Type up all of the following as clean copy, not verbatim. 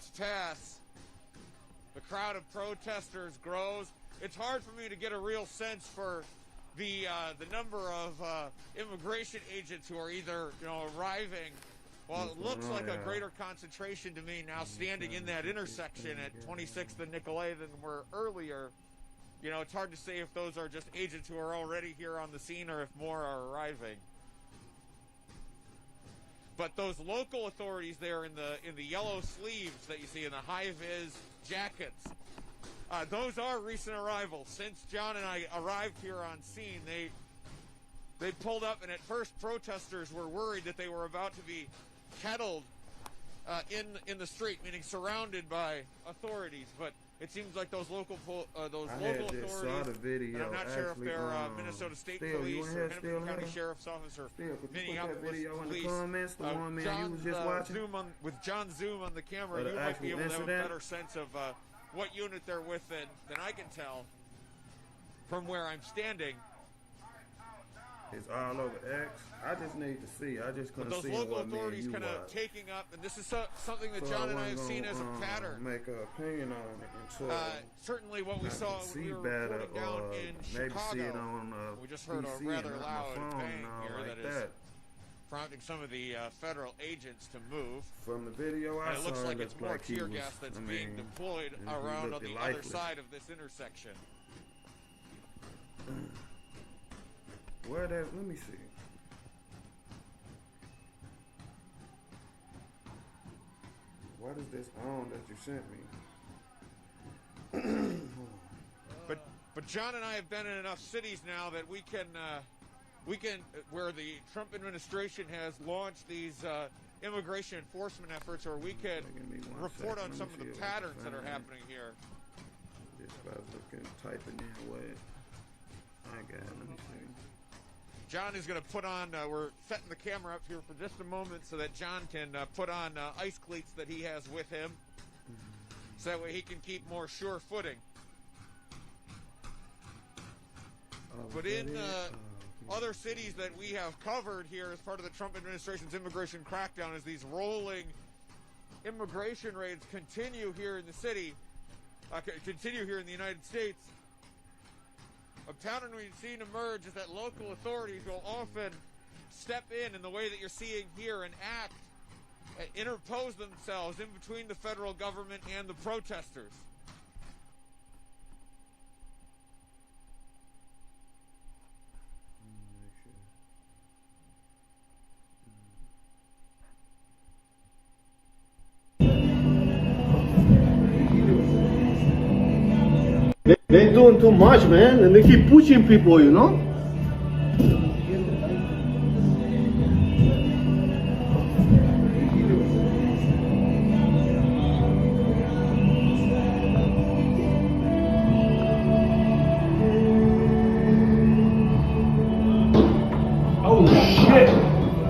minutes pass, the crowd of protesters grows. It's hard for me to get a real sense for the number of immigration agents who are either arriving. Well, it looks like a greater concentration to me now standing in that intersection at 26th and Nicolay than were earlier. It's hard to say if those are just agents who are already here on the scene or if more are arriving. But those local authorities there in the yellow sleeves that you see in the high-vis jackets, those are recent arrivals. Since John and I arrived here on scene, they pulled up, and at first protesters were worried that they were about to be kettled in the street, meaning surrounded by authorities. But it seems like those local authorities, and I'm not sure if they're Minnesota State Police or Hennepin County Sheriff's Office or Minneapolis Police. With John Zoom on the camera, you might be able to have a better sense of what unit they're with than I can tell from where I'm standing. It's all over X. I just need to see. I just couldn't see. Those local authorities kind of taking up, and this is something that John and I have seen as a pattern. Make an opinion on it. Certainly, what we saw when we were reporting down in Chicago, see it on, we just heard a rather loud bang here that is prompting some of the federal agents to move. From the video I saw, it looks like it's more tear gas that's being deployed around on the other side of this intersection. Where that? Let me see. What is this on that you sent me? But John and I have been in enough cities now that we can where the Trump administration has launched these immigration enforcement efforts, or we can report on some of the patterns that are happening here. Just about looking, typing in what I got. Let me see. John is going to put on, we're setting the camera up here for just a moment so that John can put on ice cleats that he has with him. So that way he can keep more sure footing. But in other cities that we have covered here as part of the Trump administration's immigration crackdown, as these rolling immigration raids continue here in the city, continue here in the United States, a pattern we've seen emerge is that local authorities will often step in the way that you're seeing here and act, interpose themselves in between the federal government and the protesters. They're doing too much, man, and they keep pushing people, you know? Holy shit!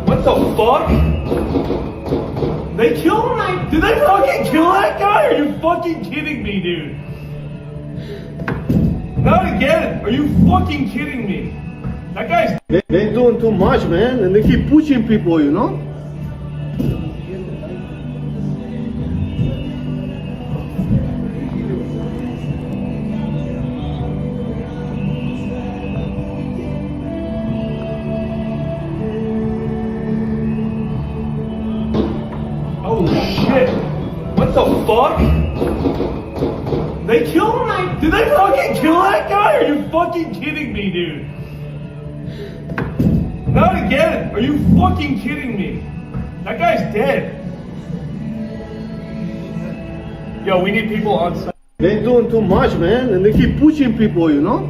What the fuck? They killed him? Did they fucking kill that guy? Are you fucking kidding me, dude? Not again! Are you fucking kidding me? That guy's... They're doing too much, man, and they keep pushing people, you know? Holy shit! What the fuck? They killed him? Did they fucking kill that guy? Are you fucking kidding me, dude? Not again! Are you fucking kidding me? That guy's dead. Yo, we need people on site. They're doing too much, man, and they keep pushing people, you know?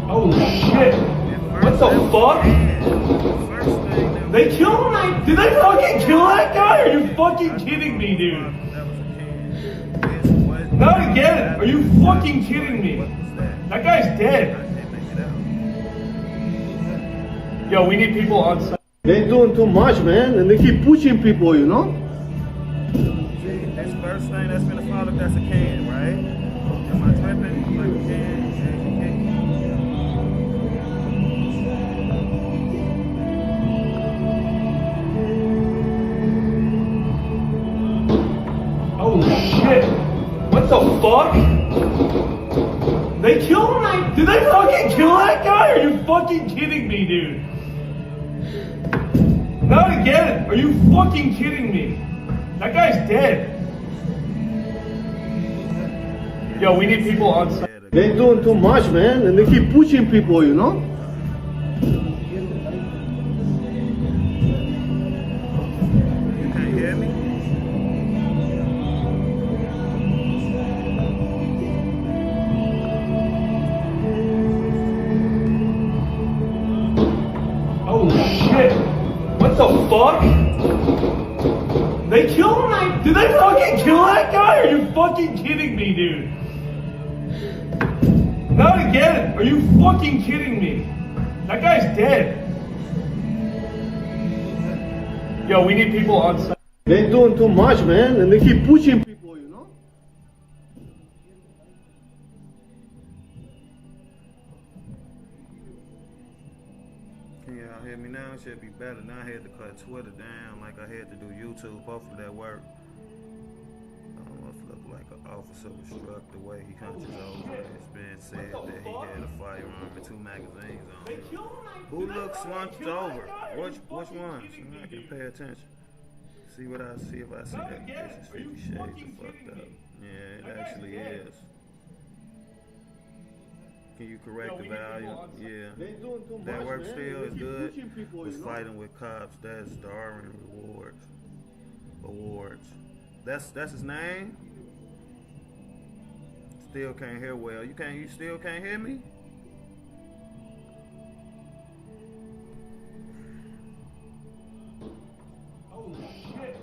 Holy shit! What the fuck? They killed him? Did they fucking kill that guy? Are you fucking kidding me, dude? Not again! Are you fucking kidding me? That guy's dead. Yo, we need people on site. They're doing too much, man, and they keep pushing people, you know? first thing that's gonna fall up, that's a can, right? Am I tripping? Like a can? Oh shit! What the fuck? They killed him? Did they fucking kill that guy? Are you fucking kidding me, dude? Not again! Are you fucking kidding me? That guy's dead. Yo, we need people on site. They're doing too much, man, and they keep pushing people, you know? You can't hear me? Oh shit! What the fuck? They killed him? Did they fucking kill that guy? Are you fucking kidding me, dude? Not again! Are you fucking kidding me? That guy's dead. Yo, we need people on site. They're doing too much, man, and they keep pushing people, you know? Can y'all hear me now? It should be better. Now I had to cut Twitter down like I had to do YouTube. Hopefully that worked. I almost look like an officer was struck the way he hunches over. It's been said that he had a firearm and 2 magazines on him. Who looks slumped over? Which ones? I can pay attention. See what I see if I see that. This is 50 Shades of fucked up. Yeah, it actually is. Can you correct the value? Yeah. That work still is good. Was fighting with cops. That's Darwin Awards. That's his name? Still can't hear well. You still can't hear me? Oh shit!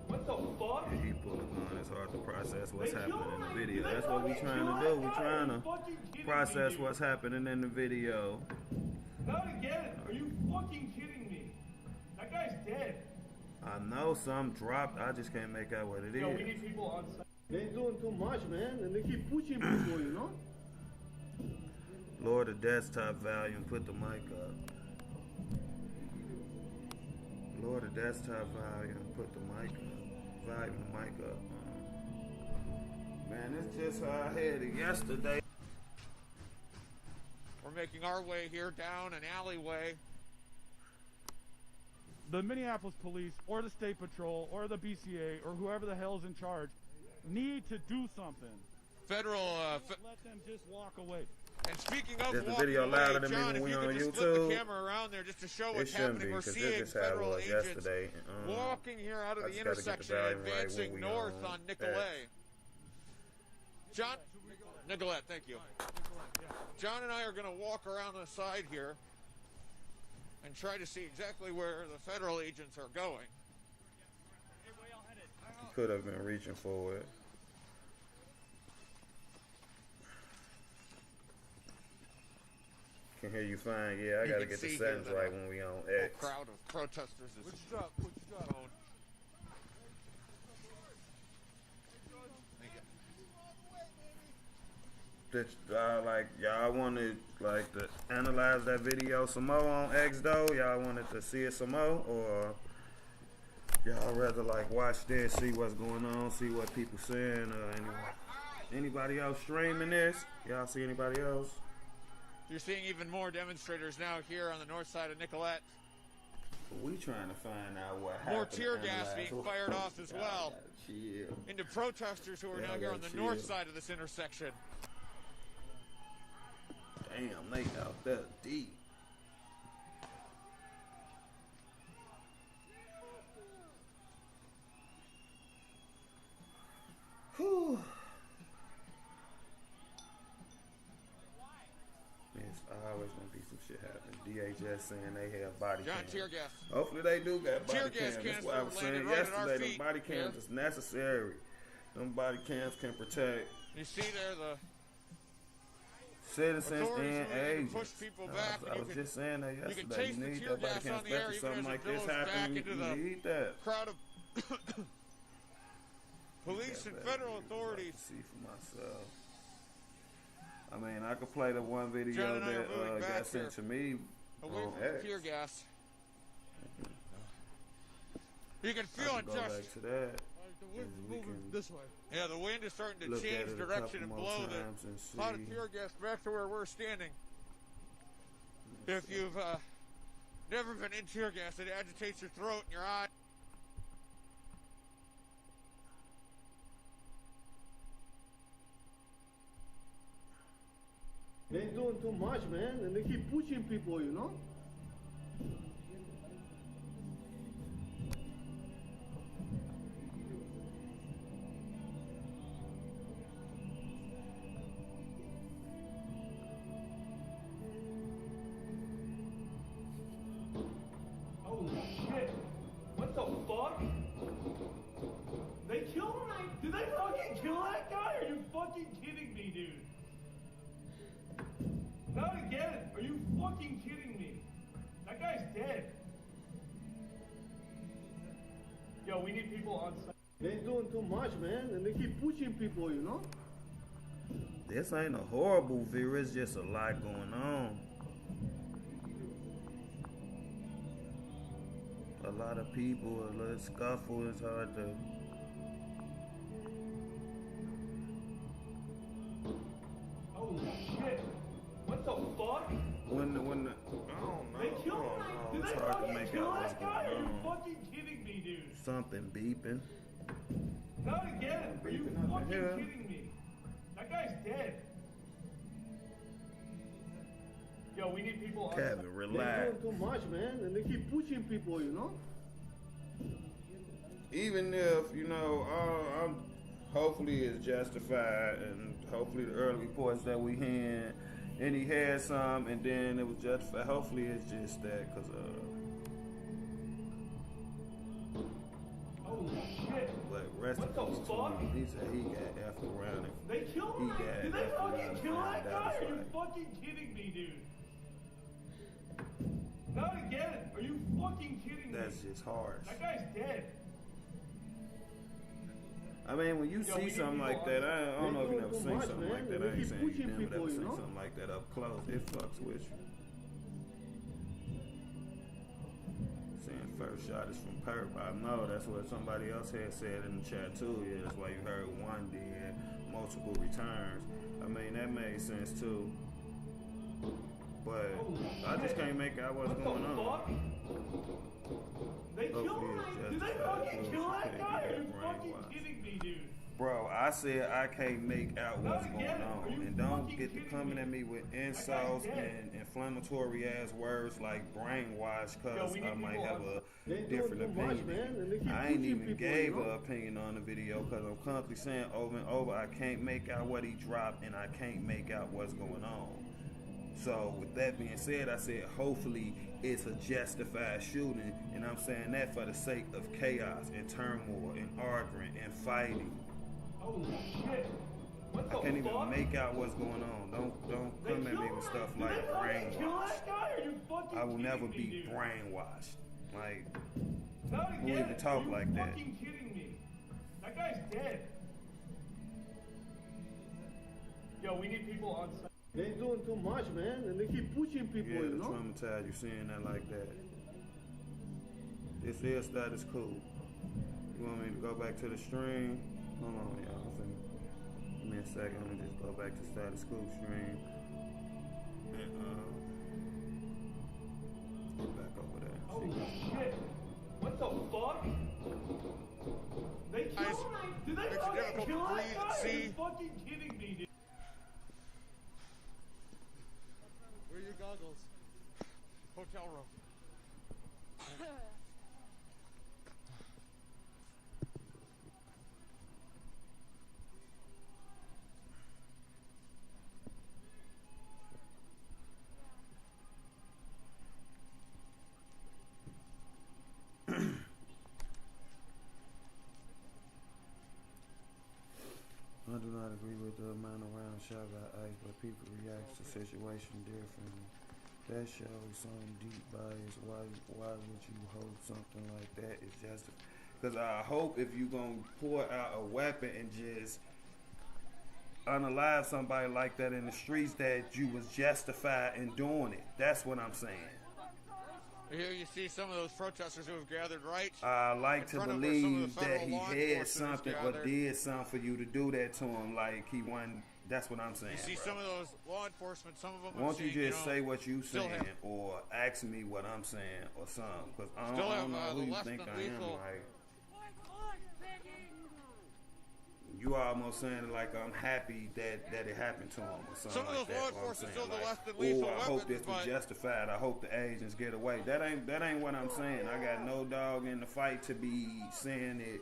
What the fuck? Yeah, he pulled a gun. It's hard to process what's happening in the video. That's what we trying to do. We trying to process what's happening in the video. Not again! Are you fucking kidding me? That guy's dead. I know some dropped. I just can't make out what it is. Yo, we need people on site. They're doing too much, man, and they keep pushing people, you know? Lower the desktop volume. Put the mic up. Lower the desktop volume. Put the mic up. Volume the mic up. Man, it's just how I had it yesterday. We're making our way here down an alleyway. The Minneapolis police or the state patrol or the BCA or whoever the hell's in charge need to do something. Federal Let them just walk away. And speaking of Is the walking video away, louder than me John, when if we you on could just flip the YouTube? camera around there just to show It what's shouldn't happening. be, We're because seeing this is how it federal was agents yesterday. walking here out of I the just gotta get the intersection, volume right advancing when we north on Nicollet. John, Nicollet, thank you. John and I are going to walk around the side here and try to see exactly where the federal agents are going. He could have been reaching for it. Can hear you fine. Yeah, I You gotta can get the see settings here right that when we on A X. crowd of protesters is phone. Thank you. Like y'all wanted like to analyze that video some more on X though? Y'all wanted to see it some more, or y'all rather like watch this, see what's going on, see what people saying, or anybody else streaming this? Y'all see anybody else? You're seeing even more demonstrators now here on the north side of Nicollet. We trying to find out what happened. More tear gas being fired off as well Chill. into protesters who are now here on the north side of this intersection. Damn, they out there deep. Whew. There's always gonna be some shit happening. DHS saying they have body John, cams. tear gas. Hopefully they do got body Tear gas cams. That's what I was canister saying landed right at our yesterday. feet. Them body cams is necessary. Them body cams can protect You see there the citizens authorities and who need to agents. push people back, I and was you just saying that you yesterday. can taste the need tear that body gas cam, on the air especially even something as like it this billows back happen. into You the need that. crowd of Police and federal authorities. See for myself. I mean, I could play the one video John and I are moving that back got sent to me. away on from X. tear gas. You can feel I it, can go Justin. back to that. The wind's We moving can this way. Yeah, the wind is starting to look at change it a direction and couple more blow times and the lot of see. tear gas back to where we're standing. If you've never been in tear gas, it agitates your throat and your eye. They ain't doing too much, man, and they keep pushing people, you know? Holy shit. What the fuck? They killed him? Did they fucking kill that guy? Are you fucking kidding me, dude? Not again. Are you fucking kidding me? That guy's dead. Yo, we need people on site. They ain't doing too much, man, and they keep pushing people, you know? This ain't a horrible view, it's just a lot going on. A lot of people, a little scuffle, it's hard to... Holy shit. What the fuck? When the, I don't know. They killed him? Did It's they hard to fucking make kill out what's that guy? Are going you on. fucking kidding me, dude? Something beeping. Not again. Are you Beeping up fucking here. kidding me? That guy's dead. Yo, we need people on Kevin, They ain't relax. doing too much, man, and they keep pushing people, you know? Even if, you know, hopefully it's justified, and hopefully the early reports that we had, and he had some, and then it was justified. Hopefully it's just that, because, Holy shit. but rest What in the peace to fuck? him. He said he got effed around. And They killed He him? got Did they effed fucking around kill and that found guy? out Are it's you like- fucking kidding me, dude? Not again. Are you fucking kidding me? That's just harsh. That guy's dead. I mean, when you Yo, see we need something like people that, I don't know if you never They seen doing too something much, like that. man. I ain't They saying keep you pushing never people, seen you know? something like that up close. It fucks with you. Saying first shot is from perp. I know that's what somebody else had said in the chat too. Yeah, that's why you heard one did multiple returns. I mean, that made sense too. But I just can't make out what's What going the on. fuck? They killed Hopefully him? it's Did they justified. fucking kill that guy? Are you Brainwashed. fucking kidding me, dude? Bro, I said I can't make out what's Not going again. Are on. you And don't fucking get to kidding coming me? at me with That guy's insults dead. and inflammatory ass words like brainwash, Yo, cause we need I might people have on- a They ain't different doing too much, opinion. man, and they keep I ain't pushing even people, gave you know? an opinion on the video because I'm constantly saying over and over I can't make out what he dropped and I can't make out what's going on. So with that being said, I said hopefully it's a justified shooting, and I'm saying that for the sake of chaos and turmoil and arguing and fighting. Holy shit. What the I can't even fuck? make out what's going on. Don't They come at me killed with him? stuff Did like they fucking kill brainwash. that guy? Are you fucking I will never kidding me, be dude? brainwashed. Like, Not who again. even talk Are you like that? fucking kidding me? That guy's dead. Yo, we need people on site. They ain't doing too much, man, and they keep pushing people, yeah, you the know? traumatized, you seeing that like that. This is status quo. You want me to go back to the stream? Hold on, y'all. Give me a second. Let me just go back to status quo stream. And, get back over there. Holy See? shit. What the fuck? They killed Guys, him? Did they it's fucking difficult kill to that breathe guy? and Are see. you fucking kidding me, dude? Where are your goggles? Hotel room. I do not agree with the amount of rounds shot by ICE, but people react to the situation differently. That shows some deep bias. Why would you hold something like that? It's just Because I hope if you gonna pour out a weapon and just unalive somebody like that in the streets, that you was justified in doing it. That's what I'm saying. Here you see some of those protesters who have gathered right. I like to believe that he had something or gathered. did something for you to do that to him. Like he won. That's what I'm saying. You see bro. some of those law enforcement, some of them. Won't you just say what you still saying have- or ask me what I'm saying or something? Because I Still don't know have, who the you less think than I am. lethal- Like, you almost saying it like I'm happy that it happened to him or something. Some of like those that, law or I'm enforcement saying, still the like, less than lethal I hope weapons, this was but- justified. I hope the agents get away. That ain't what I'm saying. I got no dog in the fight to be saying it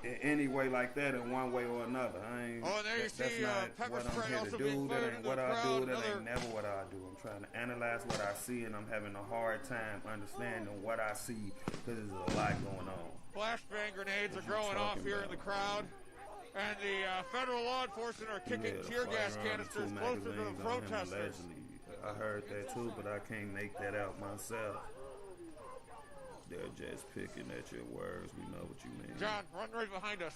in any way like that in one way or another. I ain't. Oh, and there you that's see, not pepper what I'm spray here also to being do. That fired ain't into what the I crowd. do. That Another- ain't never what I do. I'm trying to analyze what I see, and I'm having a hard time understanding what I see because there's a lot going on. Flashbang grenades are What you going off talking here in the about? crowd. And the federal law enforcement are kicking Yeah, the tear gas firearm, canisters 2 closer to the magazines on him, protesters. allegedly. I heard that too, but I can't make that out myself. They're just picking at your words. We know what you mean. John, run right behind us.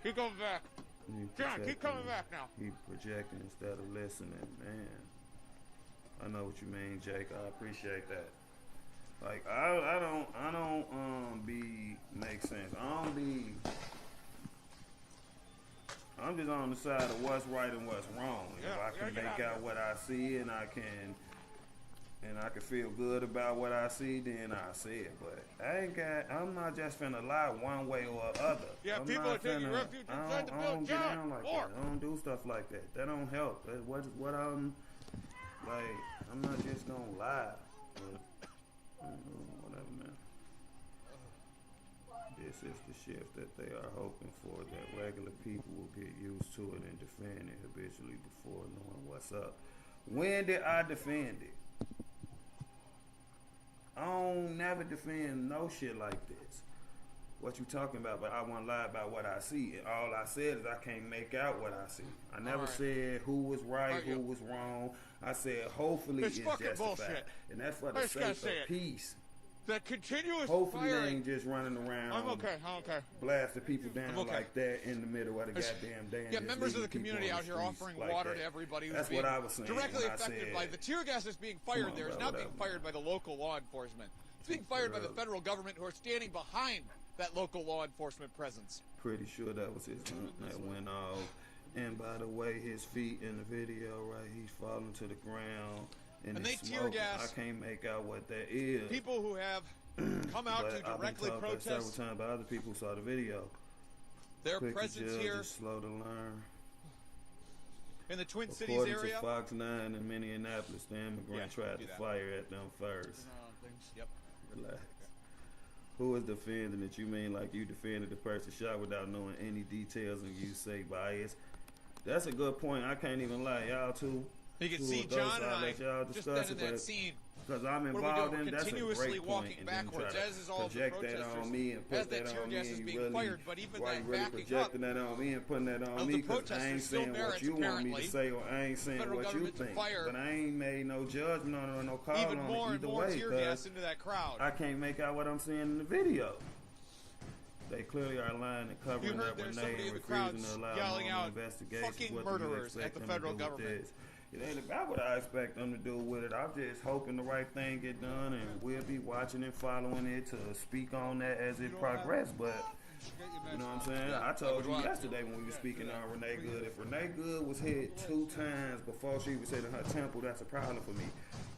Keep going back. He John, keep coming projecting. back now. He projecting instead of listening, man. I know what you mean, Jake. I appreciate that. Like I don't be make sense. I'm just on the side of what's right and what's wrong. Yeah, If I we can gotta make get out out of what I see and I can feel good about what I see, then I say it. But I'm not just finna lie one way or other. Yeah, I'm people not are taking finna- refuge I inside the don't- I don't building. get John, down like more. that. I don't do stuff like that. That don't help. That's what I'm like. I'm not just gonna lie. But, whatever, man. This is the shift that they are hoping for, that regular people will get used to it and defend it habitually before knowing what's up. When did I defend it? I don't never defend no shit like this. What you talking about? But I won't lie about what I see. All I said is I can't make out what I see. I never said who was right, who was wrong. I said hopefully It's it's fucking justified. bullshit. And that's for I the just gotta sake say of it. peace. The continuous Hopefully they firing. ain't just running around. I'm okay. Blasting people down I'm okay. like that in the middle of the There's- goddamn day. and Yeah, just members of the leaving people community on out the here streets offering like water that. to everybody who's That's being what I was saying directly when I affected said- by the tear gas is being fired on, there. It's bro, not being whatever. fired by the local law enforcement. It's being fired by the federal government who are standing behind that local law enforcement presence. Pretty sure that was his hunt that went off. And by the way, his feet in the video, right, he's falling to the ground. And they it's tear smoking. gas I can't make out what that is. People who have come out But to I've been directly told that several protest times by other people who saw the video. their Quick to presence judge here is slow to learn. in the Twin Cities According area. to Fox 9 in Minneapolis, the immigrant tried do to that. fire at them first. Yep. Relax. Who is defending it? You mean like you defended the person shot without knowing any details and you say bias? That's a good point. I can't even lie. Y'all too. You can two see adults, John and I'll I let y'all just discuss then in it, that but scene. because I'm What are we involved doing? in, that's a Continuously great walking point. And then backwards, try to as is all the project that protesters. on me and As put that that tear on gas me. is and being really, fired, but even why that you really backing projecting that on me and putting that on of me? the Because I protesters ain't still saying what merits, you want me apparently, to say, or I ain't saying federal what you government to think. fire But I ain't made no judgment on it or no call even on more it and either more way. tear 'cause gas into that crowd. I can't make out what I'm seeing in the video. They clearly are lying and covering You heard up there's Renee somebody and in the crowd refusing to allow yelling normal out, investigations. "Fucking What do you murderers" expect at the them to federal do with government. this? It ain't about what I expect them to do with it. I'm just hoping the right thing get done, and we'll be watching and following it to speak on that as it progresses. But you know what I'm saying? I told you yesterday when we were speaking on Renee Good, if Renee Good was hit 2 times before she was hit in her temple, that's a problem for me.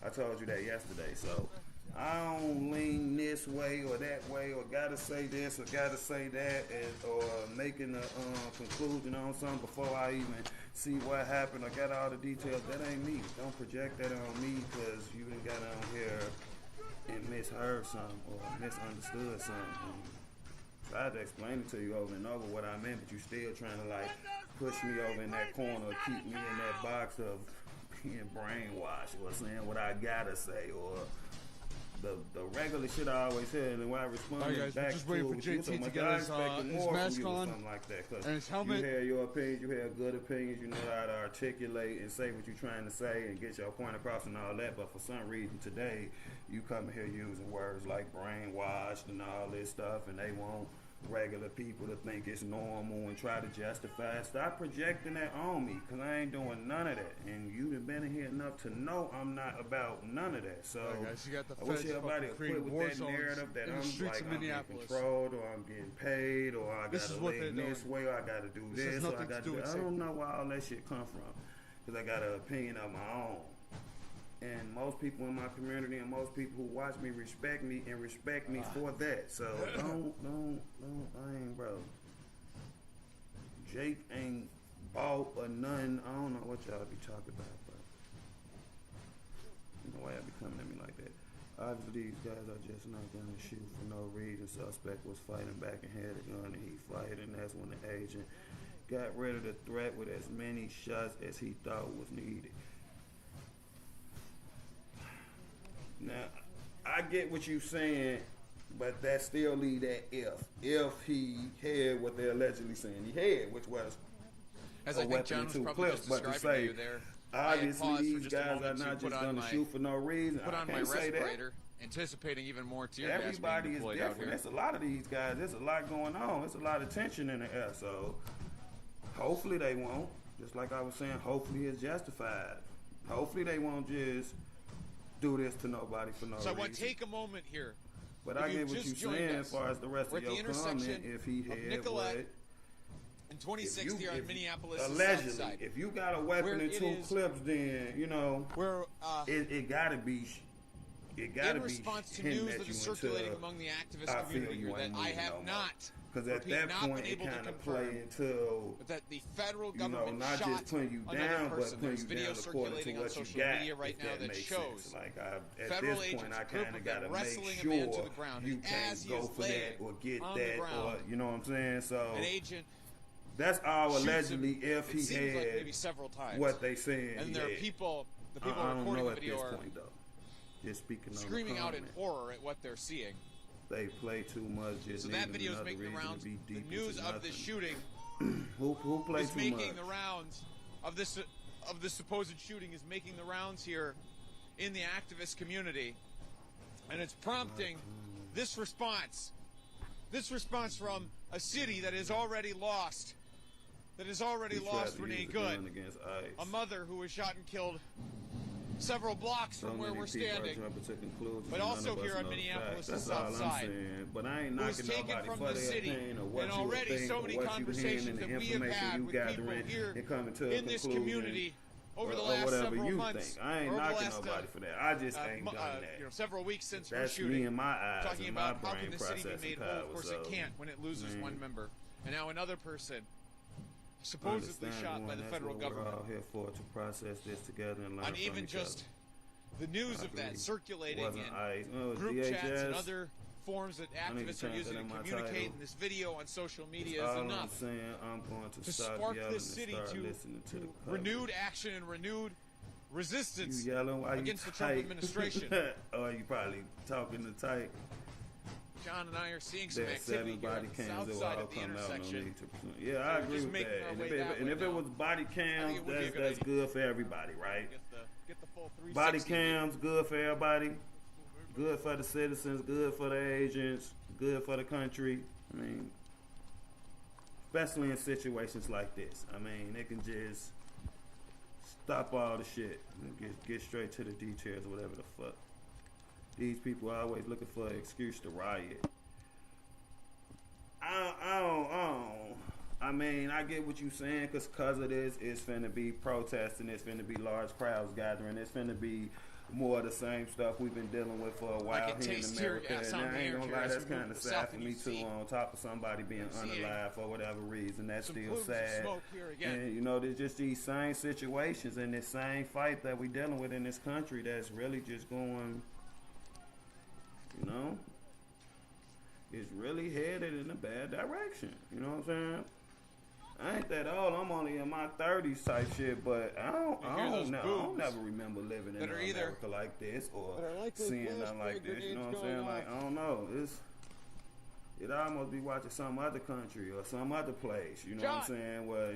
I told you that yesterday. So I don't lean this way or that way, or gotta say this or gotta say that, or making a conclusion on something before I even see what happened or got all the details. That ain't me. Don't project that on me because you done got on here and misheard something or misunderstood something. Tried to explain it to you over and over what I meant, but you still trying to like push me over in that corner or keep me in that box of being brainwashed or saying what I gotta say or the regular shit I always said, and when I responded Alright, guys, we're back just to waiting it for with you, JT so to much, get I his, expected his more mask from you or on something like that. 'Cause and his helmet. you have your opinions, you have good opinions, you know how to articulate and say what you're trying to say and get your point across and all that. But for some reason today, you come here using words like brainwashed and all this stuff, and they want regular people to think it's normal and try to justify it. Stop projecting that on me, because I ain't doing none of that. And you've been in here enough to know I'm not about none of that. So Alright, guys, you got the I wish feds everybody fucking would quit creating with war that zones narrative that in the I'm streets like of I'm getting Minneapolis. controlled, or I'm getting paid, or I This gotta is what lay they're this doing. way, or I gotta do This has this, or I nothing to gotta do do with I safety. don't know where all that shit come from, because I got an opinion of my own. And most people in my community and most people who watch me respect me and respect me for that. So I ain't, bro. Jake ain't bought or none. I don't know what y'all be talking about, but you know why y'all be coming at me like that. Obviously, these guys are just not gonna shoot for no reason. Suspect was fighting back and had a gun, and he fired, and that's when the agent got rid of the threat with as many shots as he thought was needed. Now, I get what you're saying, but that still leave that if he had what they're allegedly saying he had, which was As a I think weapon John and was two probably clips. just But to describing say, to you there, I had obviously paused for these just a guys are moment to not put just on gonna my- shoot for no reason. put I on my can't say that. respirator, anticipating even more tear gas Everybody being is deployed out different. here. There's a lot of these guys. There's a lot going on. There's a lot of tension in the air. So hopefully they won't. Just like I was saying, hopefully it's justified. Hopefully they won't just do this to nobody for no So I reason. want to take a moment here. But If I you get what just you're joined saying us, as far as the rest we're of at the your comment. intersection If he of had Nicolette what, and 26th here on Minneapolis South allegedly, Side. if you got a weapon Where and it two is- clips, then you know Where it gotta be. It gotta in be response to hinting news at that you is until circulating among the activist I feel community you here that ain't I moving have no more. not, Because at repeat, that not point been it able to kind of confirm play into that the federal you know government not shot just putting you another down, person. but putting There's you video down according to circulating on what you social got. media right if now that that makes shows sense. Like at federal this agents, point, a I group kind of of them got to wrestling make a man to sure the ground, you and can't as he go is for laying that or get on the that or ground, you know what I'm saying. So an agent that's all shoots allegedly him, if it he seems had like maybe several times. what they saying. And he there are had. people, the people I don't recording know the at video this are point though. Just speaking on screaming the out in comment. horror at what they're seeing. They play too much. Just So that needing video is another making the reason rounds. to be The deep news into of this nothing. shooting Who plays is too making much? the rounds of this supposed shooting is making the rounds here in the activist community, and it's prompting this response from a city that has already lost He tried to Renee use the Good, gun against ICE. a mother who was shot and killed several blocks So from where many we're people are standing. jumping to conclusions But and also none of us here on know the Minneapolis facts. and That's all South I'm Side, saying. But I ain't who was knocking taken nobody from for the their city, opinion or what and you already think so or many what you conversations hearing and that the we have information had you with people gathering here and coming to a in this conclusion community over the or last whatever several you months, think. I ain't or over the knocking last, nobody for that. I just ain't done that. several weeks since we're That's shooting. me in my eyes Talking and my about how brain can the city be processing made whole? power. Of course So, it can't when it loses man, one member. And now another person supposedly shot by the federal government. We're all here for to process this together and learn And from even each just other. the news I of that agree. circulating Wasn't in ICE. No, it was group chats and DHS. other forms that I need to activists are change using that to in my communicate, title. and this video on social media That's is all I'm enough saying. I'm going to to stop spark yelling this and city start to listening to the coverage. renewed action and renewed resistance You yelling while against you the Trump type. administration. Or you probably talking to type. John and I are seeing some That activity 7 here body on the cams south that will side all of the come out. No intersection. need to. Yeah, I we're agree just with making that. our And way if it, that and way if it now. was body cams, it would be a good that's idea. good for everybody, right? Get the full 360. Body cams, good for everybody. Good for the citizens, good for the agents, good for the country. I mean, especially in situations like this. I mean, it can just stop all the shit and get straight to the details or whatever the fuck. These people are always looking for an excuse to riot. I mean, I get what you saying, because of this, it's finna be protesting, it's finna be large crowds gathering, it's finna be more of the same stuff we've been dealing with for a while it here in tastes here, America. yeah, And I ain't sound gonna here lie, as that's we move kind of to the sad south for and me you too, see- on top of somebody being see unalive for whatever reason. That's some still plumes of sad. smoke here again. And you know, there's just these same situations and this same fight that we dealing with in this country that's really just going, you know, it's really headed in a bad direction. You know what I'm saying? I ain't that old. I'm only in my 30s type shit, but I don't never remember living in America like this or seeing nothing like this. You know what I'm saying? Like, I don't know. It almost be watching some other country or some other place. You know what I'm saying? Where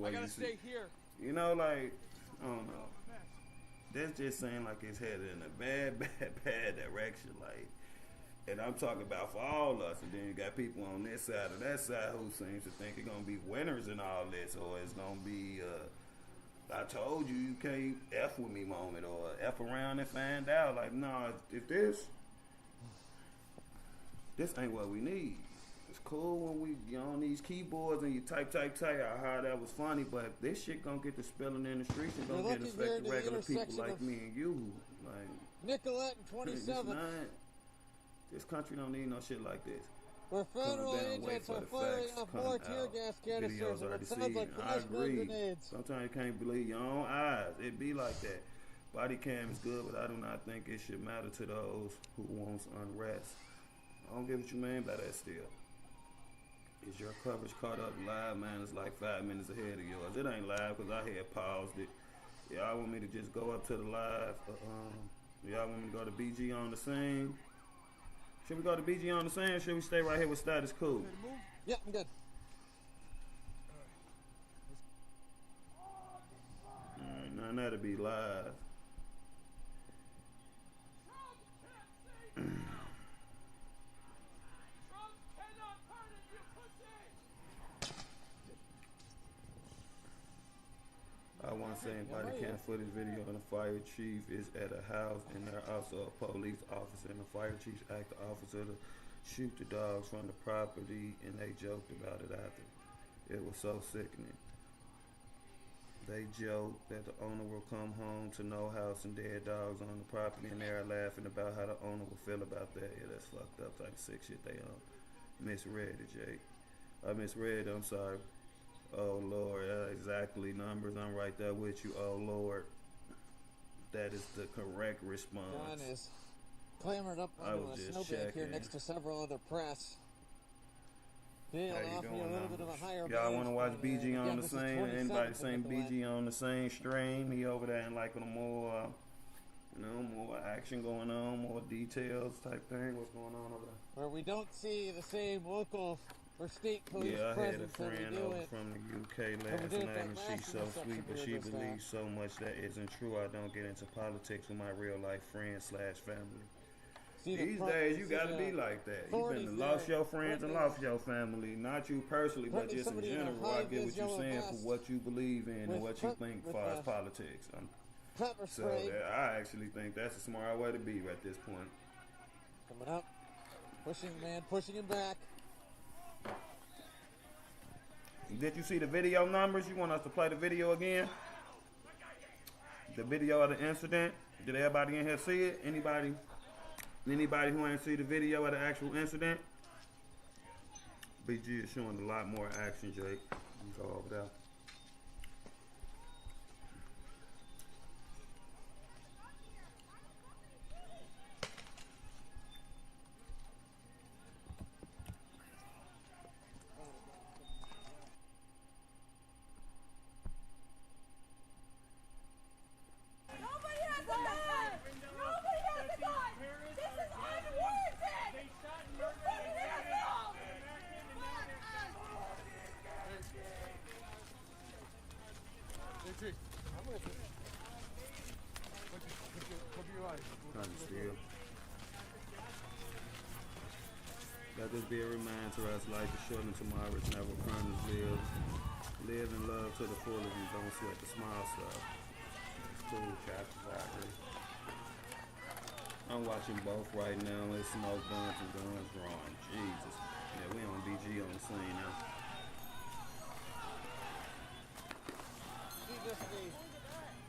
I gotta stay here. You know, like, I don't know. This just seems like it's headed in a bad direction. Like, and I'm talking about for all of us. And then you got people on this side or that side who seems to think it's gonna be winners in all this, or it's gonna be I told you can't F with me moment, or F around and find out. Like, no, if this ain't what we need. It's cool when we on these keyboards and you type. I heard that was funny, but this shit gonna get to spilling in the streets and gonna get affect the regular people like me and you. Like Nicolette and 27. This country don't need no shit like this. Where federal agents are firing off more tear gas canisters and it sounds like flashbang grenades. Sometimes you can't believe your own eyes. It be like that. Body cam is good, but I do not think it should matter to those who wants unrest. I don't get what you mean by that still. Is your coverage caught up live? Man, it's like 5 minutes ahead of yours. It ain't live because I had paused it. Y'all want me to just go up to the live? Y'all want me to go to BG on the scene? Should we go to BG on the scene or should we stay right here with status quo? Yeah, I'm good. Alright, now that'll be live. I want to say anybody can't footage video and the fire chief is at a house and there also a police officer and the fire chief asked the officer to shoot the dogs from the property and they joked about it after. It was so sickening. They joked that the owner will come home to no house and dead dogs on the property and they're laughing about how the owner will feel about that. Yeah, that's fucked up type of sick shit they misread it, Jake. I misread it, I'm sorry. Oh Lord, exactly numbers. I'm right there with you. Oh Lord, that is the correct response. John is clambered up onto a snowbank here next to several other press. Y'all want to watch BG on the same? Anybody saying BG on the same stream? He over there in like a more, more action going on, more details type thing. What's going on over there? Where we don't see the same local or state police I had a presence friend over from the UK last night, and she's so sweet, but she believes so much that isn't true. I don't get into politics with my real life friends/family. These days, you gotta be like that. You've been lost your friends and lost your family, not you personally, but just in general. I get what you're saying for what you believe in and what you think as far as politics. So I actually think that's a smart way to be at this point. Coming up, pushing him back. Did you see the video numbers? You want us to play the video again? The video of the incident? Did everybody in here see it? Anybody who ain't see the video of the actual incident? BG is showing a lot more action, Jake. You go over there. Let this be a reminder to us, life is short and tomorrow is never promised. Live in love to the fullest and don't sweat the small stuff. Cool, chapters, I agree. I'm watching both right now. It's smoke guns and guns drawn. Jesus. Yeah, we on BG on the scene now.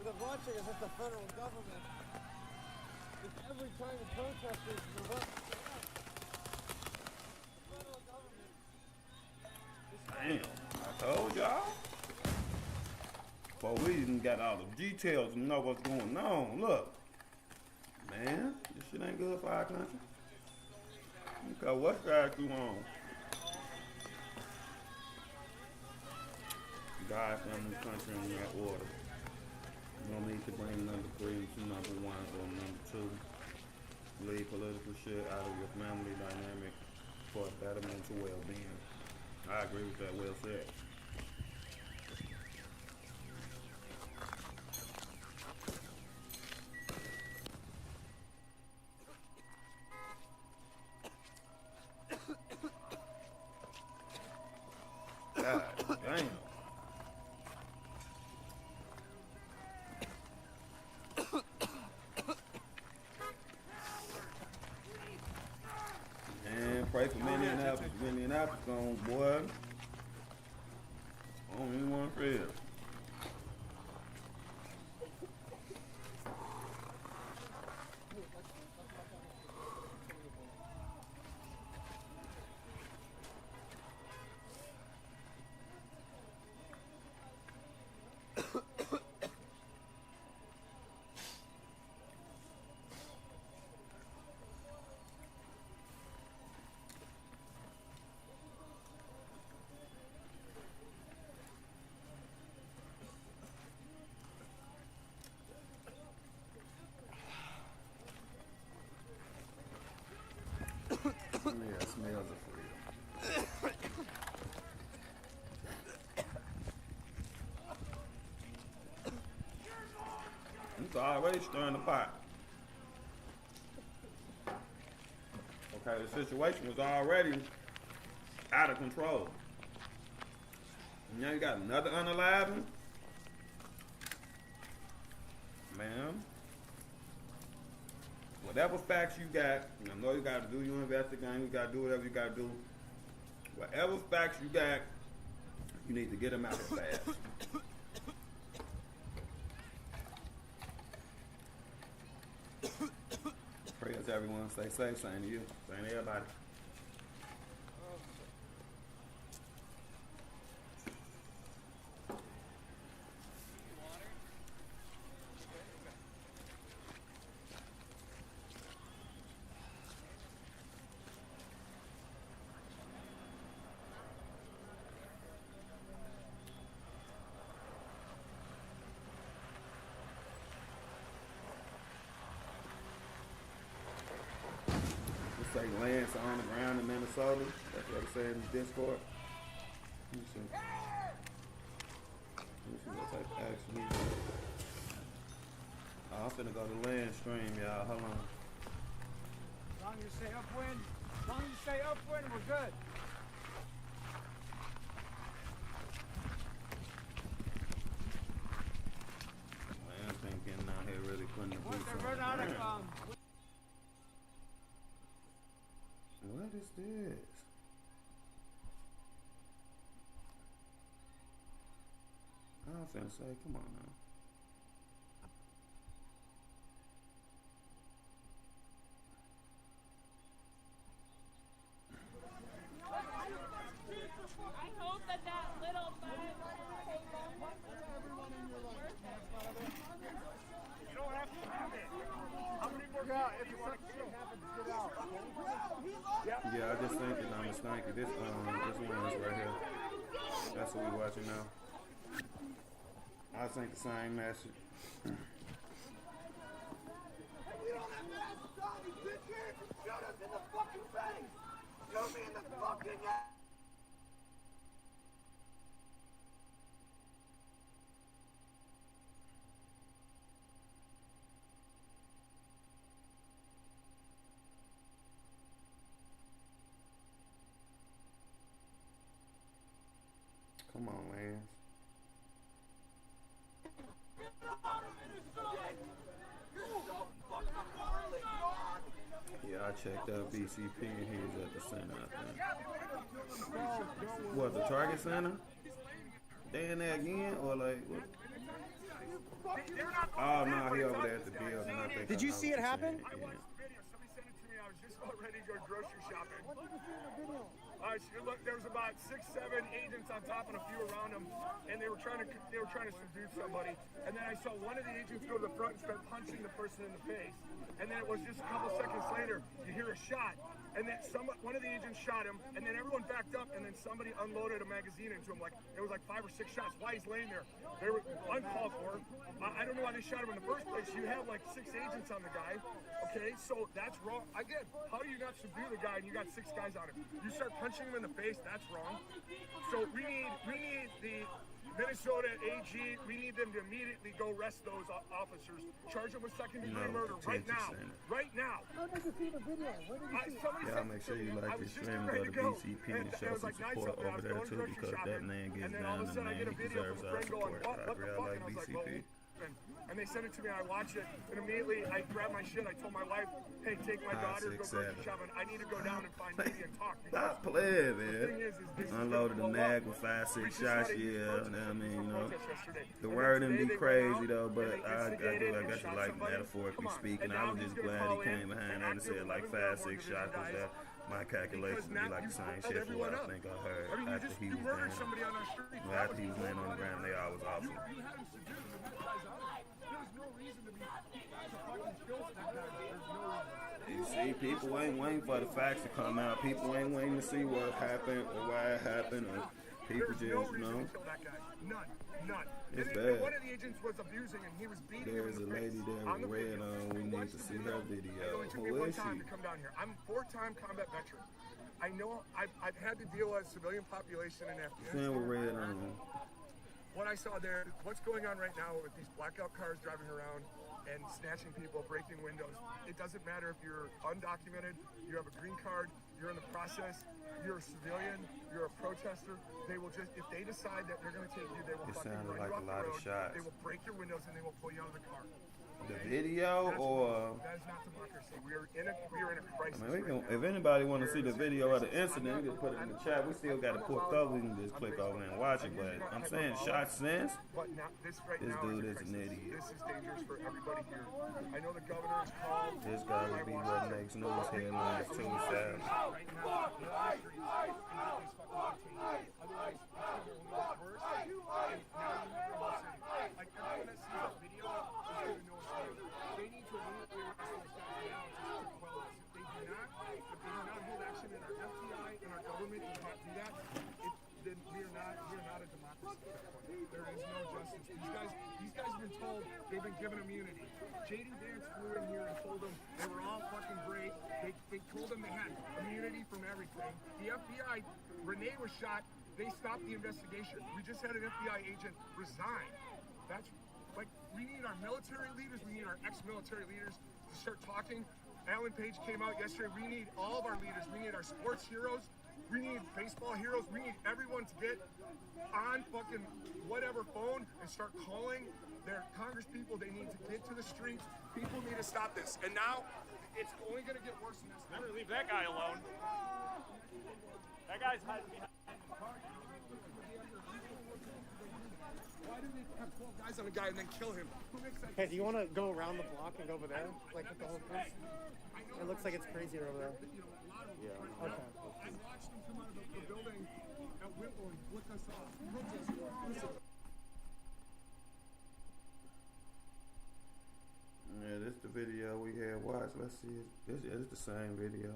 The watching is just the federal government. It's every time the protesters move up. Damn, I told y'all. But we even got all the details and know what's going on. Look, man, this shit ain't good for our country. Okay, what's got you on? God, family, country in that order. No need to bring number 3 into number 1 or number 2. Leave political shit out of your family dynamic for a better mental well-being. I agree with that. Well said. God damn. Man, pray for Minneapolis. Minneapolis gone, boy. I don't even want to feel. Yeah, smells of freedom. It's already stirring the pot. Okay, the situation was already out of control. Now you got another unaliving? Man. Whatever facts you got, I know you got to do your investigation, you got to do whatever you got to do. Whatever facts you got, you need to get them out fast. Prayers, everyone. Stay safe. Same to you. Same to everybody. Say Lance on the ground in Minnesota. That's what I'm saying in Discord. Let me see. Let me see what type of action he got. I'm finna go to land stream, y'all. Hold on. As long as you stay upwind, we're good. Man, I think getting out here really putting the boots on the Run out of ground. What is this? I was finna say, come on now. I hope that little bug. You don't have to have it. How many more if something happens, get out. Yeah, I just think it. I'm just thinking this one is right here. That's what we're watching now. I think the same message. We don't have masks on, you bitch! Shoot us in the fucking face! Shoot me in the fucking ass! Come on, Lance. Yeah, I checked out BCP and he was at the center, I think. What, the Target Center? They in there again? Or like, what? Oh, no, he over there at the building. I think Did you see it happen? Yeah. Somebody sent it to me. I was just about ready to go grocery shopping. What did you see in the video? Look, there was about 6, 7 agents on top and a few around them, and they were trying to subdue somebody. And then I saw one of the agents go to the front and start punching the person in the face. And then it was just a couple seconds later, you hear a shot, and then one of the agents shot him, and then everyone backed up, and then somebody unloaded a magazine into him. Like it was like 5 or 6 shots. While he's laying there, they were uncalled for. I don't know why they shot him in the first place. You have like 6 agents on the guy. Okay, so that's wrong. Again, how do you not subdue the guy and you got 6 guys on him? You start punching him in the face. That's wrong. So we need the Minnesota AG, we need them to immediately go arrest those officers, charge them with second-degree murder right now. Right now. How did you see the video? Where did you see it? Y'all make sure you like this stream, go to BCP and show some support over there too, because that man gets down and man, he deserves our support. I really like BCP. And they sent it to me, I watched it, and immediately I grabbed my shit, I told my wife, hey, take my daughter, go grocery shopping, I need to go down and find media and talk. Stop playing, man. Unloaded the mag with 5, 6 shots, yeah, I mean, you know, the word didn't be crazy though, but I guess you like metaphorically speaking, I was just glad he came behind that and said like 5, 6 shots, because that my calculations be like the same shit for what I think I heard after he was laying. After he was laying on the ground, they all was awesome. You see, people ain't waiting for the facts to come out. People ain't waiting to see what happened or why it happened. Or people just, you know. None. It's bad. One of the agents was abusing and he was beating him. There's a lady there with red on. We need to see her video. Who is she? I'm a 4-time combat veteran. I know I've had to deal with civilian population in Afghanistan. Stand with red on. What I saw there, what's going on right now with these blackout cars driving around and snatching people, breaking windows. It doesn't matter if you're undocumented, you have a green card, you're in the process, you're a civilian, you're a protester. They will just, if they decide that they're going to take you, they will fucking run you off the road. They will break your windows and they will pull you out of the car. The video or that is not democracy. We are in a crisis. I mean, if anybody want to see the video of the incident, we can put it in the chat. We still got to put up. We can just click over and watch it. But I'm saying, shot sense. This dude is an idiot. This is dangerous for everybody here. I know the governor is called. This guy would be what makes news headlines too, Sam. They need to immediately arrest those guys now just to quell us. If they do not hold action in our FBI and our government do not do that, then we are not a democracy. There is no justice. These guys have been told they've been given immunity. J.D. Vance flew in here and told them they were all fucking great. They told them they had immunity from everything. The FBI, Renee was shot. They stopped the investigation. We just had an FBI agent resign. That's like, we need our military leaders, we need our ex-military leaders to start talking. Alan Page came out yesterday. We need all of our leaders. We need our sports heroes. We need baseball heroes. We need everyone to get on fucking whatever phone and start calling their Congress people. They need to get to the streets. People need to stop this. And now, it's only going to get worse than this. Never leave that guy alone. That guy's hiding behind the car. Why do they have 12 guys on a guy and then kill him? Who makes that? Hey, do you want to go around the block and go over there? Like with the whole place? It looks like it's crazier over there. Yeah. Okay. I watched them come out of the building at Whittle and flick us off. Listen. Yeah, this is the video we had watched. Let's see it. This is the same video.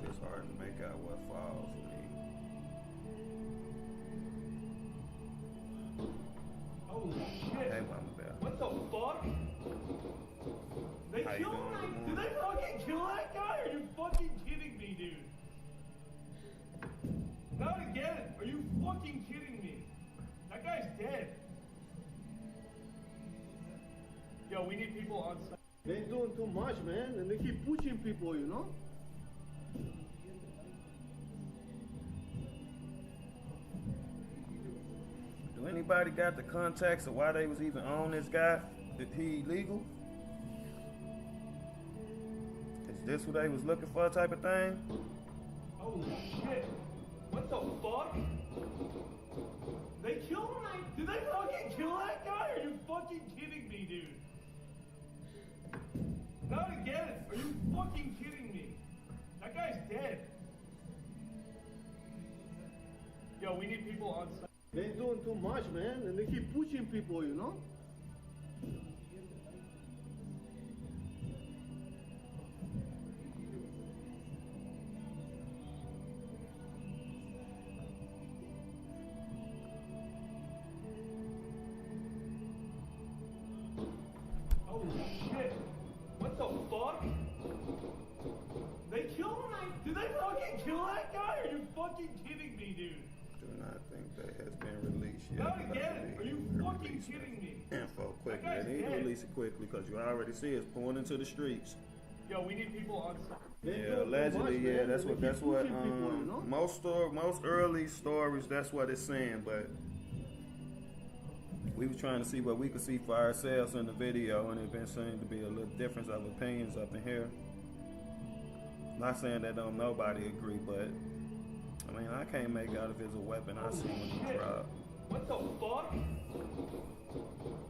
It's hard to make out what falls for me. Oh shit! Hey, Mama Bear. What the fuck? They killed him? Did they fucking kill that guy? Are you fucking kidding me, dude? Not again! Are you fucking kidding me? That guy's dead. Yo, we need people on site. They're doing too much, man, and they keep pushing people, you know? Do anybody got the context of why they was even on this guy? Is he illegal? Is this what they was looking for type of thing? Oh shit! What the fuck? They killed him? Did they fucking kill that guy? Are you fucking kidding me, dude? Yo, we need people on site. They're doing too much, man, and they keep pushing people, you know? Oh shit! What the fuck? They killed him? Did they fucking kill that guy? Are you fucking kidding me, dude? Do not think that has been released yet. Not again. Are you fucking kidding me? Info quickly. That guy's They need to dead. release it quickly because you already see it's pouring into the streets. Yo, we need people on site. Yeah, allegedly, yeah, that's what most early stories, that's what it's saying, but we were trying to see what we could see for ourselves in the video, and it been seemed to be a little difference of opinions up in here. Not saying that don't nobody agree, but I mean, I can't make out if it's a weapon I see when he dropped. What the fuck?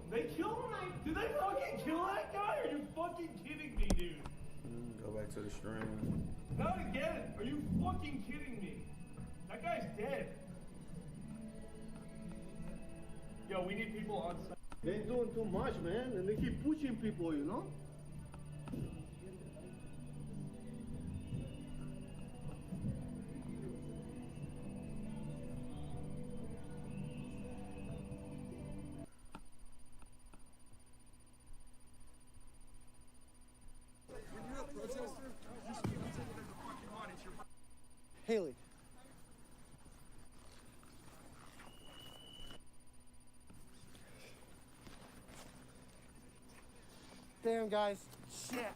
They killed him? Did they fucking kill that guy? Are you fucking kidding me, dude? Go back to the stream. Not again. Are you fucking kidding me? That guy's dead. Yo, we need people on site. They're doing too much, man, and they keep pushing people, you know? When you're a protester, you should be able to take whatever the fuck you want. It's your Haley. Damn, guys. Shit.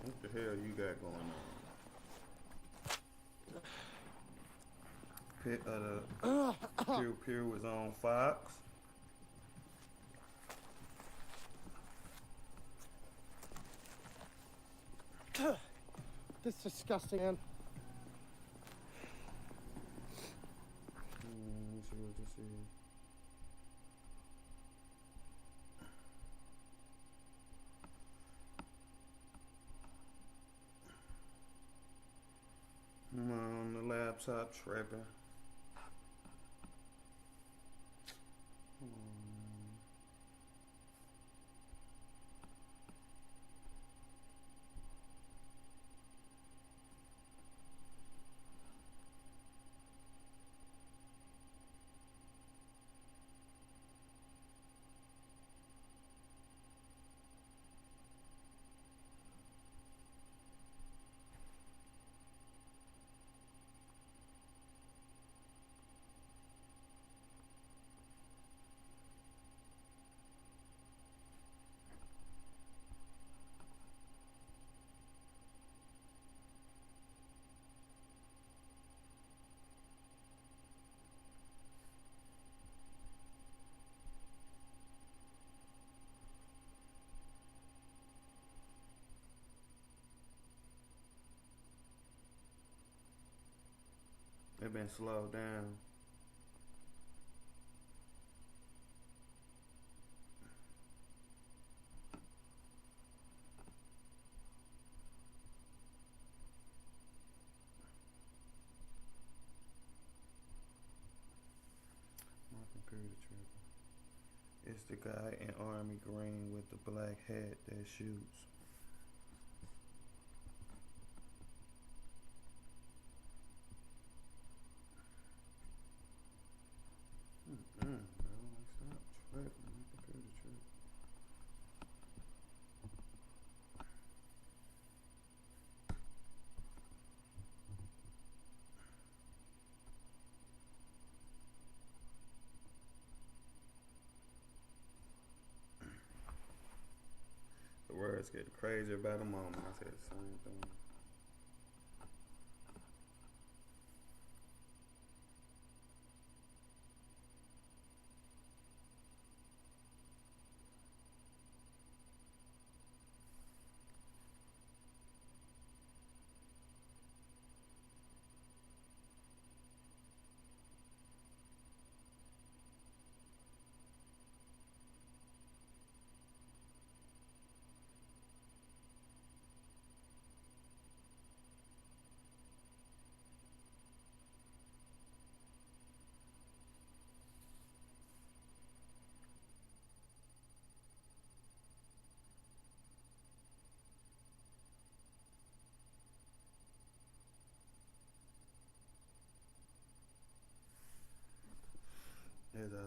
What the hell you got going on? Pew Pew was on Fox. This is disgusting, man. Let me see what this is. I'm on the laptop tripping. They've been slowed down. My computer tripping. It's the guy in army green with the black hat that shoots. Stop tripping. My computer tripping. The words get crazier by the moment. I said the same thing.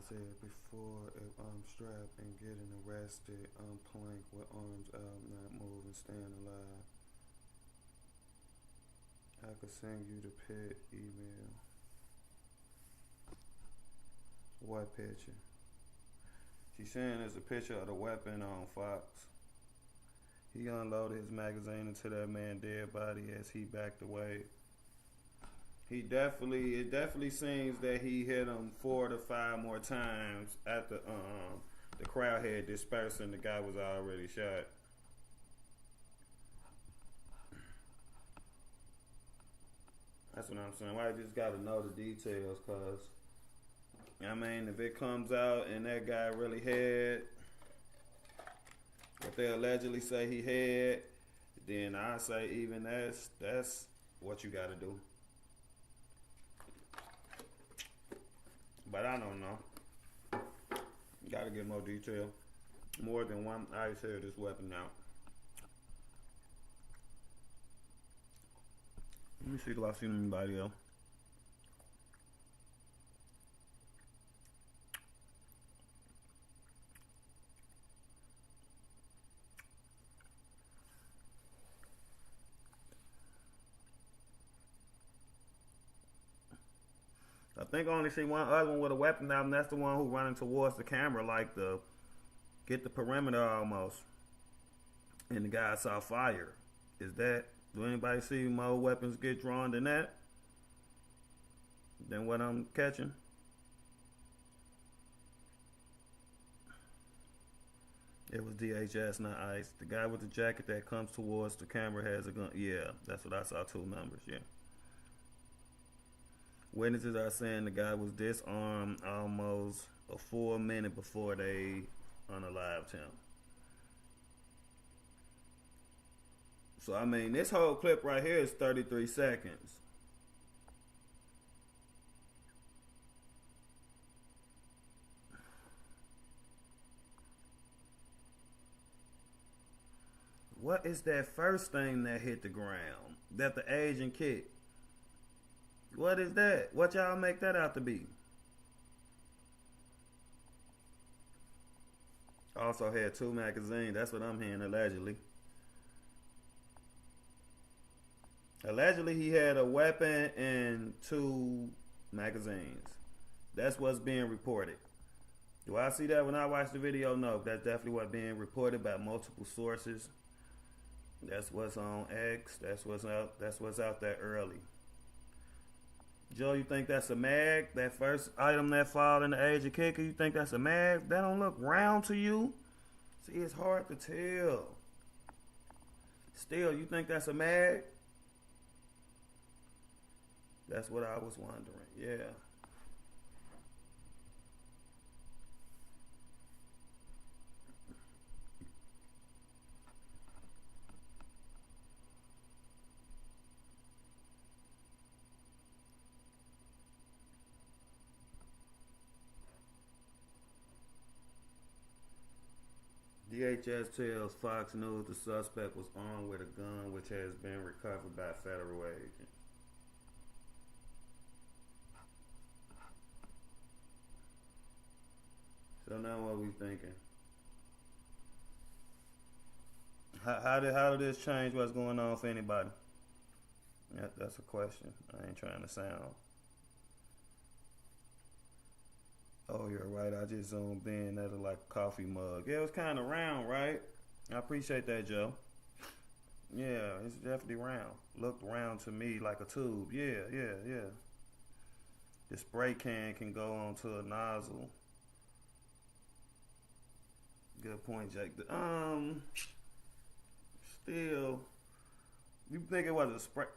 I said before, if I'm strapped and getting arrested, I'm plank with arms out, not moving, staying alive. I could send you the pit email. What picture? She's saying it's a picture of the weapon on Fox. He unloaded his magazine into that man's dead body as he backed away. It definitely seems that he hit him 4 to 5 more times after the crowd had dispersed and the guy was already shot. That's what I'm saying. I just gotta know the details, cause I mean, if it comes out and that guy really had what they allegedly say he had, then I say even that's what you gotta do. But I don't know. Gotta get more detail. More than one ice had this weapon out. Let me see if I see anybody else. I think I only see one other one with a weapon out, and that's the one who running towards the camera like the get the perimeter almost. And the guy saw fire. Is that, do anybody see more weapons get drawn than that? Than what I'm catching? It was DHS, not ICE. The guy with the jacket that comes towards the camera has a gun. Yeah, that's what I saw, 2 numbers, yeah. Witnesses are saying the guy was disarmed almost a full minute before they unalived him. So, I mean, this whole clip right here is 33 seconds. What is that first thing that hit the ground that the agent kicked? What is that? What y'all make that out to be? Also had 2 magazines. That's what I'm hearing, allegedly. Allegedly, he had a weapon and 2 magazines. That's what's being reported. Do I see that when I watch the video? No, that's definitely what's being reported by multiple sources. That's what's on X. That's what's out there early. Joe, you think that's a mag? That first item that fall in the age of kicker, you think that's a mag? That don't look round to you? See, it's hard to tell. Still, you think that's a mag? That's what I was wondering, yeah. DHS tells Fox News the suspect was armed with a gun which has been recovered by federal agents. So now what we thinking? How did this change what's going on for anybody? That's a question. I ain't trying to sound. Oh, you're right. I just zoomed in. That looked like a coffee mug. Yeah, it was kind of round, right? I appreciate that, Joe. Yeah, it's definitely round. Looked round to me like a tube. Yeah. The spray can go onto a nozzle. Good point, Jake. Still, you think it was a spray?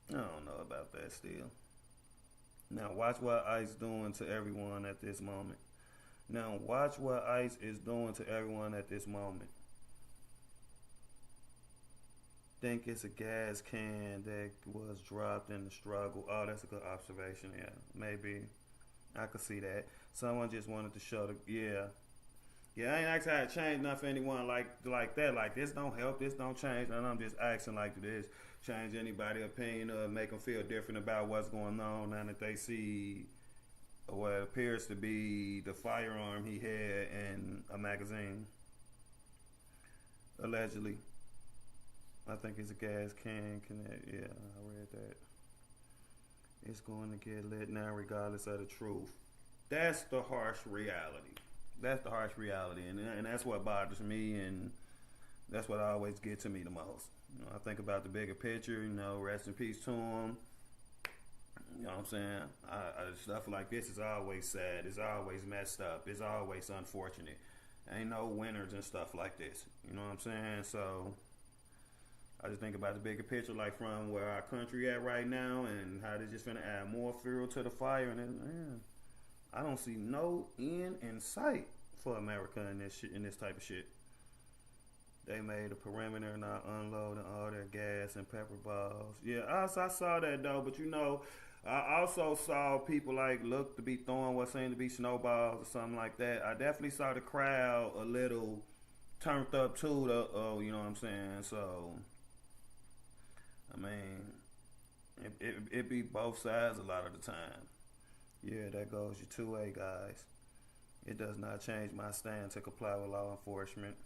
I don't know about that still. Now watch what ICE doing to everyone at this moment. Think it's a gas can that was dropped in the struggle. Oh, that's a good observation. Yeah, maybe I could see that. Someone just wanted to show Yeah, I ain't asking how to change nothing for anyone like that. Like, this don't help, this don't change. And I'm just asking like this. Change anybody's opinion or make them feel different about what's going on now that they see what appears to be the firearm he had in a magazine. Allegedly. I think it's a gas can. Yeah, I read that. It's going to get lit now regardless of the truth. That's the harsh reality. That's the harsh reality. And that's what bothers me, and that's what always gets to me the most. You know, I think about the bigger picture, you know, rest in peace to him. You know what I'm saying? Stuff like this is always sad. It's always messed up. It's always unfortunate. Ain't no winners and stuff like this. You know what I'm saying? So I just think about the bigger picture, like from where our country at right now, and how they're just gonna add more fuel to the fire. And then, man, I don't see no end in sight for America in this shit, in this type of shit. They made a perimeter not unloading all their gas and pepper balls. Yeah, I saw that though, but you know, I also saw people like look to be throwing what seemed to be snowballs or something like that. I definitely saw the crowd a little turned up too. You know what I'm saying? So, I mean, it be both sides a lot of the time. Yeah, that goes your 2A guys. It does not change my stand to comply with law enforcement.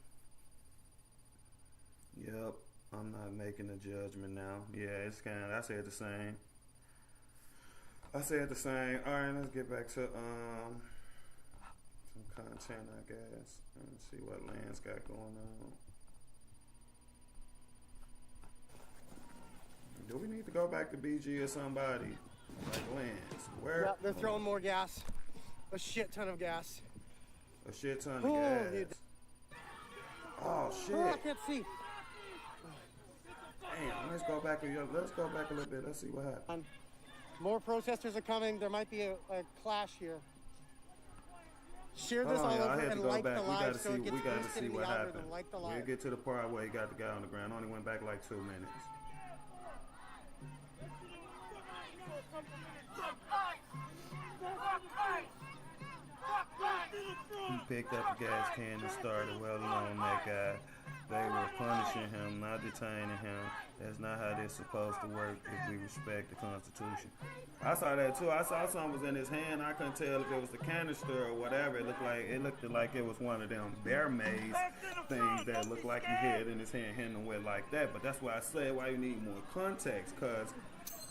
Yep, I'm not making a judgment now. Yeah, it's kind of, I said the same. All right, let's get back to some content, I guess. Let's see what Lance got going on. Do we need to go back to BG or somebody? Like Lance. Where? Yep, they're throwing more gas. A shit ton of gas. A shit ton of gas. Oh shit. Oh, I can't see. Damn, let's go back a little bit. Let's see what happens. More protesters are coming. There might be a clash here. Share this all over and like the live so it gets boosted in the algorithm. Like the live. We'll get to the part where he got the guy on the ground. Only went back like 2 minutes. He picked up the gas can and started wailing on that guy. They were punishing him, not detaining him. That's not how this supposed to work if we respect the Constitution. I saw that too. I saw something was in his hand. I couldn't tell if it was the canister or whatever. It looked like it was one of them bear maze things that looked like he had in his hand, hitting him with like that. But that's why I say why you need more context, because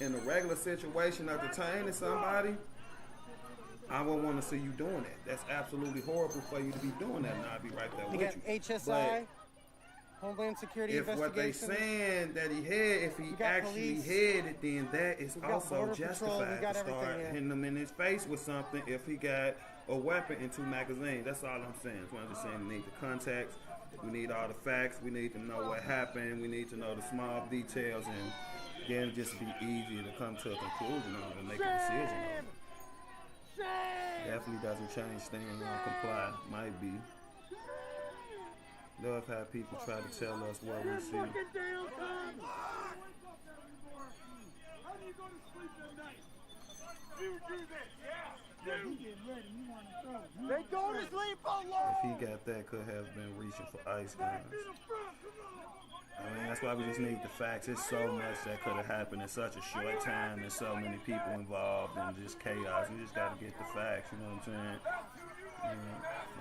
in a regular situation of detaining somebody, I wouldn't want to see you doing that. That's absolutely horrible for you to be doing that, and I'd be right there with you. HSI, Homeland Security investigation. If what they saying that he had, if he actually had it, then that is also justified to start hitting him in his face with something if he got a weapon and 2 magazines. That's all I'm saying. So I'm just saying we need the context, we need all the facts, we need to know what happened, we need to know the small details, and then it'll just be easier to come to a conclusion on it and make a decision on it. Definitely doesn't change things on comply. Might be. Love how people try to tell us what we see. How do you go to sleep at night? You do this, yeah. They go to sleep alone. If he got that, could have been reaching for ice guns. I mean, that's why we just need the facts. There's so much that could have happened in such a short time. There's so many people involved and just chaos. We just got to get the facts, you know what I'm saying?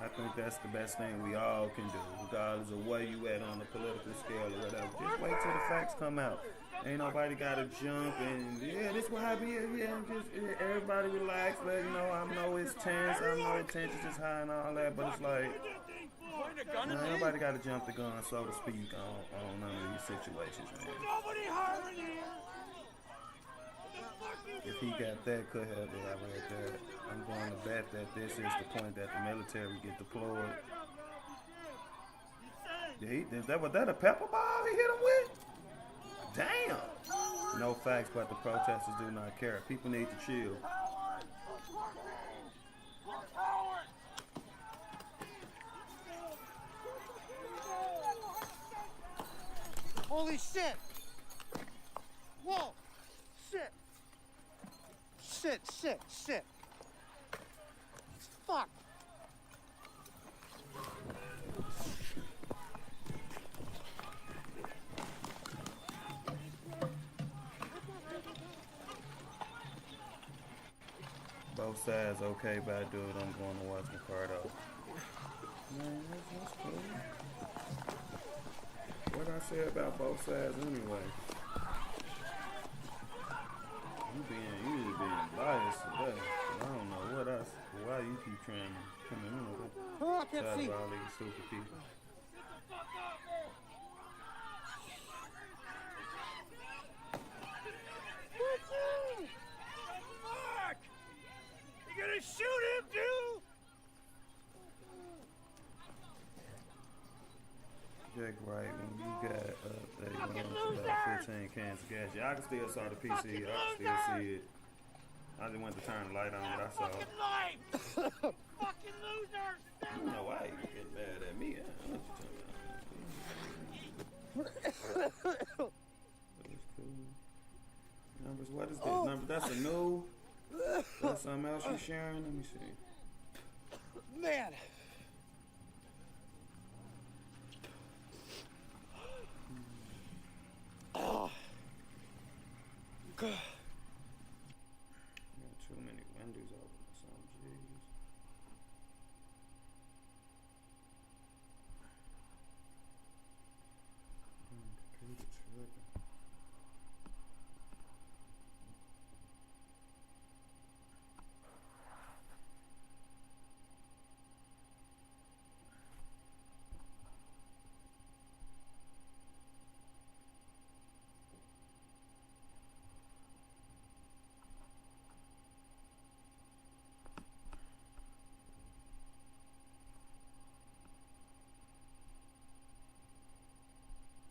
I think that's the best thing we all can do, regardless of where you at on the political scale or whatever. Just wait till the facts come out. Ain't nobody got to jump and, yeah, this what happened, just everybody relax. But, you know, I know it's tense. I know tensions is high and all that, but it's like, nobody got to jump the gun, so to speak, on none of these situations, man. If he got that, could have it. I read that. I'm going to bet that this is the point that the military get deployed. Was that a pepper ball he hit him with? Damn. No facts, but the protesters do not care. People need to chill. Holy shit! Whoa! Shit! Shit! Fuck! Both sides okay, but dude, I'm going to watch Ricardo. Man, that's cool. What I say about both sides anyway? You just being biased today. I don't know why you keep trying to come in with it. Oh, I can't see. All these stupid people. Mark! You gonna shoot him too? Jake, right, when you got about 15 cans of gas, y'all can still saw the PC, I can still see it. I just went to turn the light on, but I saw it. Fucking losers! I don't know why you get mad at me. I don't know what you're talking about. That's cool. Numbers, what is this? Numbers, that's a new. That's something else you sharing? Let me see. Man. Oh. God. Got too many windows open or something, jeez. Computer tripping.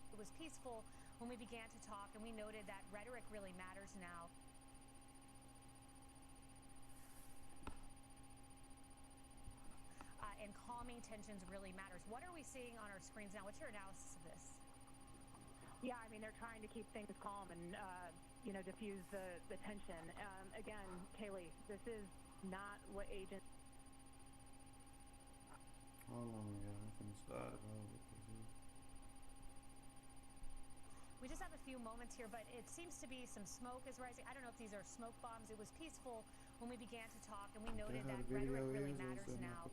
It was peaceful when we began to talk, and we noted that rhetoric really matters now. And calming tensions really matters. What are we seeing on our screens now? What's your analysis of this? Yeah, I mean, they're trying to keep things calm and, diffuse the tension. Again, Kaylee, this is not what agents... Hold on, y'all. I'm finna start it over. We just have a few moments here, but it seems to be some smoke is rising. I don't know if these are smoke bombs. It was peaceful when we began to talk, and we noted that rhetoric really matters now,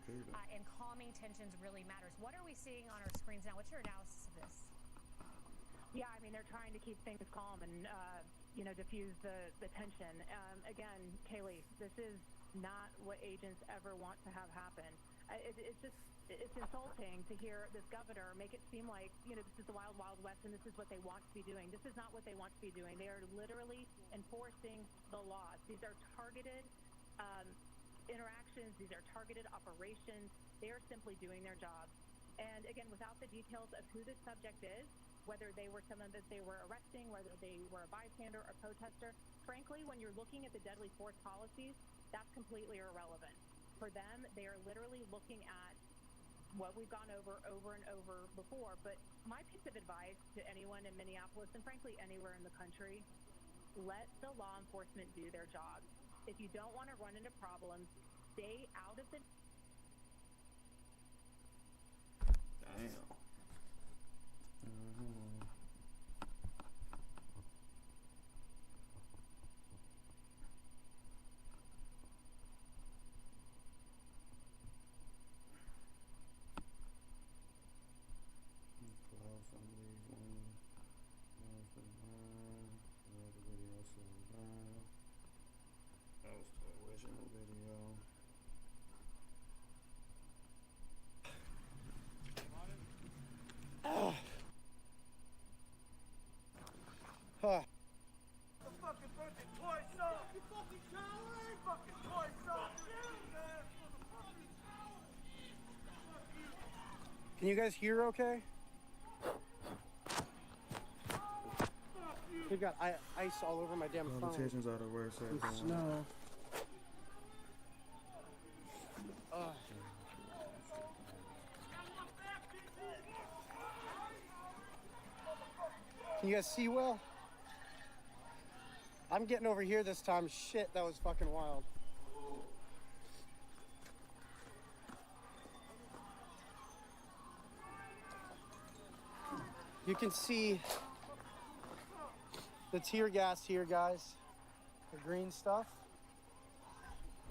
and calming tensions really matters. What are we seeing on our screens now? What's your analysis of this? Yeah, I mean, they're trying to keep things calm and, diffuse the tension. Again, Kaylee, this is not what agents ever want to have happen. It's insulting to hear this governor make it seem like, this is the wild, wild west and this is what they want to be doing. This is not what they want to be doing. They are literally enforcing the laws. These are targeted interactions. These are targeted operations. They are simply doing their job. And again, without the details of who this subject is, whether they were someone that they were arresting, whether they were a bystander or protester, frankly, when you're looking at the deadly force policies, that's completely irrelevant. For them, they are literally looking at what we've gone over and over before. But my piece of advice to anyone in Minneapolis and frankly anywhere in the country, let the law enforcement do their job. If you don't want to run into problems, stay out of the... Damn. Can you guys hear okay? We got ice all over my damn phone. Politicians are the worst. Snow. Can you guys see well? I'm getting over here this time. Shit, that was fucking wild. You can see the tear gas here, guys. The green stuff.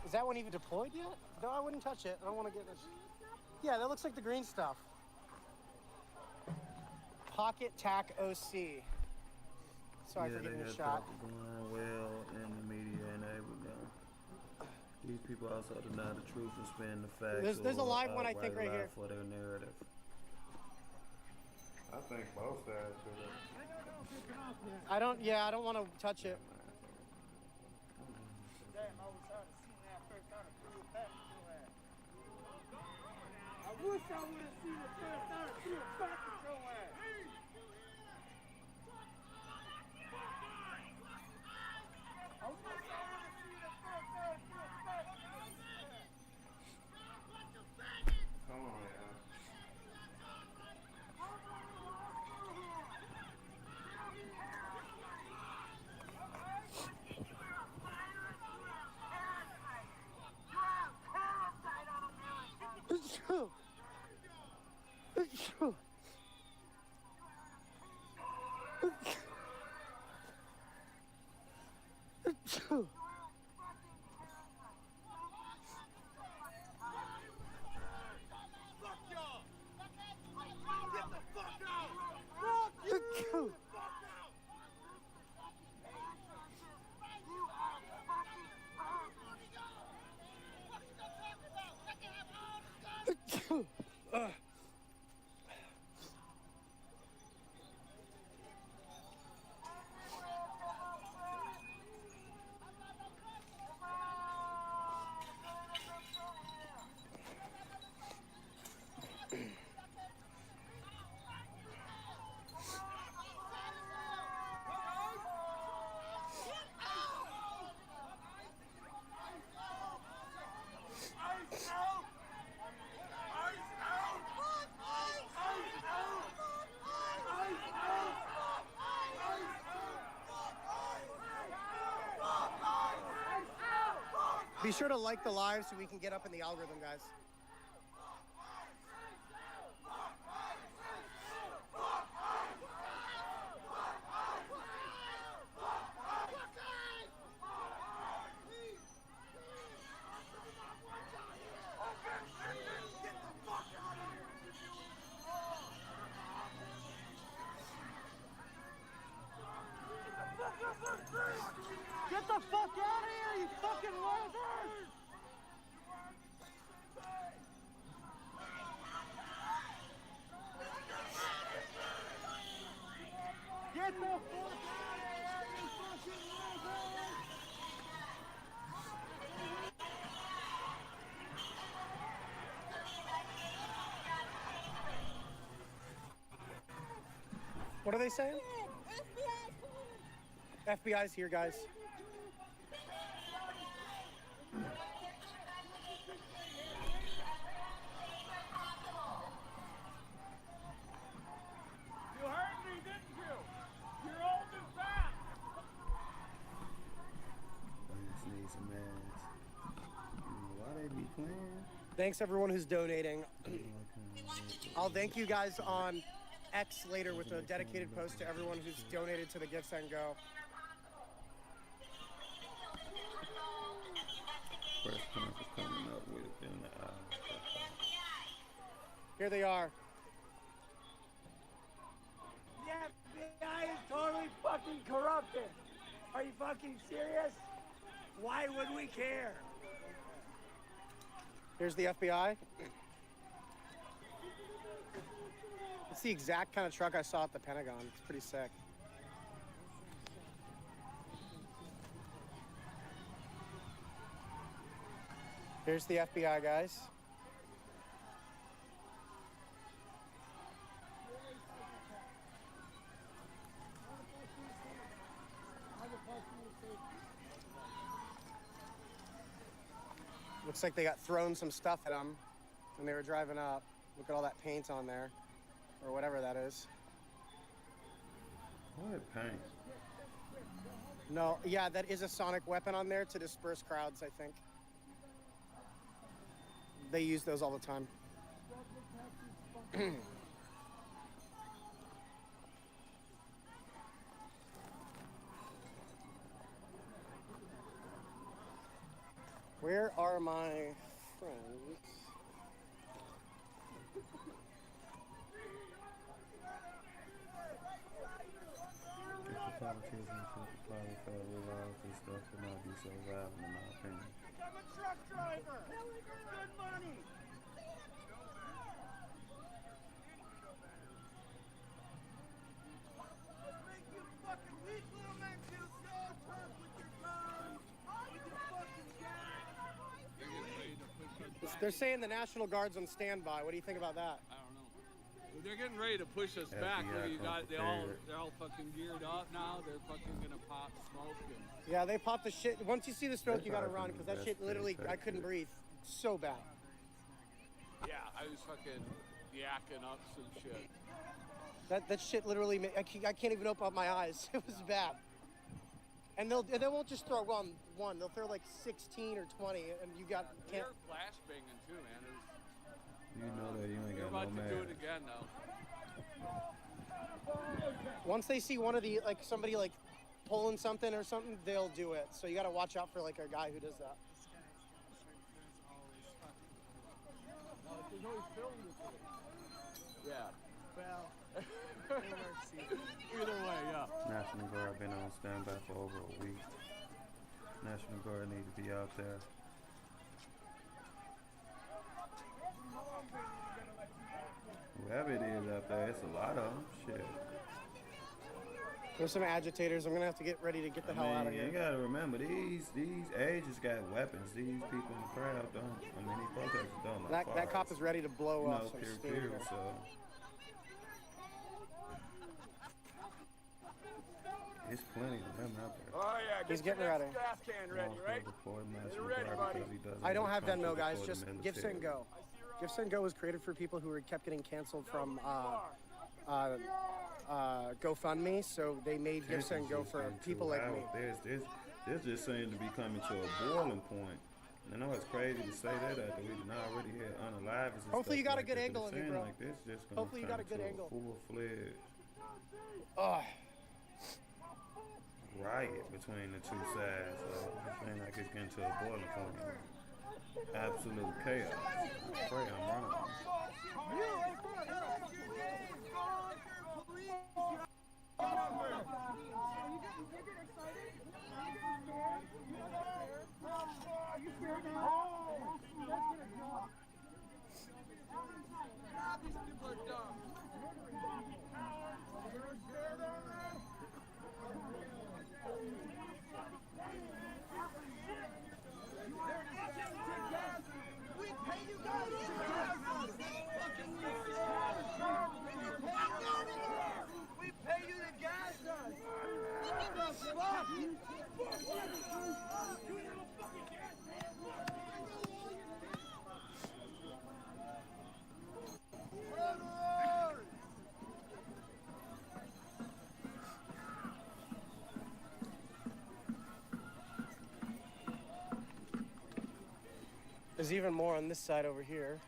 Is that one even deployed yet? No, I wouldn't touch it. I don't want to get this. Yeah, that looks like the green stuff. Pocket Tac OC. Sorry for giving a shot. Blind well in the media enabled them. These people also deny the truth and spin the facts. There's a live one, I think, right here. For their narrative. I think both sides do that. I don't want to touch it. Damn, I wish I would have seen that first time and threw it back at your ass. I wish I would have seen it first time and threw it back at your ass. I wish I would have seen it first time and threw it back at your ass. Come on, y'all. It's true. It's true. It's true. Fuck y'all! Get the fuck out! Fuck you! It's true. It's true. Be sure to like the live so we can get up in the algorithm, guys. Get the fuck out of here, you fucking losers! Get the fuck out of here, you fucking losers! What are they saying? FBI's here, guys. You heard me, didn't you? You're old and fat! I just need some ass. Why they be playing? Thanks everyone who's donating. I'll thank you guys on X later with a dedicated post to everyone who's donated to the Gifts and Go. Press conference coming up within the hour. Here they are. The FBI is totally fucking corrupted. Are you fucking serious? Why would we care? Here's the FBI. It's the exact kind of truck I saw at the Pentagon. It's pretty sick. Here's the FBI, guys. Looks like they got thrown some stuff at them when they were driving up. Look at all that paint on there, or whatever that is. What paint? No, yeah, that is a sonic weapon on there to disperse crowds, I think. They use those all the time. Where are my friends? If the politicians should apply the federal laws, this stuff would not be so violent, in my opinion. I'm a truck driver. Good money. Let's make you fucking weak little men do so tough with your tongue, with your fucking gas. They're saying the National Guard's on standby. What do you think about that? I don't know. They're getting ready to push us back. Look, you got they're all fucking geared up now. They're fucking gonna pop smoke and. Yeah, they pop the shit. Once you see the smoke, you gotta run because that shit literally, I couldn't breathe. So bad. Yeah, I was fucking yakking up some shit. That shit literally, I can't even open up my eyes. It was bad. And they won't just throw one. They'll throw like 16 or 20, and you got. They're flash banging too, man. You know that you ain't They're got about no to do man. it again now. Once they see one of the somebody pulling something or something, they'll do it. So you got to watch out for a guy who does that. Yeah. Well, either way, yeah. National Guard been on standby for over a week. National Guard need to be out there. Whoever it is out there, it's a lot of them. Shit. There's some agitators. I'm gonna have to get ready to get the hell out of here. You gotta remember, these agents got weapons. These people in the crowd don't. I mean, these protesters don't. That cop is ready to blow up some pew, steam. so. There's plenty of them out there. Oh yeah, He's getting ready. Gas can ready, right? You're ready, buddy. I don't have Venmo, guys. Just Give Send Go. Give Send Go was created for people who kept getting canceled from GoFundMe, so they made Give Send Go for people like me. This just seems to be coming to a boiling point. I know it's crazy to say that after we done already had unalives. Hopefully you got a good angle on me, bro. Like this just gonna Hopefully you got a good angle. Full-fledged riot between the two sides. So it seems like it's getting to a boiling point. Absolute chaos. I pray I'm wrong. There's even more on this side over here.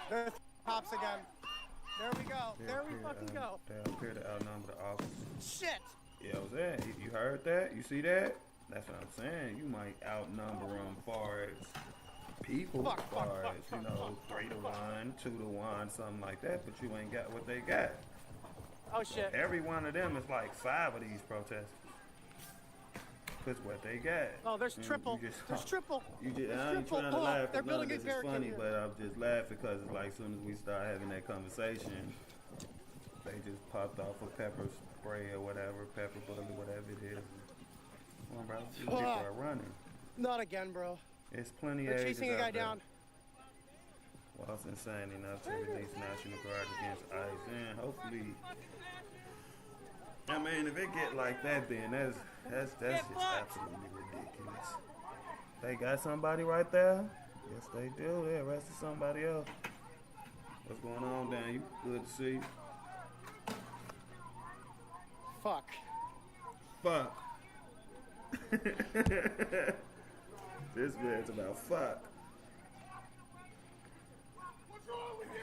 There's cops again. There we go. There we fucking go. They appear to outnumber the officers. Shit. Yeah, I was saying, you heard that? You see that? That's what I'm saying. You might outnumber them far as people, far as, 3 to 1, 2 to 1, something like that, but you ain't got what they got. Oh, shit. Every one of them is like 5 of these protesters. Because what they got. Oh, there's triple. There's triple. I ain't trying to laugh They're because none of building this a is funny, barricade but I'm just laughing because it's like as soon as we start having that conversation, they just popped off a pepper spray or whatever, pepper bullet, whatever it is. Come on, bro. These people are running. Not again, bro. It's plenty They're of chasing a guy down. Well, it's insane enough to release National Guard against ICE, and hopefully I mean, if it get like that, then that's just absolutely ridiculous. They got somebody right there. Yes, they do. They arrested somebody else. What's going on, Dan? You good to see you? Fuck. Fuck. This man's about fuck. What's wrong with you?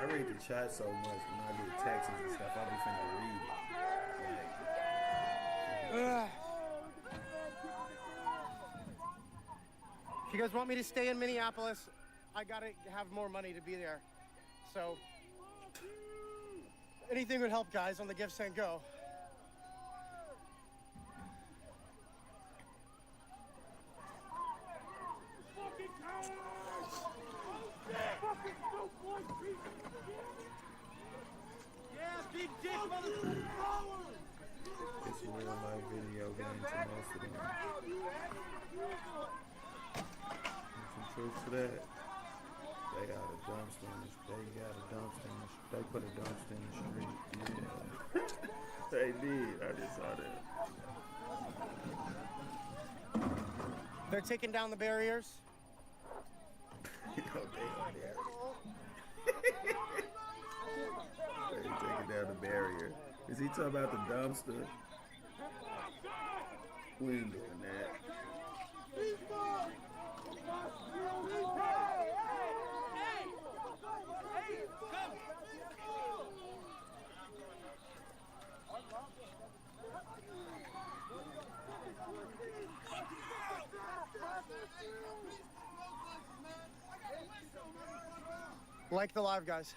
I read the chat so much when I get texts and stuff. I be finna read it. If you guys want me to stay in Minneapolis, I gotta have more money to be there. So anything would help, guys, on the Give, Send, Go. Big dick, motherfucker! It's a real life video game to most of them. There's some truth to that. They got a dumpster in the they put a dumpster in the street. Yeah. They did. I just saw that. They're taking down the barriers. You know, they are there. They're taking down the barrier. Is he talking about the dumpster? We ain't doing that. Like the live, guys.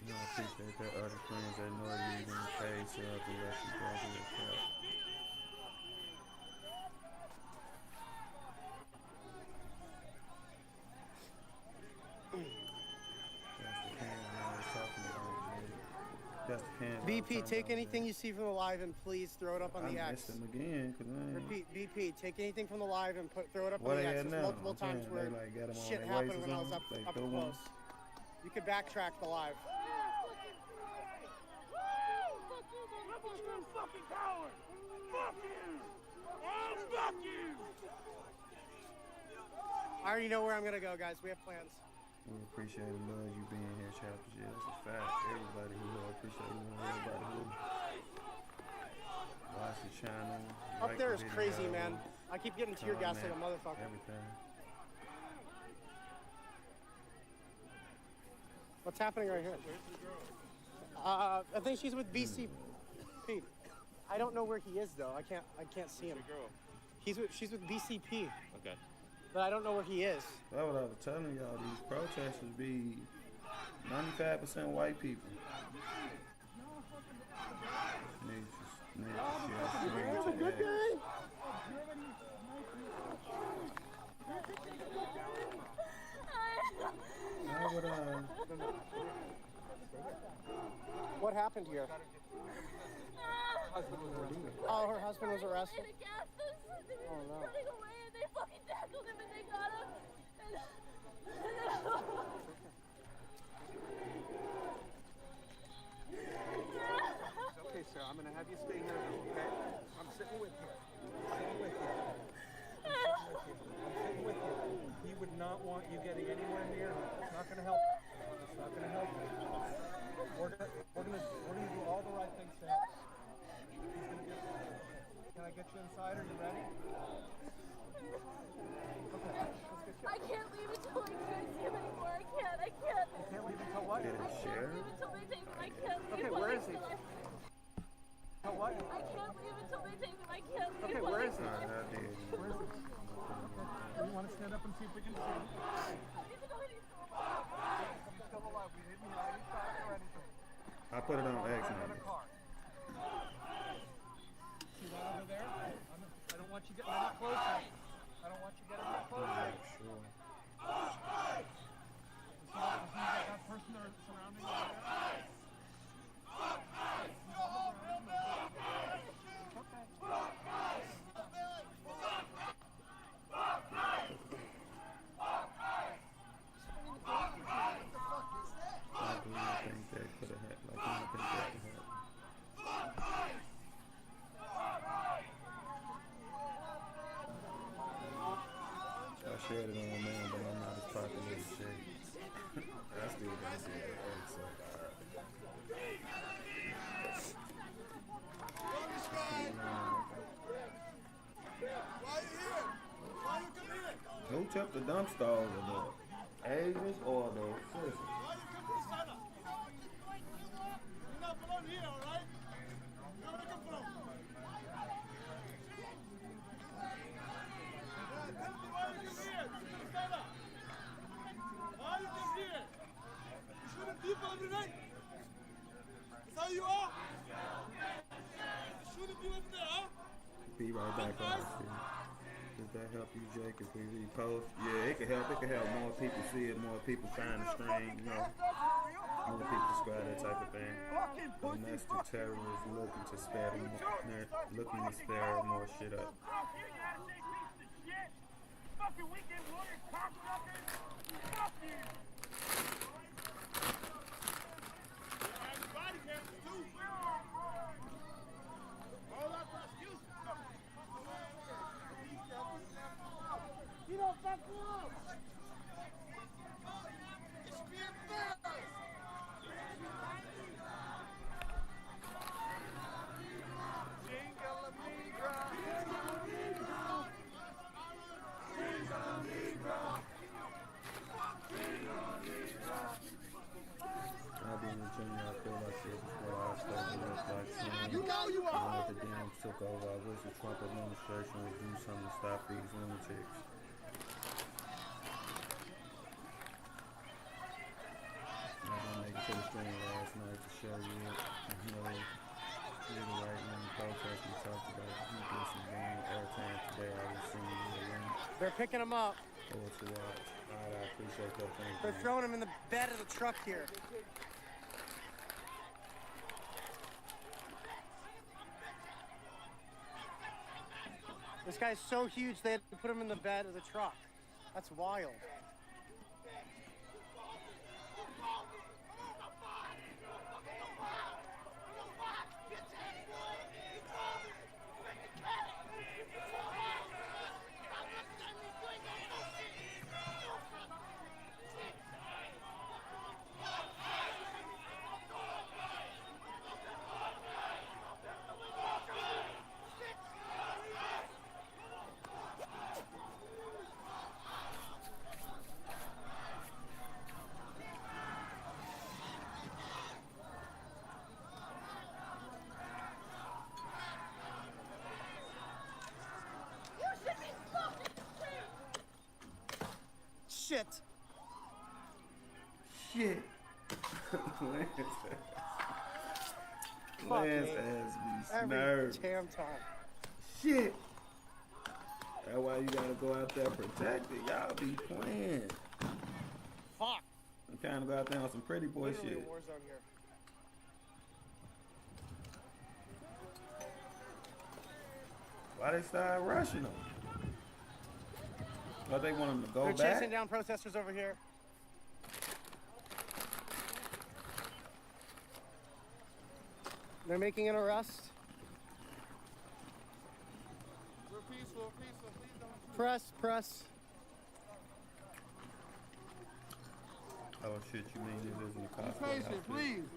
I appreciate that other friends that know you even pay sales to let you go to your cup. BP, take anything you see from the live and please throw it up on the I X. missed him again, cause I ain't... Repeat, BP, take anything from the live and throw it up What on the they X. at There's now? multiple times where like got 'em on shit their happened waist or when I was up something? They close. threw 'em? You could backtrack the live. Fucking coward! Fuck you! Oh, fuck you! I already know where I'm gonna go, guys. We have plans. We appreciate and love you being here, Chapter G. That's a fact. Everybody who appreciate you, everybody who watch the channel. Up like there the is crazy, video, man. I keep getting tear gas like a motherfucker. Everything. What's happening right here? I think she's with BCP. I don't know where he is though. I can't see him. She's with BCP. Okay. But I don't know where he is. That's what I was telling y'all. These protesters be 95% white people. Have a good day. What happened here? Oh, her husband was arrested? Oh, no. Running away and they fucking tackled him and they got him. Okay, sir, I'm gonna have you stay here, okay? I'm sitting with you. I'm sitting with you. I'm sitting with you. He would not want you getting anywhere near him. It's not gonna help. It's not gonna help you. We're gonna do all the right things to help. Can I get you inside? Are you ready? Okay, let's get you. I can't leave until I can't see him anymore. I can't. You can't leave until what? I can't leave until they take him. I can't leave. Okay, where is he? Until what? I can't leave until they take him. I can't leave. Okay, where is he? I did. Where is he? Okay. You want to stand up and see if we can see him? He's still alive. We didn't have any shots or anything. I put it on X now. See that over there? I don't want you getting any closer. I don't want you getting any closer. Sure. You see that surrounding area. I shared it on my man, but I'm not as popular as shit. I still gotta see that egg so who took the dumpster over the Asians or the citizens? Every night. That's how you are. Shooting you over there, huh? Be right back on this shit. Does that help you, Jake, if we repost? Yeah, it can help. It can help more people see it, more people find the stream, you know. More people subscribe, that type of thing. Domestic terrorists looking to spare more shit up. Fucking weekend warrior cocksuckers. Fuck you. You don't fuck up. It's being fair. Jingle migra. I'll be in Virginia. I feel like this is what I started to look like soon. You know you are. When the Dems took over, I wish the Trump administration would do something to stop these lunatics. I didn't make it to the stream last night to show you it. You know, the right wing protest we talked about. You get some game airtime today. I was seeing you link. They're picking them up. Oh, to watch. Alright, I appreciate that. Thank you. They're throwing them in the bed of the truck here. This guy's so huge they had to put him in the bed of the truck. That's wild. Shit. Shit. Lance ass be nervous. Damn time. Shit. That's why you gotta go out there protected. Y'all be playing. Fuck. I'm trying to go out there on some pretty boy Literally shit. a war zone here. Why they start rushing them? But they want them to go They're back. chasing down protesters over here. They're making an arrest. We're peaceful, peaceful. Please don't. Press. Oh shit, you mean it isn't a cop? Be patient, please.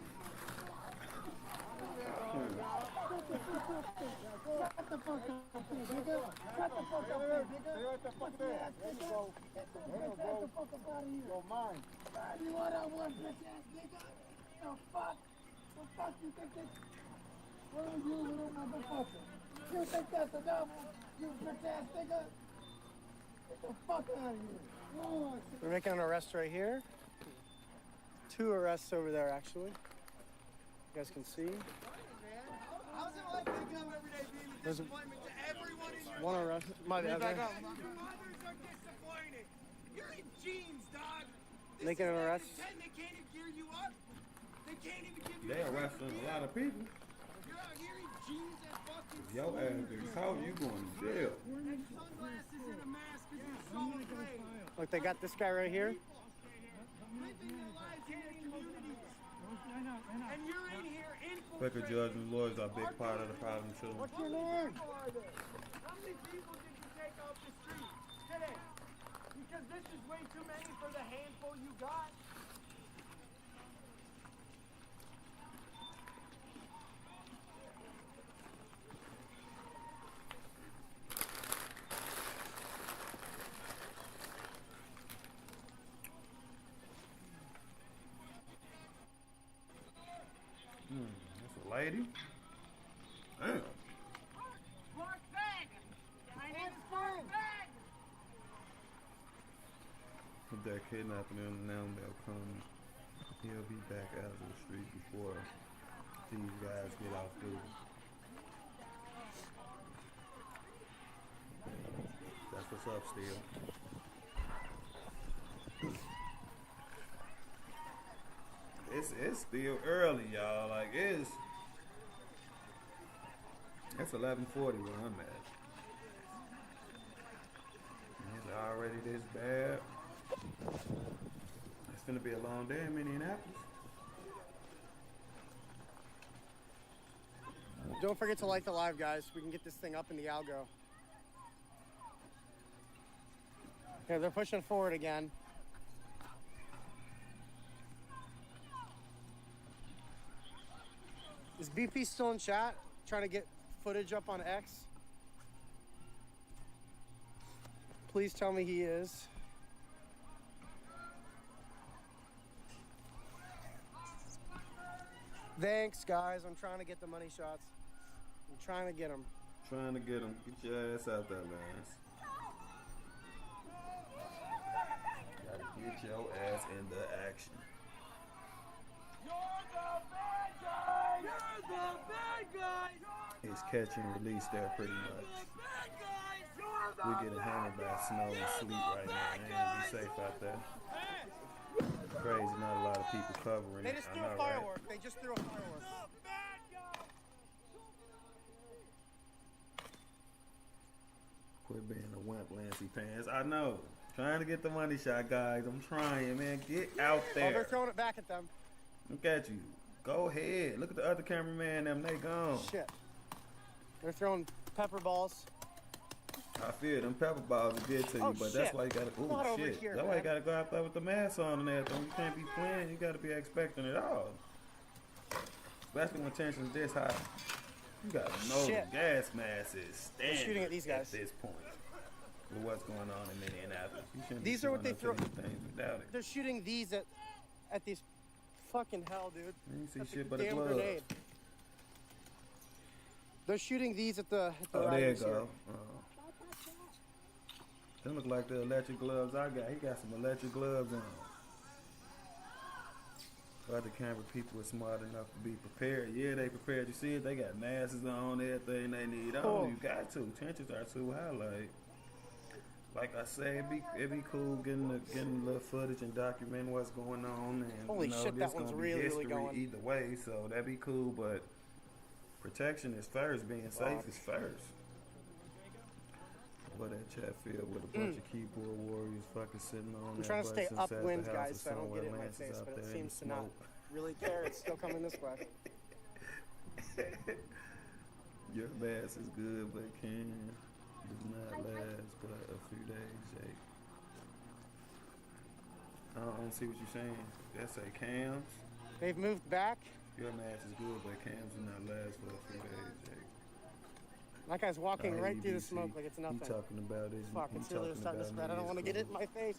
Shut the fuck up, nigga. Shut the fuck up, nigga. What the fuck there? There you go. There you go. Get the fuck up out of here. Don't mind. You want that one, bitch ass nigga? The fuck? The fuck you think this? What are you, little motherfucker? You think that's the devil? You bitch ass nigga? Get the fuck out of here. Oh, We're making an arrest right here. 2 arrests over there, actually. You guys can see. how's it like to come every day being a There's disappointment to everyone in your one arrest. My bad. Your mothers are disappointed. You're in jeans, dog. making an arrest. They can't even gear you up. They can't even give you They're arresting a lot of people. You're out here in jeans and fucking If your ass gets caught, you going to jail. and sunglasses and a mask because you're so afraid. Look, they got this guy right here. Living their lives in their communities. And you're in here Quicker judges and lawyers are a big part of the problem too. What's your name? How many people did you take off the street today? Because this is way too many for the handful you got. That's a lady. Damn. Mark Bag! My name is Mark Bag! If they're kidnapping him now, they'll come. He'll be back out of the street before these guys get off duty. That's what's up, still. It's still early, y'all. Like it's 11:40 where I'm at. It's already this bad. It's gonna be a long day in Minneapolis. Don't forget to like the live, guys. We can get this thing up in the algo. Okay, they're pushing forward again. Is BP still in chat? Trying to get footage up on X? Please tell me he is. Thanks, guys. I'm trying to get the money shots. I'm trying to get them. Trying to get them. Get your ass out there, Lance. Gotta get your ass into action. You're the bad guy! You're the bad guy! It's catch and release there pretty much. We getting hammered by snow and sleet right now. Ain't gonna be safe out there. Crazy, not a lot of people covering They it. just I threw know, a right? firework. They just threw a firework. Quit being a wimp, Lancy Pants. I know. Trying to get the money shot, guys. I'm trying, man. Get out there. Oh, they're throwing it back at them. Look at you. Go ahead. Look at the other cameraman. Them, they gone. Shit. They're throwing pepper balls. I feel them pepper balls are good to you, Oh, but shit. that's why you gotta. Come Oh on over shit! here, That's why you man. gotta go out there with the mask on and everything. You can't be playing. You gotta be expecting it all. Especially when tension's this high. You gotta know Shit. the gas mask is standing shooting at these guys. this point. With what's going on in Minneapolis. You shouldn't be These are what they showing throw. up to these things without it. They're shooting these at these. Fucking hell, dude. You ain't see That's shit a but a damn glove. grenade. They're shooting these at the Oh, there you riders here. go. Them look like the electric gloves I got. He got some electric gloves on. Other camera people are smart enough to be prepared. Yeah, they prepared. You see it? They got masks on, everything they need on. Oh. You got to. Tensions are too high. Like I say, it'd be cool getting a little footage and documenting what's going on. And Holy shit, this that one's gonna be really, really history going. either way. So that'd be cool. But protection is first. Being safe is first. What that chat field with a bunch of keyboard warriors fucking sitting on I'm that trying to stay bus inside the upwind, house guys, or so I don't somewhere. get it in my Lance is face, out but it there in seems the to not smoke. really care. It's still coming this way. Your mask is good, but does not last but a few days, Jake. I don't see what you're saying. That say cams. They've moved back. Your mask is good, but cams do not last for a few days, Jake. That guy's walking I right hear through the EBC. smoke like it's nothing. He talking about it. Fuck, He it's really talking starting to about spread. I don't me, want to it's get it in cool. my face.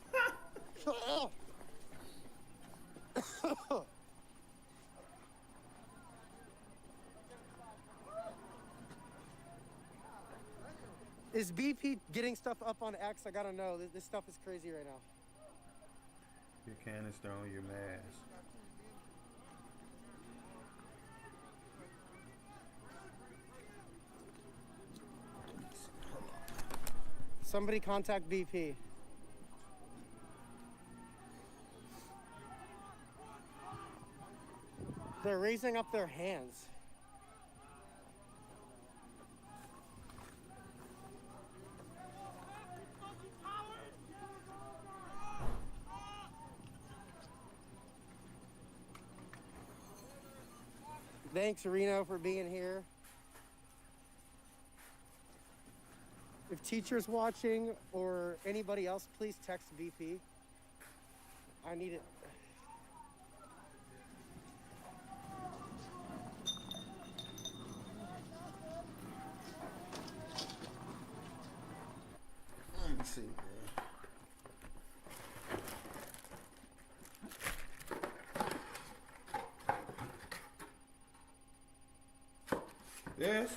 Is BP getting stuff up on X? I gotta know. This stuff is crazy right now. Your canister on your mask. Somebody contact BP. They're raising up their hands. Thanks, Reno, for being here. If teachers watching or anybody else, please text VP. I need it. Let me see, bro. Yes.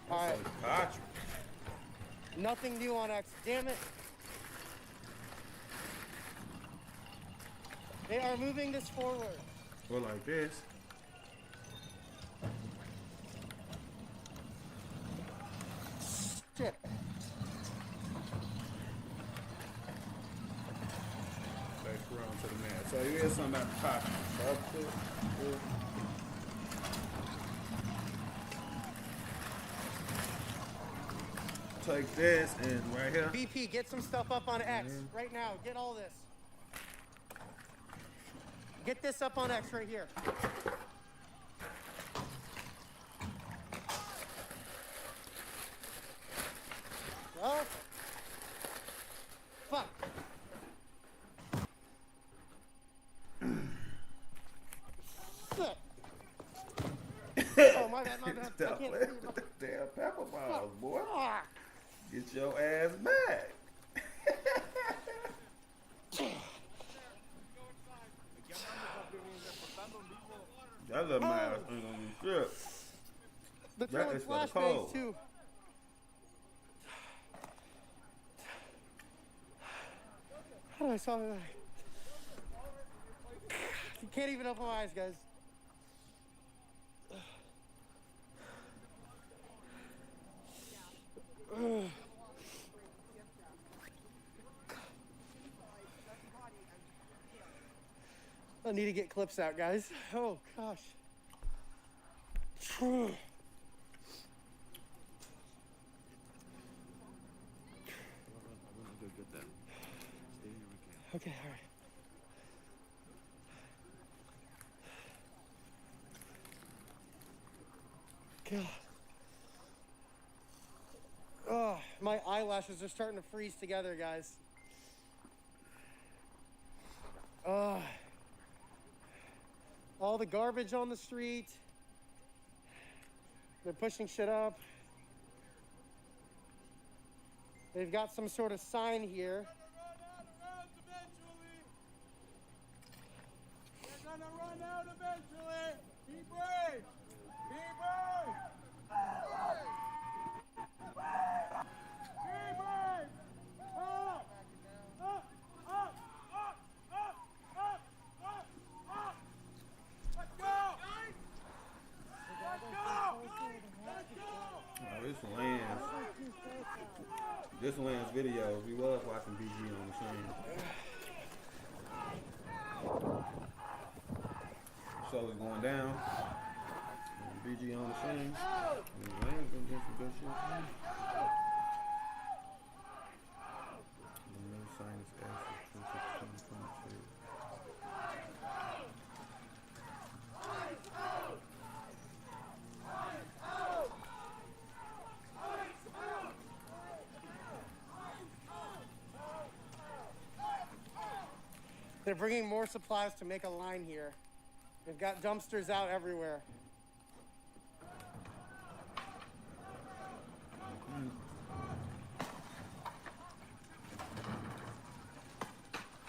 All right. Gotcha. Nothing new on X. Damn it. They are moving this forward. Well, like this. Shit. Back around to the mat. So you hear something about the pocket. Up to it. Take this and right here. BP, get some stuff up on X right now. Get all this. Get this up on X right here. Well, fuck. Shit. Oh, my bad, my bad. I Stop can't playing see with the damn pepper balls, boy. Fuck. Get your ass back. That little man ain't gonna be shit. They're That throwing is for the flashbangs cold. too. How do I solve that? You can't even open my eyes, guys. I need to get clips out, guys. Oh, gosh. I'm gonna go get that. Stay here, we can. Okay, all right. God. Oh, my eyelashes are starting to freeze together, guys. All the garbage on the street. They're pushing shit up. They've got some sort of sign here. They're gonna run out eventually. Be brave. Be brave. Be brave. Up. Up. Up. Up. Up. Up. Up. Up. Let's go. Let's go. Let's go. Oh, this Lance video. We was watching BG on the screen. So it's going down. BG on the scene. And Lance been doing some good shit. The new sinus acid 2022. They're bringing more supplies to make a line here. They've got dumpsters out everywhere.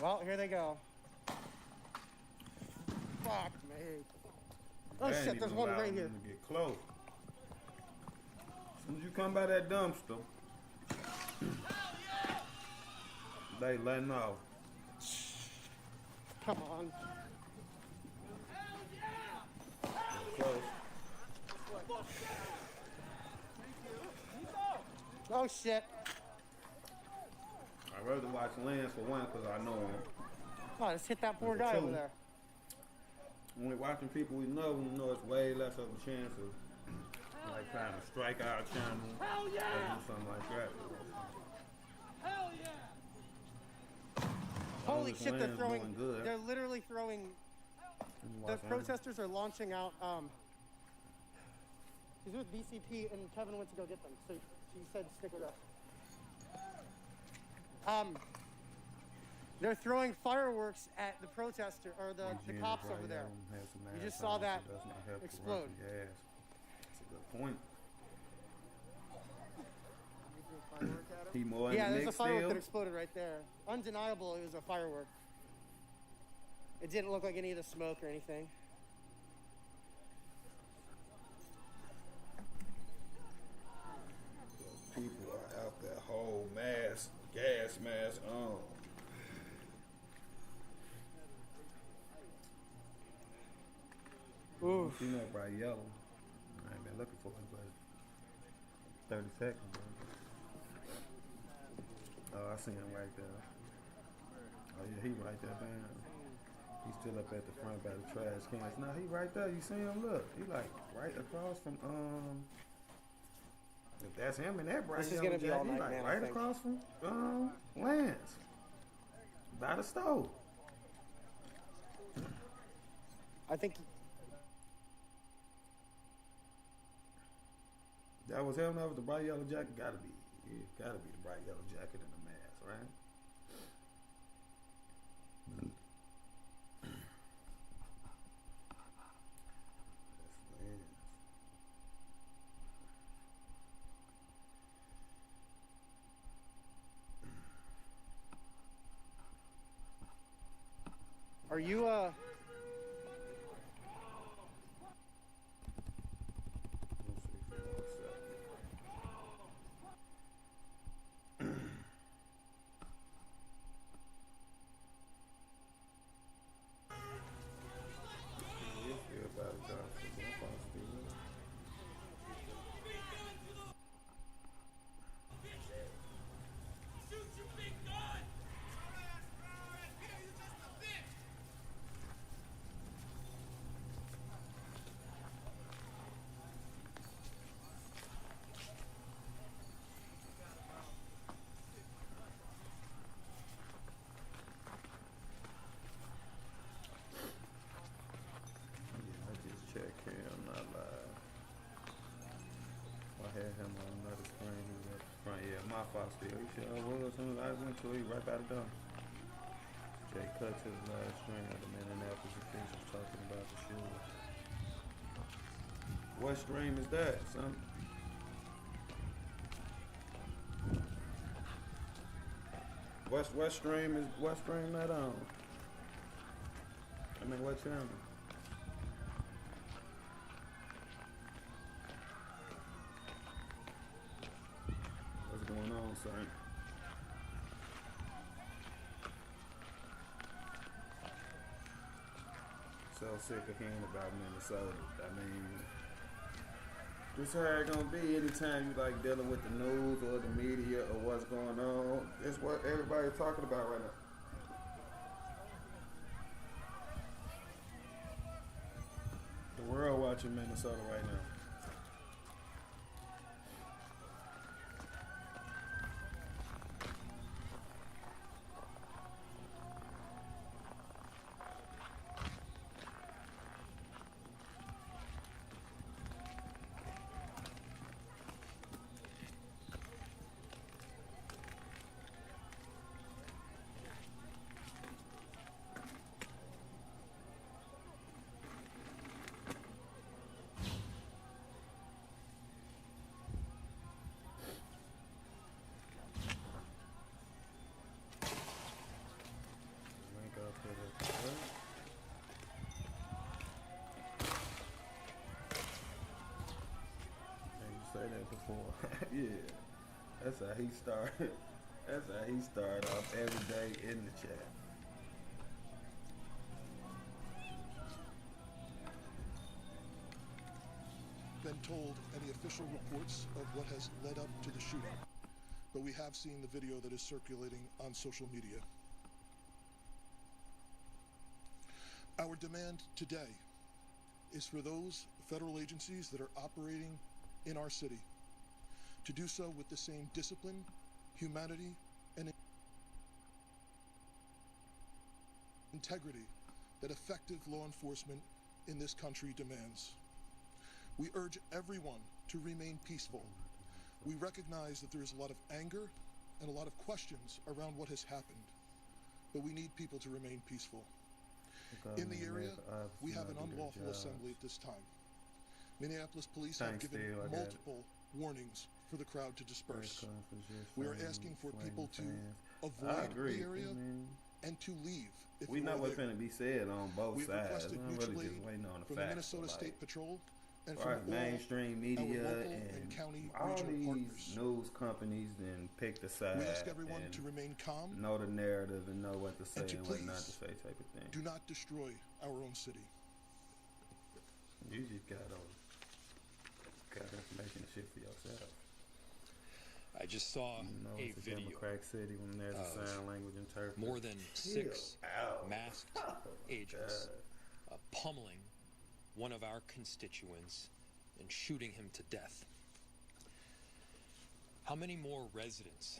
Well, here they go. Fuck me. Oh They ain't shit, there's even one allowing right here. them to get close. As soon as you come by that dumpster, they letting off. Come on. Close. Oh shit. rather watch Lance for one because I know him. Oh, just hit that poor And for guy two, over there. When we're watching people we know it's way less of a chance of like trying to strike our channel or do something like that. Hell yeah! Holy shit, they're throwing. They're literally throwing. The protesters are launching out. He's with BCP and Kevin went to go get them, so she said stick with us. They're throwing fireworks at the protester or the cops over there. You just saw that explode. Yes, that's a good point. Yeah, there's a firework that exploded right there. Undeniable, it was a firework. It didn't look like any of the smoke or anything. People are out there, whole mask, gas mask on. Ooh. You know, bright yellow. I ain't been looking for it, but 30 seconds, bro. Oh, I see him right there. Oh yeah, he right there, man. He's still up at the front by the trash cans. No, he right there. You see him? Look, he like right across from If that's him in that bright This is yellow gonna be all jacket, he night, like man, right I think. across from Lance by the stove. I think that was him. That was the bright yellow jacket. Gotta be the bright yellow jacket and the mask, right? That's Lance. Are you Still, he sure was. As soon as I went to it, right by the door. Jay cut to the last string of the Minneapolis officials talking about the shooting. What stream is that, son? What stream that on? I mean, what channel? Going on, son. So sick of hearing about Minnesota. I mean, this how it gonna be anytime you like dealing with the news or the media or what's going on. It's what everybody's talking about right now. The world watching Minnesota right now. That before. Yeah, that's how he started. That's how he started off every day in the chat. Been told any official reports of what has led up to the shooting. but we have seen the video that is circulating on social media. Our demand today is for those federal agencies that are operating in our city to do so with the same discipline, humanity, and integrity that effective law enforcement in this country demands. We urge everyone to remain peaceful. We recognize that there is a lot of anger and a lot of questions around what has happened, but we need people to remain peaceful. In the area, we have an unlawful assembly at this time. Minneapolis police have given multiple warnings for the crowd to disperse. We are asking for people to avoid the area and to leave if we you know are what's there. going to be said on both We've sides. requested I'm mutual really aid just waiting on the from the facts. Minnesota State Patrol and Right, from all mainstream media our local and and county all regional these partners. news companies then pick the side. We ask everyone and to remain calm know the narrative and know what to say and to and what not please to say, type of thing. do not destroy our own city. You just got information and shit for yourself. I just saw You know, a it's a video Democratic city when there's a of sign language interpreter. more than 6 Chill masked agents pummeling one of our constituents and shooting him to death. How many more residents,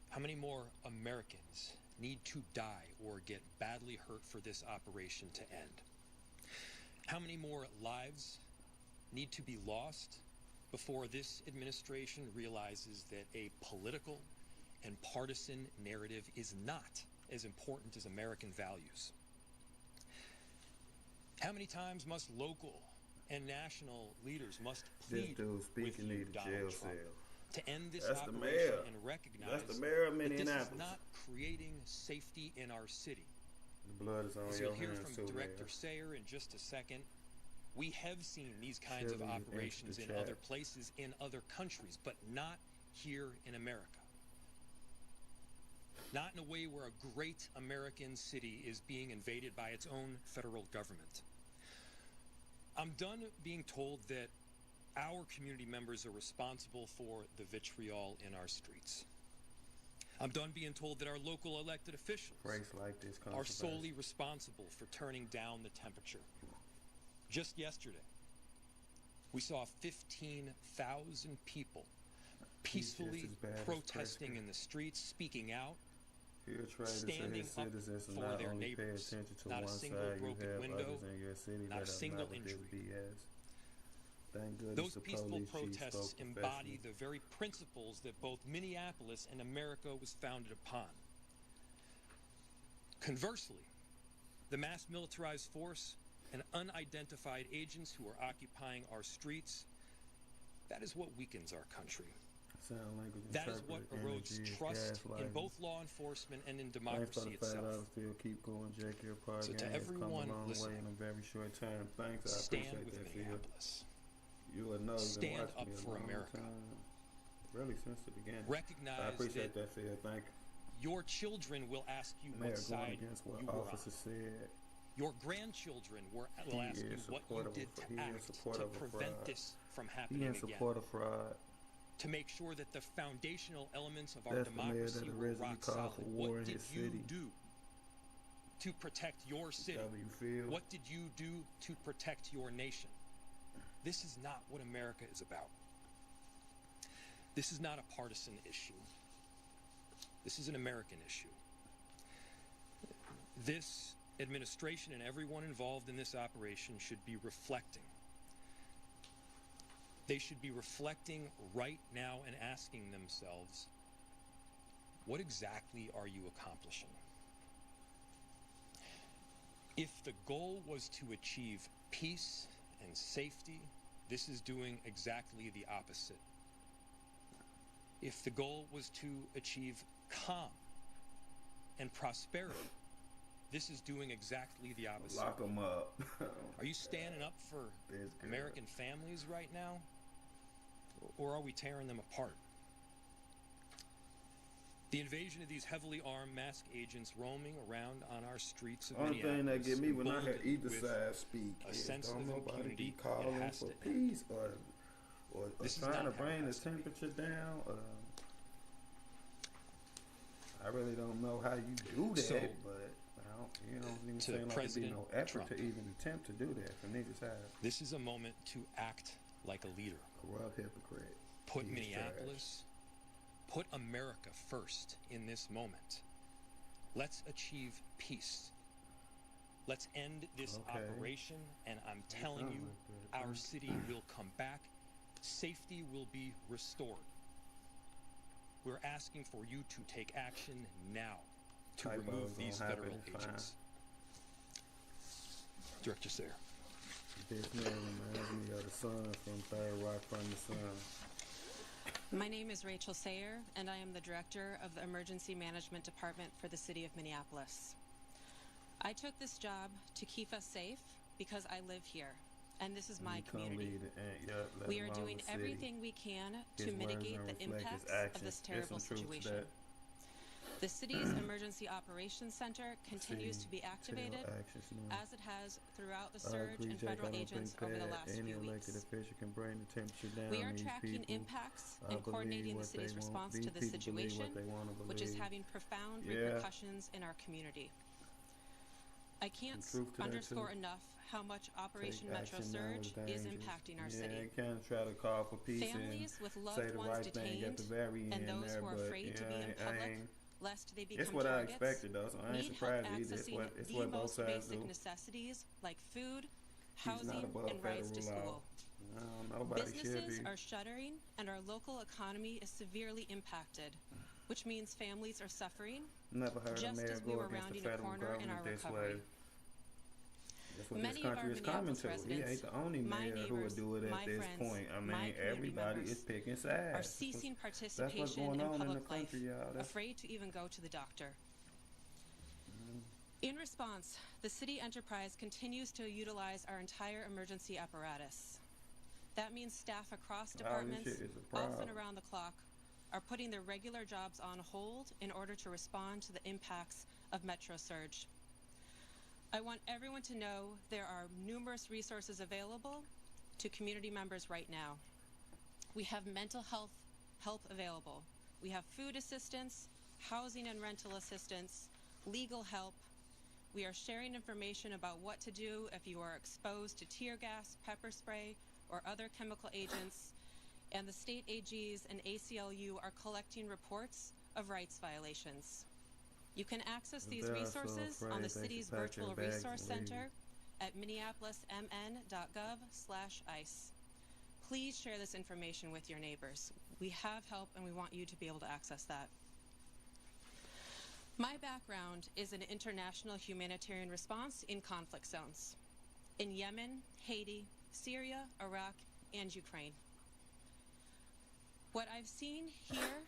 how many more Americans need to die or get badly hurt for this operation to end? How many more lives need to be lost before this administration realizes that a political and partisan narrative is not as important as American values? How many times must local and national leaders must plead with you, Donald Trump, to end this That's the operation mayor. and recognize That's the mayor of that this is Minneapolis. not creating safety in our city? The blood is on As your you'll hear hands from too, Director Mayor. Sayer in just a second, we have seen these kinds of Shirley has operations answered in the other chat. places, in other countries, but not here in America. Not in a way where a great American city is being invaded by its own federal government. I'm done being told that our community members are responsible for the vitriol in our streets. I'm done being told that our local elected officials Race like this are controversy. solely responsible for turning down the temperature. Just yesterday, we saw 15,000 people peacefully just as bad as protesting Prescott. in the streets, speaking out, Here, traders and standing his up citizens for not their only pay neighbors. attention to Not a one single side, you broken have window, others in your city not a that are single not with this injury. BS. Thank goodness Those the peaceful police chief protests spoke embody professionally. the very principles that both Minneapolis and America was founded upon. Conversely, the mass militarized force and unidentified agents who are occupying our streets, that is what weakens our country. Sound language That is what interpreter, erodes energy, trust in gaslighting. both law enforcement and in Thanks for democracy the fact itself. I'll still keep going, Jake. Your part So to game has come a everyone long way listening, in a very short time. Thanks, I stand appreciate with that, Phil. Minneapolis. You will know you've been Stand watching up me a for long America. time. Really, since the beginning. Recognize I appreciate that that, Phil. Thank you. your children will ask you Mayor, what going side against what you were officer on. said. Your grandchildren will He ask you is what you supportive did of- to he is act supportive to of prevent fraud. this from He happening in again. support of fraud. To make sure that the foundational elements of our That's the mayor democracy that were originally rock called solid. for war What in did his you city. do to protect your city? How do you feel? What did you do to protect your nation? This is not what America is about. This is not a partisan issue. This is an American issue. This administration and everyone involved in this operation should be reflecting. They should be reflecting right now and asking themselves, what exactly are you accomplishing? If the goal was to achieve peace and safety, this is doing exactly the opposite. If the goal was to achieve calm and prosperity, this is doing exactly the opposite. Lock them up. Are you standing up for American families right now? Or are we tearing them apart? The invasion of these heavily armed masked agents roaming around on our streets of Only thing that get me when I hear emboldened either with side speak a is sense don't of nobody impunity, be calling it has for to peace or This is trying not to how it bring the has to be. temperature down. I really don't know how you do that, So, but I don't, you know, it to seem like there'd be President no effort Trump. to even attempt to do that from neither side. This is a moment to act like a leader. Corrupt hypocrite. Put He's Minneapolis, put America first in this moment. Let's achieve peace. Let's end this operation, and I'm telling you, our city will come back. Safety will be restored. We're asking for you to take action now to remove these federal agents. Director Sayer. This man reminds me of the son from Third Rock from the Sun. My name is Rachel Sayer, and I am the Director of the Emergency Management Department for the City of Minneapolis. I took this job to keep us safe because I live here, and this is my community. We are doing everything we can to mitigate the impacts of this terrible situation. The city's Emergency Operations Center continues to be activated, as it has throughout the surge in federal agents over the last few weeks. We are tracking impacts and coordinating the city's response to the situation, which is having profound repercussions in our community. I can't underscore enough how much Operation Metro Surge is impacting our city. You can't try to call for peace Families with and loved say the ones right thing detained at the very end and those there, who are but afraid to be in public, lest they become it's what targets, I expected, though, so I ain't need help surprised either. accessing It's the what both most sides basic do. necessities like food, He's not housing, above and rights to federal law. school. No, nobody should Businesses be. are shuttering, and our local economy is severely impacted, which means families are suffering, Never heard just a mayor as we go were against the rounding a federal corner in our government this recovery. way. That's what Many this of our country is coming Minneapolis to. He residents, ain't the only my mayor who would neighbors, do it my at this friends, point. I my mean, community everybody members is picking sides. are ceasing That's what's participation going in on in public the country, life, y'all. That's- afraid to even go to the doctor. In response, the city enterprise continues to utilize our entire emergency apparatus. That means staff across departments, shit is a often problem. around the clock, are putting their regular jobs on hold in order to respond to the impacts of Metro Surge. I want everyone to know there are numerous resources available to community members right now. We have mental health help available. We have food assistance, housing and rental assistance, legal help. We are sharing information about what to do if you are exposed to tear gas, pepper spray, or other chemical agents, and the state AGs and ACLU are collecting reports of rights violations. You can access these They're so resources on afraid the they city's should pack their virtual bags resource and leave. center at minneapolismn.gov/ICE. Please share this information with your neighbors. We have help and we want you to be able to access that. My background is in international humanitarian response in conflict zones in Yemen, Haiti, Syria, Iraq, and Ukraine. What I've seen here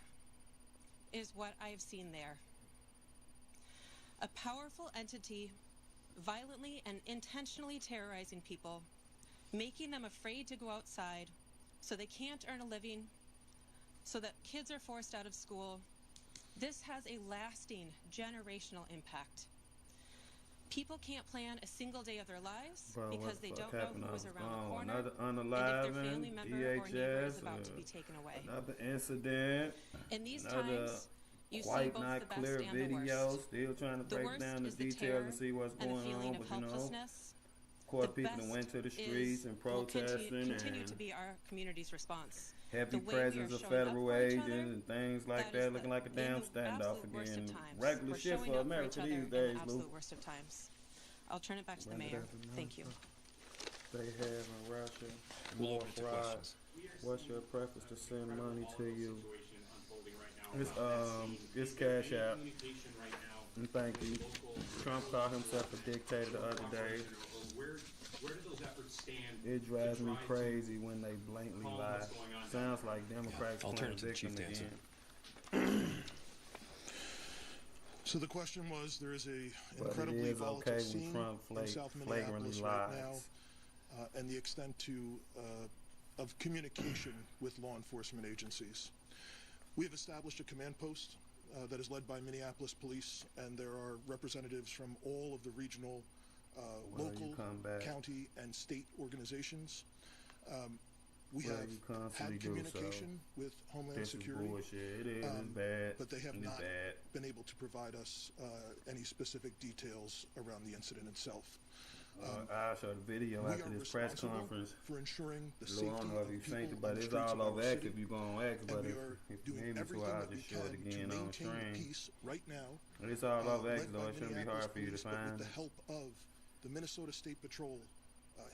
is what I've seen there. A powerful entity violently and intentionally terrorizing people, making them afraid to go outside so they can't earn a living, so that kids are forced out of school. This has a lasting generational impact. People can't plan a single day of their lives because they don't know who is around the corner Another and if unalive, their family member or neighbor is DHS, about to be taken away. another incident, In these another times, you see quite both not the best clear and the video, worst. still trying to The break worst down the is the details terror and see what's and the going feeling on, of but you know, helplessness. of course, The people best went to the is- streets and will protesting continue and to be our community's response. heavy The way we are presence of showing up federal for each agents other, and things like that is that, looking like a in damn the standoff absolute worst of again. times. Regular We're shit showing for up America each other these in the days, Lou. absolute worst of times. I'll turn it back to the mayor. Thank you. They have in Russia. We'll More open it to fraud. questions. What's your preference to send money to you? It's Cash App. And thank you. Trump called himself a dictator the other day. Where do those efforts stand? It drives me crazy when they blatantly lie. Sounds like Democrats I'll turn playing it to the victim chief to answer. again. So the question was, there is a But it incredibly is volatile okay when scene Trump in South flagrantly Minneapolis right now, lies. and the extent of communication with law enforcement agencies. We have established a command post that is led by Minneapolis Police, and there are representatives from all of the regional, Well, local, you come back. county, and state organizations. We Well, have you constantly had do, communication with Homeland this is Security. bullshit. It is. It's bad. But they have It's not bad. been able to provide us any specific details around the incident itself. I'll show the video we after are this press responsible conference. for ensuring the Lord, safety I don't know of if you've people seen it, on but the it's streets all of over our X city. if you're going to X. And But we if are you doing need me to, everything I'll that we just show it can to again on maintain stream. peace right now. It's all over X, led though. by It shouldn't be Minneapolis hard for you to Police, but find. with the help of the Minnesota State Patrol,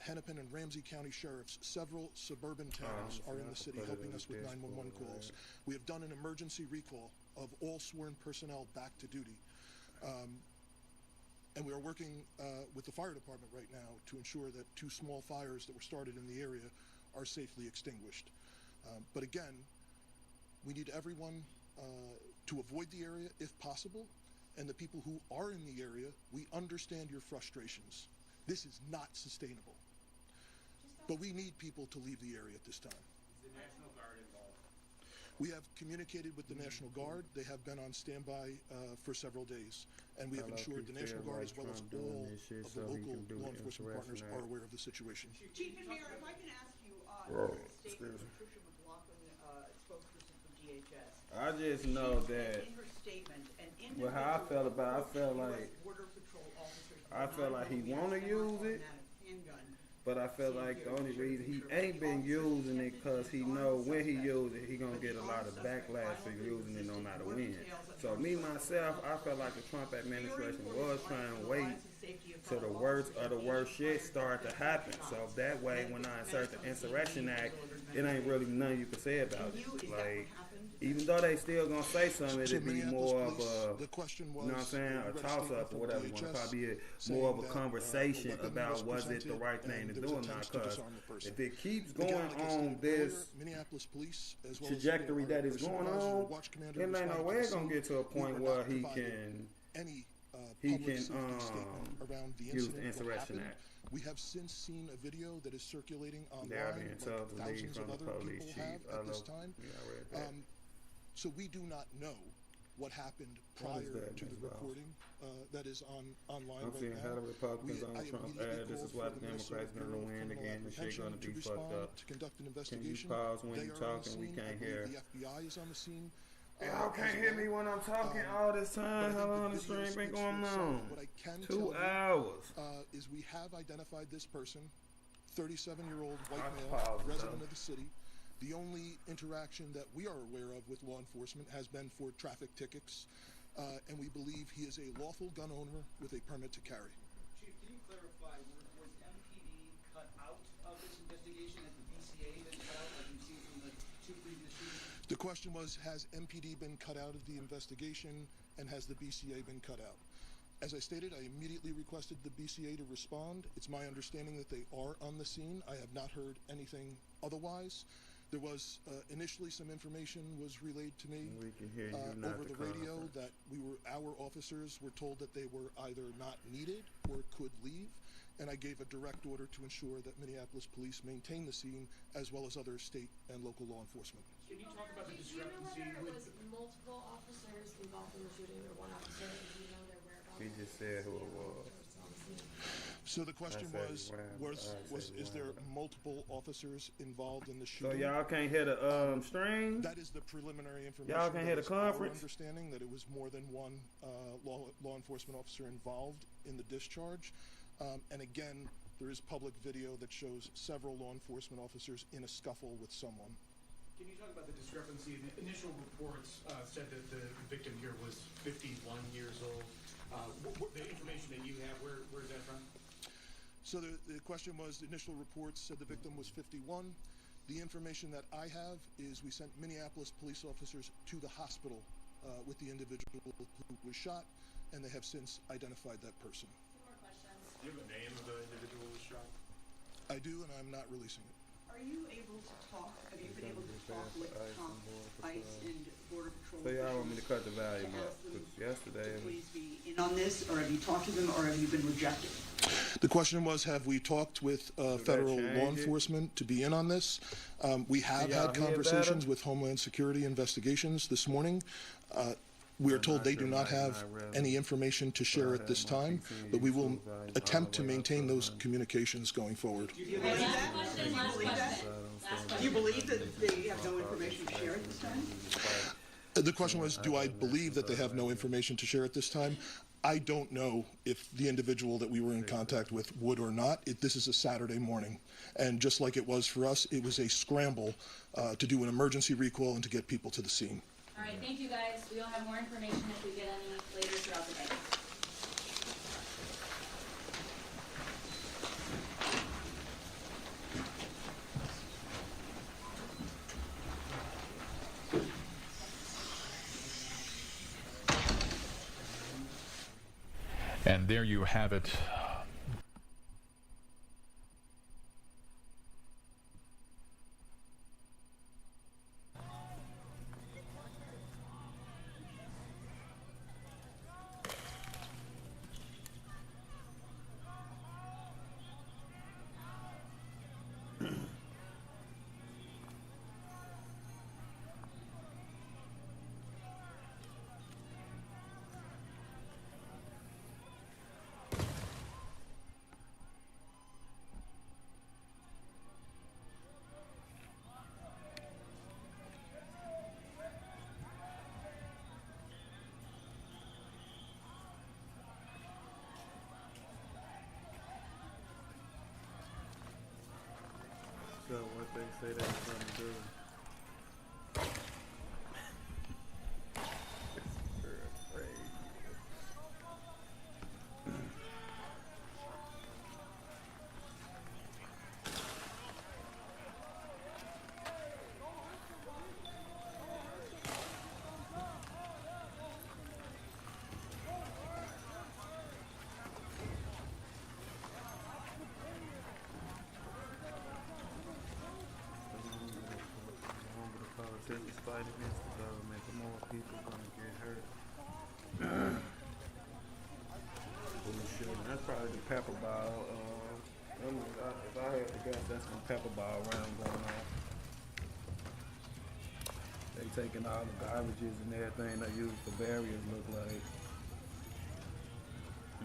Hennepin and Ramsey County sheriffs, several suburban towns are in the city helping us with 911 calls. We have done an emergency recall of all sworn personnel back to duty. And we are working with the fire department right now to ensure that 2 small fires that were started in the area are safely extinguished. But again, we need everyone to avoid the area if possible. And the people who are in the area, we understand your frustrations. This is not sustainable. But we need people to leave the area at this time. Is the National Guard involved? We have communicated with the National Guard. They have been on standby for several days. And we have ensured the National Guard, as well as all of the local law enforcement partners, are aware of the situation. Chief and Mayor, if I can ask you, statement of Patricia McLaughlin, spokesperson for DHS. I just know that. In her statement, an Well, how I felt about it, I felt like Border Patrol officers he want to use it, but I felt like the only reason he ain't been using it because he know when he use it, he gonna get a lot of backlash for using it no matter when. So me myself, I felt like the Trump administration was trying to wait till the worst of the worst shit start to happen. So that way, when I insert the Insurrection Act, it ain't really nothing you can say about it. Like, even though they still gonna say something, it'd be more of a, you know what I'm saying, a toss-up or whatever. It's gonna probably be more of a conversation about was it the right thing to do or not. Because if it keeps going on this trajectory that is going on, it ain't no way it's gonna get to a point where he can use the Insurrection Act. We have since seen a video that is circulating They are online, being like told to leave thousands from of the other police people chief. have at this time. Yeah, I read that. So we do not know what happened What is prior that, to the Ms. Ross? recording that is online I'm right seeing now. how the Republicans on I Trump immediately this is called why for the Minnesota Democrats gonna Bureau of win Criminal again. The shit Apprehension gonna be to fucked respond, up. to conduct an Can you investigation. pause when They you are on talking? the We scene. can't I believe hear. The FBI is on the scene. Y'all can't hear me when I'm talking all this time. How long the stream been going on? What I can 2 tell you, hours. is we have identified this person, 37-year-old white I male, paused, resident though. of the city. The only interaction that we are aware of with law enforcement has been for traffic tickets, and we believe he is a lawful gun owner with a permit to carry. Chief, can you clarify, was MPD cut out of this investigation? Has the BCA been cut out, like we've seen from the 2 previous shootings? The question was, has MPD been cut out of the investigation, and has the BCA been cut out? As I stated, I immediately requested the BCA to respond. It's my understanding that they are on the scene. I have not heard anything otherwise. There was initially some information was relayed to me We can hear you, not over the the radio conference. that our officers were told that they were either not needed or could leave, and I gave a direct order to ensure that Minneapolis police maintain the scene as well as other state and local law enforcement. Can you talk about the Do you know discrepancy whether it with was multiple officers involved in the shooting or one officer? Do you know their whereabouts? He just said who it was. So the question I said was, Ram. is there multiple officers involved in the shooting? So y'all can't hear the stream? That is the preliminary information. Y'all can't hear the That is our conference? understanding that it was more than one law enforcement officer involved in the discharge. And again, there is public video that shows several law enforcement officers in a scuffle with someone. Can you talk about the discrepancy? The initial reports said that the victim here was 51 years old. The information that you have, where is that from? So the question was, the initial reports said the victim was 51. The information that I have is we sent Minneapolis police officers to the hospital with the individual who was shot, and they have since identified that person. Do you have a name of the individual who was shot? I do, and I'm not releasing it. Are you able to talk, have you been able to talk with ICE and Border Patrol? So y'all want me to cut the volume up? 'Cause yesterday, Please be in on this, or have you talked to them, or have you been rejected? The question was, have we talked with federal law enforcement to be in on this? We have Can y'all had hear conversations better? with Homeland Security investigations this morning. We are told they do not have any information to share at this time, but we will attempt to maintain those communications going forward. Do you believe that? Do you believe that? Do you believe that they have no information to share at this time? The question was, do I believe that they have no information to share at this time? I don't know if the individual that we were in contact with would or not. This is a Saturday morning, and just like it was for us, it was a scramble to do an emergency recall and to get people to the scene. All right, thank you guys. We'll have more information if we get any later throughout the day. And there you have it. So what they say they're going to do. Politicians fight against the government, the more people gonna get hurt. Bullshit. That's probably the pepper ball. If I had to guess, that's some pepper ball round going on. They taking all the garbages and everything they use for barriers, look like.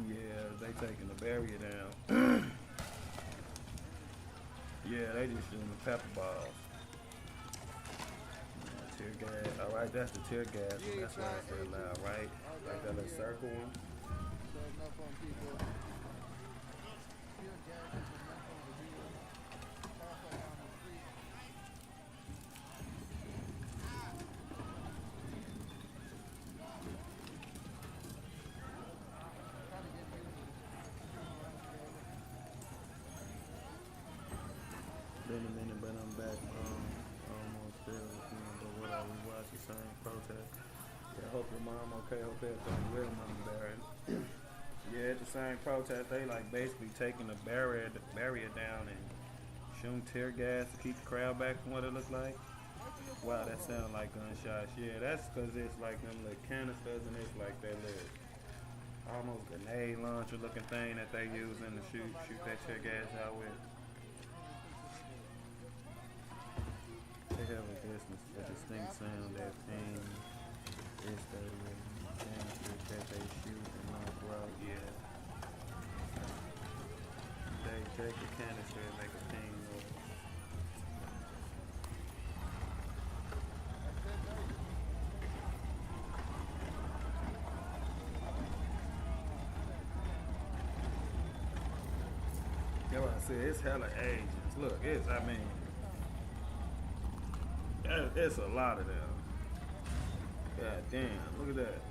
Yeah, they taking the barrier down. Yeah, they just shooting the pepper balls. Tear gas. Alright, that's the tear gas one. That's why it's so loud, right? Like that little circle one. Been a minute, but I'm back. Almost there with you, but what I was watching, same protest. Yeah, I hope your mom okay. Hope everything with mom there. Yeah, at the same protest, they like basically taking the barrier down and shooting tear gas to keep the crowd back from what it looked like. Wow, that sounded like gunshots. Yeah, that's because it's like them little canisters and it's like that little almost grenade launcher looking thing that they using to shoot that tear gas out with. They have a business, a distinct sound that thing is the canister that they shoot and not grow. Yeah. They take the canister and make a ping noise. Yeah, what I said, it's hella agents. Look, it's a lot of them. God damn, look at that.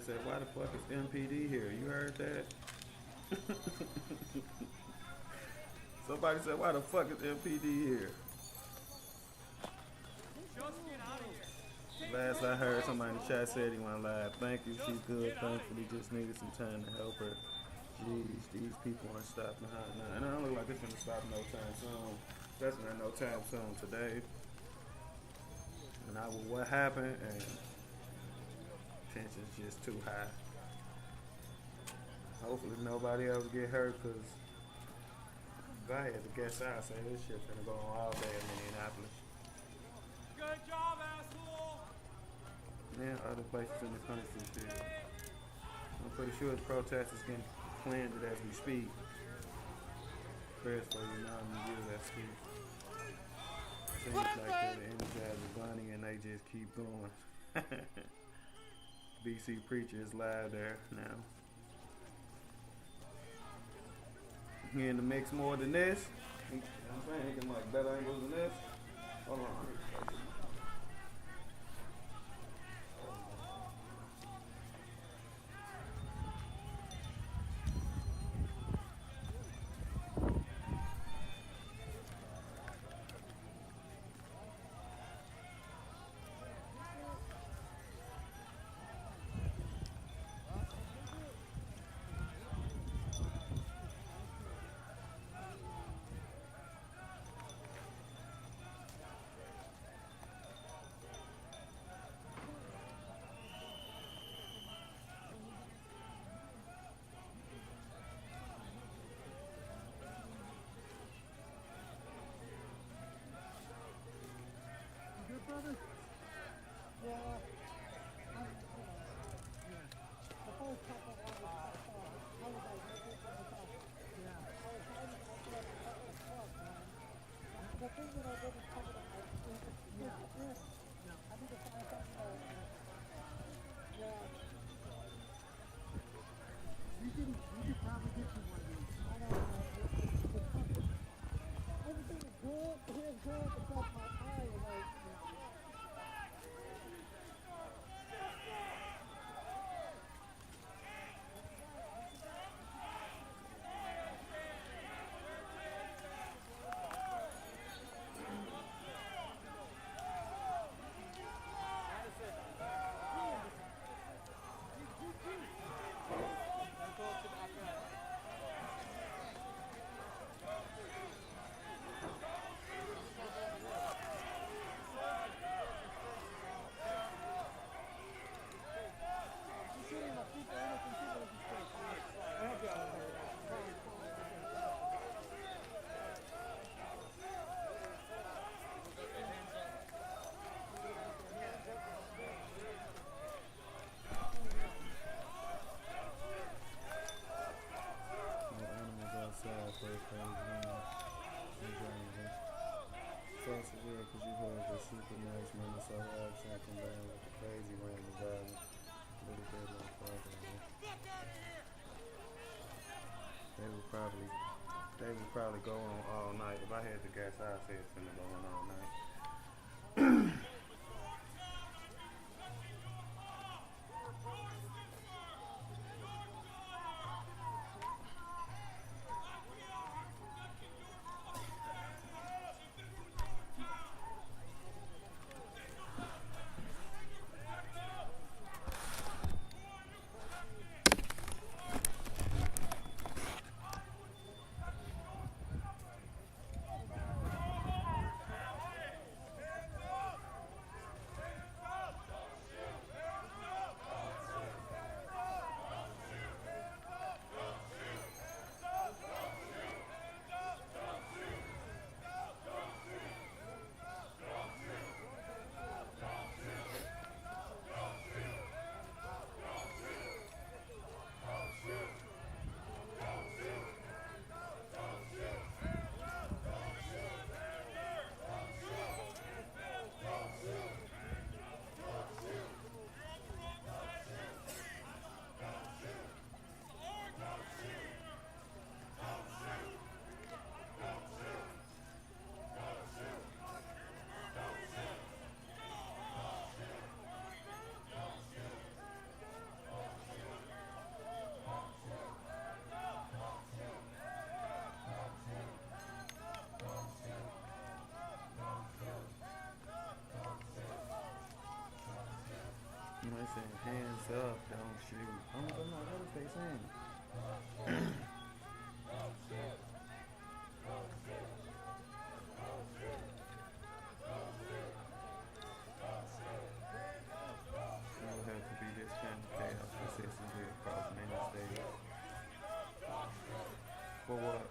said, why the fuck is MPD here? You heard that? Somebody said, why the fuck is MPD here? Last I heard, somebody in the chat said he went live. Thank you, she's good. Thankfully, just needed some time to help her. Jeez, these people aren't stopping her now. And it don't look like it's gonna stop no time soon. Especially not no time soon today. And I will what happened, and tension's just too high. Hopefully nobody else get hurt, cause if I had to guess, I'd say this shit finna go on all day in Minneapolis. Good job, asshole! Yeah, other places in the country shit. I'm pretty sure the protest is getting planted as we speak. Prayers for you, mom and you that speak. Seems like they're the energizer bunny and they just keep going. BC Preacher is live there now. He in the mix more than this. I'm saying he can like better angles than this. Hold on. Brother? Yeah. The first couple of hours, I was like, yeah. The thing that I did is cover the I need to find something yeah. We could probably get you one of these. I don't know. Everything is good. Here's good except my eye is like, super nice man, so absent combined with the crazy random violence. Little bit like father. They would probably go on all night. If I had to guess, I'd say it's gonna go on all night. saying hands up, don't shoot. I'm like, what is they saying? It would have to be this kind of chaos consistently across many states. For what?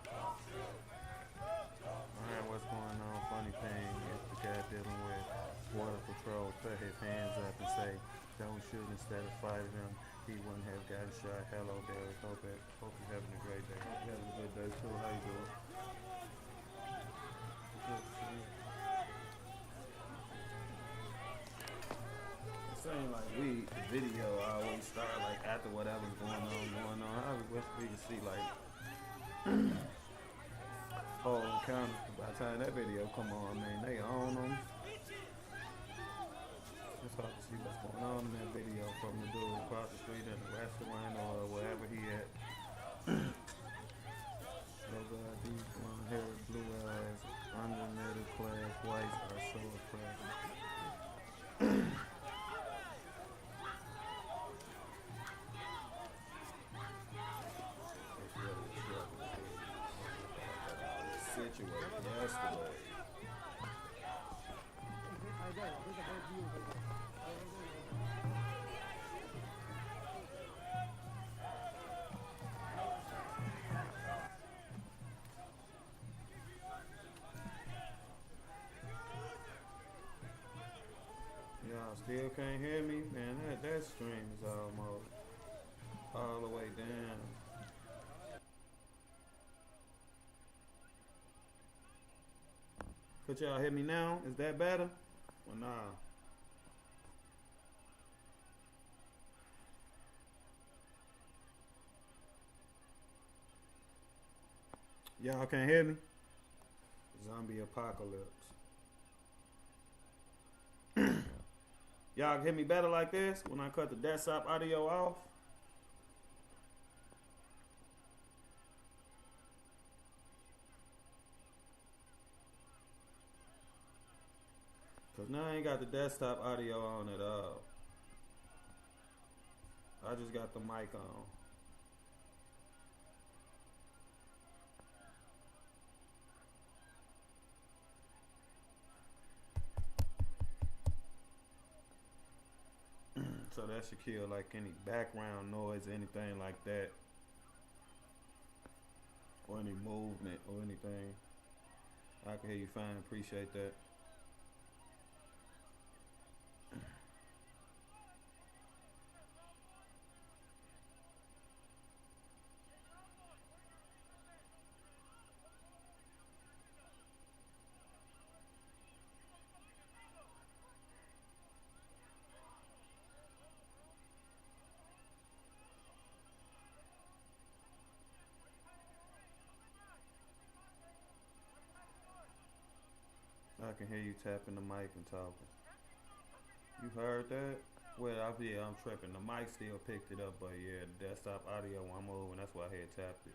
Alright, what's going on? Funny thing is the guy dealing with Border Patrol put his hands up and say, don't shoot instead of fighting him. He wouldn't have gotten shot. Hello, Derek. Hope you're having a great day. Hope you're having a good day too. How you doing? It seems like the video always start like after whatever's going on. I wish we could see like whole encounter. By the time that video come on, man, they own them. It's hard to see what's going on in that video from the dude across the street in the restaurant or wherever he at. So God, these blonde hair, blue eyes, under middle class whites are so attractive. It's really a struggle. Situated yesterday. Y'all still can't hear me? Man, that stream is almost all the way down. Could y'all hear me now? Is that better? Well, nah. Y'all can't hear me? Zombie apocalypse. Y'all hear me better like this when I cut the desktop audio off? Cause now I ain't got the desktop audio on at all. I just got the mic on. So that should kill like any background noise, anything like that. Or any movement or anything. I can hear you fine, appreciate that. I can hear you tapping the mic and talking. You heard that? Well, I'm tripping. The mic still picked it up, but yeah, the desktop audio I'm moving, that's why I had tapped it.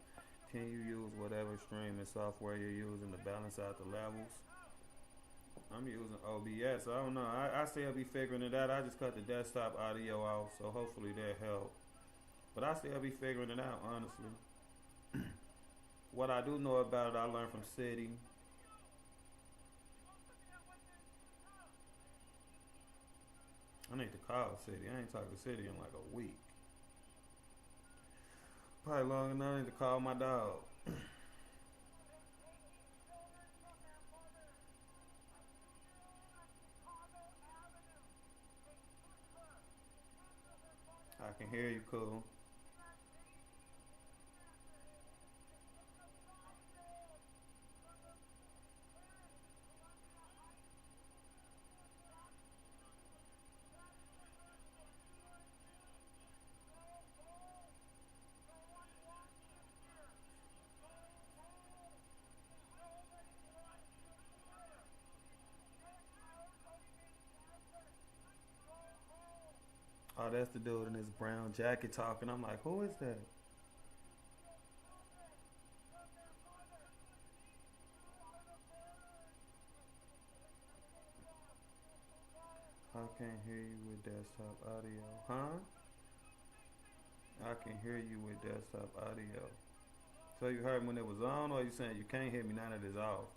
Can you use whatever streaming software you're using to balance out the levels? I'm using OBS. I don't know. I still be figuring it out. I just cut the desktop audio off, so hopefully that helped. But I still be figuring it out, honestly. What I do know about it, I learned from City. I need to call City. I ain't talked to City in like a week. Probably long enough. I need to call my dog. I can hear you, cool. Oh, that's the dude in his brown jacket talking. I'm like, who is that? I can't hear you with desktop audio. Huh? I can hear you with desktop audio. So you heard when it was on, or you saying you can't hear me now that it's off?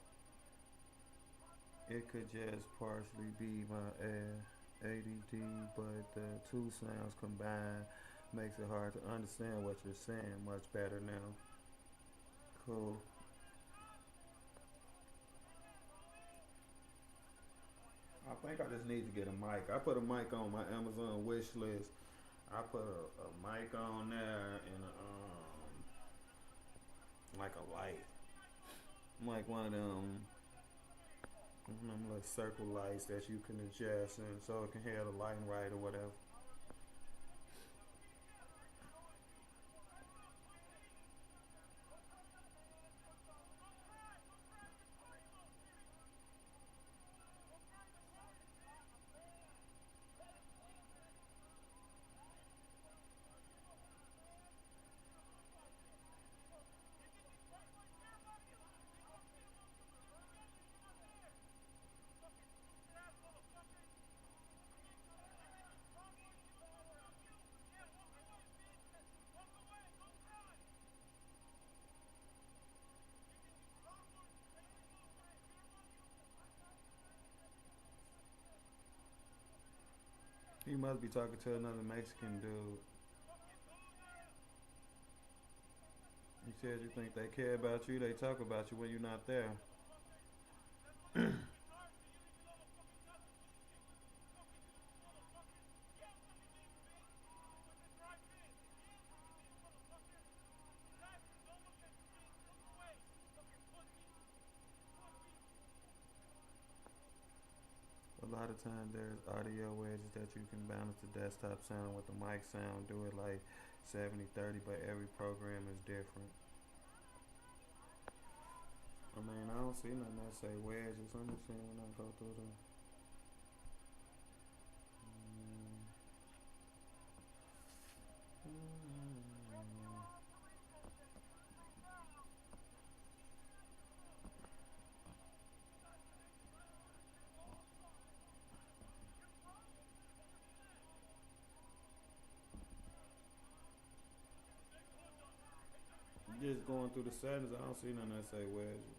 It could just partially be my ADD, but the two sounds combined makes it hard to understand what you're saying. Much better now. Cool. I think I just need to get a mic. I put a mic on my Amazon wish list. I put a mic on there and like a light, like one of them like circle lights that you can adjust and so it can have the lighting right or whatever. You must be talking to another Mexican dude. You said you think they care about you. They talk about you when you're not there. A lot of times there's audio wedges that you can balance the desktop sound with the mic sound. Do it like 70-30, but every program is different. I mean, I don't see nothing that say wedges. Let me see when I go through the... Just going through the settings, I don't see nothing that say wedges.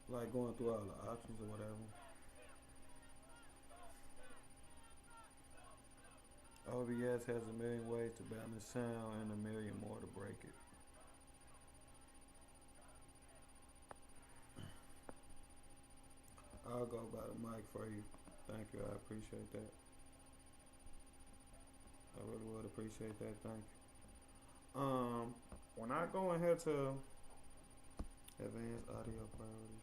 Like going through all the options or whatever. OBS has a million ways to balance sound and a million more to break it. I'll go by the mic for you. Thank you, I appreciate that. I really would appreciate that, thank you. When I go in here to advanced audio priorities,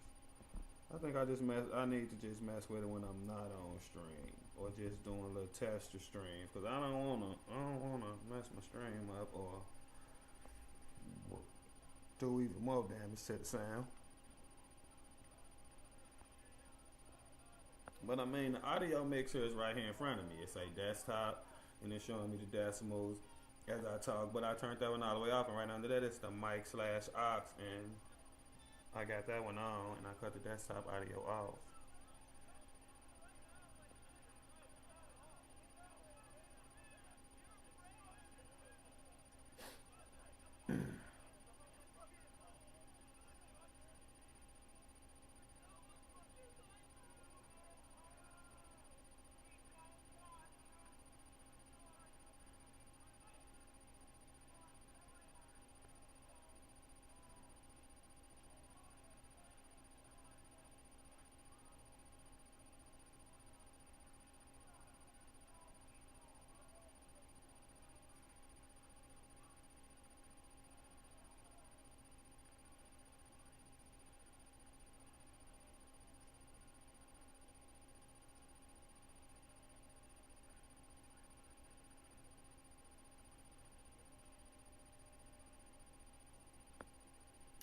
I think I need to just mess with it when I'm not on stream or just doing little tester streams, because I don't wanna mess my stream up or do even more damage to the sound. But I mean, the audio mixer is right here in front of me. It's a desktop, and it's showing me the decimals as I talk. But I turned that one all the way off, and right under that it's the mic/aux, and I got that one on, and I cut the desktop audio off.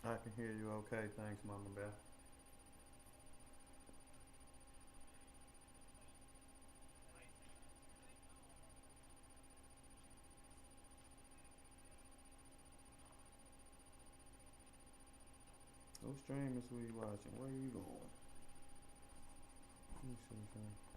I can hear you okay. Thanks, Mama Beth. What streamers were you watching? Where you going? Let me see something.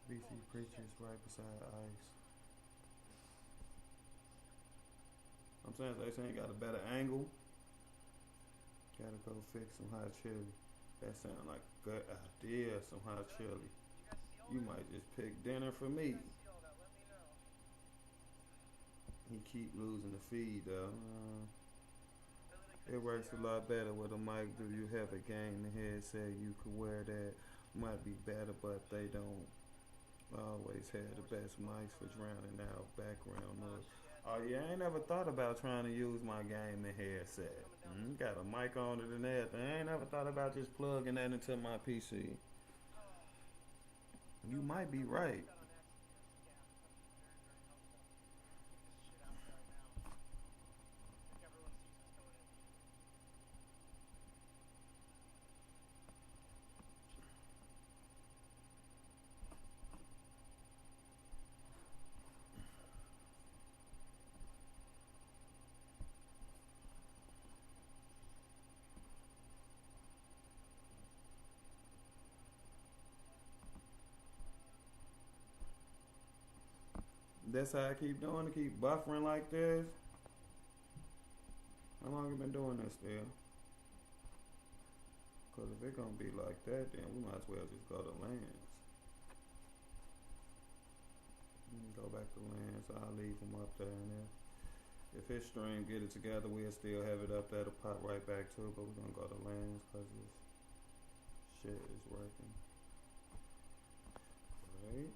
BC Preachers right beside Ice. I'm saying they saying got a better angle. Gotta go fix some hot chili. That sound like a good idea, some hot chili. You might just pick dinner for me. He keep losing the feed though. It works a lot better with a mic. Do you have a gaming headset? You could wear that. Might be better, but they don't always have the best mics for drowning out background noise. Oh yeah, I ain't never thought about trying to use my gaming headset. Got a mic on it and everything. I ain't never thought about just plugging that into my PC. You might be right. That's how I keep doing it, keep buffering like this. How long you been doing this still? Because if it's going to be like that, then we might as well just go to lands. Go back to lands. I'll leave them up there and there. If his stream get it together, we'll still have it up there to pop right back to it, but we're going to go to lands because this shit is working. Right?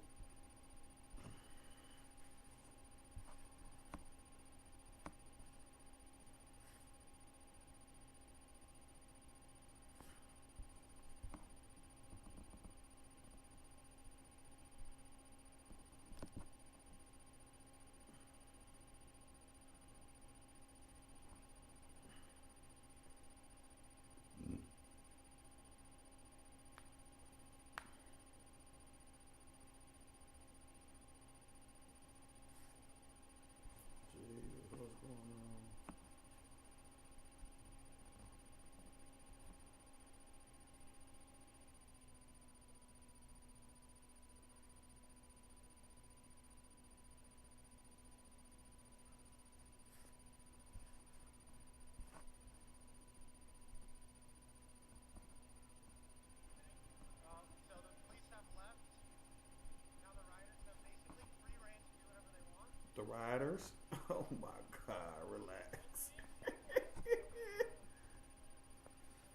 The riders? Oh my God, relax.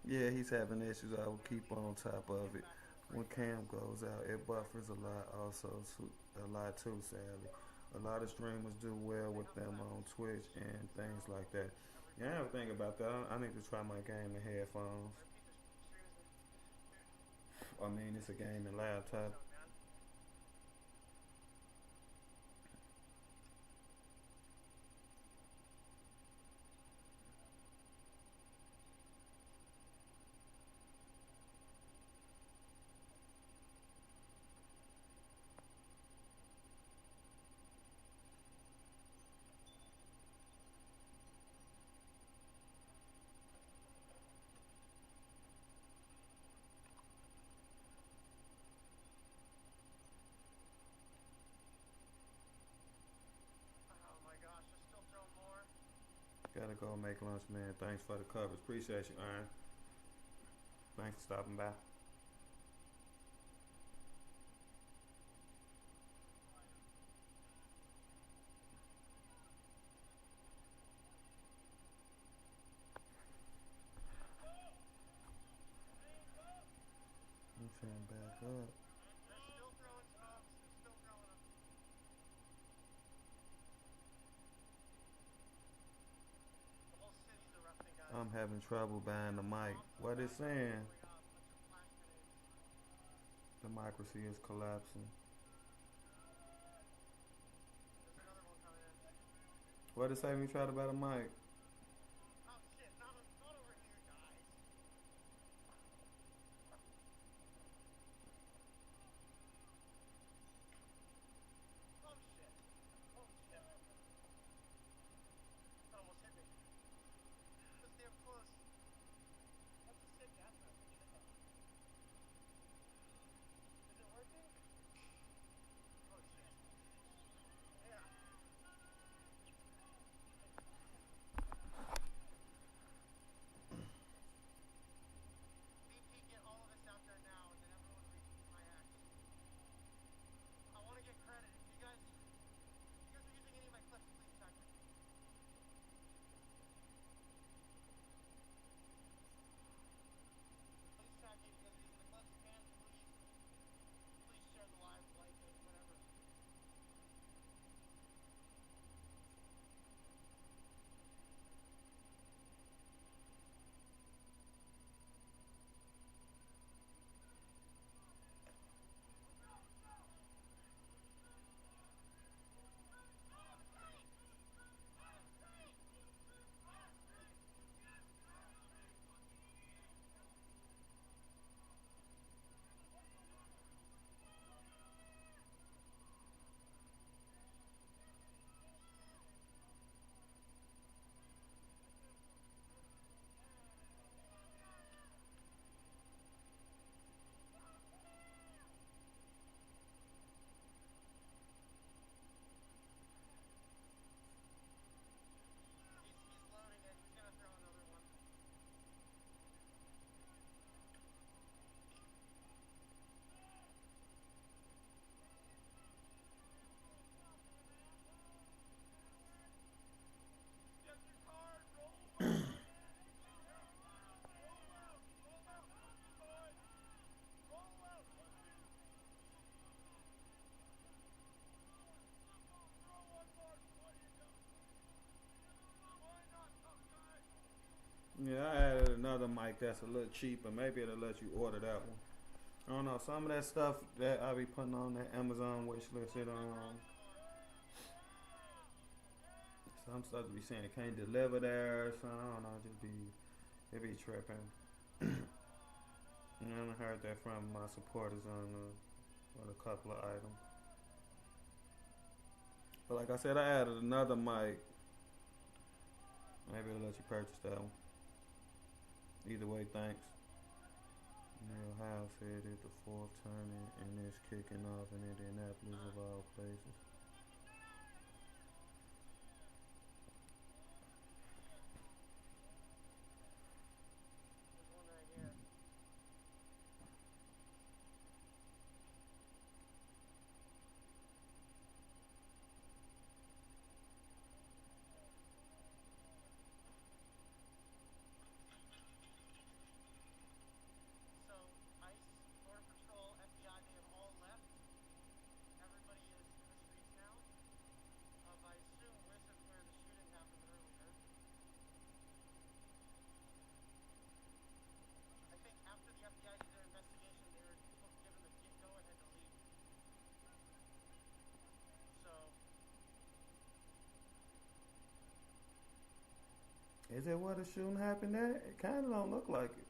Yeah, he's having issues. I will keep on top of it. When cam goes out, it buffers a lot also, a lot too, sadly. A lot of streamers do well with them on Twitch and things like that. Yeah, I never think about that. I need to try my gaming headphones. I mean, it's a gaming laptop. Gotta go make lunch, man. Thanks for the coverage. Appreciate you, Aaron. Thanks for stopping by. I'm trying back up. I'm having trouble buying the mic. What it's saying? Democracy is collapsing. What it say when you try to buy the mic? Yeah, I added another mic that's a little cheaper. Maybe it'll let you order that one. I don't know. Some of that stuff that I be putting on that Amazon wish list, some stuff be saying it can't deliver there. So I don't know. It be tripping. And I heard that from my supporters on a couple of items. But like I said, I added another mic. Maybe it'll let you purchase that one. Either way, thanks. Neil Howe said it the fourth turning and it's kicking off in Indianapolis of all places. Is it where the shooting happened at? It kind of don't look like it.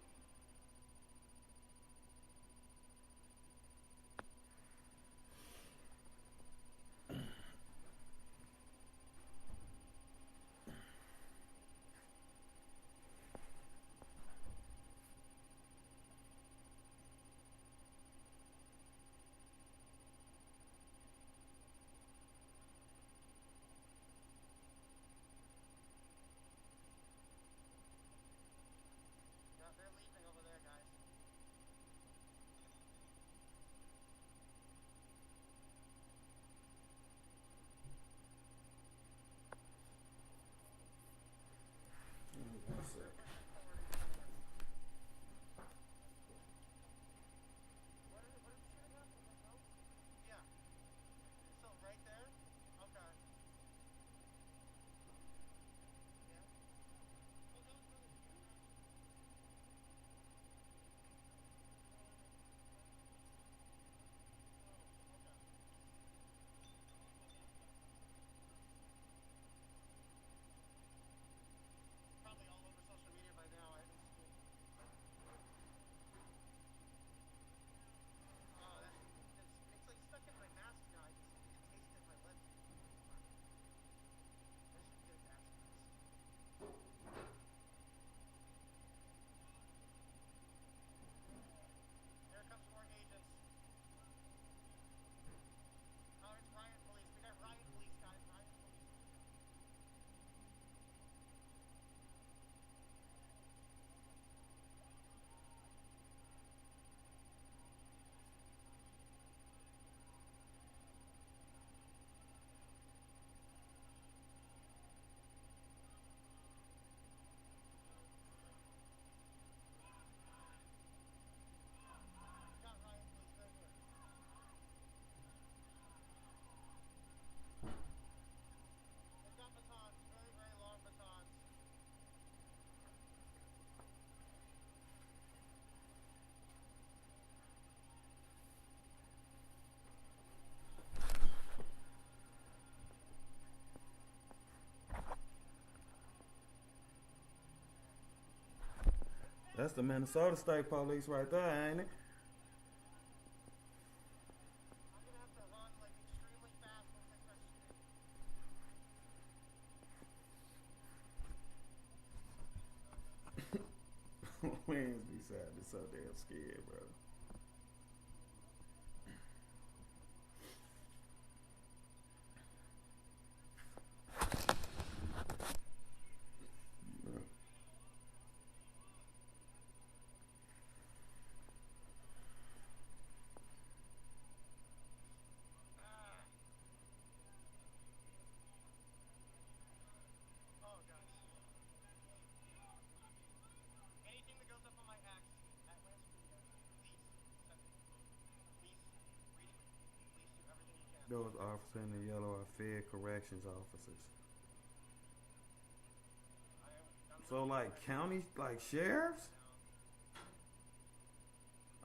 That's the Minnesota State Police right there, ain't it? Man's beside me so damn scared, bro. Those officers in the yellow are Fed corrections officers. So like county, like sheriffs?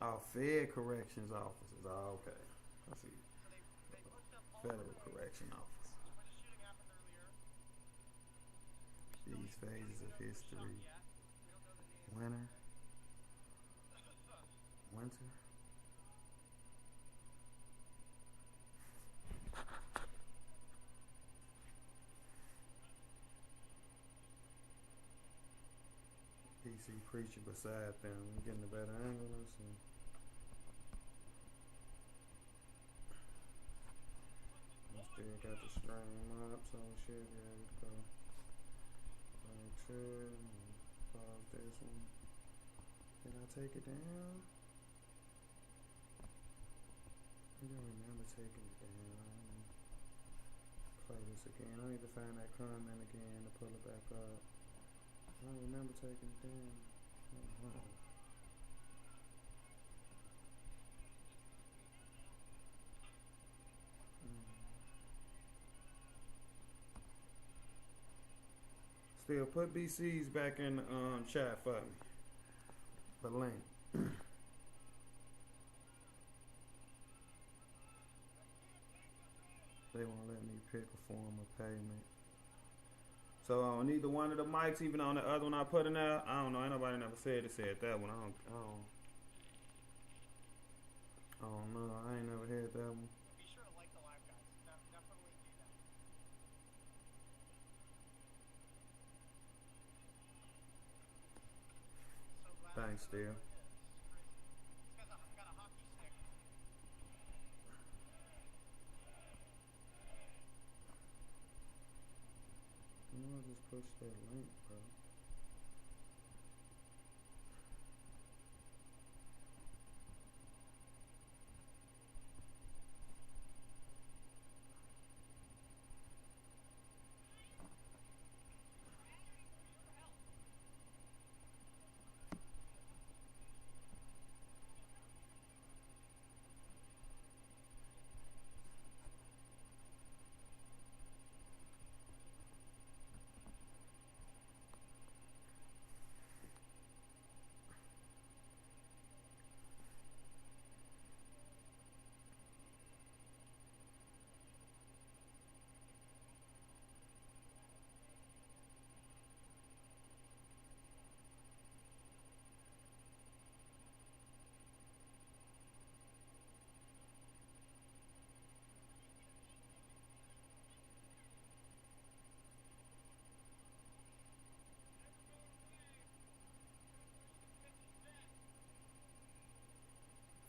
Oh, Fed corrections officers. Oh, okay. I see. Federal correction officer. These phases of history. Winter. PC preacher beside them. I'm getting a better angle. Let's see. I still got the string up, so shit, there we go. Right to pause this one. Did I take it down? I don't remember taking it down. Play this again. I need to find that comment again to pull it back up. I don't remember taking it down. Oh, wow. Still, put BC's back in the chat for me. The link. They won't let me pick a form of payment. So on either one of the mics, even on the other one I put in there, I don't know. Ain't nobody never said that one. I don't know. I ain't never heard that one. Be sure to like the live, guys. Definitely do that. Thanks, Steve. I'll just push that link, bro.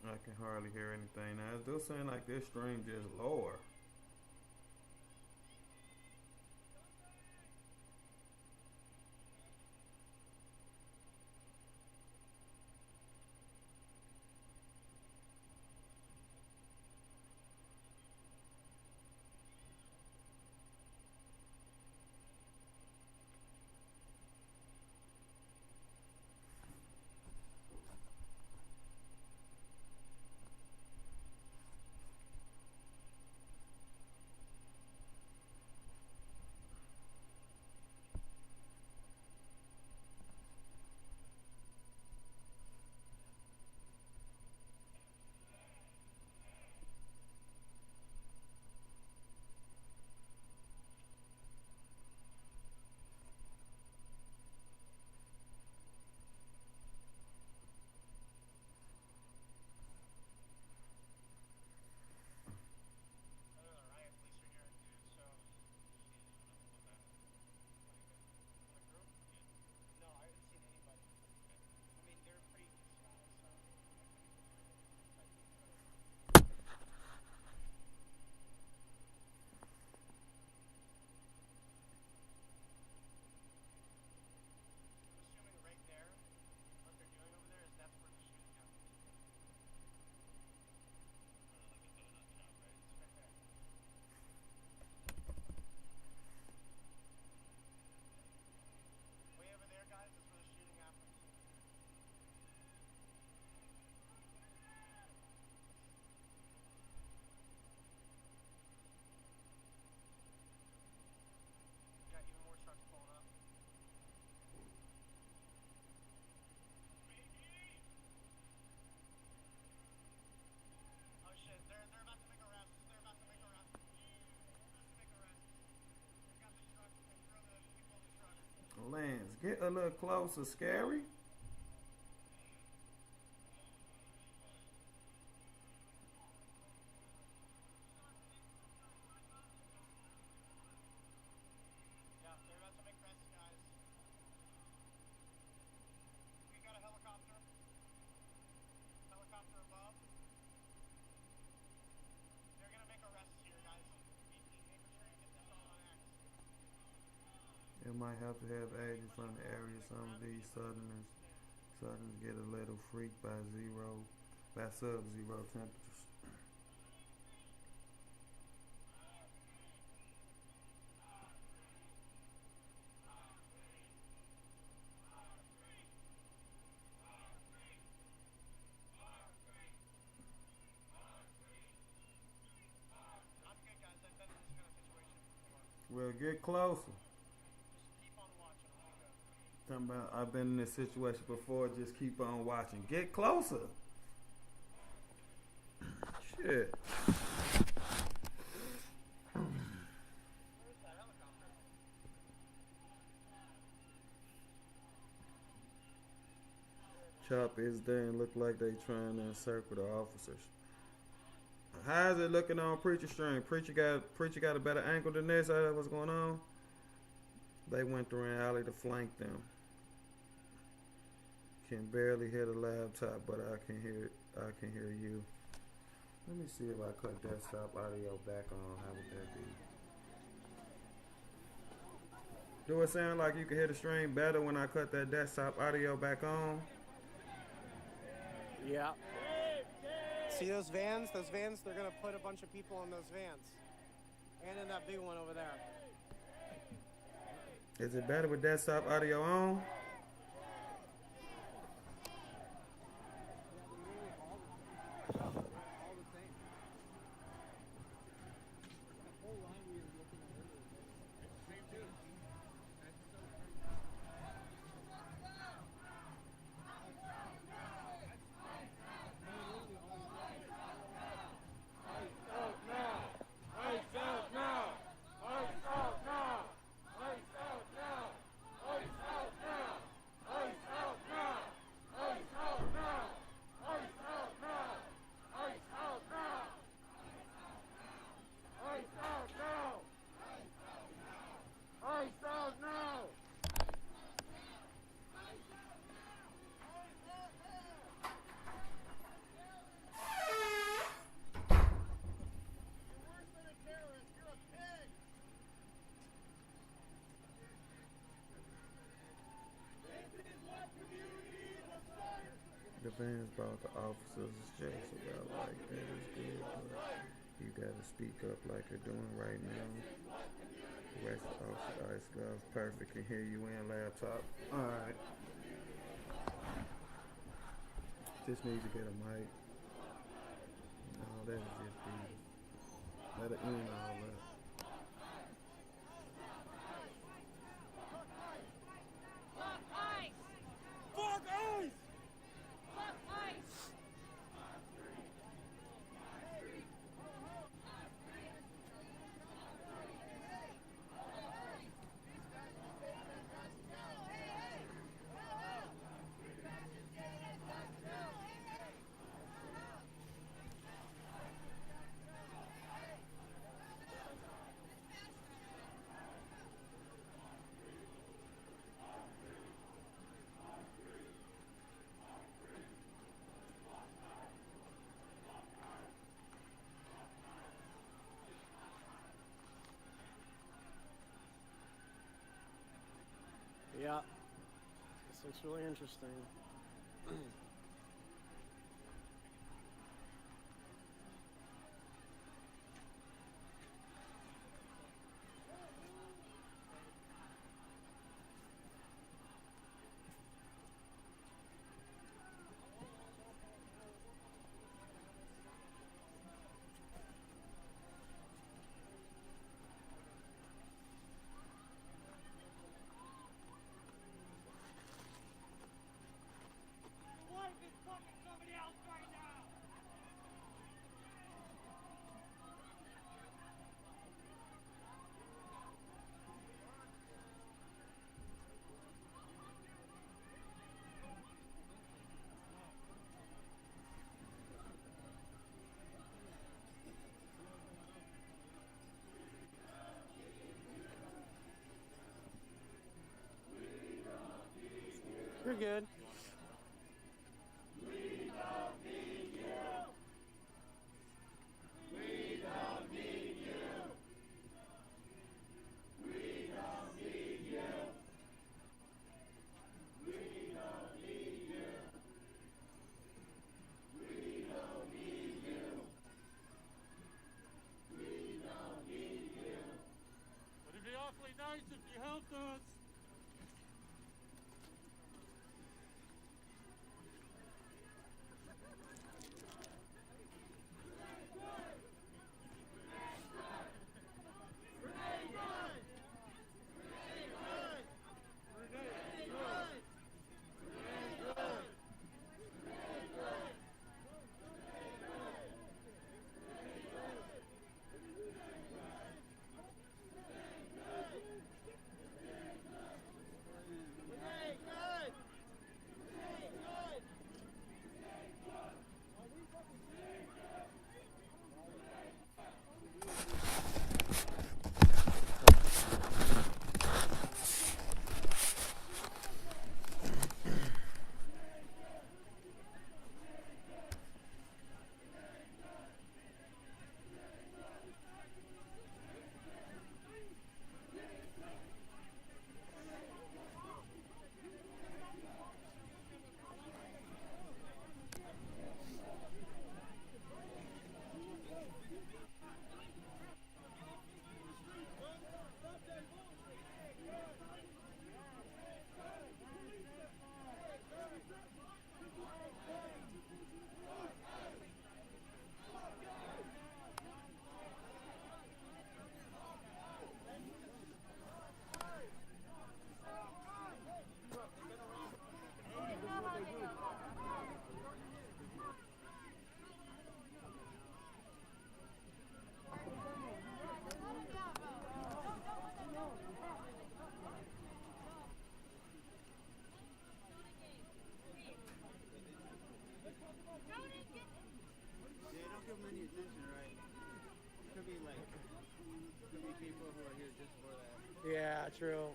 I can hardly hear anything now. It does sound like this stream just lower. a little closer. Scary? It might have to have agents from the area. Some of these southerners get a little freaked by sub-zero temperatures. Well, get closer. Talking about, I've been in this situation before, just keep on watching. Get closer. Shit. Chop is there and look like they trying to encircle the officers. How is it looking on Preacher Stream? Preacher got a better angle than this. What's going on? They went through an alley to flank them. Can barely hear the laptop, but I can hear you. Let me see if I cut desktop audio back on. How would that be? Do it sound like you can hear the stream better when I cut that desktop audio back on? Yeah. See those vans? Those vans, they're going to put a bunch of people in those vans. And in that big one over there. Is it better with desktop audio on? The fans brought the officers to jail, so y'all like that is good, but you gotta speak up like you're doing right now. Rest officer ice gloves, perfect, can hear you in laptop. Alright. Just need to get a mic. No, that is just be. Let it end all that. Yeah. This looks really interesting. What? good. It'd be awfully nice if you helped us. Yeah, don't give them any attention, right? Could be people who are here just for that. Yeah, true.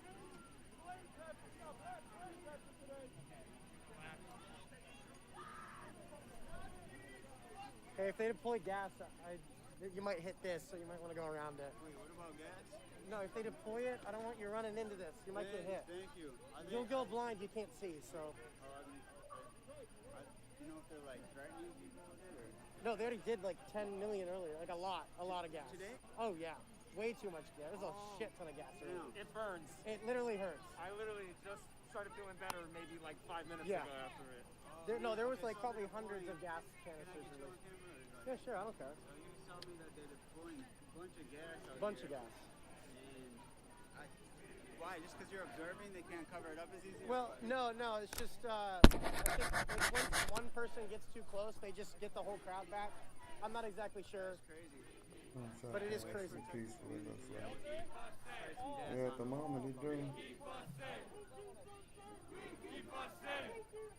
Hey, if they deploy gas, you might hit this, so you might want to go around it. Wait, what about gas? No, if they deploy it, I don't want you running into this. You might get hit. Thank you. You'll go blind, you can't see, so. You know if they're like threatening people with it or? No, they already did like 10 million earlier, like a lot of gas. Today? Oh yeah, way too much gas. There's a shit ton of gas. It burns. It literally hurts. I literally just started feeling better maybe like 5 minutes Yeah. ago after it. There was like probably hundreds of gas canisters released. Yeah, sure, I don't care. So you tell me that they're deploying a bunch of gas out Bunch here. of gas. Why? Just because you're observing, they can't cover it up as easy? Well, no, it's just I think like, once one person gets too close, they just get the whole crowd back. I'm not exactly sure. That's crazy. But it is crazy. Peaceful, it looks like. Yeah, at the moment it do.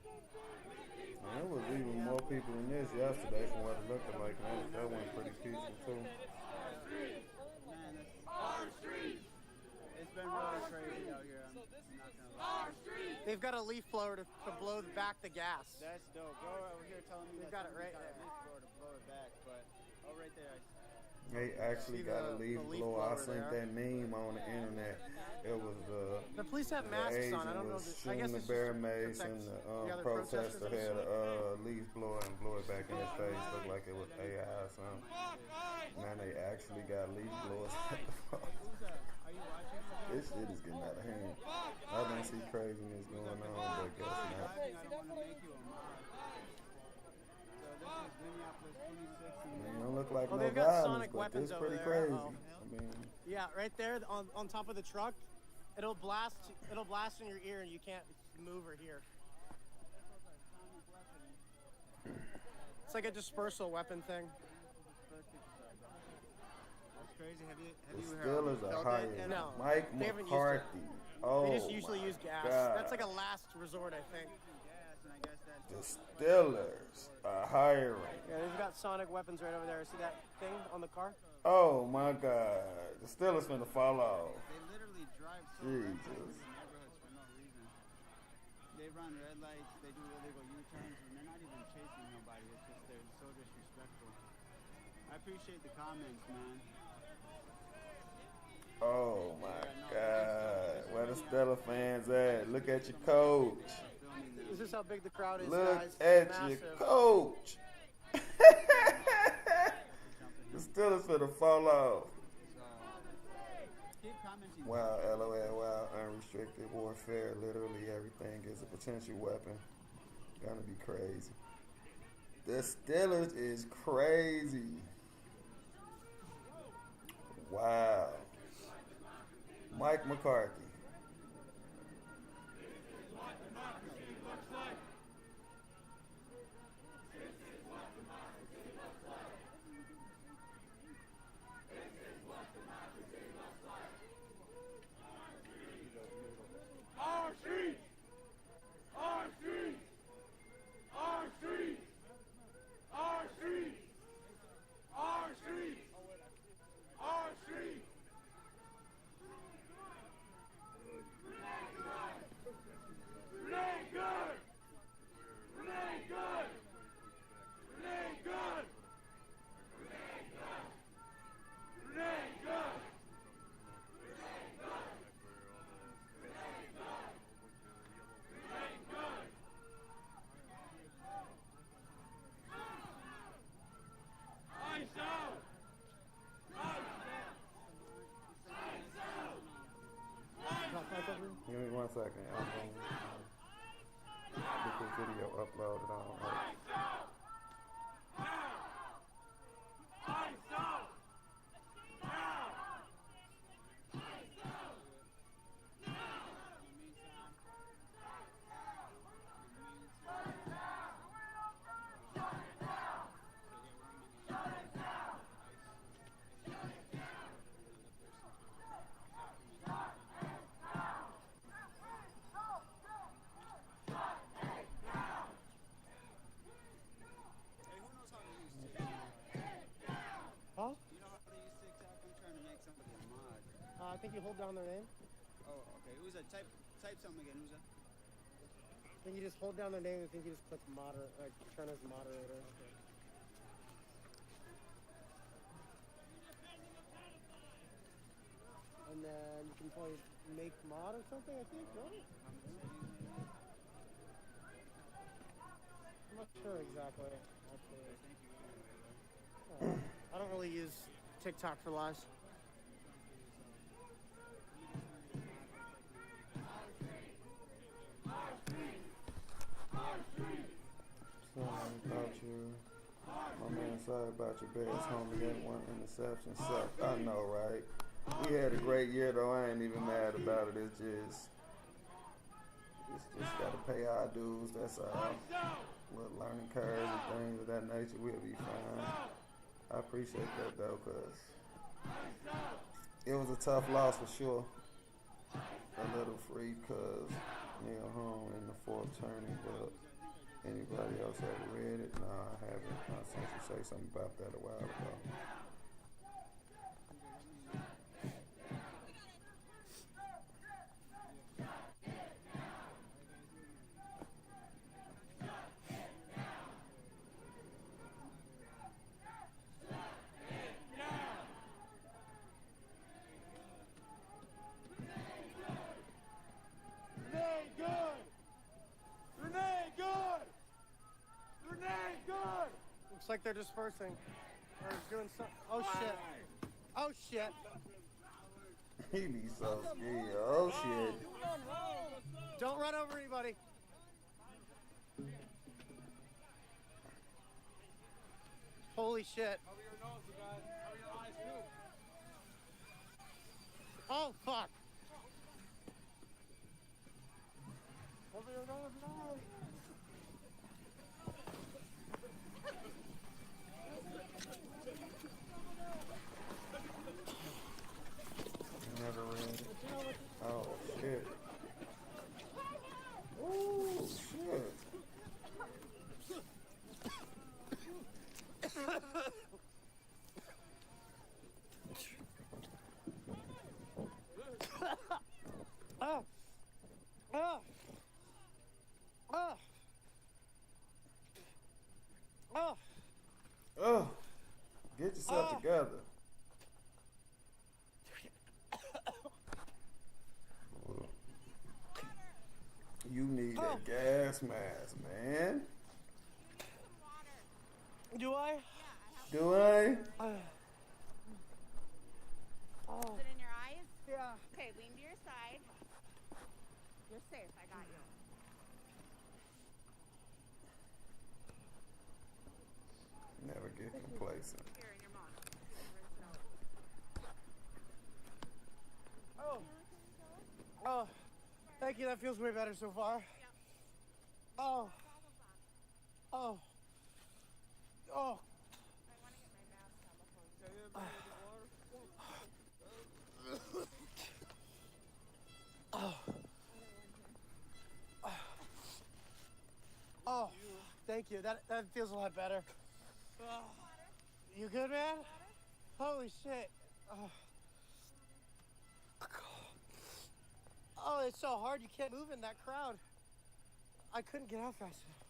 There was even more people than this yesterday from what it looked like. That went pretty peaceful too. Man, it's been really crazy out here. I'm not gonna lie. They've got a leaf blower to blow back the gas. That's dope. Go over here telling me They've got it right there. there. A leaf blower to blow it back, but right there. They actually got a leaf blower. I seen that meme on the internet. It was the police have masks on. I don't know. Was I guess shooting the it's bear just mace protect and the the other protester protesters. had a leaf blower and blew it back in his face. Looked like it was AI or something. Man, they actually got leaf blowers at the phone. This shit is getting out of hand. I don't see craziness going on, but guess not. I don't want to make you a mob. So this is Minneapolis 26. Man, don't look like no they've got violence, sonic but weapons this over pretty there. crazy. I mean, yeah, right there on top of the truck, it'll blast in your ear and you can't move or hear. It's like a dispersal weapon thing. That's crazy. Have the you Steelers are felt hiring that? No, Mike they haven't used McCarthy. it. Oh, They just usually use gas. God. That's like a last resort, I think. The Steelers are hiring. Yeah, they've got sonic weapons right over there. See that thing on the car? Oh my God, the Steelers finna fall off. They literally drive so Jesus. fast in neighborhoods for no reason. they run red lights, they do illegal U-turns, and they're not even chasing nobody. It's just they're so disrespectful. I appreciate the comments, man. Oh my God. Where the Stella fans at? Look at your coach. This is how big the crowd is, Look guys. at Massive. your coach. The Steelers finna fall off. Keep commenting. Wow, LOL, wow, unrestricted warfare. Literally everything is a potential weapon. Gonna be crazy. The Steelers is crazy. Wow. Mike McCarthy. Our streets! Our streets! Our streets! Our streets! Our streets! Our streets! Renee good! Renee good! Renee good! Renee good! Renee good! Give me 1 second. I'm going to get this video uploaded on. Huh? You know how to use TikTok? I'm trying to make somebody a mod. I think you hold down their name. Oh, okay. Uza, type something again, Uza. I think you just hold down their name. I think you just click moderate, like turn as moderator. Okay. And then you can probably make mod or something, I think, right? I'm not sure exactly, actually. I don't really use TikTok for lives. Sorry about you. My man, sorry about your Bears homie. That one interception sucked. I know, right? We had a great year, though. I ain't even mad about it. It's just gotta pay our dues. That's all. Little learning curves and things of that nature. We'll be fine. I appreciate that, though, because it was a tough loss for sure. A little free because Neil home in the fourth turning, but anybody else ever read it? No, I haven't. I seen you say something about that a while ago. Renee good! Renee good! Renee good! Looks like they're dispersing. Or doing some. Oh shit! Oh shit! He be so scared. Oh shit. Don't run over anybody. Holy shit! Cover your nose, you guys. Cover your eyes too. Oh fuck! Over your nose, no! Never read it. Oh shit. Oh shit. Oh. Oh. Oh, get yourself together. You need that gas mask, man. Do I? Do I? Is it in your eyes? Yeah. Okay, lean to your side. You're safe. I got you. Never get complacent. Here in your mouth. Oh, thank you. That feels way better so far. Oh. Oh. Oh. Oh. Oh, thank you. That feels a lot better. You good, man? Holy shit. Oh, it's so hard. You can't move in that crowd. I couldn't get out fast enough.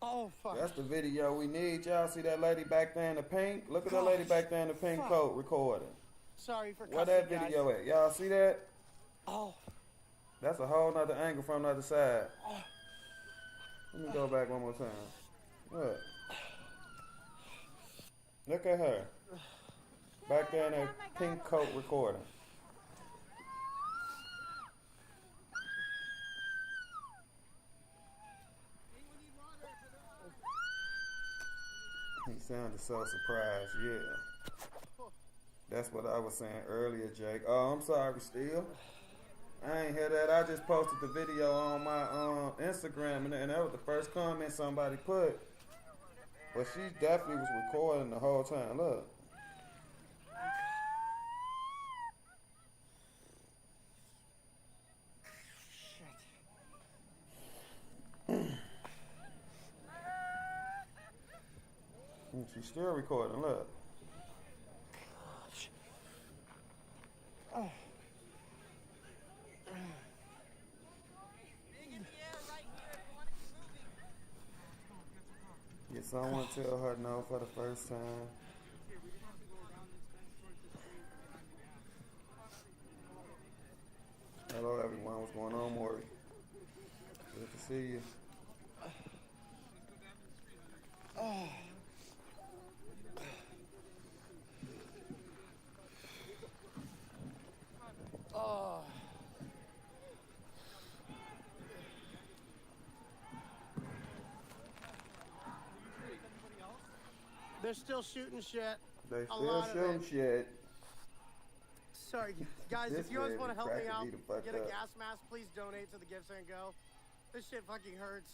Oh, fuck. That's the video we need. Y'all see that lady back there in the pink? Look at that lady back there in the pink coat recording. Sorry for Where cussing, that video at? Y'all see that? Oh. That's a whole nother angle from the other side. Let me go back one more time. What? Look at her. Back there in that pink coat recording. He sounded so surprised, yeah. That's what I was saying earlier, Jake. Oh, I'm sorry, still. I ain't hear that. I just posted the video on my Instagram, and that was the first comment somebody put. But she definitely was recording the whole time. Look. And she's still recording. Look. Oh. Get someone tell her no for the first time. Hello, everyone. What's going on, Maury? Good to see you. Oh. Oh. They're still shooting shit. They still shooting shit. Sorry, guys, This if you guys lady want to help me cracking out, me the fuck get a up. gas mask, please donate to the Gifts and Go. This shit fucking hurts.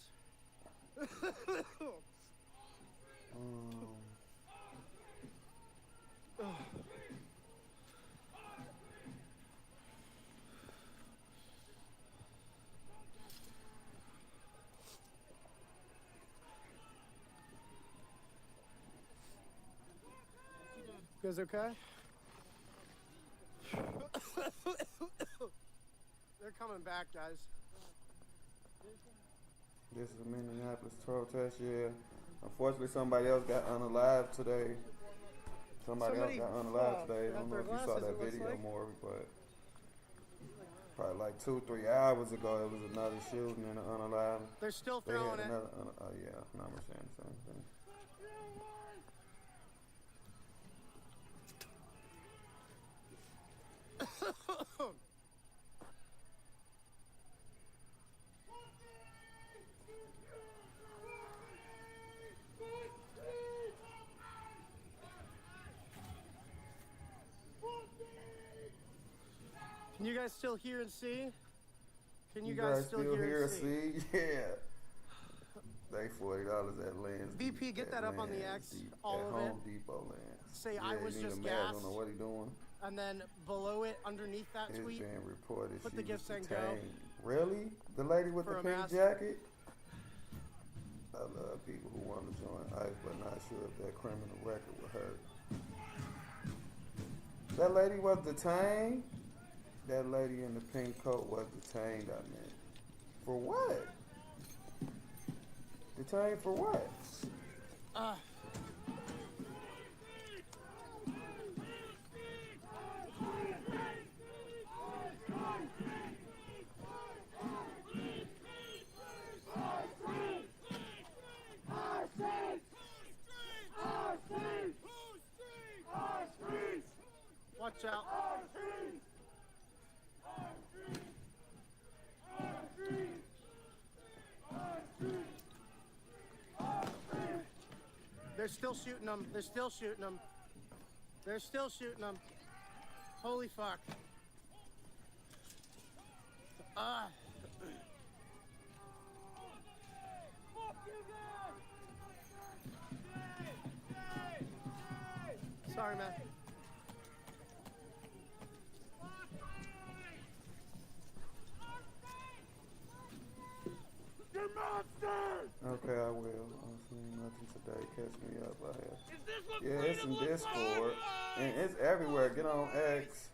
You guys okay? They're coming back, guys. This is a Minneapolis protest, yeah. Unfortunately, somebody else got unalived today. Somebody else got unalived today. I don't know if you saw that video, Maury, but probably like 2-3 hours ago, it was another shooting and an unalived. They're still They throwing had it. another, yeah, no, I'm saying the same thing. Can you guys still hear and see? Can you guys still hear and see? Yeah. They $40 at Lens. VP, get that up on the X, all at of it. Home Depot Lens. Say, yeah, I was Nina just Maz, I gassed. don't know what he doing. And then below it, underneath that It's tweet, being reported put she the was Gifts and Go. detained. Really? The lady with For the a pink mask. jacket? I love people who want to join ICE, but not sure if their criminal record will hurt. That lady was detained? That lady in the pink coat was detained, I mean. For what? Detained for what? out. They're still shooting them. They're still shooting them. They're still shooting them. Holy fuck. Sorry, man. You monsters! Okay, I will. I'm seeing nothing today. Catch me up out here. Yeah, it's in Discord. And it's everywhere. Get on X.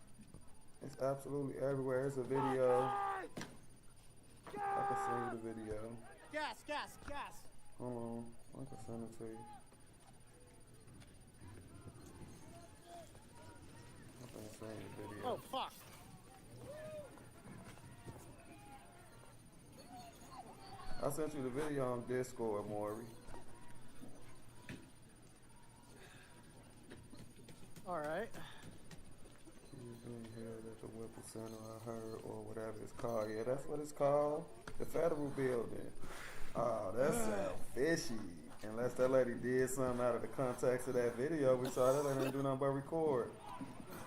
It's absolutely everywhere. It's a video. I can send you the video. Gas, gas, gas. Hold on. I can send it to you. I can send you the video. Oh, fuck. I sent you the video on Discord, Maury. All right. He's being held at the Whipple Center, I heard, or whatever it's called. Yeah, that's what it's called. The federal building. Oh, that sounds fishy. Unless that lady did something out of the context of that video, we saw that lady didn't do nothing but record.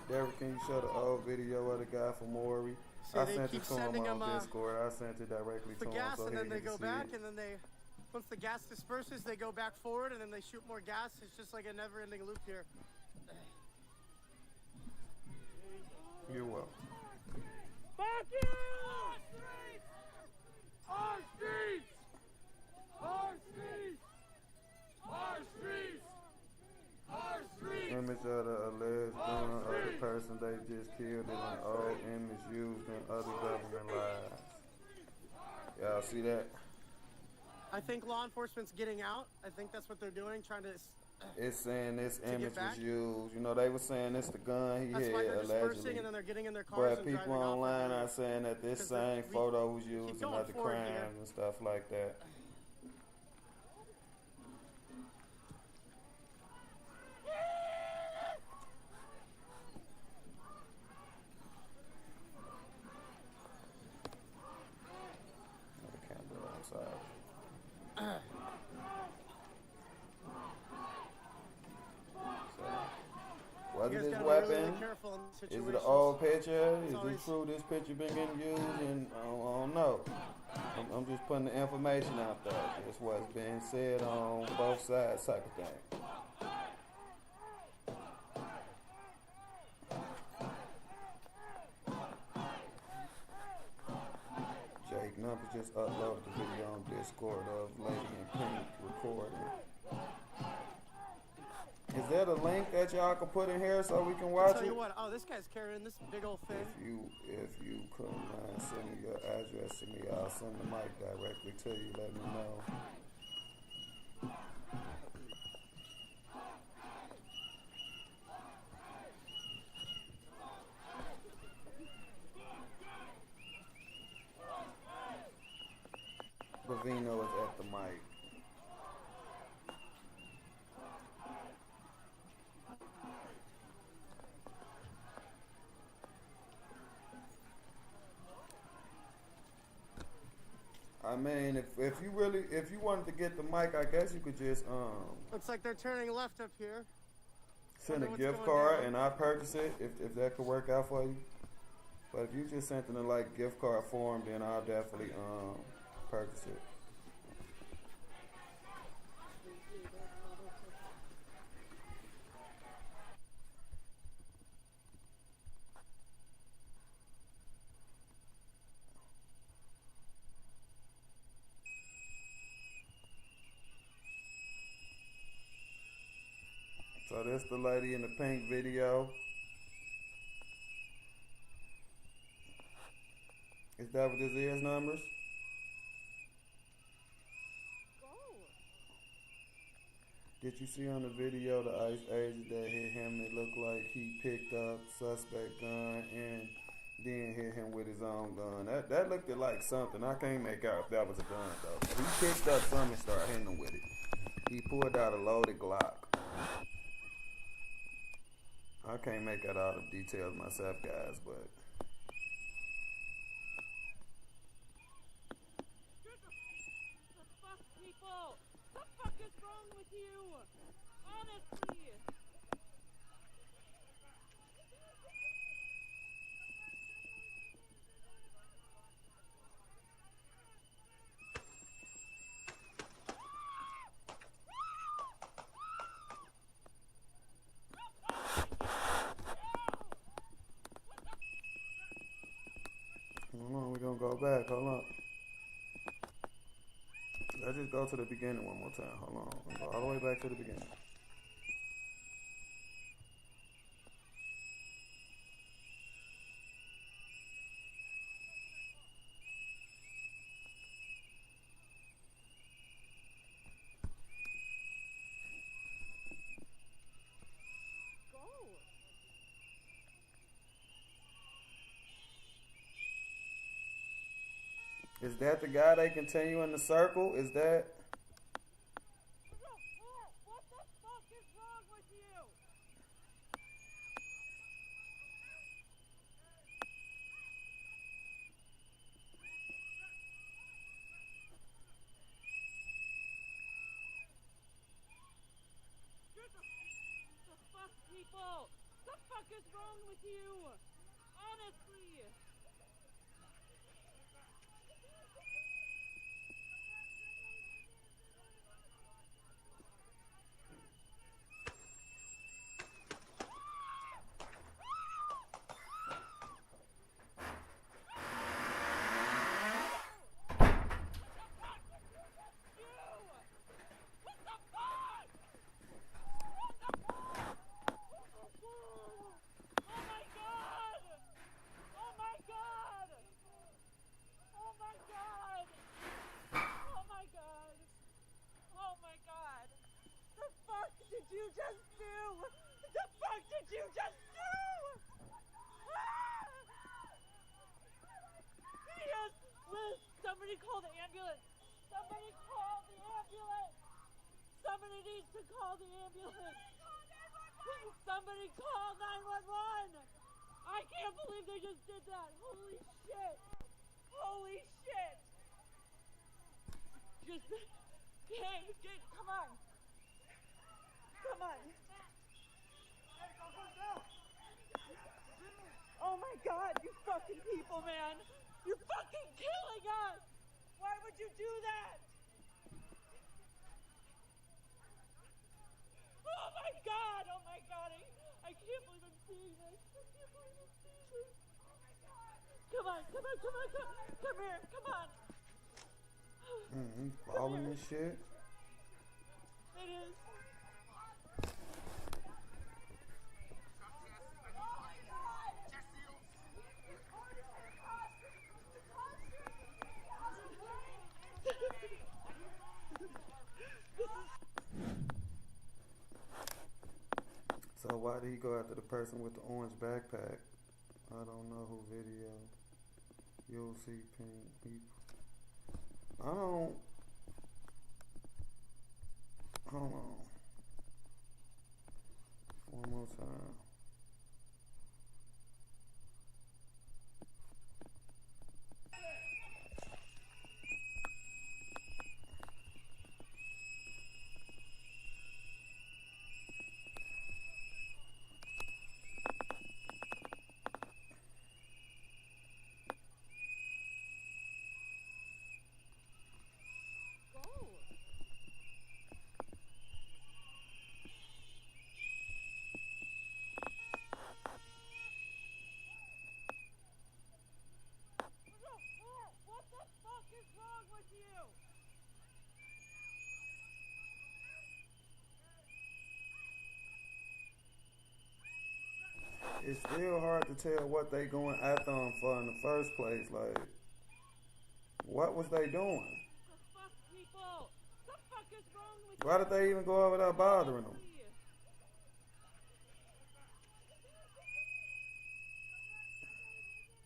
Derek, can you show the old video of the guy from Maury? See, I they sent keep it to him sending on them, Discord. I sent it directly the to him. gas, So and then they go back, it. and then they, once the gas disperses, they go back forward, and then they shoot more gas. It's just like a never-ending loop here. You're welcome. Fuck you! Our streets! Our streets! Our streets! Our streets! Image of the alleged gun of the person they just killed is an old image used in other government lies. Y'all see that? I think law enforcement's getting out. I think that's what they're doing, trying to... It's saying this To get image back? was used. You know, they were saying it's the gun he That's had why they're dispersing, allegedly. and then they're getting in their cars But and people driving off. online are saying that this Because same we photo was keep used in going other forward crimes here. and stuff like that. The camera outside. Was You it guys this gotta be weapon? really careful in these Is it an situations. old picture? It's Is always- it true this picture been getting used? And I don't know. I'm just putting the information out there. It's what's being said on both sides type of thing. Jakenews just uploaded the video on Discord of Lady in Pink recording. Is there a link that y'all can put in here so we can I'll watch tell it? you what, oh, this guy's carrying this big old thing. If you couldn't mind sending your address to me, I'll send the mic directly to you. Let me know. Bavino is at the mic. I mean, if you wanted to get the mic, I guess you could just Looks like they're turning left up here. send a Wonder what's gift going card down. and I purchase it if that could work out for you. But if you just sent in a like gift card form, then I'll definitely purchase it. So this the lady in the pink video. Is that what this is, numbers? Did you see on the video the ICE agent that hit him? It looked like he picked up suspect gun and then hit him with his own gun. That looked like something. I can't make out if that was a gun though. He picked up something and started hitting him with it. He pulled out a loaded Glock. I I can't make out all the details myself, guys, but People, what the fuck is wrong with you? Honestly. hold on, we're gonna go back. Hold on. Let's just go to the beginning one more time. Hold on. We'll go all the way back to the beginning. Is that the guy they continue in the circle? Is that? What the fuck is wrong with you? The fuck, people? The fuck is wrong with you? Honestly. You just do? The fuck did you just do? Yes, Liz, somebody call the ambulance. Somebody call the ambulance. Somebody needs to call the ambulance. Somebody call 911. I can't believe they just did that. Holy shit. Holy shit. Just, come on. Come on. Oh my god, you fucking people, man. You're fucking killing us. Why would you do that? Oh my god, oh my god. I can't believe I'm seeing this. I can't believe I'm seeing this. Come on. Come here, come on. Falling and shit. It is. So why did he go after the person with the orange backpack? I don't know who video. You'll see pink people. I don't. Hold on. One more time. What the fuck is wrong with you? It's still hard to tell what they going after them for in the first place. Like, what was they doing? The fuck, people? The fuck is wrong with you? Why did they even go over there bothering them?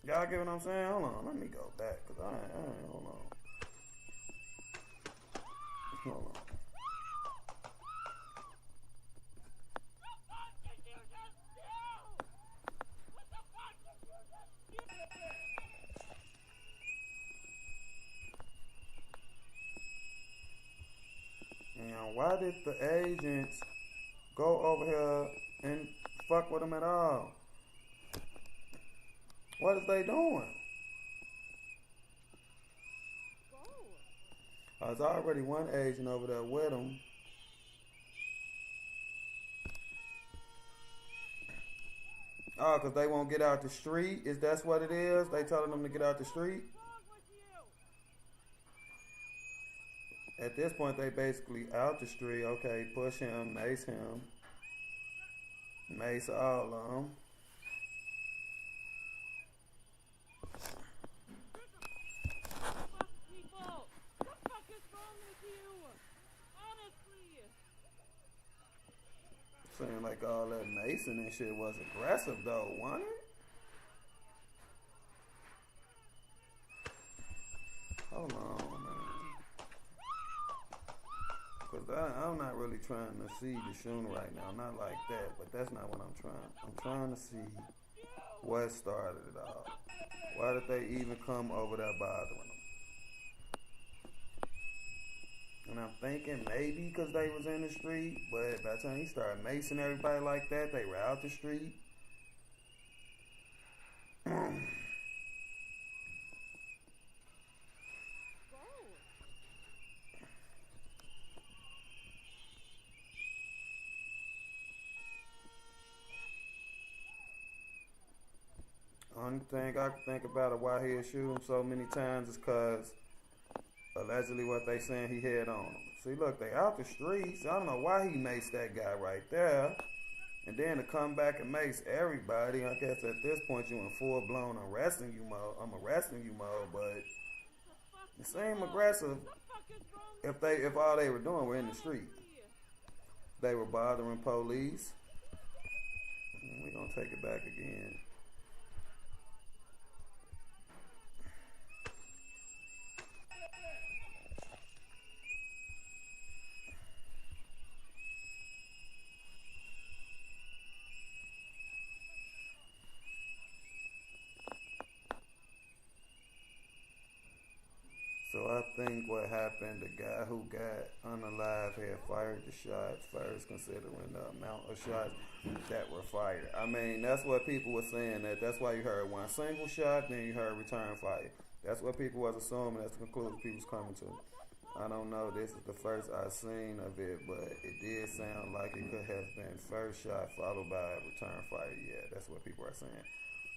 Y'all get what I'm saying? Hold on, let me go back, cause I ain't hold on. Hold on. What did you just do? did the agents go over here and fuck with them at all? What is they doing? There's already one agent over there with them. Oh, because they won't get out the street? Is that what it is? They telling them to get out the street? At this point, they basically out the street. Okay, push him, mace him. Mace all of them. People, what the fuck is wrong with you? Honestly. Saying like all that macing and shit was aggressive though, wasn't it? Hold on, man. Cause I'm not really trying to see the shooting right now. Not like that, but that's not what I'm trying. I'm trying to see what started it all. Why did they even come over there bothering them? And I'm thinking maybe because they was in the street, but by the time he started macing everybody like that, they were out the street. Only thing I can think about it why he'll shoot him so many times is because allegedly what they saying he had on him. See, look, they out the streets. I don't know why he maced that guy right there. And then to come back and mace everybody, I guess at this point you in full blown arresting you mode. I'm arresting you mode, but it seemed aggressive if all they were doing were in the street. They were bothering police. We're gonna take it back again. So I think what happened, the guy who got unalive had fired the shots first, considering the amount of shots that were fired. I mean, that's what people were saying. That's why you heard one single shot, then you heard return fire. That's what people was assuming. That's the conclusion people was coming to. I don't know. This is the first I've seen of it, but it did sound like it could have been first shot followed by return fire. Yeah, that's what people are saying.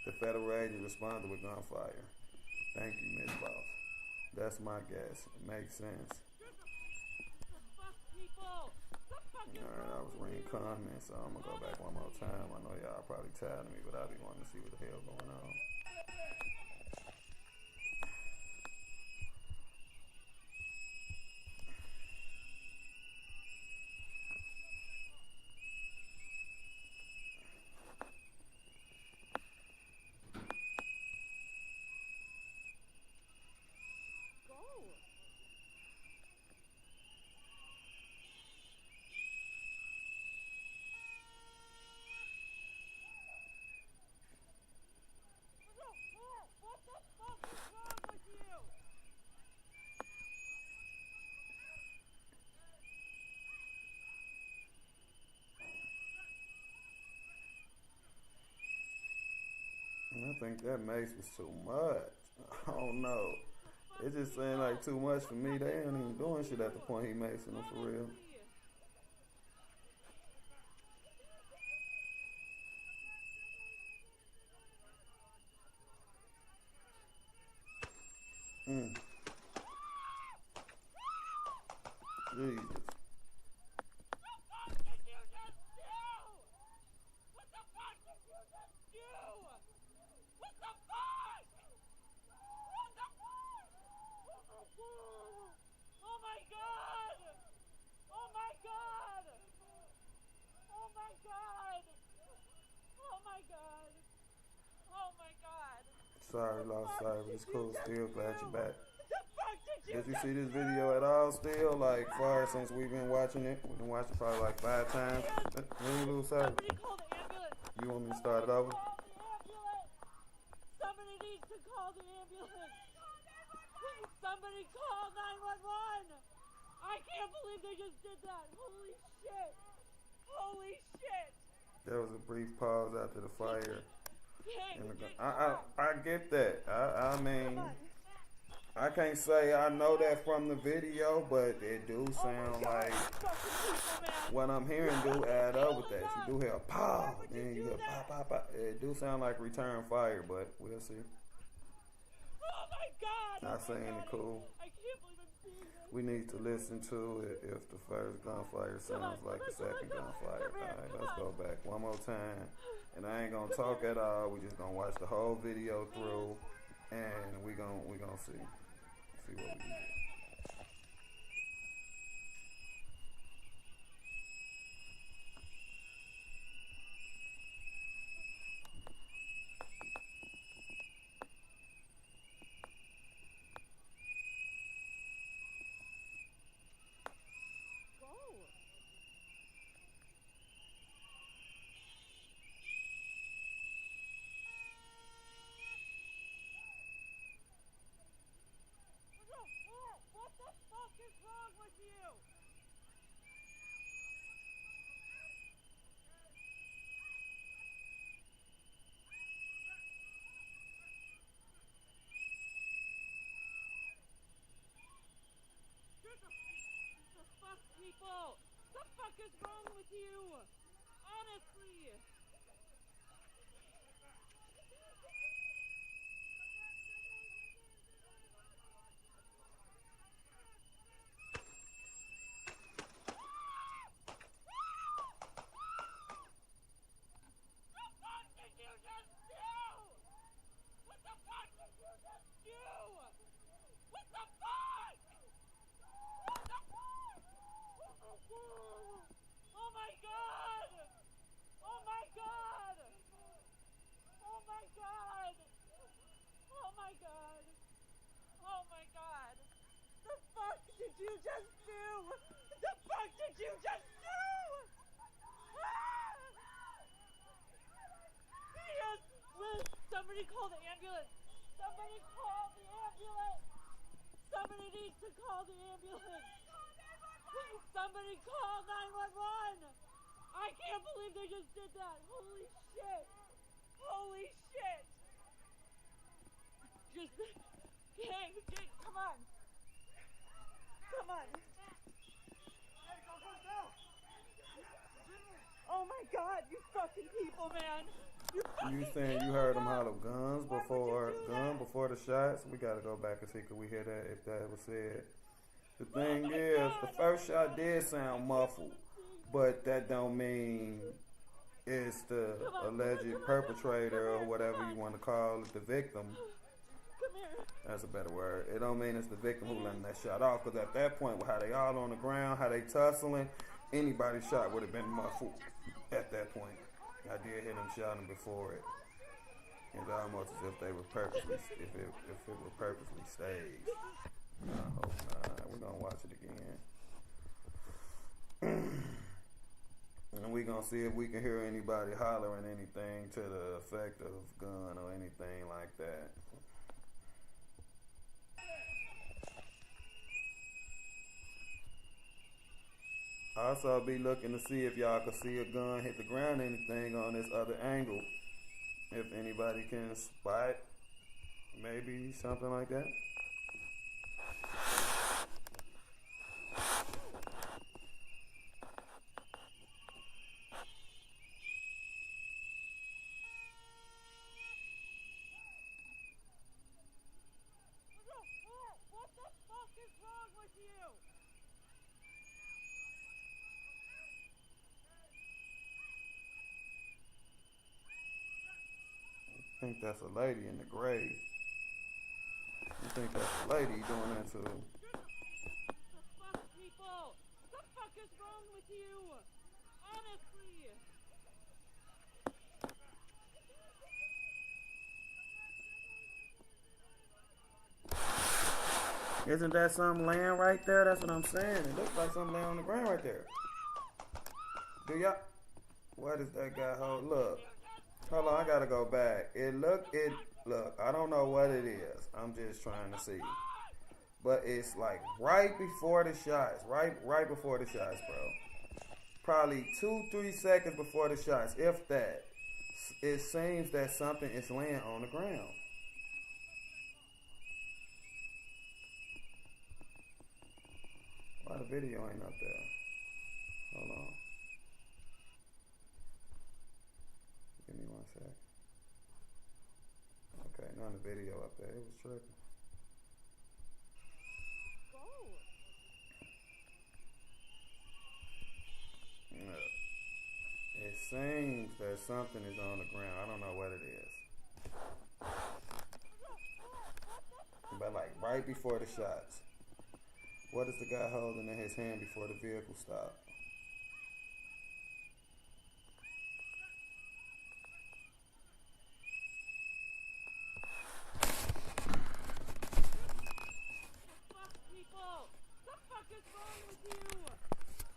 The federal agent responded with gunfire. Thank you, Miss Boss. That's my guess. It makes sense. Alright, I was reading comments, so I'm gonna go back one more time. I know y'all probably tired of me, but I be wanting to see what the hell's going on. I think that mace was too much. I don't know. It just seemed like too much for me. They ain't even doing shit at the point he macing them for real. Jesus. Sorry, lost service. It's cool. Still glad you're back. Did you see this video at all still? Like, far since we've been watching it? We've been watching probably like 5 times. When you lose service? You want me to start it over? Somebody needs to call the ambulance. Somebody call 911. I can't believe they just did that. Holy shit. Holy shit. There was a brief pause after the fire. King, I get that. I mean, I can't say I know that from the video, but it do sound like what I'm hearing do add up with that. You do hear a pow, and you hear pop, pop, pop. It do sound like return fire, but we'll see. Oh my God! Not saying it cool. I can't believe I'm seeing this. We need to listen to it if the first gunfire sounds like the second gunfire. Alright, let's go back one more time. And I ain't gonna talk at all. We just gonna watch the whole video through, and we gonna see what we can do. What the fuck is wrong with you? The fuck, people? The fuck is wrong with you? Honestly. Oh my God! Oh my God! Oh my God! Oh my God! Oh my God! The fuck did you just do? The fuck did you just do? Yes! Liz, somebody call the ambulance! Somebody call the ambulance! Somebody needs to call the ambulance! Somebody call 911! I can't believe they just did that! Holy shit! Holy shit! Just, gang, come on! Come on! Oh my God, you fucking people, man! You saying you heard them holler guns before the shots? We gotta go back and see could we hear that if that was said. The thing is, the first shot did sound muffled, but that don't mean it's the alleged perpetrator or whatever you want to call it, the victim. That's a better word. It don't mean it's the victim who letting that shot off, because at that point, with how they all on the ground, how they tussling, anybody's shot would have been muffled at that point. I did hear them shouting before it. It's almost as if they were purposely, if it were purposely staged. I hope not. We're gonna watch it again. And we're gonna see if we can hear anybody hollering anything to the effect of gun or anything like that. Also, I'll be looking to see if y'all can see a gun hit the ground or anything on this other angle. If anybody can spot maybe something like that. What the fuck is wrong with you? I think that's a lady in the grave. I think that's a lady doing that too. The fuck, people? The fuck is wrong with you? Honestly. Isn't that something laying right there? That's what I'm saying. It looks like something laying on the ground right there. Do y'all? What is that guy hold? Look. Hold on, I gotta go back. Look, I don't know what it is. I'm just trying to see. But it's like right before the shots, right before the shots, bro. Probably 2-3 seconds before the shots, if that. It seems that something is laying on the ground. Why the video ain't up there? Hold on. Give me 1 sec. Okay, none of the video up there. It was tripping. It seems that something is on the ground. I don't know what it is. But like right before the shots. What is the guy holding in his hand before the vehicle stopped? People, the fuck is wrong with you?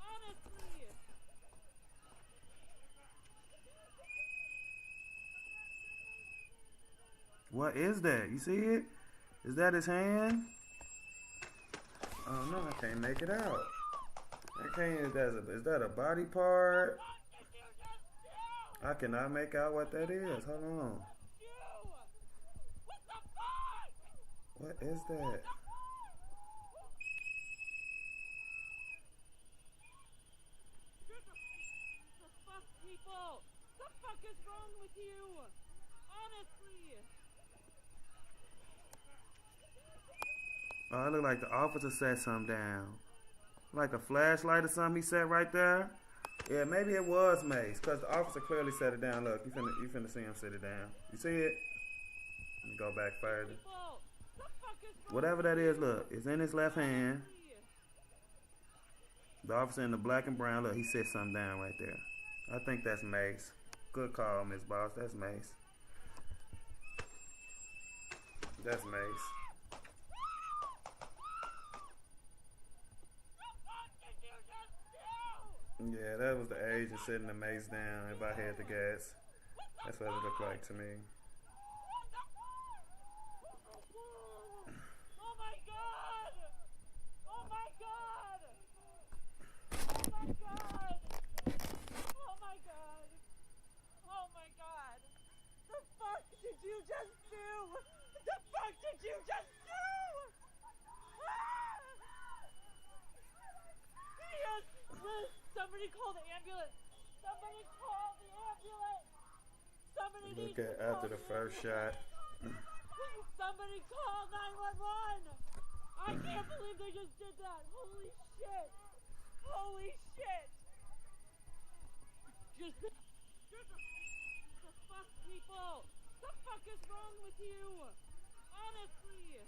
Honestly. What is that? You see it? Is that his hand? Oh no, I can't make it out. I can't. Is that a body part? I cannot make out what that is. Hold on. What is that? People, the fuck is wrong with you? Honestly. Oh, it looked like the officer set something down. Like a flashlight or something he set right there. Yeah, maybe it was Mace, because the officer clearly set it down. Look, you finna see him set it down. You see it? Let me go back further. Whatever that is, look, it's in his left hand. The officer in the black and brown, look, he set something down right there. I think that's Mace. Good call, Miss Boss. That's Mace. That's Mace. Yeah, that was the agent setting the Mace down, if I had to guess. That's what it looked like to me. Oh my god! Oh my god! Oh my god! Oh my god! Oh my god! The fuck did you just do? The fuck did you just do? Yes! Liz, somebody call the ambulance! Somebody call the ambulance! Somebody needs Look to at call after the first shot. Somebody call 911! I can't believe they just did that! Holy shit! Holy shit! Just the fuck, people! The fuck is wrong with you? Honestly!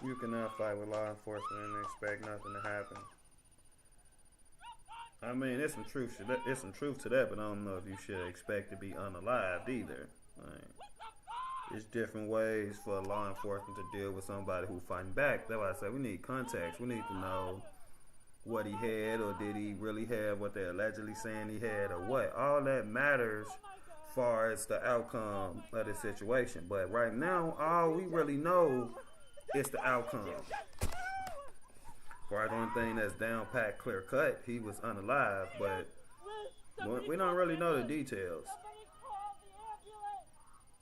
You cannot fight with law enforcement and expect nothing to happen. I mean, there's some truth to that. There's some truth to that, but I don't know if you should expect to be unalived either. There's different ways for law enforcement to deal with somebody who's fighting back. That's why I say we need context. We need to know what he had, or did he really have what they're allegedly saying he had, or what. All that matters as far as the outcome of the situation. But right now, all we really know is the outcome. For the only thing that's down pat, clear cut, he was unalive, but we don't really know the details.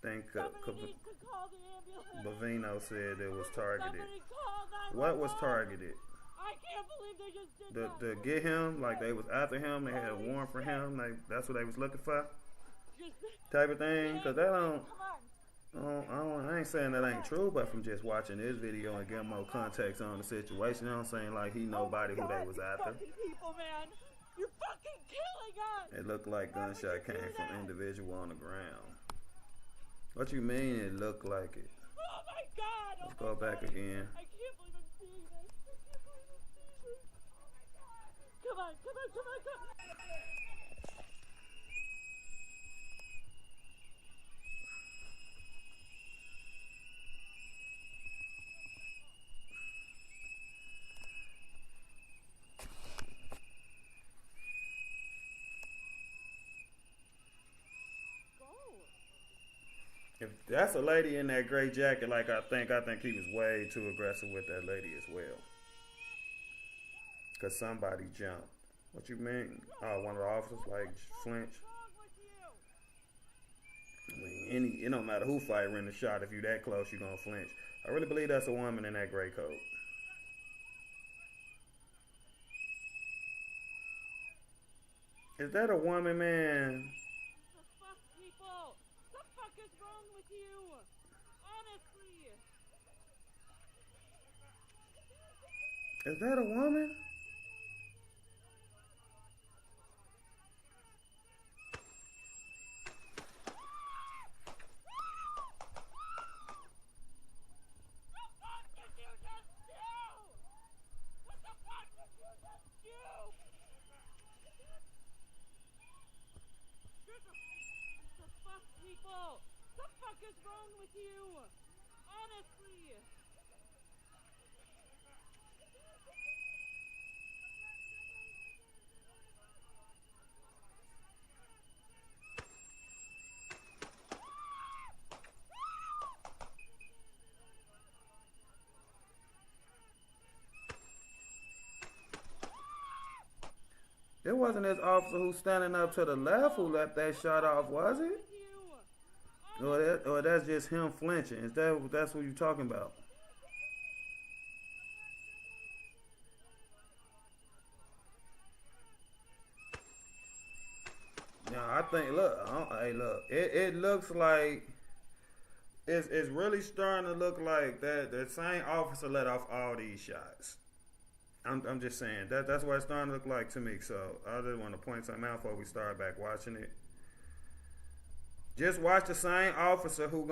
I think Bavino said it was targeted. What was targeted? I can't believe they just did that. To get him, like they was after him, they had a warrant for him, like that's what they was looking for, type of thing. Cause that I ain't saying that ain't true, but from just watching this video and getting more context on the situation, I'm saying like he nobody who they was after. People, man, you're fucking killing us. It looked like gunshot came from individual on the ground. What you mean it looked like it? Oh my god! Let's go back again. I can't believe I'm seeing this. I can't believe I'm seeing this. Come on, come on, come on, come on. That's a lady in that gray jacket. Like I think he was way too aggressive with that lady as well. Cause somebody jumped. What you mean? Oh, one of the officers like flinch. I mean, it don't matter who firing the shot. If you that close, you gonna flinch. I really believe that's a woman in that gray coat. Is that a woman, man? The fuck, people? The fuck is wrong with you? Honestly. Is that a woman? People, the fuck is wrong with you? Honestly. It wasn't this officer who's standing up to the left who let that shot off, was it? Or that's just him flinching. That's what you're talking about? No, I think. Look. It looks like it's really starting to look like that same officer let off all these shots. I'm just saying that's what it's starting to look like to me. So I just want to point something out before we start back watching it. Just watch the same officer who's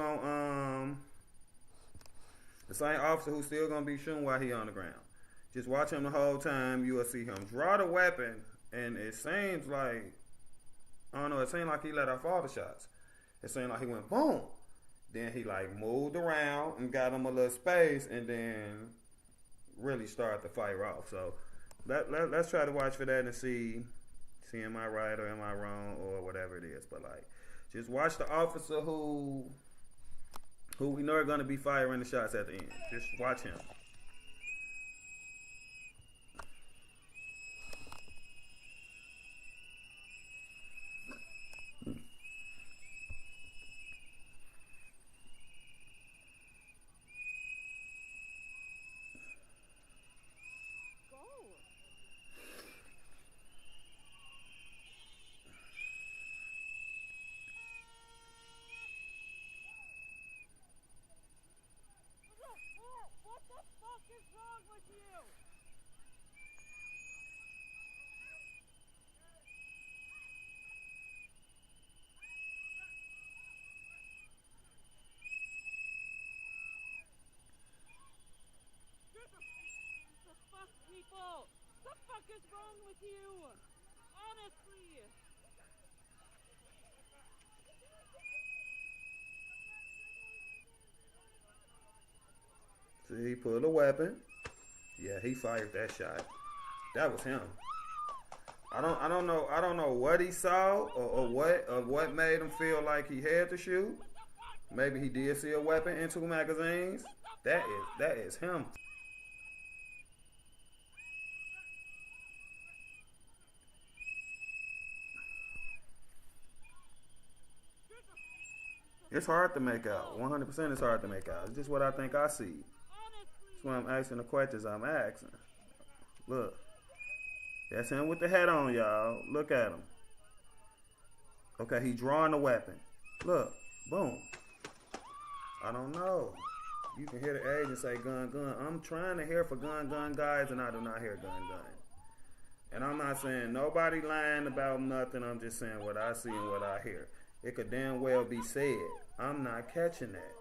still gonna be shooting while he on the ground. Just watch him the whole time. You will see him draw the weapon, and it seems like it seemed like he let off all the shots. It seemed like he went boom. Then he like moved around and got him a little space, and then really started the fire off. So let's try to watch for that and see am I right or am I wrong or whatever it is. But like, just watch the officer who we know are going to be firing the shots at the end. Just watch him. What the fuck is wrong with you? The fuck, people? The fuck is wrong with you? Honestly. See, he pulled a weapon. Yeah, he fired that shot. That was him. I don't know what he saw or what made him feel like he had to shoot. Maybe he did see a weapon in 2 magazines. That is him. It's hard to make out. 100% it's hard to make out. It's just what I think I see. That's why I'm asking the questions I'm asking. Look. That's him with the hat on, y'all. Look at him. Okay, he drawing the weapon. Look. Boom. I don't know. You can hear the agent say gun, gun. I'm trying to hear for gun, gun guys, and I do not hear gun, gun. And I'm not saying nobody lying about nothing. I'm just saying what I see and what I hear. It could damn well be said. I'm not catching that.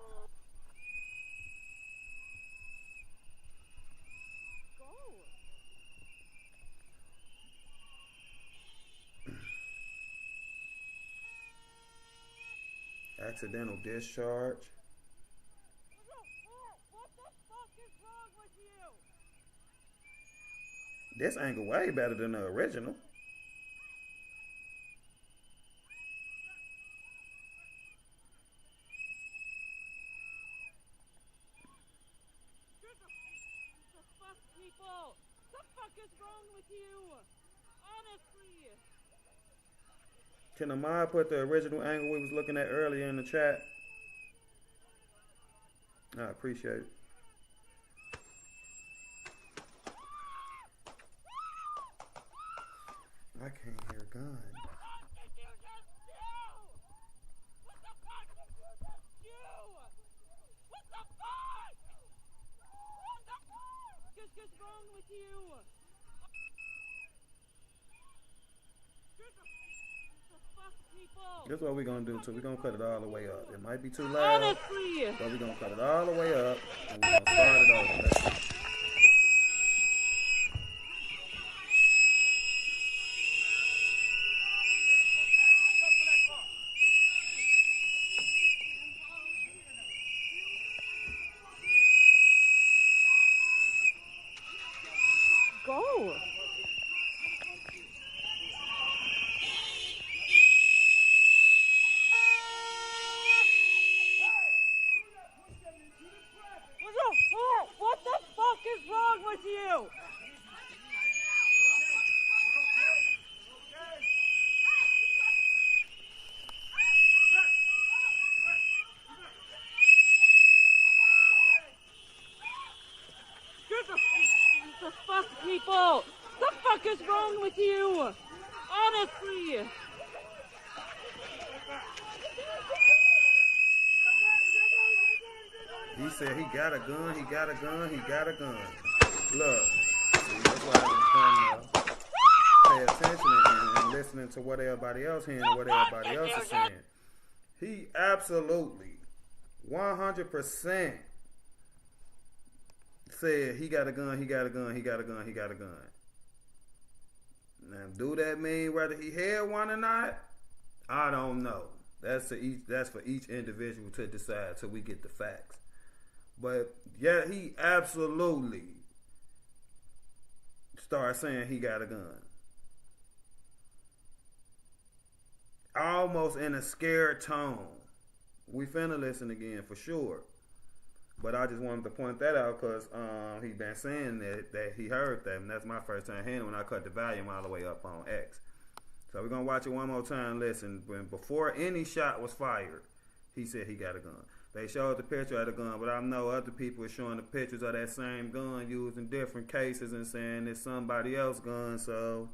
Accidental discharge. What the fuck is wrong with you? This angle way better than the original. people! The fuck is wrong with you? Honestly! Can Amar put the original angle we was looking at earlier in the chat? I appreciate it. I can't hear God. What is wrong with you? That's what we're gonna do too. We're gonna cut it all the way up. It might be too loud, Honestly, but we're gonna cut it all the way up and we're gonna start it over. Let's see. go. What the fuck is wrong with you? The fuck, people? The fuck is wrong with you? Honestly. He said he got a gun, he got a gun, he got a gun. Look, see, that's why I've been trying to pay attention and listening to what everybody else hearing and what everybody else is saying. He absolutely, 100% said he got a gun, he got a gun, he got a gun, he got a gun. Now, do that mean whether he had one or not? I don't know. That's for each individual to decide till we get the facts. But yeah, he absolutely started saying he got a gun. Almost in a scared tone. We finna listen again for sure. But I just wanted to point that out because he been saying that he heard that. And that's my first time hearing when I cut the volume all the way up on X. So we're going to watch it one more time. Listen, before any shot was fired, he said he got a gun. They showed the picture of the gun, but I know other people are showing the pictures of that same gun used in different cases and saying it's somebody else's gun. So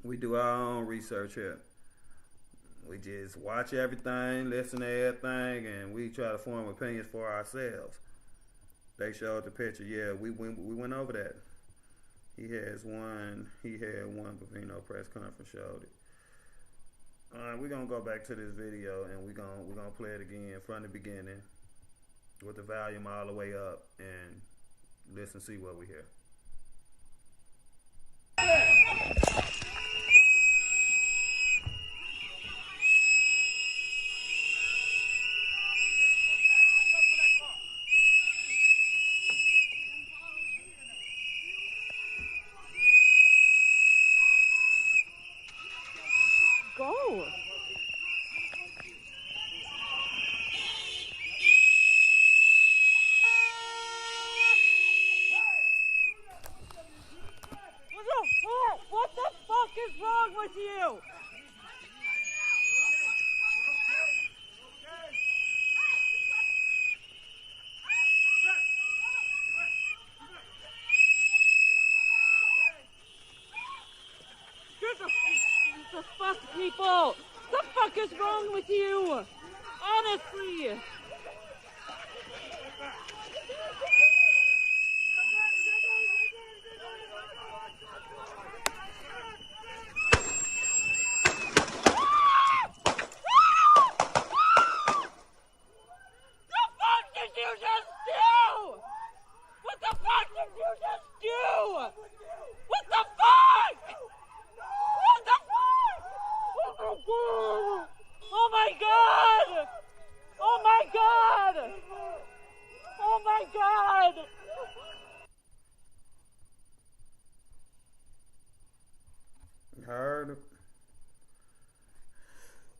we do our own research here. We just watch everything, listen to everything, and we try to form opinions for ourselves. They showed the picture. Yeah, we went over that. He had one Bavino press conference showed it. Alright, we're gonna go back to this video and we're gonna play it again from the beginning with the volume all the way up and listen, see what we hear. Go. What the fuck is wrong with you? The fuck, people? The fuck is wrong with you? Honestly. Oh my god! Oh my god! Oh my god! Heard.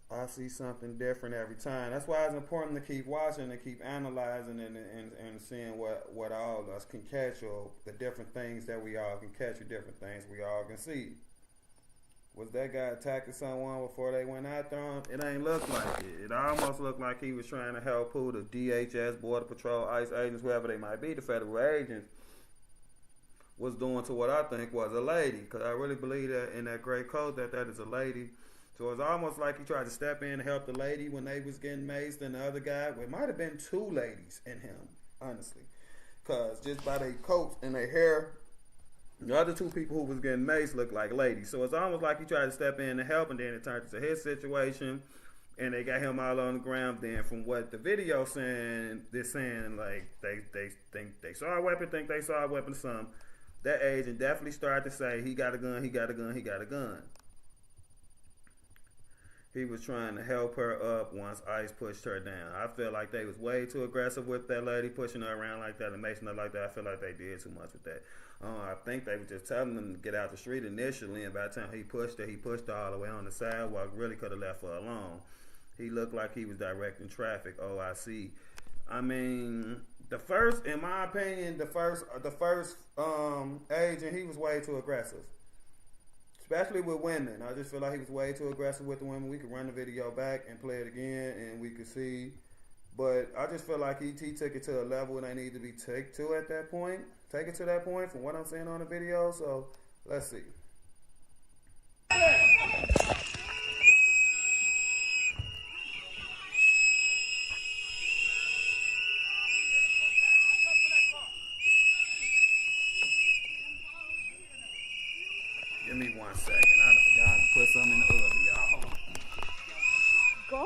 I see something different every time. That's why it's important to keep watching and keep analyzing and seeing what all of us can catch, or the different things that we all can catch, or different things we all can see. Was that guy attacking someone before they went after him? It ain't look like it. It almost looked like he was trying to help who the DHS, Border Patrol, ICE agents, whoever they might be, the federal agents, was doing to what I think was a lady. Because I really believe that in that gray coat that is a lady. So it's almost like he tried to step in and help the lady when they was getting maced, and the other guy, well, it might have been two ladies in him, honestly. Because just by their coats and their hair, the other two people who was getting maced looked like ladies. So it's almost like he tried to step in and help, and then it turned into his situation, and they got him all on the ground. Then from what the video saying, they're saying like they think they saw a weapon, think they saw a weapon or something. That agent definitely started to say, he got a gun, he got a gun, he got a gun. He was trying to help her up once ICE pushed her down. I feel like they was way too aggressive with that lady, pushing her around like that and making her like that. I feel like they did too much with that. I think they were just telling them to get out the street initially, and by the time he pushed her all the way on the sidewalk. Really could have left her alone. He looked like he was directing traffic. Oh, I see. I mean, in my opinion, the first agent, he was way too aggressive. Especially with women. I just feel like he was way too aggressive with the women. We could run the video back and play it again, and we could see. But I just feel like he took it to a level they need to be taken to at that point. Take it to that point from what I'm seeing on the video. So, let's see. Give me 1 second. I done forgot to put something in the oven, y'all. Hold on. Go.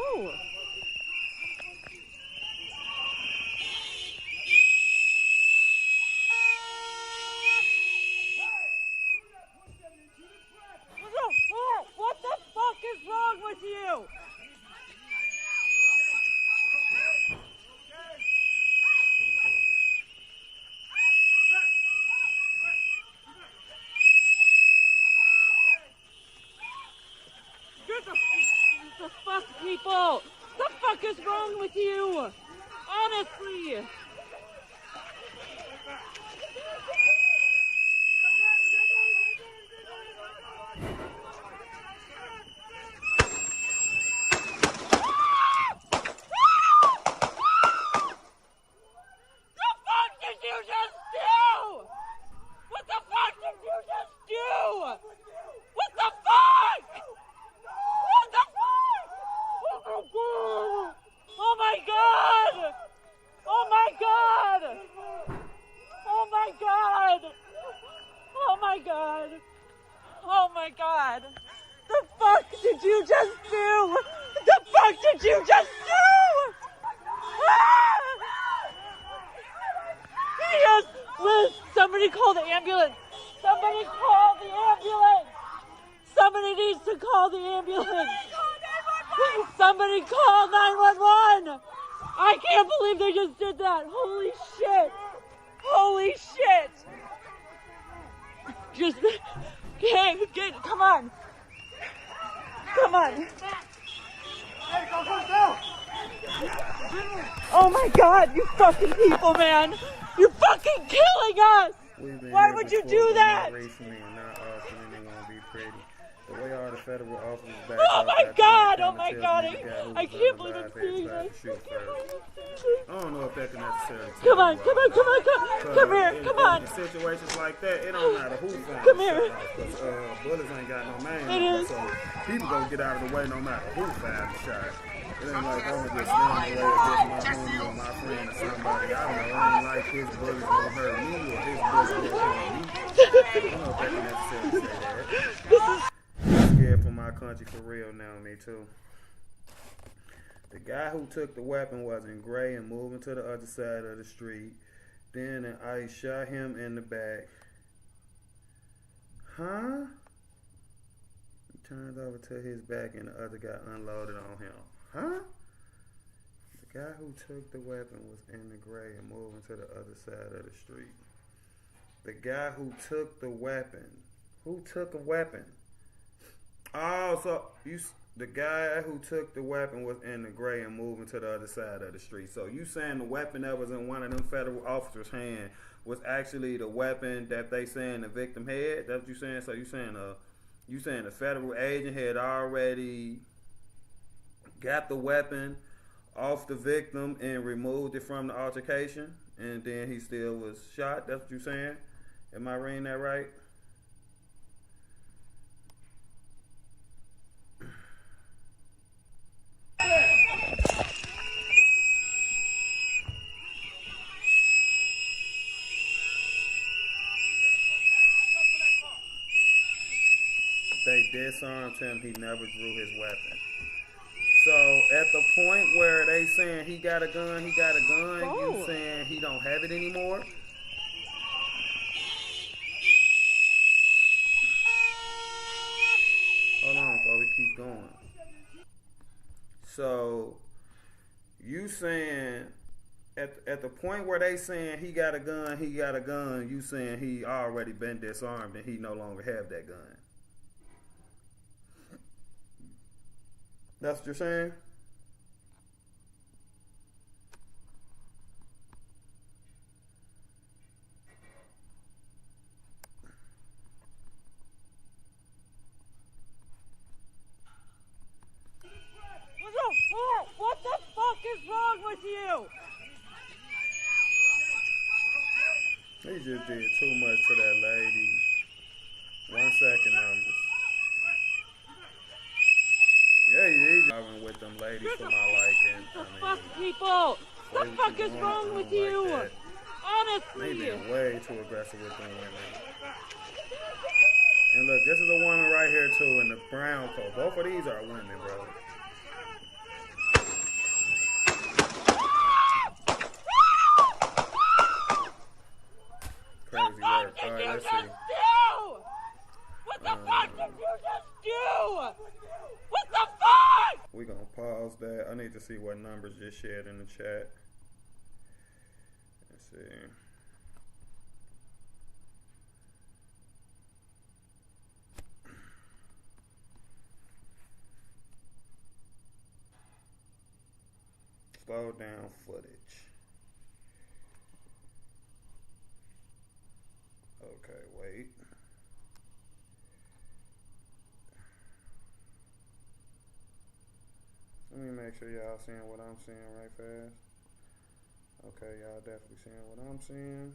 What the fuck is wrong with you? The fuck, people? The fuck is wrong with you? Honestly. Somebody call 911! I can't believe they just did that! Holy shit! Holy shit! Just come on! Come on! Oh my god, you fucking people, man! You're fucking killing us! Why would you do that? The way all the federal officers back oh my god! Oh my god! I can't believe I'm seeing this. I don't know if that can necessarily come on, come here, come on. In situations like that, it don't matter who finds come here. Because bullets ain't got no name. It is. So people gonna get out of the way no matter who finds the shot. It ain't like I'm gonna just stand in the way against my homie or my friend or somebody. I don't know. It ain't like his bullets gonna hurt me or his bullets gonna hurt me. I don't know if that can necessarily say that. I'm scared for my country for real now, me too. The guy who took the weapon was in gray and moving to the other side of the street. Then an ICE shot him in the back. Huh? He turned over to his back and the other guy unloaded on him. Huh? The guy who took the weapon was in the gray and moving to the other side of the street. The guy who took the weapon. Who took a weapon? Oh, so the guy who took the weapon was in the gray and moving to the other side of the street. So you saying the weapon that was in one of them federal officers' hand was actually the weapon that they saying the victim had? That's what you saying? So you saying the federal agent had already got the weapon off the victim and removed it from the altercation, and then he still was shot? That's what you saying? Am I reading that right? They disarmed him. He never drew his weapon. So at the point where they saying he got a gun, you saying he don't have it anymore? Hold on, before we keep going. So you saying at the point where they saying he got a gun, you saying he already been disarmed and he no longer have that gun? That's what you're saying? What the fuck is wrong with you? He just did too much to that lady. 1 second, numbers. Yeah, he's driving with them ladies for my liking. Fuck people! What the fuck is wrong with you? Like Honestly. they been way too aggressive with them women. And look, this is a woman right here too in the brown coat. Both of these are women, bro. Crazy work. All right, let's see. What the fuck did you just do? What the fuck? We're gonna pause that. I need to see what numbers just shared in the chat. Let's see. Slow down footage. Okay, wait. Let me make sure y'all seeing what I'm seeing right fast. Okay, y'all definitely seeing what I'm seeing.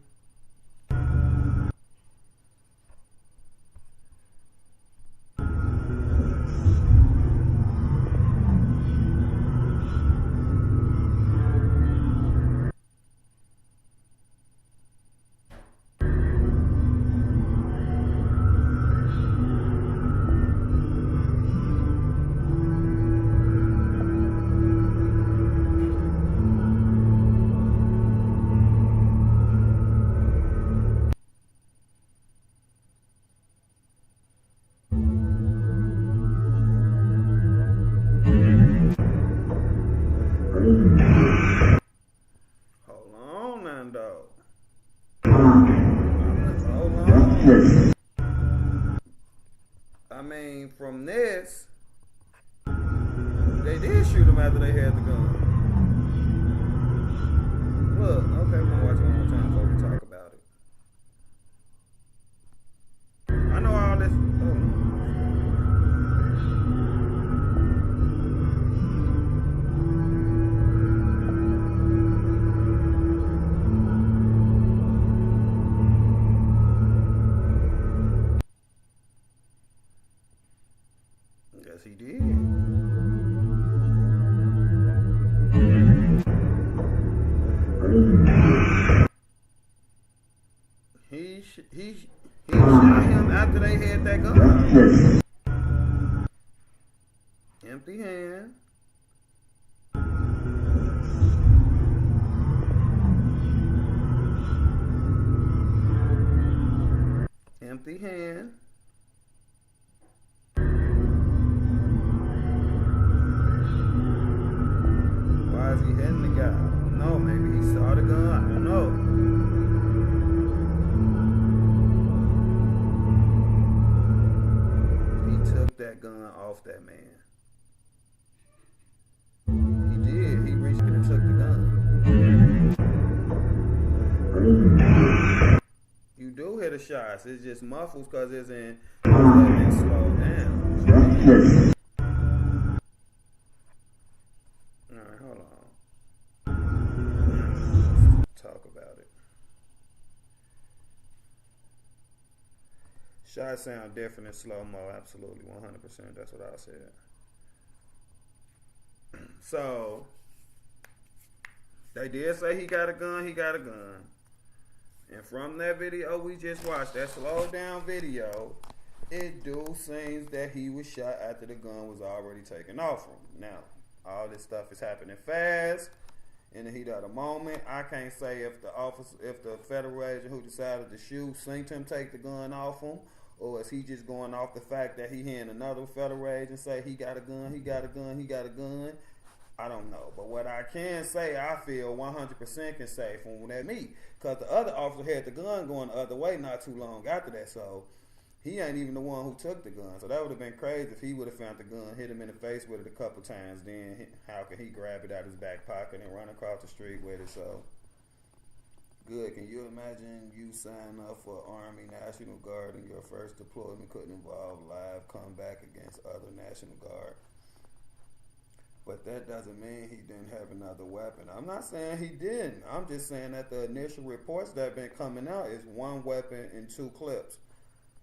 I mean, from this, they did shoot him after they had the gun. Look, okay, we're gonna watch it one more time before we talk about it. I know all this. Yes, he did. He shot him after they had that gun. Empty hand. Empty hand. Why is he hitting the guy? I don't know. Maybe he saw the gun. I don't know. He took that gun off that man. You do hear the shots. It's just muffled because it's in slowed down. Alright, hold on. Let's talk about it. Shots sound different in slow-mo. Absolutely, 100%. That's what I said. So, they did say he got a gun. He got a gun. And from that video we just watched, that slowed down video, it do seems that he was shot after the gun was already taken off him. Now, all this stuff is happening fast, in the heat of the moment. I can't say if the federal agent who decided to shoot seen him take the gun off him, or is he just going off the fact that he hearing another federal agent say he got a gun, he got a gun, he got a gun. I don't know. But what I can say, I feel 100% can say from that me. Because the other officer had the gun going the other way not too long after that. So he ain't even the one who took the gun. So that would have been crazy if he would have found the gun, hit him in the face with it a couple times. Then how could he grab it out of his back pocket and run across the street with it? So good. Can you imagine you sign up for Army National Guard and your first deployment couldn't involve live comeback against other National Guard? But that doesn't mean he didn't have another weapon. I'm not saying he didn't. I'm just saying that the initial reports that have been coming out is one weapon and 2 clips.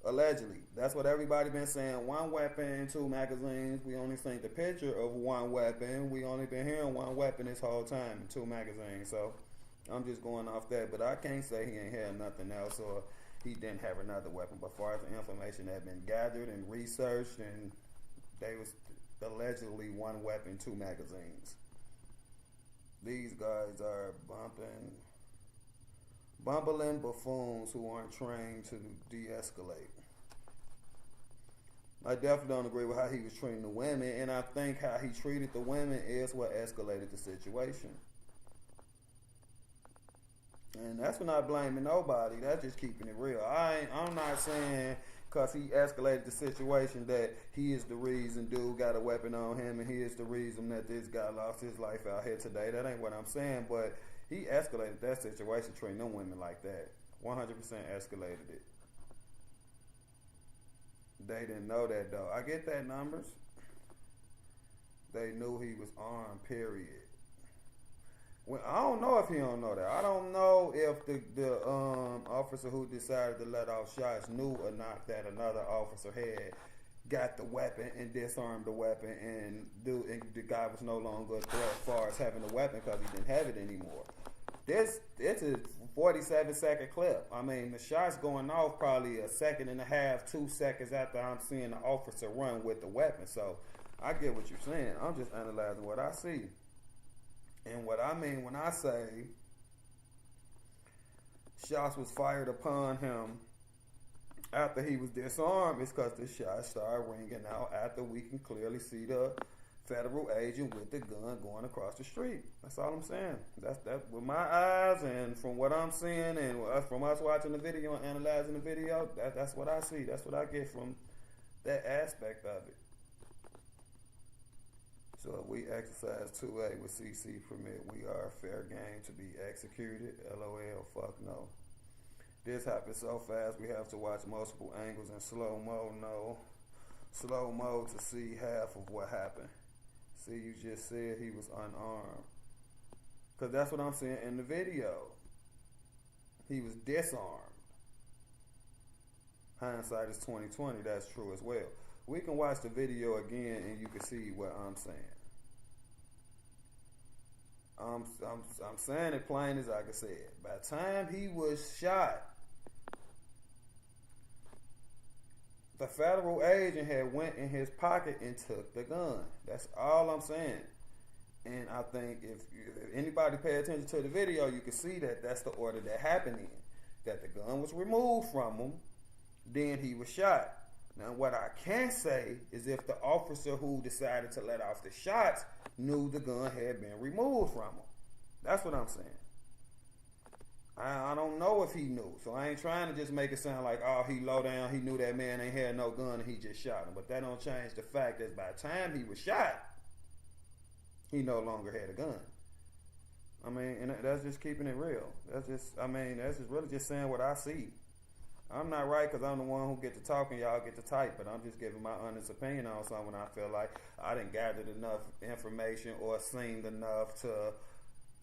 Allegedly. That's what everybody been saying. 1 weapon and 2 magazines. We only seen the picture of 1 weapon. We only been hearing 1 weapon this whole time and 2 magazines. So I'm just going off that. But I can't say he ain't had nothing else or he didn't have another weapon. But as far as the information that had been gathered and researched, and they was allegedly 1 weapon, 2 magazines. These guys are bumbling buffoons who aren't trained to de-escalate. I definitely don't agree with how he was treating the women, and I think how he treated the women is what escalated the situation. And that's not blaming nobody. That's just keeping it real. I'm not saying because he escalated the situation that he is the reason dude got a weapon on him and he is the reason that this guy lost his life out here today. That ain't what I'm saying, but he escalated that situation, treating them women like that. 100% escalated it. They didn't know that though. I get that, numbers. They knew he was armed, period. Well, I don't know if he don't know that. I don't know if the officer who decided to let off shots knew or not that another officer had got the weapon and disarmed the weapon, and the guy was no longer a threat as far as having a weapon because he didn't have it anymore. It's a 47-second clip. I mean, the shot's going off probably 1.5 seconds, 2 seconds after I'm seeing the officer run with the weapon. So I get what you're saying. I'm just analyzing what I see. And what I mean when I say shots was fired upon him after he was disarmed is because the shots started ringing out after we can clearly see the federal agent with the gun going across the street. That's all I'm saying. That's with my eyes and from what I'm seeing and from us watching the video and analyzing the video, that's what I see. That's what I get from that aspect of it. So if we exercise 2A with CC permit, we are fair game to be executed. LOL, fuck no. This happened so fast we have to watch multiple angles in slow-mo. No. Slow-mo to see half of what happened. See, you just said he was unarmed. Because that's what I'm seeing in the video. He was disarmed. Hindsight is 20/20. That's true as well. We can watch the video again and you can see what I'm saying. I'm saying it plain as I can say it. By the time he was shot, the federal agent had went in his pocket and took the gun. That's all I'm saying. And I think if anybody pay attention to the video, you can see that that's the order that happened in. That the gun was removed from him, then he was shot. Now, what I can say is if the officer who decided to let off the shots knew the gun had been removed from him. That's what I'm saying. I don't know if he knew. So I ain't trying to just make it sound like, oh, he low down, he knew that man ain't had no gun and he just shot him. But that don't change the fact that by the time he was shot, he no longer had a gun. I mean, and that's just keeping it real. That's just really just saying what I see. I'm not right because I'm the one who get to talk and y'all get to type, but I'm just giving my honest opinion on something when I feel like I didn't gathered enough information or seen enough to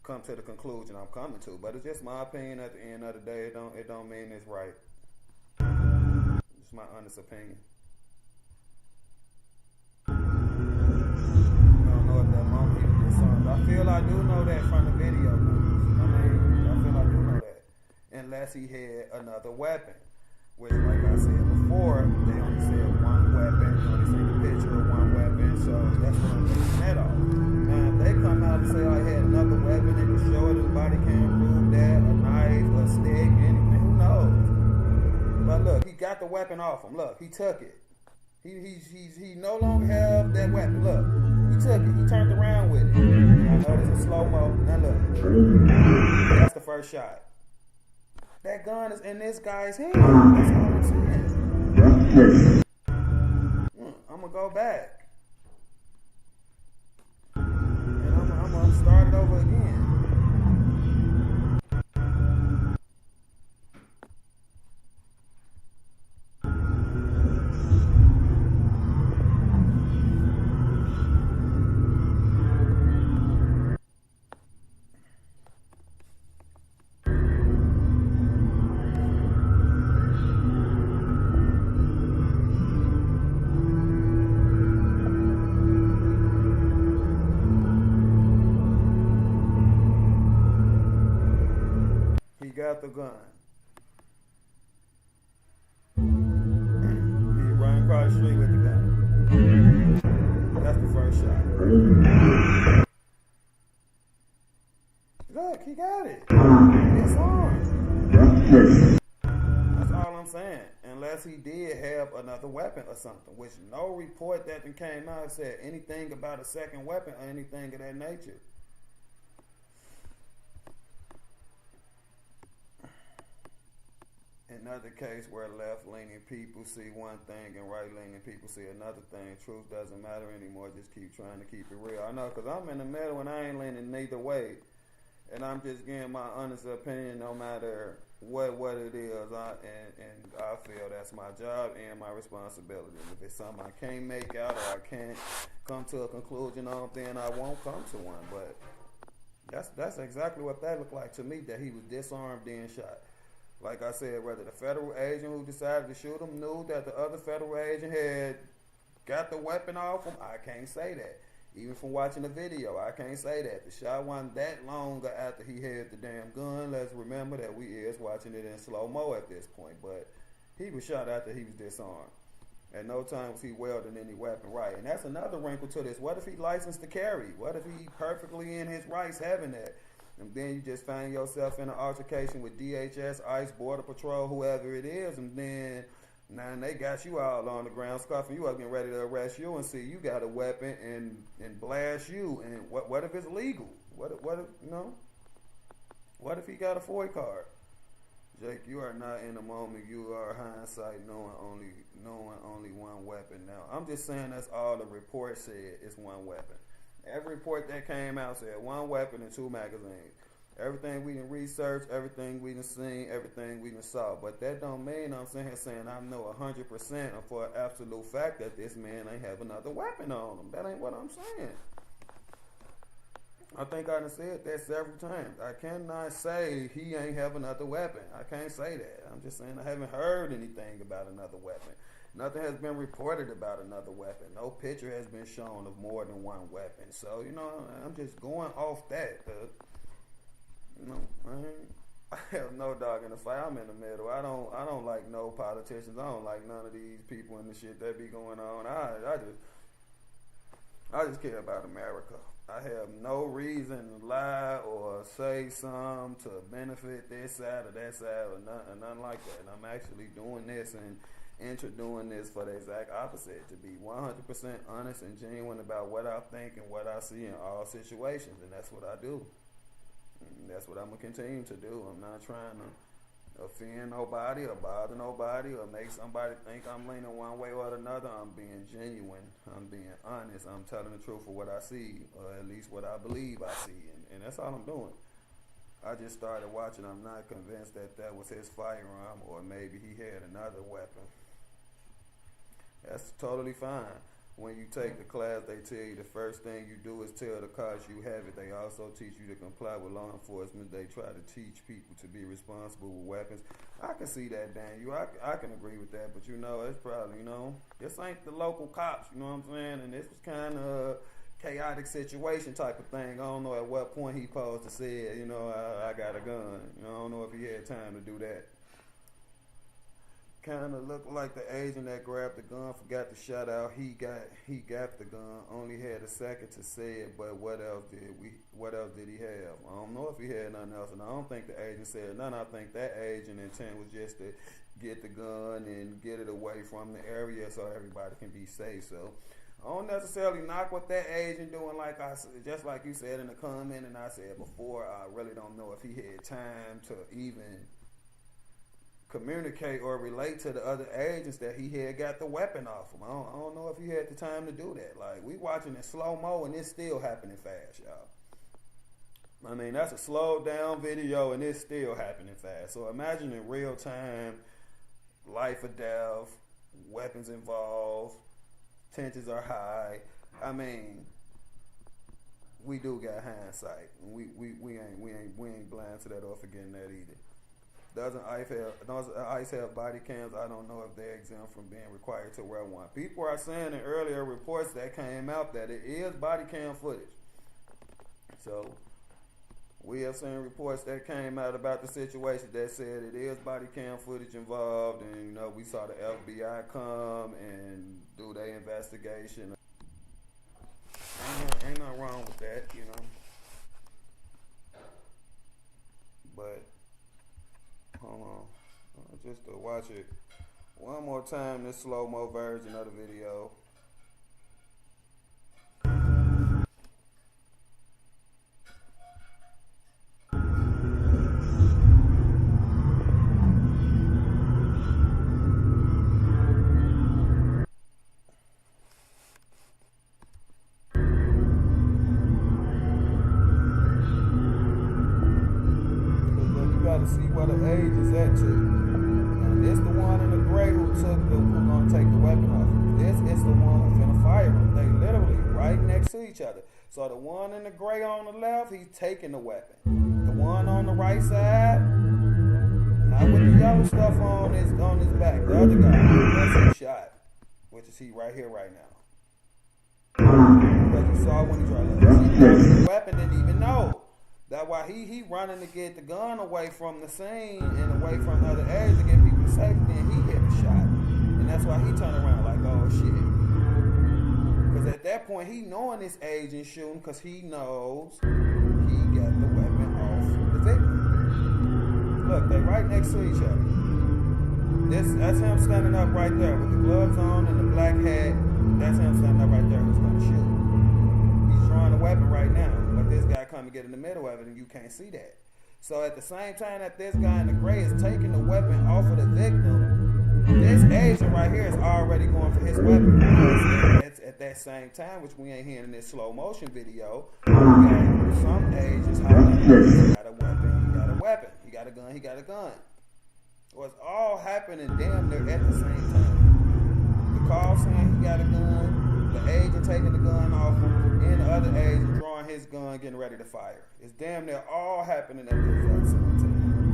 come to the conclusion I'm coming to. But it's just my opinion at the end of the day. It don't mean it's right. It's my honest opinion. I don't know if that moment he was concerned. I feel I do know that from the video. I feel I do know that. Unless he had another weapon. Which, like I said before, they only said one weapon. They only seen the picture of one weapon, so that's what I'm basing that off. Now, if they come out and say I had another weapon, they can show it in the body cam, prove that, a knife, a stick, anything, who knows? But look, he got the weapon off him. Look, he took it. He no longer have that weapon. Look, he took it. He turned around with it. I know this is slow-mo. Now look, that's the first shot. That gun is in this guy's hand. That's all I'm saying. I'm going to go back. And I'm going to start it over again. Got the gun. He running across the street with the gun. That's the first shot. Look, he got it. It's on. That's all I'm saying. Unless he did have another weapon or something, which no report that came out said anything about a second weapon or anything of that nature. Another case where left-leaning people see one thing and right-leaning people see another thing. Truth doesn't matter anymore. Just keep trying to keep it real. I know, because I'm in the middle and I ain't leaning neither way. And I'm just giving my honest opinion no matter what it is. I feel that's my job and my responsibility. If it's something I can't make out or I can't come to a conclusion on, then I won't come to one. But that's exactly what that looked like to me, that he was disarmed and shot. Like I said, whether the federal agent who decided to shoot him knew that the other federal agent had got the weapon off him, I can't say that. Even from watching the video, I can't say that. The shot wasn't that long after he had the damn gun. Let's remember that we is watching it in slow-mo at this point. But he was shot after he was disarmed. At no time was he wielding any weapon, right? And that's another wrinkle to this. What if he licensed to carry? What if he perfectly in his rights having that? And then you just find yourself in an altercation with DHS, ICE, Border Patrol, whoever it is, and then now they got you all on the ground, scuffing you up, getting ready to arrest you, and see you got a weapon and blast you. And what if it's legal? What if you know? What if he got a FOIA card? Jake, you are not in the moment. You are hindsight, knowing only one weapon. Now, I'm just saying that's all the report said is one weapon. Every report that came out said one weapon and 2 magazines. Everything we done researched, everything we done seen, everything we done saw. But that don't mean I'm saying I know 100% for an absolute fact that this man ain't have another weapon on him. That ain't what I'm saying. I think I done said that several times. I cannot say he ain't have another weapon. I can't say that. I'm just saying I haven't heard anything about another weapon. Nothing has been reported about another weapon. No picture has been shown of more than one weapon. So, you know, I'm just going off that. You know, I have no dog in the fight. I'm in the middle. I don't like no politicians. I don't like none of these people and the shit that be going on. I just care about America. I have no reason to lie or say something to benefit this side or that side or nothing like that. And I'm actually doing this and introducing this for the exact opposite, to be 100% honest and genuine about what I think and what I see in all situations. And that's what I do. And that's what I'm going to continue to do. I'm not trying to offend nobody or bother nobody or make somebody think I'm leaning one way or another. I'm being genuine. I'm being honest. I'm telling the truth of what I see, or at least what I believe I see. And that's all I'm doing. I just started watching. I'm not convinced that that was his firearm, or maybe he had another weapon. That's totally fine. When you take the class, they tell you the first thing you do is tell the cops you have it. They also teach you to comply with law enforcement. They try to teach people to be responsible with weapons. I can see that, Daniel. I can agree with that, but it's probably, this ain't the local cops, you know what I'm saying? And this was kind of a chaotic situation type of thing. I don't know at what point he paused to say, I got a gun. I don't know if he had time to do that. Kind of looked like the agent that grabbed the gun forgot to shout out he got the gun, only had a second to say it, but what else did he have? I don't know if he had nothing else, and I don't think the agent said nothing. I think that agent intent was just to get the gun and get it away from the area so everybody can be safe. So I don't necessarily knock what that agent doing, like I said, just like you said in the comment and I said before. I really don't know if he had time to even communicate or relate to the other agents that he had got the weapon off him. I don't know if he had the time to do that. Like, we watching in slow-mo and it's still happening fast, y'all. I mean, that's a slowed down video and it's still happening fast. So imagine in real time, life or death, weapons involved, tensions are high. I mean, we do got hindsight. We ain't blind to that or forgetting that either. Doesn't ICE have body cams? I don't know if they're exempt from being required to wear one. People are saying in earlier reports that came out that it is body cam footage. So we have seen reports that came out about the situation that said it is body cam footage involved, and we saw the FBI come and do their investigation. Ain't nothing wrong with that, But hold on, just to watch it one more time, this slow-mo version of the video. To see where the age is at too. And this the one in the gray who gonna take the weapon off. This is the one who's gonna fire him. They literally right next to each other. So the one in the gray on the left, he's taking the weapon. The one on the right side, not with the yellow stuff on his back. The other guy, that's his shot, which is he right here right now. Because you saw when he tried to the weapon, didn't even know. That's why he running to get the gun away from the scene and away from the other age to get people safe. Then he hit the shot, and that's why he turned around like, oh shit. Because at that point he knowing this agent shooting, because he knows he got the weapon off the victim. Look, they right next to each other. That's him standing up right there with the gloves on and the black hat. That's him standing up right there who's gonna shoot. He's drawing the weapon right now. This guy come to get in the middle of it, and you can't see that. So at the same time that this guy in the gray is taking the weapon off of the victim, this agent right here is already going for his weapon. Because at that same time, which we ain't hearing in this slow motion video, we got some agents hollering, he got a weapon, he got a gun, he got a gun. So it's all happening damn near at the same time. The call saying he got a gun, the agent taking the gun off him, and the other agent drawing his gun, getting ready to fire. It's damn near all happening at the exact same time.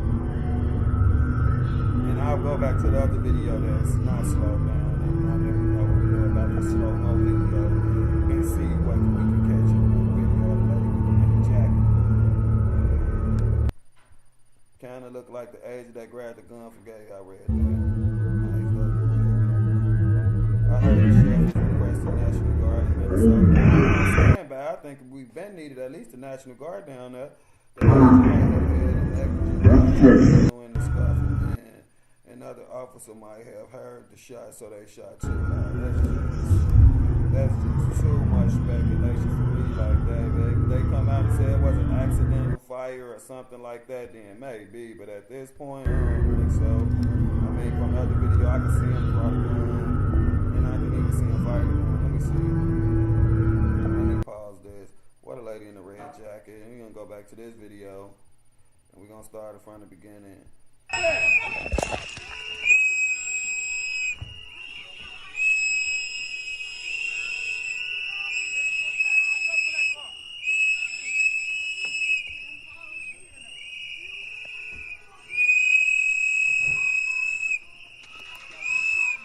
And I'll go back to the other video that's not slowed down, and now that we know what we know about the slow-mo video, and see what we can catch in the video of the lady with the pink jacket. Kind of look like the agent that grabbed the gun from Gay. I read that. I heard the sheriff request the National Guard in Minnesota. Standby. I think we've been needed at least the National Guard down there. The doing the stuff, and another officer might have heard the shot, so they shot too. That's just too much speculation for me. Like that, they come out and say it was an accidental fire or something like that, then maybe. But at this point, I don't think so. I mean, from the other video, I can see him draw the gun. See him fire the gun. Let me see. Let me pause this. What a lady in the red jacket. And we're gonna go back to this video. And we're gonna start it from the beginning.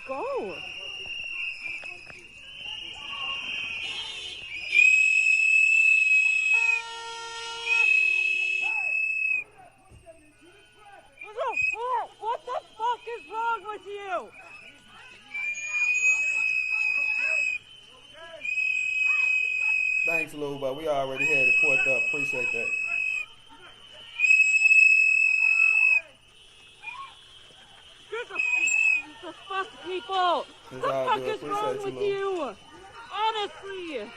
Go. What the fuck is wrong with you? Thanks, Lou, but we already had it put up. Appreciate that. The fuck, people? It's What the all fuck good. is wrong Appreciate with you, Lou. you? Honestly.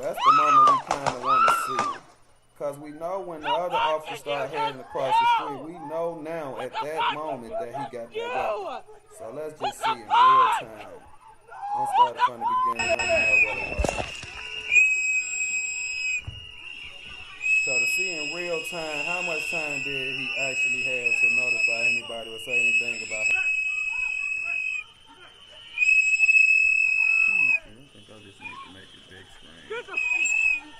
That's the moment we kind of want to see. Because we know when the other officers start heading across the street, we know now at that moment that he got that weapon. So let's just see in real time. Let's start from the beginning. Let me know what it was. So to see in real time, how much time did he actually have to notify anybody or say anything about it? I think I just need to make it big screen.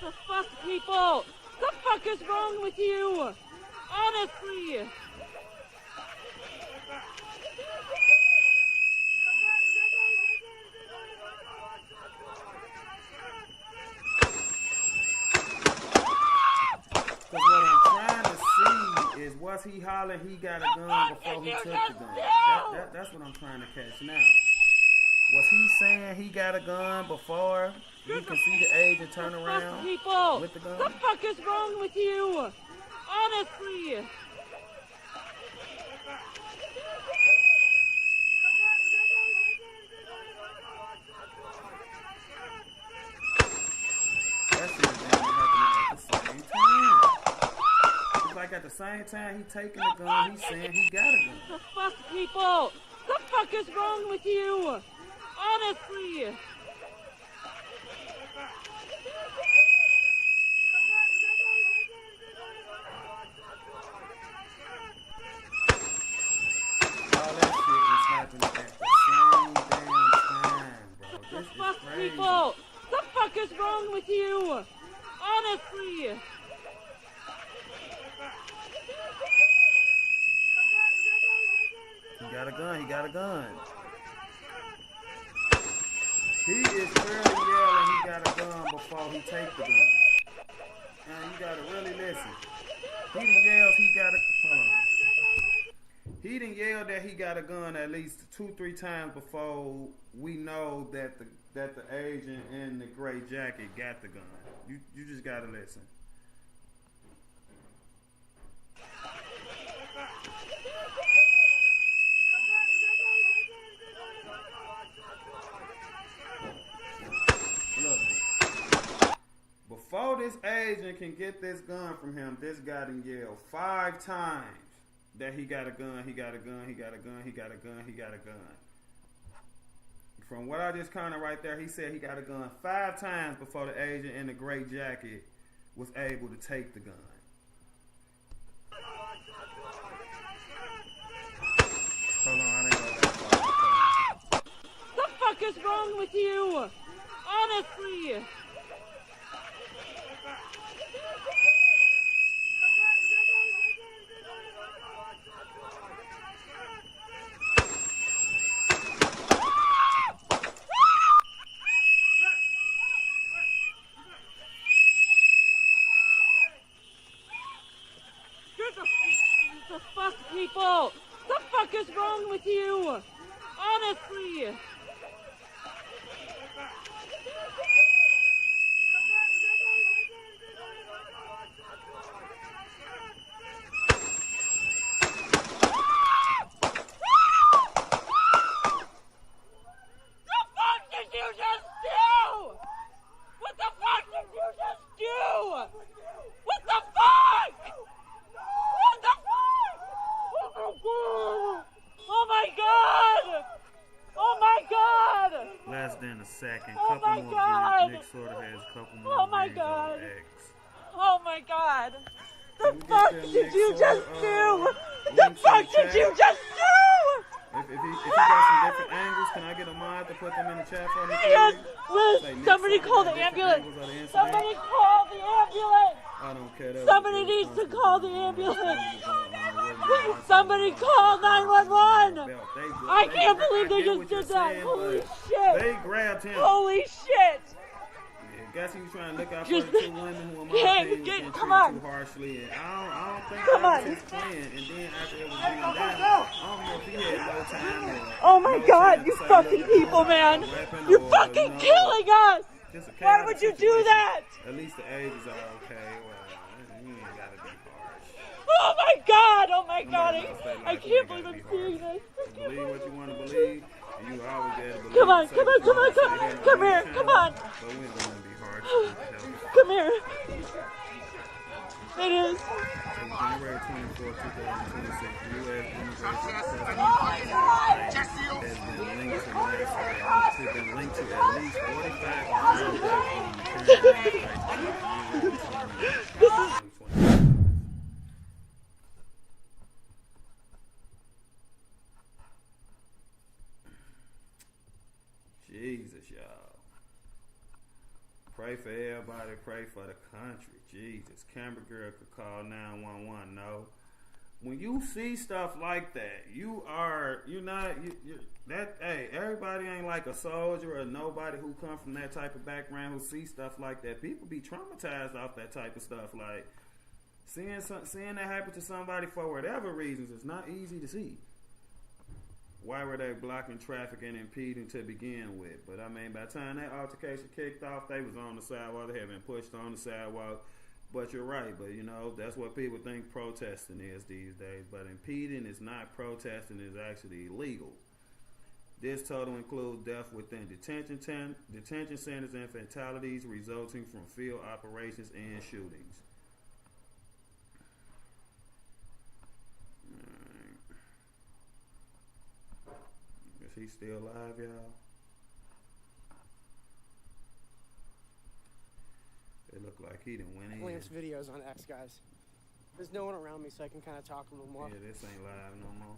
The fuck, people? The fuck is wrong with you? Honestly. Because what I'm trying to see is, was he hollering he got a gun before he took the gun? That's what I'm trying to catch now. Was he saying he got a gun before you can see the agent turn around people with the gun? The fuck is wrong with you? Honestly. That shit is happening at the same time. It's like at the same time he taking the gun, he's saying he got a gun. The fuck, people? The fuck is wrong with you? Honestly. All that shit is happening at the same damn time, bro. This is Fuck, crazy. people! The fuck is wrong with you? Honestly! He got a gun, he got a gun. He is clearly yelling he got a gun before he take the gun. And you gotta really listen. He done yells he got a, hold on. He done yelled that he got a gun at least 2-3 times before we know that the agent in the gray jacket got the gun. You just gotta listen. Look, before this agent can get this gun from him, this guy done yelled 5 times that he got a gun, he got a gun, he got a gun, he got a gun, he got a gun. From what I just counted right there, he said he got a gun 5 times before the agent in the gray jacket was able to take the gun. Hold on, I ain't gonna that far. The fuck is wrong with you? Honestly! The fuck, people? The fuck is wrong with you? Honestly! Oh my than a second. Oh Couple my more God. views. Nick sort of has a couple more Oh my views God. on X. Oh my God. Can we The get fuck that did Nick you Sorter, just do? The link to fuck the did you chat? just do? If he got some different angles, can I get a mod to put them in the chat for me, Yes, please? Liz, Say Nick somebody Sorter call got the different ambulance. angles of the incident. Somebody call the ambulance. I don't care. That Somebody was needs to irresponsible call the going on. ambulance. Irresponsible Somebody call 911. I can't believe they get just what you're did that. saying, Holy but shit. They grabbed him. Holy shit. Yeah, guess he was trying to look out Just for the two women who, in my get- opinion, was get- getting come treated on. too harshly. And I don't think Come that on. was his plan. And then after it was being done, I don't know if he had no time or Oh my no God, chance you to say, fucking look, people, I got a man. weapon You're or, fucking killing us. Just a Why chaotic would you do situation. that? At least the ages are okay. Well, you ain't gotta be harsh. Oh my God. Oh my God. Somebody lost their I life, you can't ain't believe gotta I'm be seeing harsh. this. Believe what you want to believe, and you always there to believe. Come on, Say come what on, you come on, wanna come- say here come on here, this come channel, on. But we don't want to be harsh. We want to help. Come here. It is. January 24, 2026, U.S. immigration has been linked to at least 45 Jesus, y'all. Pray for everybody. Pray for the country. Jesus. Camera girl could call 911. No. When you see stuff like that, hey, everybody ain't like a soldier or nobody who come from that type of background who see stuff like that. People be traumatized off that type of stuff. Like, seeing that happen to somebody for whatever reasons is not easy to see. Why were they blocking traffic and impeding to begin with? But I mean, by the time that altercation kicked off, they was on the sidewalk. They had been pushed on the sidewalk. But you're right. But, that's what people think protesting is these days. But impeding is not protesting. It's actually illegal. This total includes death within detention centers and fatalities resulting from field operations and shootings. Is he still alive, y'all? It looked like he didn't win in. Lance videos on X, guys. There's no one around me, so I can kind of talk a little more. Yeah, this ain't live no more.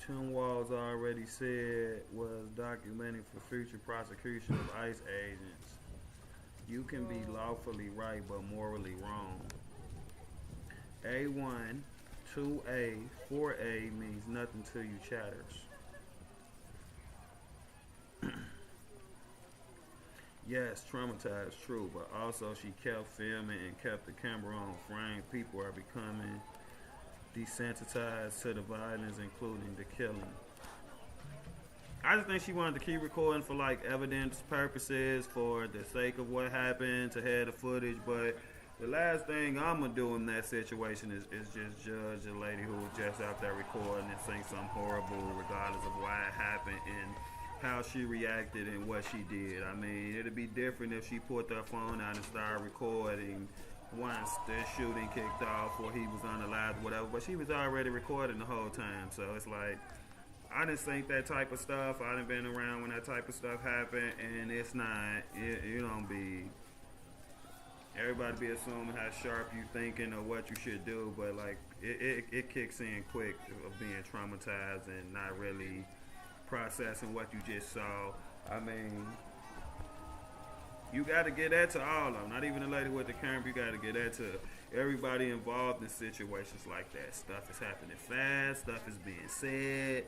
Tim Walz already said was documenting for future prosecution of ICE agents. You can be lawfully right but morally wrong. A1, 2A, 4A means nothing to you chatters. Yes, traumatized, true, but also she kept filming and kept the camera on frame. People are becoming desensitized to the violence, including the killing. I just think she wanted to keep recording for like evidence purposes, for the sake of what happened, to have the footage. But the last thing I'm gonna do in that situation is just judge a lady who was just out there recording and saying something horrible, regardless of why it happened and how she reacted and what she did. I mean, it'd be different if she put her phone out and started recording once the shooting kicked off or he was unalive or whatever, but she was already recording the whole time. So it's like, I didn't think that type of stuff. I done been around when that type of stuff happened, and it's not, you don't be, everybody be assuming how sharp you thinking or what you should do, but like, it kicks in quick of being traumatized and not really processing what you just saw. I mean, you got to get that to all of them. Not even the lady with the camera. You got to get that to everybody involved in situations like that. Stuff is happening fast. Stuff is being said.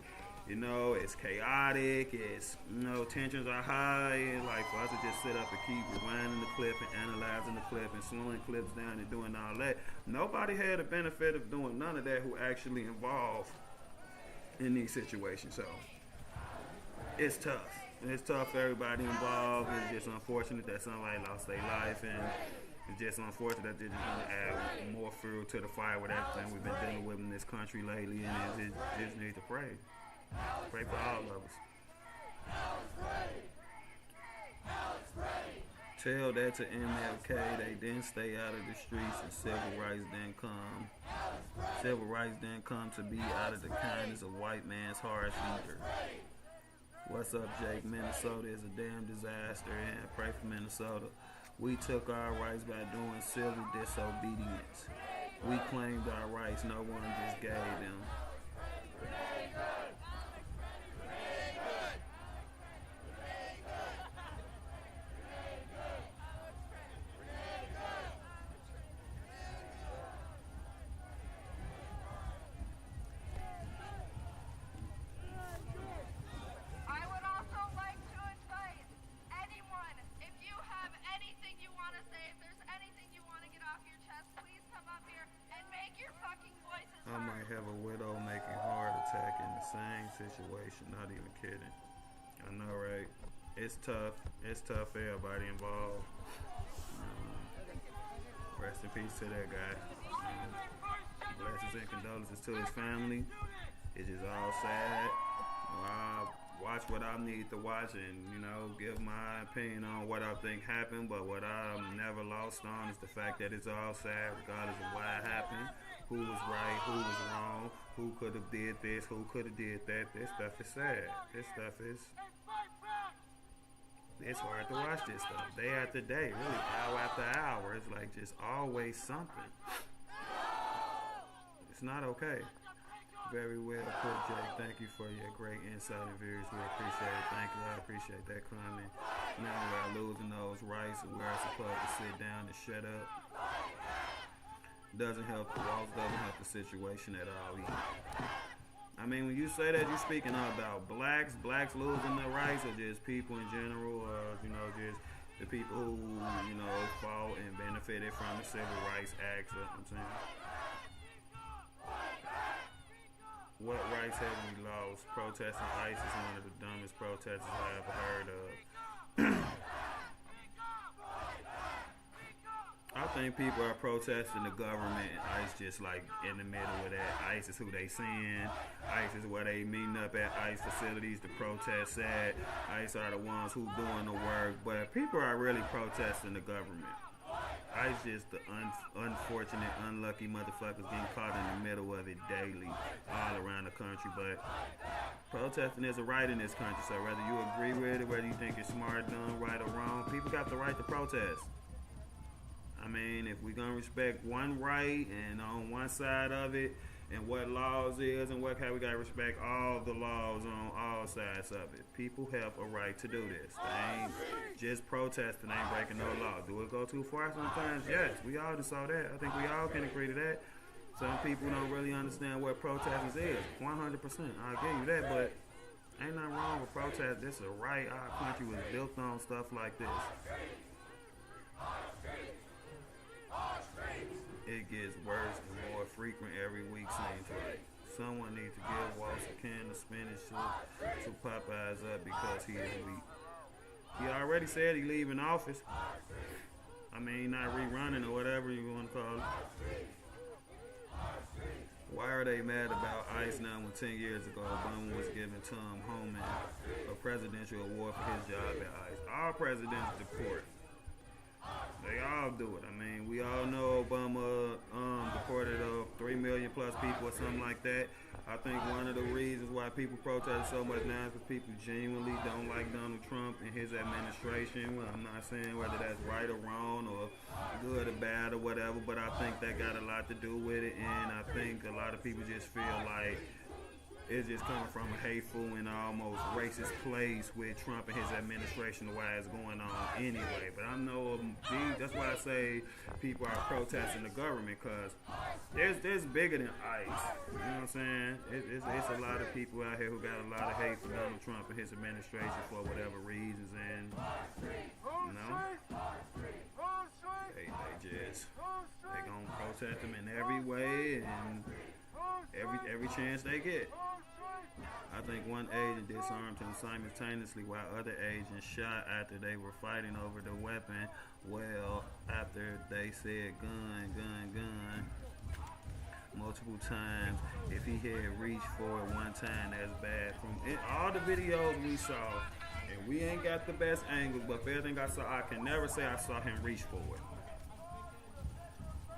You know, it's chaotic, it's, you know, tensions are high, and like for us to just sit up and keep rewinding the clip and analyzing the clip and slowing clips down and doing all that, nobody had the benefit of doing none of that who actually involved in these situations. So it's tough. It's tough for everybody involved. It's just unfortunate that somebody lost their life, and it's just unfortunate that they're just going to add more fuel to the fire with everything we've been dealing with in this country lately, and it just need to pray. Pray for all of us. Tell that to MLK. They didn't stay out of the streets, and civil rights didn't come. Civil rights didn't come to be out of the kindness of white man's harsh either. What's up, Jake? Minnesota is a damn disaster, and pray for Minnesota. We took our rights by doing civil disobedience. We claimed our rights. No one just gave them. I might have a widow making heart attack in the same situation. Not even kidding. I know, right? It's tough. It's tough for everybody involved. Rest in peace to that guy. Blessings and condolences to his family. It's just all sad. I watch what I need to watch and, you know, give my opinion on what I think happened. But what I'm never lost on is the fact that it's all sad, regardless of why it happened. Who was right, who was wrong, who could have did this, who could have did that. This stuff is sad. This stuff is... It's hard to watch this stuff. Day after day, really, hour after hour. It's like just always something. It's not okay. Very well put, Jake. Thank you for your great insight and views. We appreciate it. Thank you. I appreciate that comment. Now we are losing those rights and we are supposed to sit down and shut up. Doesn't help the walls, doesn't help the situation at all either. I mean, when you say that, you're speaking about blacks losing their rights, or just people in general, or, you know, just the people who, you know, fought and benefited from the Civil Rights Act, you know what I'm saying? What rights have we lost? Protesting ICE is one of the dumbest protests I ever heard of. I think people are protesting the government, and ICE just like in the middle of that. ICE is who they seeing. ICE is where they meeting up at ICE facilities to protest at. ICE are the ones who doing the work, but people are really protesting the government. ICE just the unfortunate, unlucky motherfuckers getting caught in the middle of it daily all around the country. But protesting is a right in this country, so whether you agree with it, whether you think it's smart, done, right or wrong, people got the right to protest. I mean, if we're going to respect one right and on one side of it and what laws is and what kind, we got to respect all the laws on all sides of it. People have a right to do this. They ain't just protesting, they ain't breaking no law. Do it go too far sometimes? Yes, we all just saw that. I think we all can agree to that. Some people don't really understand what protesting is. 100%, I'll give you that, but ain't nothing wrong with protest. This is a right. Our country was built on stuff like this. It gets worse and more frequent every week, seems like. Someone needs to give Walsh a can of spinach to Popeyes up because he is weak. He already said he leaving office. I mean, not rerunning or whatever you want to call it. Why are they mad about ICE now when 10 years ago Obama was giving Tom Homan a presidential award for his job at ICE? All presidents deport. They all do it. I mean, we all know Obama deported 3 million plus people or something like that. I think one of the reasons why people protest so much now is because people genuinely don't like Donald Trump and his administration. Well, I'm not saying whether that's right or wrong or good or bad or whatever, but I think that got a lot to do with it. And I think a lot of people just feel like it's just coming from a hateful and almost racist place with Trump and his administration, the way it's going on anyway. But I know that's why I say people are protesting the government, because there's bigger than ICE. You know what I'm saying? It's a lot of people out here who got a lot of hate for Donald Trump and his administration for whatever reasons, and you know, they gonna protest them in every way and every chance they get. I think one agent disarmed him simultaneously while other agents shot after they were fighting over the weapon. Well, after they said gun, gun, gun multiple times. If he had reached for it one time, that's bad. From all the videos we saw, and we ain't got the best angles, but for everything I saw, I can never say I saw him reach for it.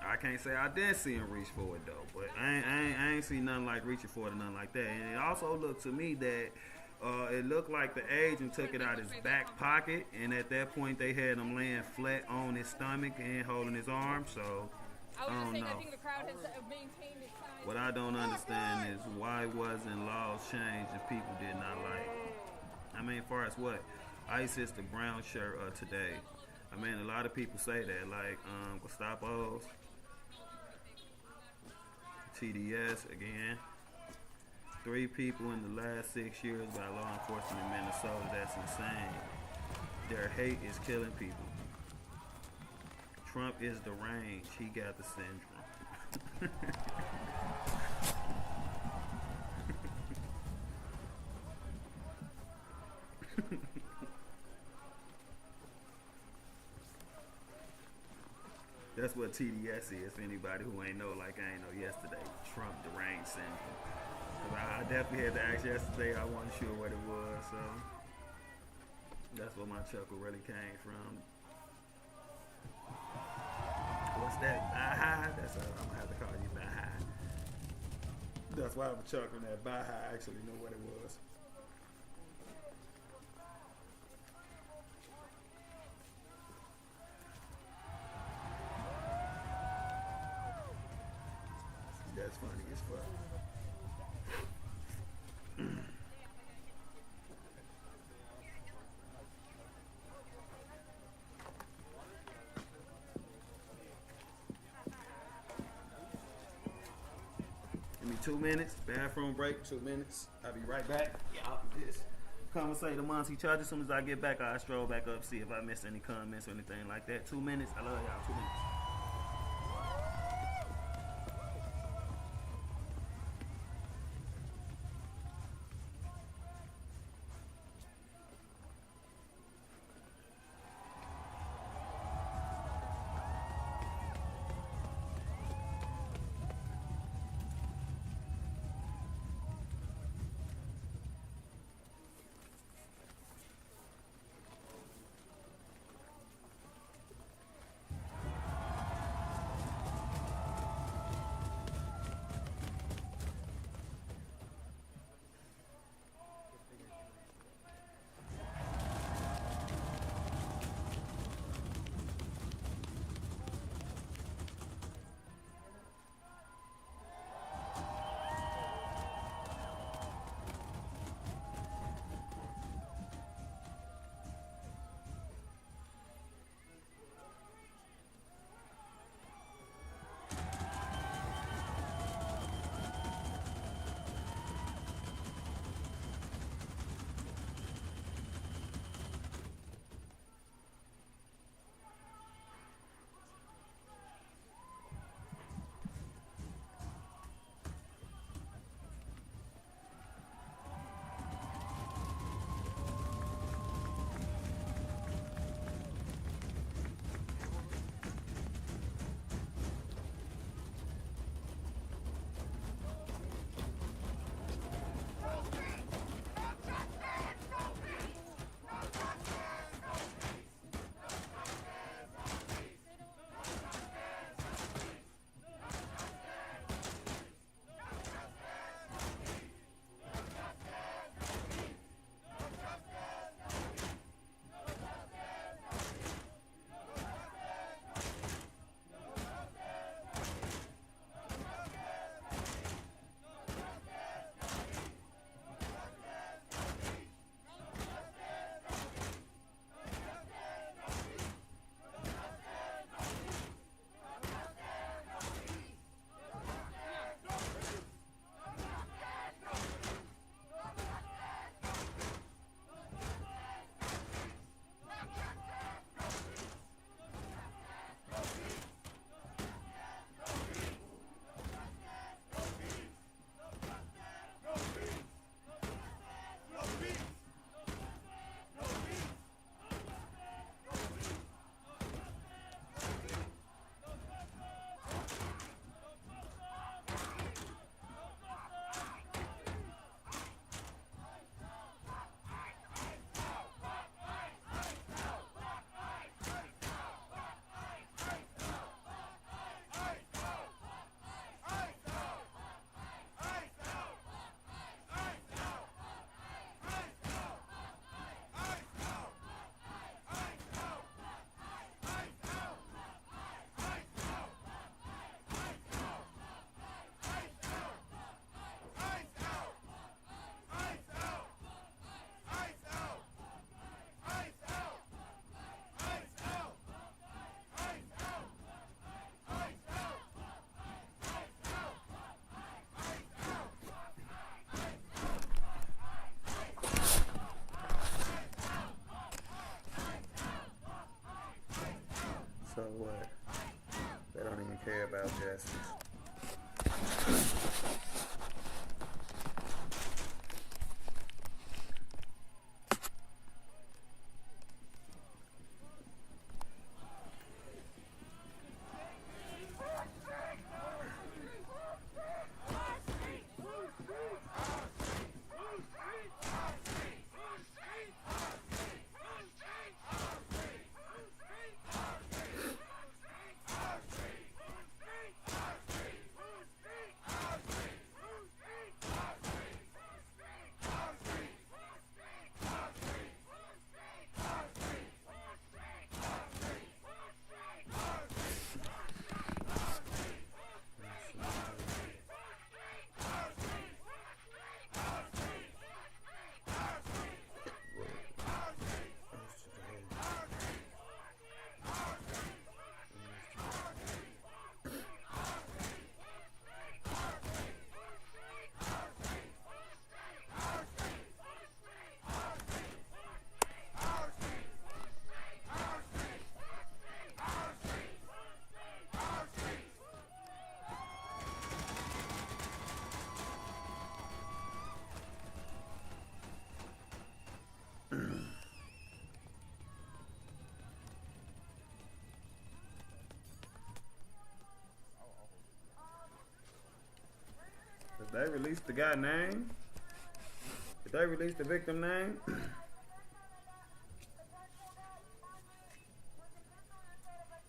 I can't say I did see him reach for it though, but I ain't see nothing like reaching for it or nothing like that. And it also looked to me that it looked like the agent took it out his back pocket, and at that point they had him laying flat on his stomach and holding his arm. So I don't know. I think the crowd has maintained its size. What I don't understand is why wasn't laws changed if people did not like it? I mean, as far as what? ICE is the brown shirt of today. I mean, a lot of people say that, like Gestapo's, TDS again. 3 people in the last 6 years by law enforcement in Minnesota. That's insane. Their hate is killing people. Trump is the range. He got the syndrome. That's what TDS is for anybody who ain't know, like I ain't know yesterday. Trump deranged syndrome. I definitely had to ask yesterday. I wasn't sure what it was, so that's where my chuckle really came from. What's that? Baha? That's what I'm gonna have to call you Baha. That's why I was chuckling that Baha. I actually knew what it was. That's funny as fuck. Give me 2 minutes. Bathroom break, 2 minutes. I'll be right back. Y'all just conversate amongst each other. As soon as I get back, I'll stroll back up, see if I missed any comments or anything like that. 2 minutes. I love y'all. 2 minutes. care about justice. Did they release the guy name? Did they release the victim name?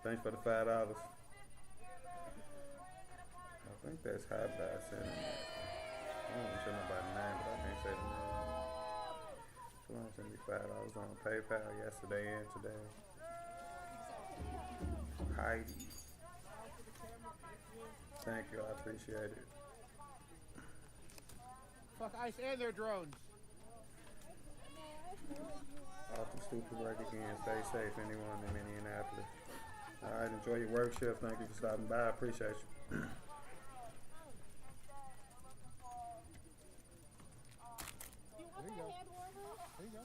Thanks for the $5. I think that's high by sending that. I don't want to say nobody's name, but I can't say the name. Someone sent me $5 on PayPal yesterday and today. Heidi. Thank you, I appreciate it. Fuck ICE and their drones. Off the stupid work again. Stay safe, anyone in Indianapolis. All right, enjoy your work shift. Thank you for stopping by. I appreciate you. There you go. There you go.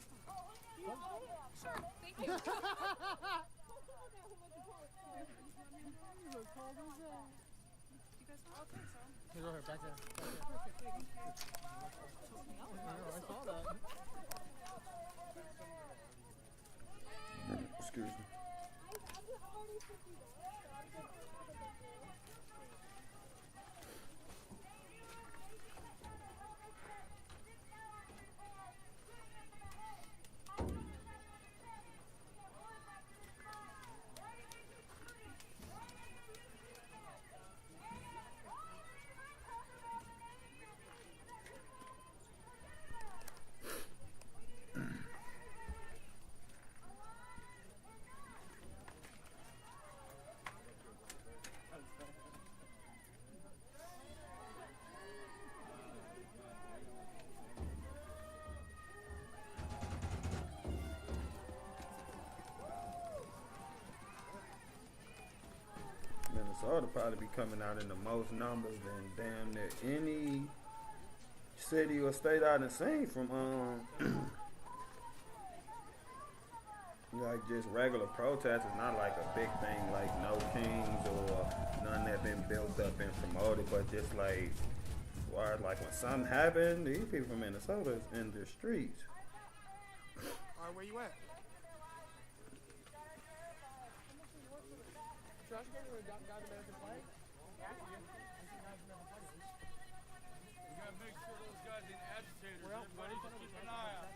Sure, thank you. Here, go ahead, back there. I saw that. Excuse me. Minnesota probably be coming out in the most numbers than damn near any city or state I done seen from like just regular protests. It's not like a big thing like no kings or none that been built up and promoted, but just like why like when something happened, these people from Minnesota is in the streets. Alright, where you at? Josh, you got the American flag? Yeah. We gotta make sure those guys ain't agitators. Everybody just keep an eye out.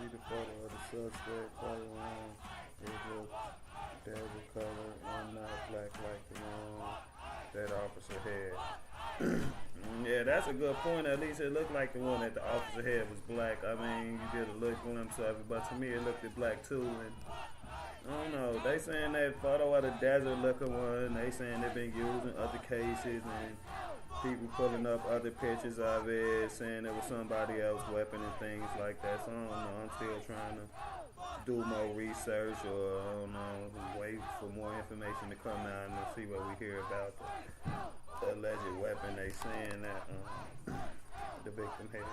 see the photo of the suspect firearm. It looks desert color and not black like the one that officer had. Yeah, that's a good point. At least it looked like the one that the officer had was black. I mean, you get a look glimpse of it, but to me it looked black too. And I don't know. They saying that photo of the desert looking one. They saying they've been used in other cases and people pulling up other pictures of it, saying it was somebody else's weapon and things like that. So I don't know. I'm still trying to do more research, or I don't know, wait for more information to come out and see what we hear about the alleged weapon they saying that the victim had.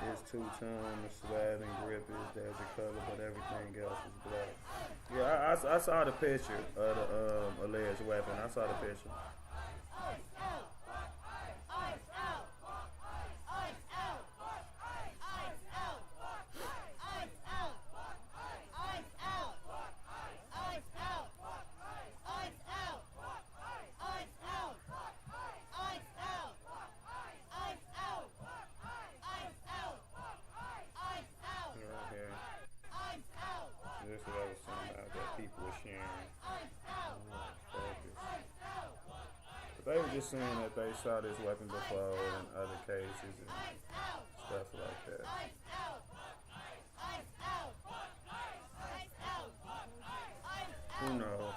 His two-tone, the swag and grip is desert color, but everything else is black. Yeah, I saw the picture of the alleged weapon. I saw the picture. This is what I was talking about that people were sharing. But they were just saying that they saw this weapon before in other cases and stuff like that. Who knows?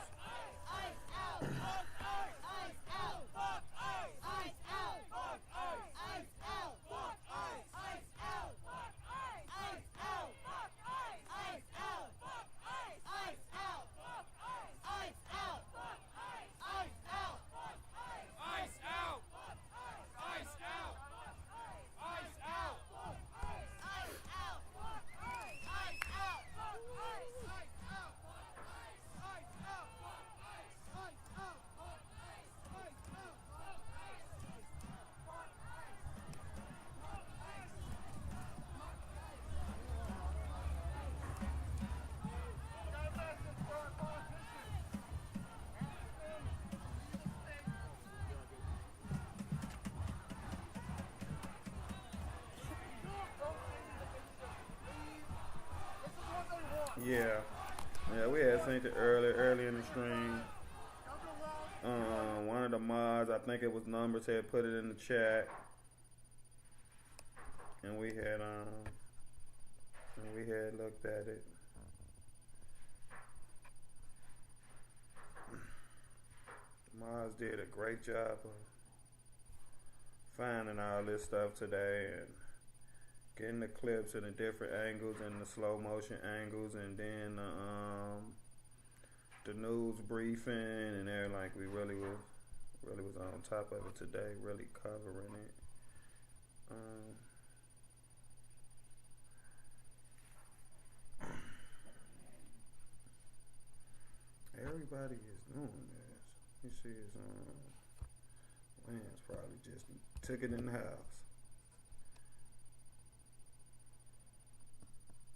Yeah, we had seen it early in the stream. One of the mods, I think it was Numbers, had put it in the chat, and we had looked at it. Mods did a great job of finding all this stuff today and getting the clips in the different angles and the slow motion angles, and then the news briefing and everything. Like, we really was on top of it today, really covering it. Everybody is doing this. You see, his Lance probably just took it in the house.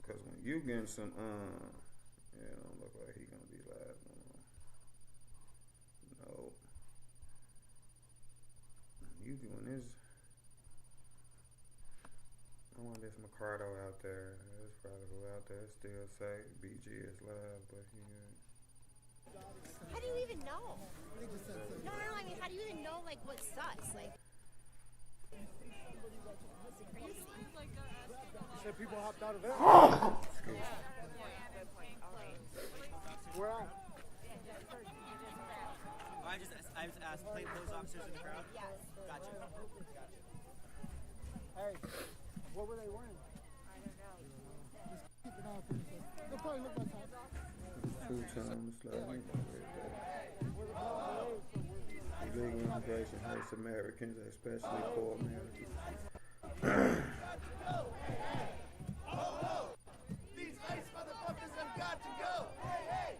Because when you getting some, yeah, it don't look like he gonna be live no more. No. You doing this? I wonder if Ricardo out there. There's probably who out there still say BG is live, but he ain't. How do you even know? No, I mean, how do you even know, like, what's sus? Like, crazy. You said people hopped out of there. Excuse me. Where at? I just asked plainclothes officers in the crowd. Yes. Gotcha. Hey, what were they wearing? I don't know. Just keep it on for a second. They'll probably look like that. Two-tone slide. Illegal immigration hurts Americans, especially poor Americans. These ice motherfuckers have got to go. Hey!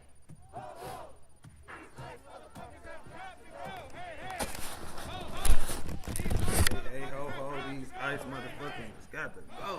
These ice motherfuckers have got to go. Hey, ho, ho, these ice motherfuckers has got to go.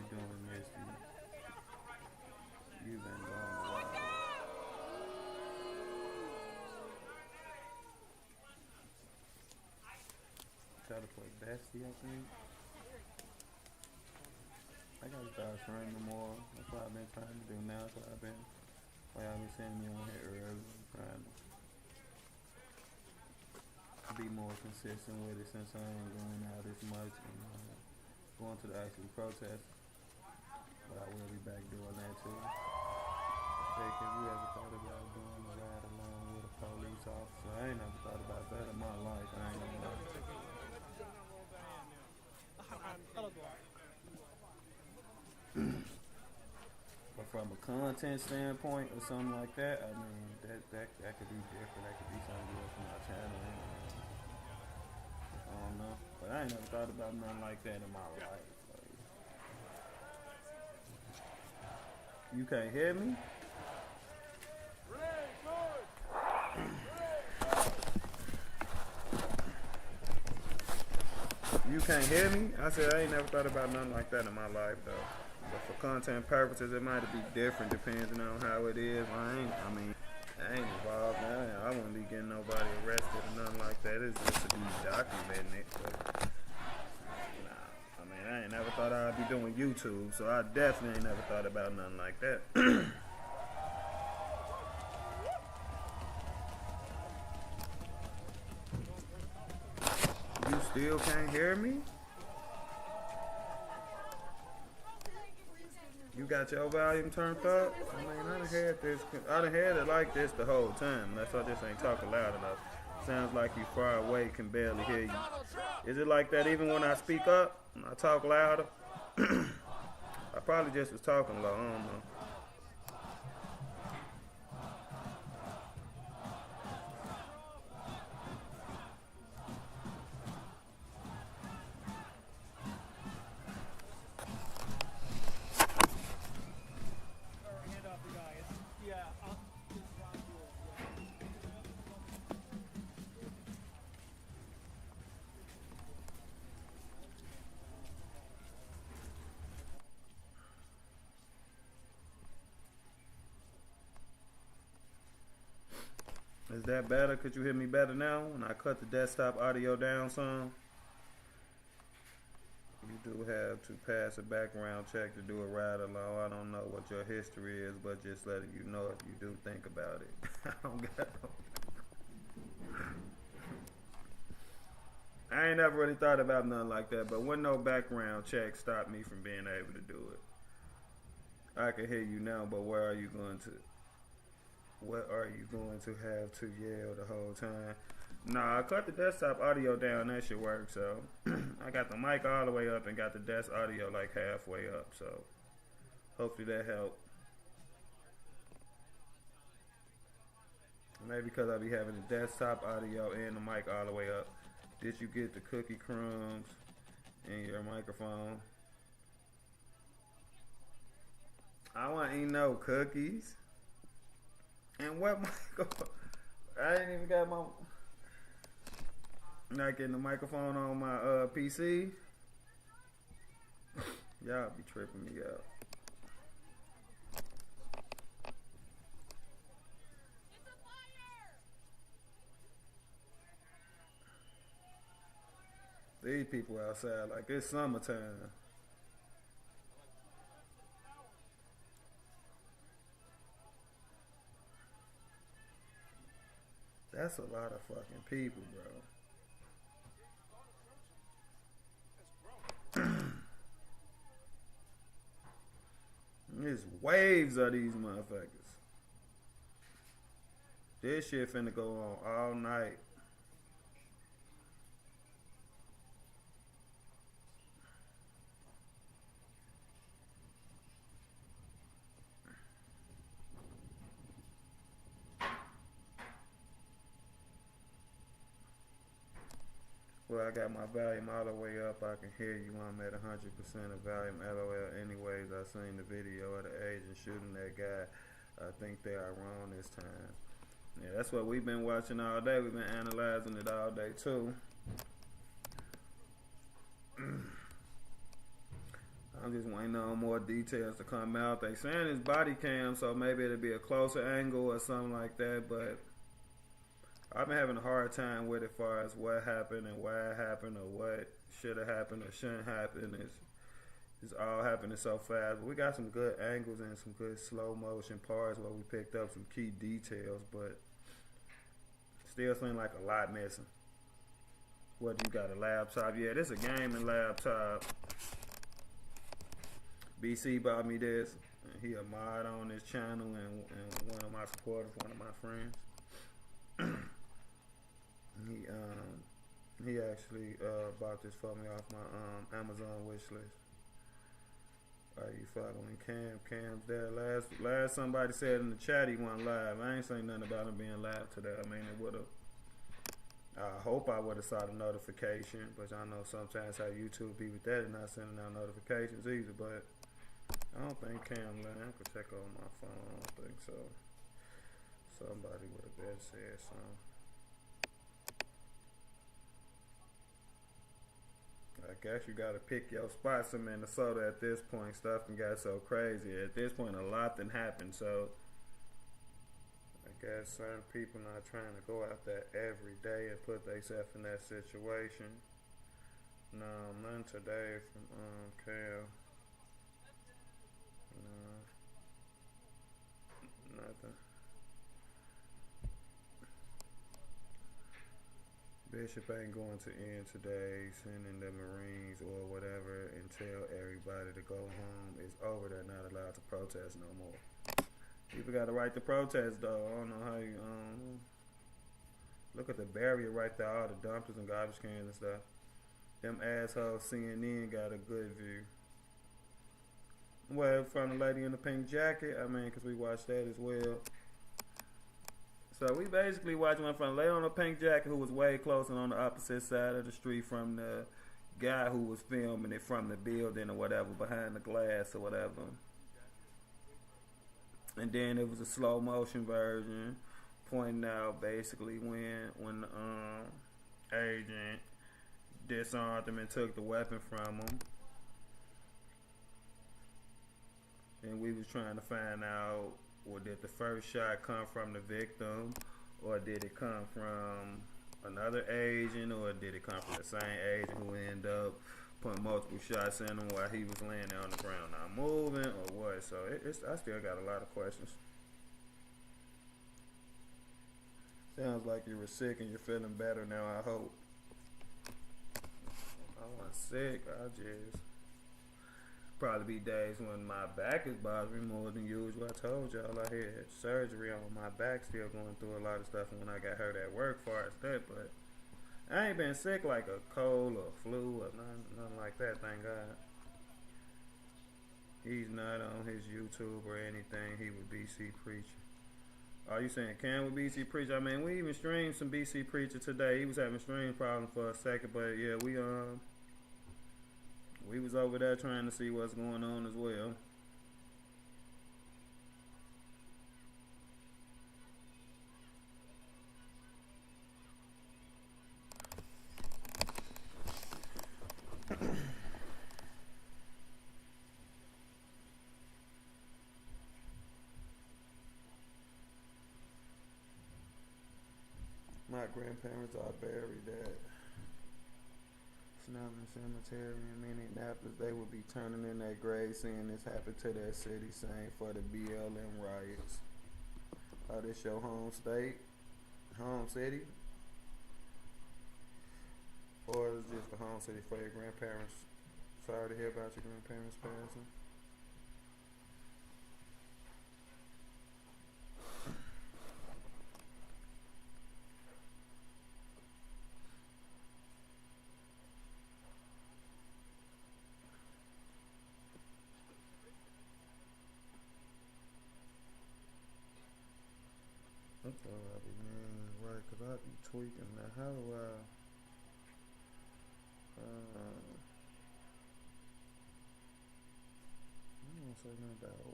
doing, Misty? You've been gone a while. Try to play Bestie, I think. I gotta start streaming more. That's what I've been trying to do now. That's what I've been. Why y'all been seeing me on here early. I'm trying to be more consistent with it since I ain't going out as much and going to the actual protest. But I will be back doing that too. Jake, have you ever thought about doing a ride along with a police officer? I ain't never thought about that in my life. I ain't gonna lie. But from a content standpoint or something like that, I mean, that could be different. That could be something good for my channel. I don't know. But I ain't never thought about nothing like that in my life. Like, you can't hear me? You can't hear me? I said I ain't never thought about nothing like that in my life though. But for content purposes, it might be different depending on how it is. I ain't involved now. I wouldn't be getting nobody arrested or nothing like that. It's just to be documenting it. But, nah, I mean, I ain't never thought I'd be doing YouTube, so I definitely ain't never thought about nothing like that. You still can't hear me? You got your volume turned up? I mean, I done had it like this the whole time. That's why I just ain't talking loud enough. Sounds like you far away, can barely hear you. Is it like that even when I speak up? When I talk louder? I probably just was talking low, I don't know. Is that better? Could you hear me better now when I cut the desktop audio down some? You do have to pass a background check to do a ride along. I don't know what your history is, but just letting you know if you do think about it. I don't got no. I ain't never really thought about nothing like that, but when no background check stopped me from being able to do it. I can hear you now, but where are you going to? What are you going to have to yell the whole time? Nah, I cut the desktop audio down. That should work. So I got the mic all the way up and got the desk audio like halfway up. So hopefully that helped. Maybe because I be having the desktop audio and the mic all the way up. Did you get the cookie crumbs in your microphone? I want to eat no cookies. And what microphone? I ain't even got my. Not getting the microphone on my PC. Y'all be tripping me out. These people outside like it's summertime. That's a lot of fucking people, bro. There's waves of these motherfuckers. This shit finna go on all night. Well, I got my volume all the way up. I can hear you. I'm at 100% of volume. LOL. Anyways, I seen the video of the agent shooting that guy. I think they are wrong this time. Yeah, that's what we've been watching all day. We've been analyzing it all day too. I I'm just waiting on more details to come out. They saying it's body cam, so maybe it'll be a closer angle or something like that. But I've been having a hard time with it, as far as what happened and why it happened, or what should have happened or shouldn't happen. It's all happening so fast. But we got some good angles and some good slow motion parts where we picked up some key details, but still seems like a lot missing. What, you got a laptop? Yeah, this is a gaming laptop. BC bought me this. And he a mod on this channel and one of my supporters, one of my friends. He actually bought this for me off my Amazon wish list. Are you following Cam? Cam's there. Last somebody said in the chat he went live. I ain't saying nothing about him being live today. I mean, it would have. I hope I would have saw the notification, but I know sometimes how YouTube be with that and not sending out notifications either. But I don't think Cam live. I could check on my phone. I don't think so. Somebody would have been said something. I guess you gotta pick your spots in Minnesota at this point. Stuff can get so crazy. At this point, a lot done happened. So I guess certain people not trying to go out there every day and put themselves in that situation. No, none today from Cal. No, nothing. Bishop ain't going to end today, sending the Marines or whatever, and tell everybody to go home. It's over. They're not allowed to protest no more. People got the right to protest, though. I don't know how you, look at the barrier right there, all the dumpsters and garbage cans and stuff. Them assholes CNN got a good view. Well, from the lady in the pink jacket, I mean, because we watched that as well. So we basically watched one from the lady on the pink jacket who was way closer on the opposite side of the street from the guy who was filming it from the building or whatever, behind the glass or whatever. And then it was a slow motion version pointing out basically when the agent disarmed him and took the weapon from him. And we was trying to find out, or did the first shot come from the victim, or did it come from another agent, or did it come from the same agent who ended up putting multiple shots in him while he was laying there on the ground not moving, or what? So I still got a lot of questions. Sounds like you were sick and you're feeling better now, I hope. I wasn't sick, I just probably be days when my back is bothering me more than usual. I told y'all I had surgery on my back, still going through a lot of stuff when I got hurt at work, far as that, but I ain't been sick like a cold or flu or nothing like that, thank God. He's not on his YouTube or anything. He would BC Preacher. Are you saying Cam with BC Preacher? I mean, we even streamed some BC Preacher today. He was having stream problems for a second, but yeah, we was over there trying to see what's going on as well. My grandparents are buried at Snellman Cemetery in Minneapolis. They would be turning in their graves seeing this happen to their city, saying for the BLM riots. Oh, this your home state? Home city? Or is just the home city for your grandparents? Sorry to hear about your grandparents passing. I thought I'd be right, because I'd be tweaking. Now, how do I don't say nothing about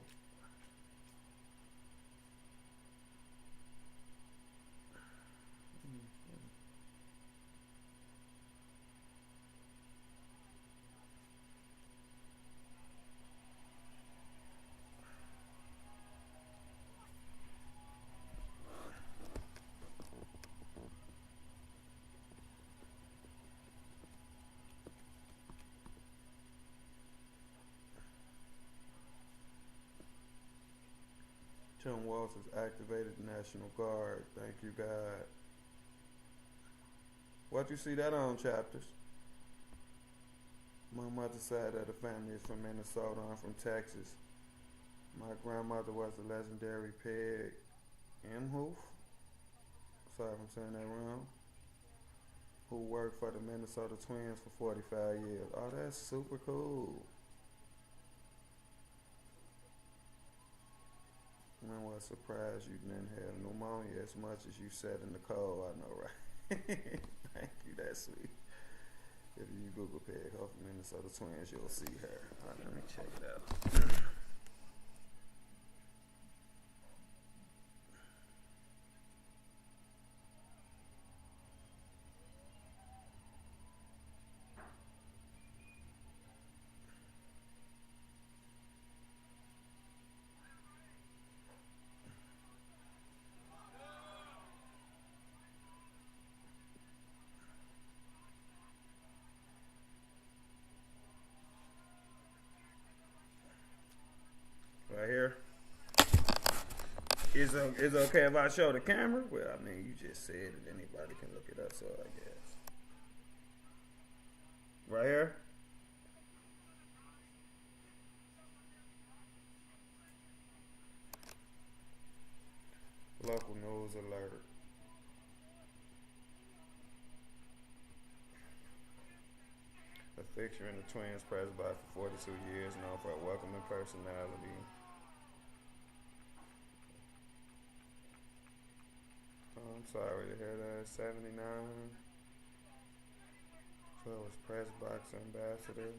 Tim Walters activated the National Guard. Thank you, God. What you see that on, Chapters? My mother's side of the family is from Minnesota. I'm from Texas. My grandmother was the legendary Peg Imhoff. Sorry if I'm saying that wrong. Who worked for the Minnesota Twins for 45 years. Oh, that's super cool. Man, what surprise you didn't have pneumonia as much as you sat in the cold. I know, right? Thank you, that's sweet. If you Google Peg Huff Minnesota Twins, you'll see her. All right, let me check it out. Right here. Is it okay if I show the camera? Well, I mean, you just said it. Anybody can look it up, so I guess. Right here. Local news alert. A fixture in the Twins press box for 42 years, known for a welcoming personality. I'm sorry to hear that. 79. So it was press box ambassador.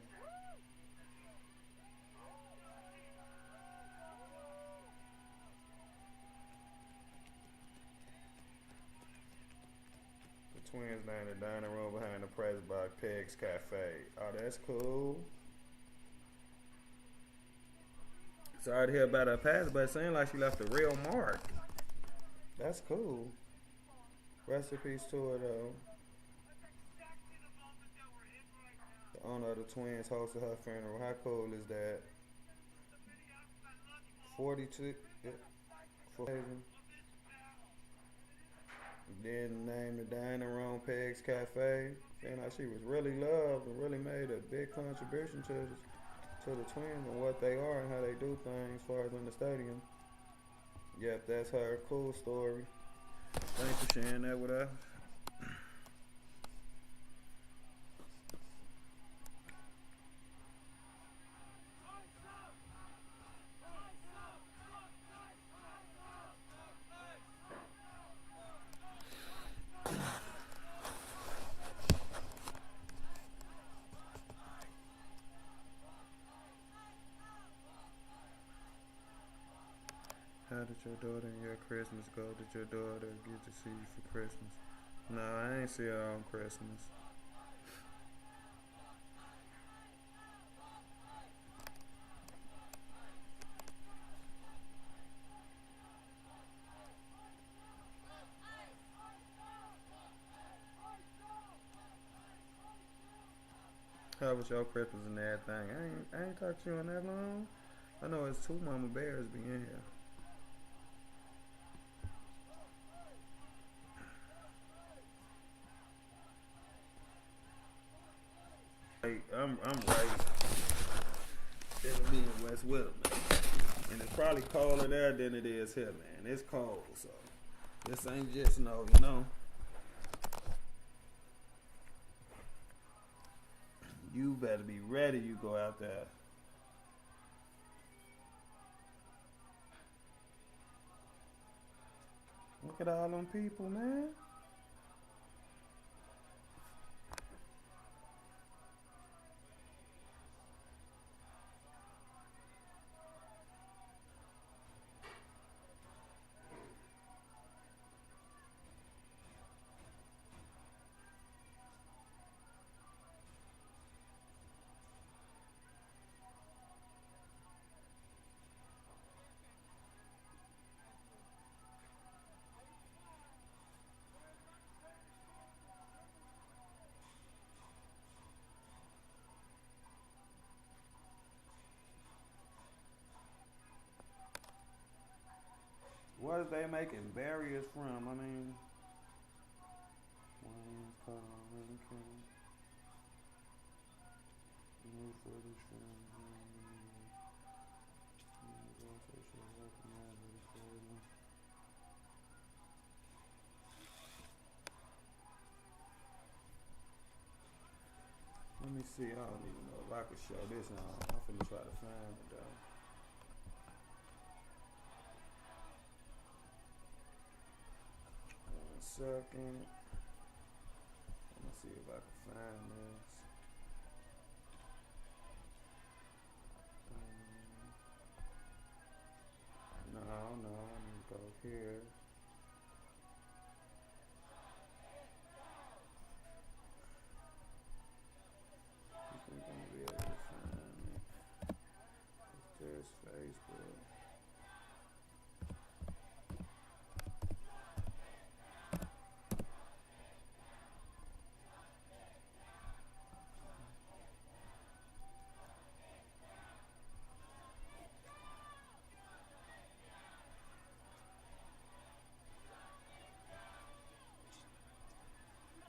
The Twins named the dining room behind the press box Peg's Cafe. Oh, that's cool. Sorry to hear about her past, but it seemed like she left a real mark. That's cool. Rest in peace to her, though. The owner of the Twins hosted her funeral. How cool is that? 42. Then named the dining room Peg's Cafe. And like she was really loved and really made a big contribution to the Twins and what they are and how they do things as far as in the stadium. Yep, that's her. Cool story. Thanks for sharing that with us. How did your daughter and your Christmas go? Did your daughter get to see you for Christmas? No, I ain't see her on Christmas. How was your Christmas and everything? I ain't talked to you in that long. I know it's 2 mama bears be in here. I'm right in the West with them, man. And it's probably colder there than it is here, man. It's cold, so this ain't just snow, you know. You better be ready, you go out there. Look at all them people, man. was they making barriers from? I mean, Wayne's calling, new footage from let me see. I don't even know if I could show this now. I'm finna try to find it though. One second. Let me see if I can find this. No, let me go here. I think I'm gonna be able to find it. There's Facebook.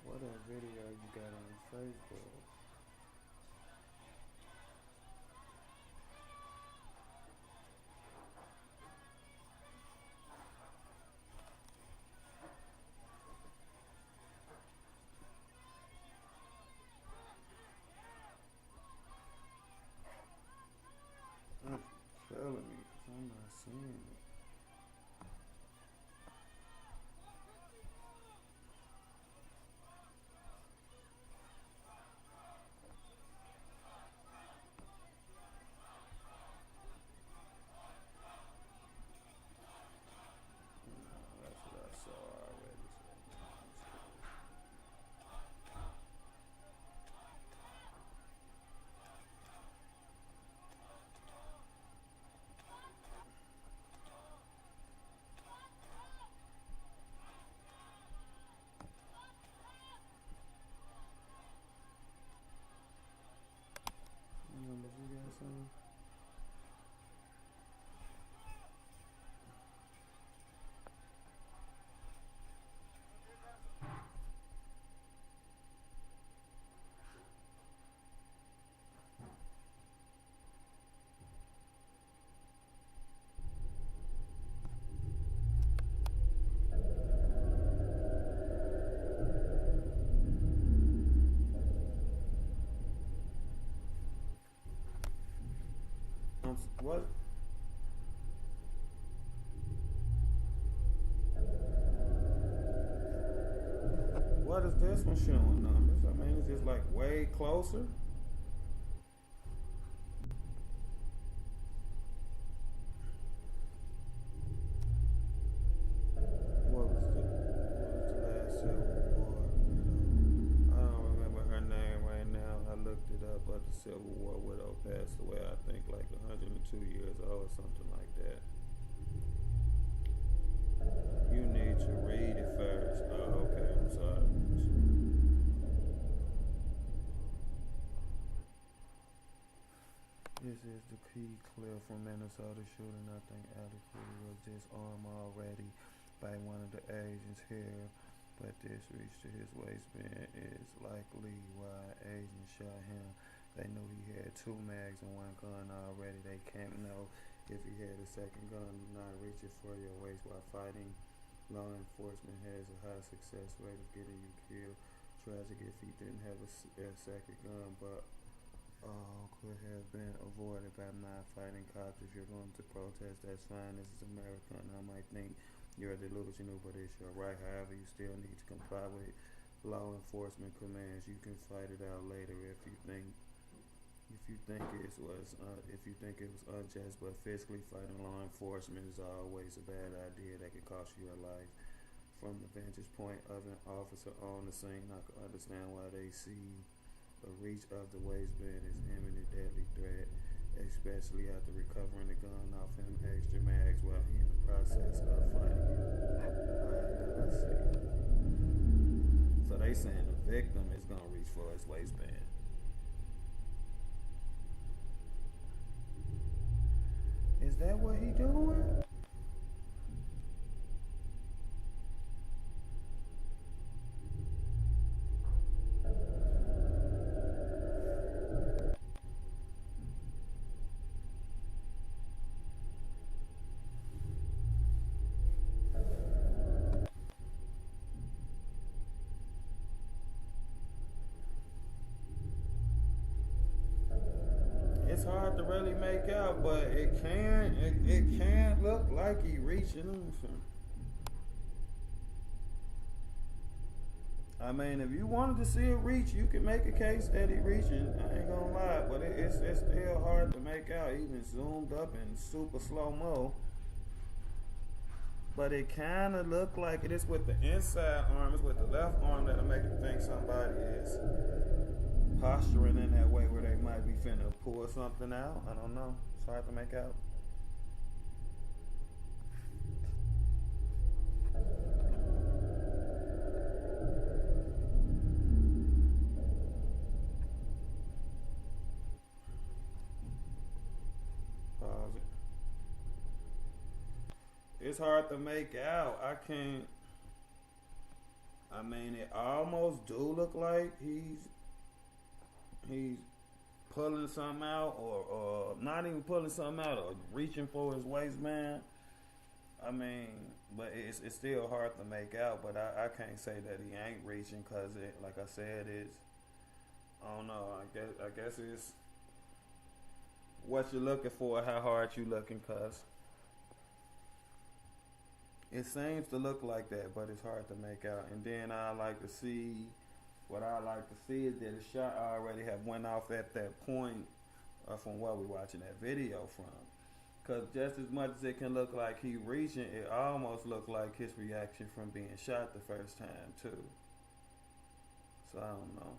What a video you got on Facebook? It's killing me because I'm not seeing it. That's what I saw already. Did you got something? What? What is this one showing numbers? I mean, it's just like way closer. What was the last Civil War? I don't remember her name right now. I looked it up, but the Civil War widow passed away, I think, like 102 years old or something like that. You need to read it first. Oh, okay, I'm sorry. This is the key clip from Minnesota shooting. I think adequately was disarmed already by one of the agents here, but this reach to his waistband is likely why agents shot him. They knew he had 2 mags and 1 gun already. They can't know if he had a second gun. Not reaching for your waist while fighting. Law enforcement has a high success rate of getting you killed. Tragic if he didn't have a second gun, but could have been avoided by not fighting cops. If you're going to protest, that's fine. This is America, and I might think you're delusional, but it's your right. However, you still need to comply with law enforcement commands. You can fight it out later if you think it was unjust, but physically fighting law enforcement is always a bad idea that could cost you your life. From the vantage point of an officer on the scene, I can understand why they see the reach of the waistband is imminent deadly threat, especially after recovering the gun off him extra mags while he in the process of fighting you. Alright, let's see. So they saying the victim is gonna reach for his waistband. Is that what he doing? hard to really make out, but it can look like he reaching. I mean, if you wanted to see it reach, you can make a case that he reaching. I ain't gonna lie, but it's still hard to make out, even zoomed up in super slow-mo. But it kind of look like it is with the inside arm. It's with the left arm that'll make you think somebody is posturing in that way where they might be finna pull something out. I don't know. It's hard to make out. Pause it. It's hard to make out. I can't. I mean, it almost do look like he's pulling something out, or not even pulling something out, or reaching for his waistband. I mean, but it's still hard to make out. But I can't say that he ain't reaching, cause it, like I said, is, I don't know. I guess it's what you're looking for, how hard you looking, cause it seems to look like that, but it's hard to make out. And then what I like to see is that the shot already have went off at that point from where we're watching that video from. Because just as much as it can look like he reaching, it almost looked like his reaction from being shot the first time too. So I don't know.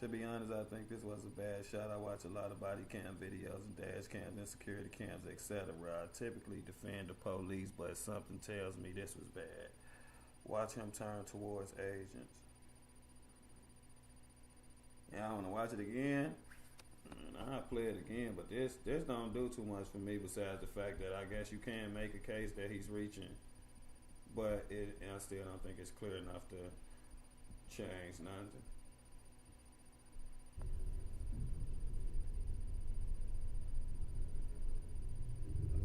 To be honest, I think this was a bad shot. I watch a lot of body cam videos and dash cams and security cams, etc. I typically defend the police, but something tells me this was bad. Watch him turn towards agents. Yeah, I want to watch it again. I'll play it again, but this don't do too much for me besides the fact that I guess you can make a case that he's reaching, but I still don't think it's clear enough to change nothing.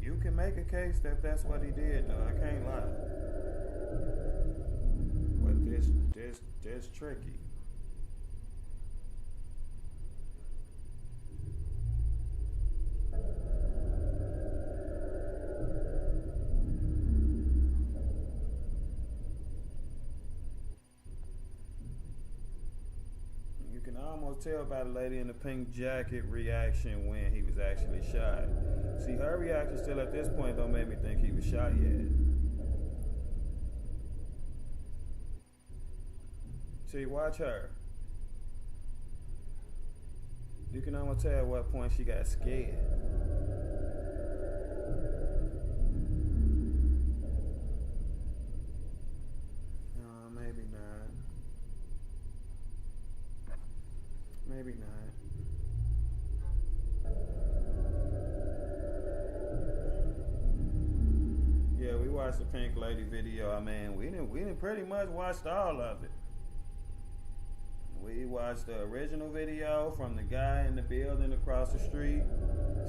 You can make a case that that's what he did, though. I can't lie. But this tricky. You can almost tell by the lady in the pink jacket reaction when he was actually shot. See, her reaction still at this point don't make me think he was shot yet. See, watch her. You can almost tell at what point she got scared. No, maybe not. Maybe not. Yeah, we watched the Pink Lady video. I mean, we didn't pretty much watched all of it. We watched the original video from the guy in the building across the street.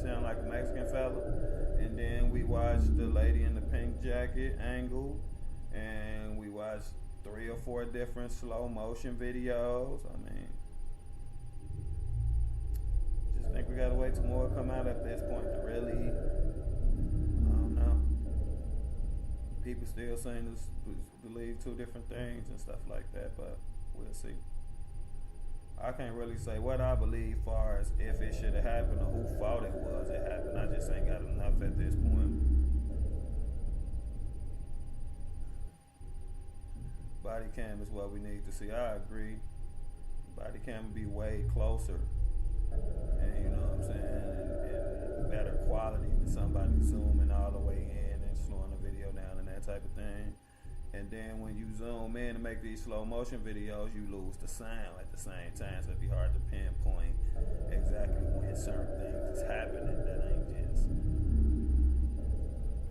Sound like a Mexican fella. And then we watched the lady in the pink jacket angle. And we watched 3 or 4 different slow motion videos. I mean, just think we gotta wait till more come out at this point to really, I don't know. People still saying this, believe 2 different things and stuff like that, but we'll see. I can't really say what I believe far as if it should have happened or who fault it was it happened. I just ain't got enough at this point. Body cam is what we need to see. I agree. Body cam would be way closer. And you know what I'm saying? And better quality than somebody zooming all the way in and slowing the video down and that type of thing. And then when you zoom in to make these slow motion videos, you lose the sound at the same time. So it'd be hard to pinpoint exactly when certain things is happening that ain't just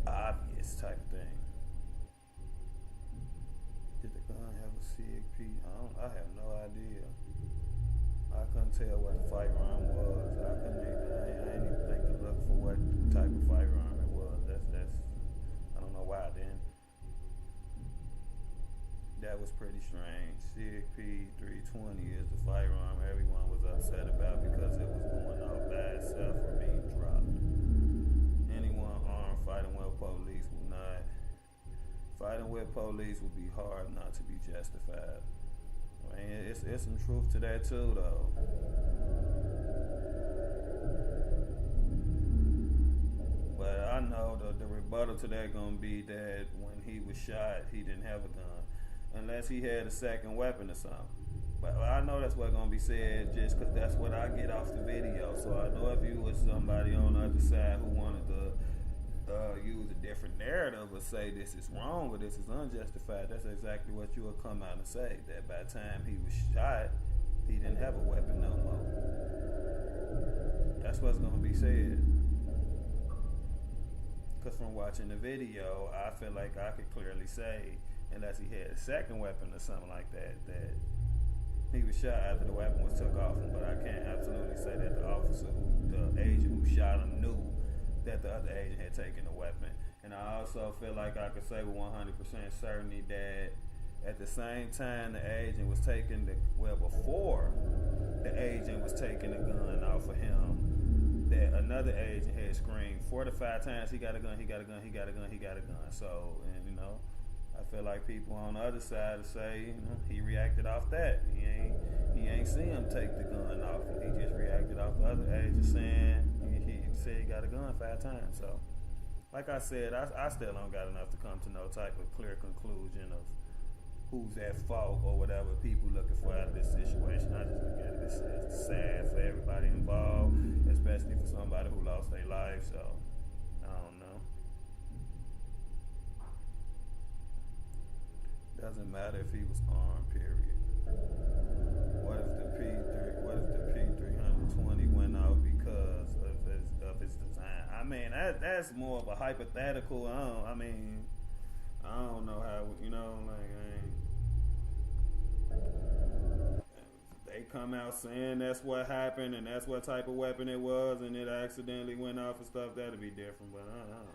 obvious type thing. Did the gun have a CXP? I have no idea. I couldn't tell what the firearm was. I didn't even think to look for what type of firearm it was. That's I don't know why then. That was pretty strange. CXP 320 is the firearm everyone was upset about because it was going off police would be hard not to be justified. I mean, it's some truth to that too, though. But I know the rebuttal to that gonna be that when he was shot, he didn't have a gun, unless he had a second weapon or something. But I know that's what's gonna be said, just because that's what I get off the video. So I know if you was somebody on the other side who wanted to use a different narrative or say this is wrong or this is unjustified, that's exactly what you would come out and say. That by the time he was shot, he didn't have a weapon no more. That's what's gonna be said. Because from watching the video, I feel like I could clearly say, unless he had a second weapon or something like that, that he was shot after the weapon was took off him. But I can't absolutely say that the agent who shot him knew that the other agent had taken the weapon. And I also feel like I could say with 100% certainty that at the same time the agent was taking before the agent was taking the gun off of him, that another agent had screamed 4 to 5 times, he got a gun, he got a gun, he got a gun, he got a gun. So, and you know, I feel like people on the other side to say, you know, he reacted off that. He ain't see him take the gun off him. He just reacted off the other agent saying he said he got a gun 5 times. So, like I said, I still don't got enough to come to no type of clear conclusion of who's at fault or whatever people looking for out of this situation. I just look at it as sad for everybody involved, especially for somebody who lost their life. So, I don't know. Doesn't matter if he was armed, period. What if the P320 went out because of his design? I mean, that's more of a hypothetical. I don't know how, you know, like, they come out saying that's what happened and that's what type of weapon it was and it accidentally went off and stuff, that'd be different, but I don't know.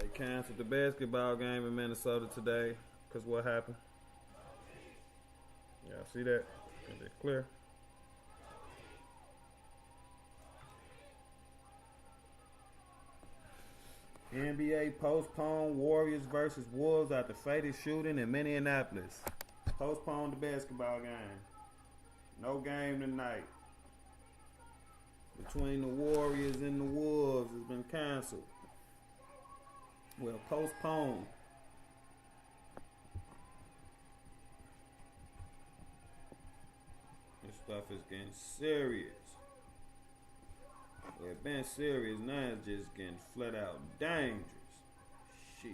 They canceled the basketball game in Minnesota today because what happened? Y'all see that? Is it clear? NBA postponed Warriors versus Wolves after fatal shooting in Minneapolis. Postponed the basketball game. No game tonight. Between the Warriors and the Wolves has been canceled. Well, postponed. This stuff is getting serious. Well, it been serious, now it's just getting flat out dangerous. Shit.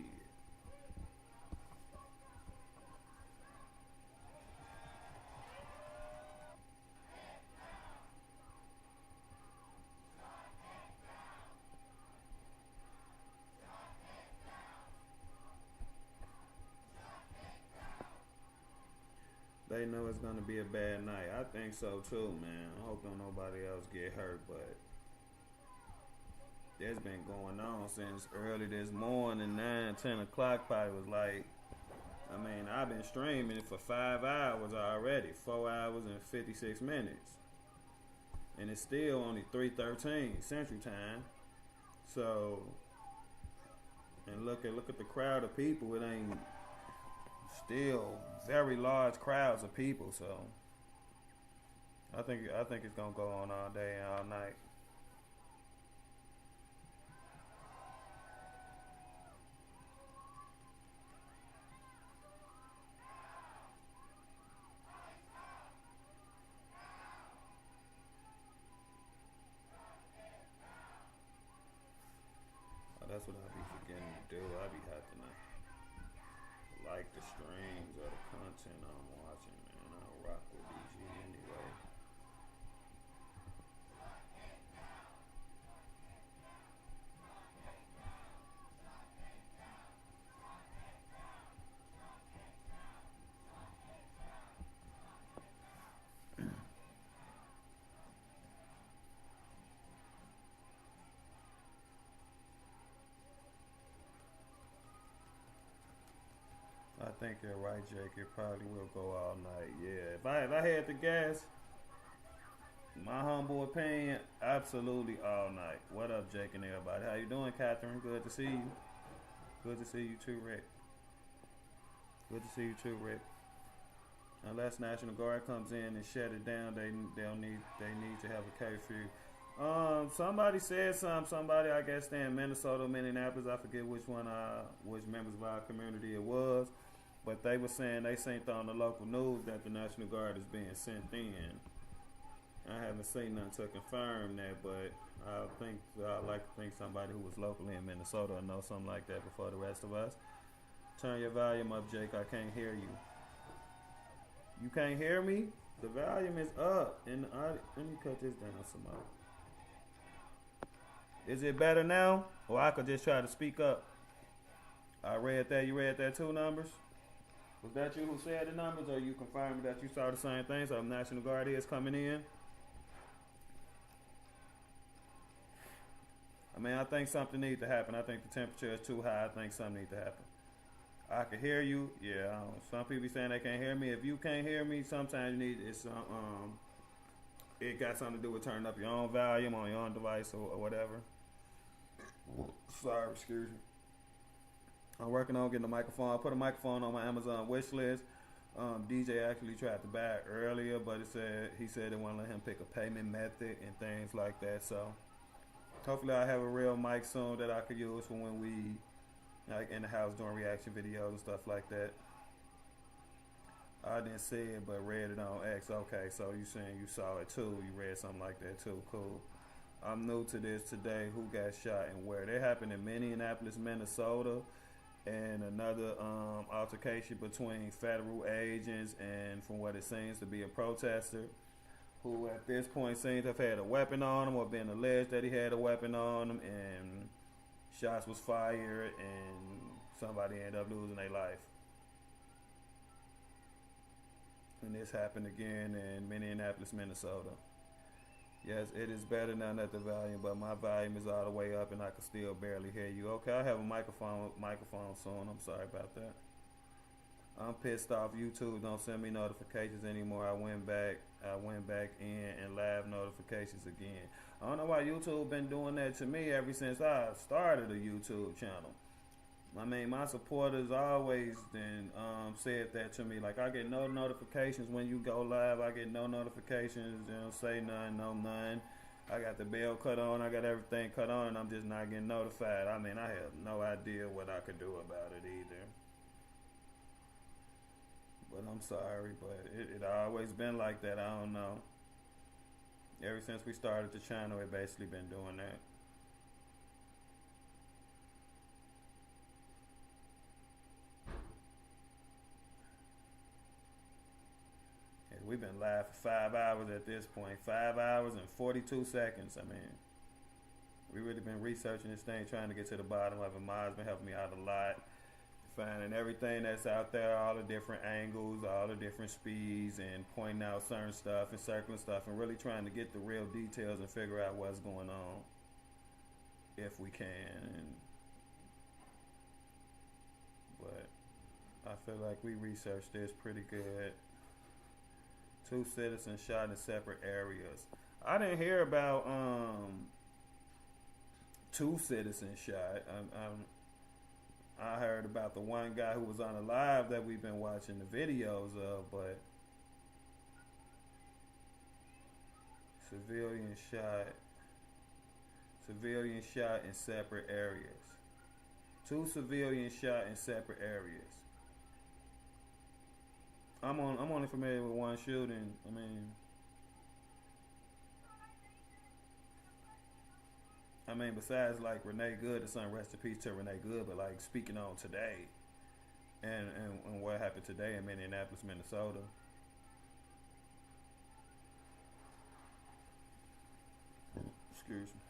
They know it's gonna be a bad night. I think so too, man. I hope don't nobody else get hurt, but it's been going on since early this morning, 9, 10 o'clock probably was like I mean, I've been streaming it for 5 hours already, 4 hours and 56 minutes. And it's still only 3:13 Central Time. So, and look at the crowd of people. It ain't still very large crowds of people. So, I think it's gonna go on all day and all night. That's what I be forgetting to do. I be having to like the streams or the content I'm watching, man. I rock with BG anyway. I think you're right, Jake. It probably will go all night. Yeah, if I had to guess, my humble opinion, absolutely all night. What up, Jake and everybody? How you doing, Catherine? Good to see you. Good to see you too, Rick. Good to see you too, Rick. Unless National Guard comes in and shut it down, they need to have a curfew. Somebody said somebody, I guess they in Minnesota, Minneapolis, I forget which members of our community it was, but they were saying they seen on the local news that the National Guard is being sent in. I haven't seen nothing to confirm that, but I'd like to think somebody who was locally in Minnesota or know something like that before the rest of us. Turn your volume up, Jake. I can't hear you. You can't hear me? The volume is up. And let me cut this down some more. Is it better now? Or I could just try to speak up. I read that. You read that too, Numbers? Was that you who said the numbers, or you confirmed that you saw the same thing? So National Guard is coming in? I mean, I think something needs to happen. I think the temperature is too high. I think something needs to happen. I can hear you. Yeah, some people saying they can't hear me. If you can't hear me, sometimes you need it got something to do with turning up your own volume on your own device or whatever. Sorry, excuse me. I'm working on getting a microphone. I put a microphone on my Amazon wish list. DJ actually tried to buy it earlier, but he said they won't let him pick a payment method and things like that. So hopefully I have a real mic soon that I could use for when we like in the house doing reaction videos and stuff like that. I didn't see it, but read it on X. Okay, so you saying you saw it too? You read something like that too? Cool. I'm new to this today. Who got shot and where? They happened in Minneapolis, Minnesota, and another altercation between federal agents and, from what it seems to be, a protester who at this point seems to have had a weapon on him or been alleged that he had a weapon on him, and shots was fired and somebody ended up losing their life. And this happened again in Minneapolis, Minnesota. Yes, it is better now at the volume, but my volume is all the way up and I can still barely hear you. Okay, I have a microphone soon. I'm sorry about that. I'm pissed off. YouTube don't send me notifications anymore. I went back in and live notifications again. I don't know why YouTube been doing that to me ever since I started a YouTube channel. I mean, my supporters always then said that to me. Like, I get no notifications when you go live. I get no notifications. They don't say none. I got the bell cut on. I got everything cut on, and I'm just not getting notified. I mean, I have no idea what I could do about it either. But I'm sorry, but it always been like that. I don't know. Ever since we started the channel, it basically been doing that. We've been live for 5 hours at this point. 5 hours and 42 seconds. I mean, we really been researching this thing, trying to get to the bottom of it. Ma's been helping me out a lot. Finding everything that's out there, all the different angles, all the different speeds, and pointing out certain stuff and circling stuff, and really trying to get the real details and figure out what's going on, if we can. But I feel like we researched this pretty good. 2 citizens shot in separate areas. I didn't hear about 2 citizens shot. I heard about the one guy who was on the live that we've been watching the videos of, but civilian shot in separate areas. 2 civilians shot in separate areas. I'm only familiar with one shooting. I mean, besides like Renee Good, the son, rest in peace to Renee Good, but like speaking on today and what happened today in Minneapolis, Minnesota. Excuse me.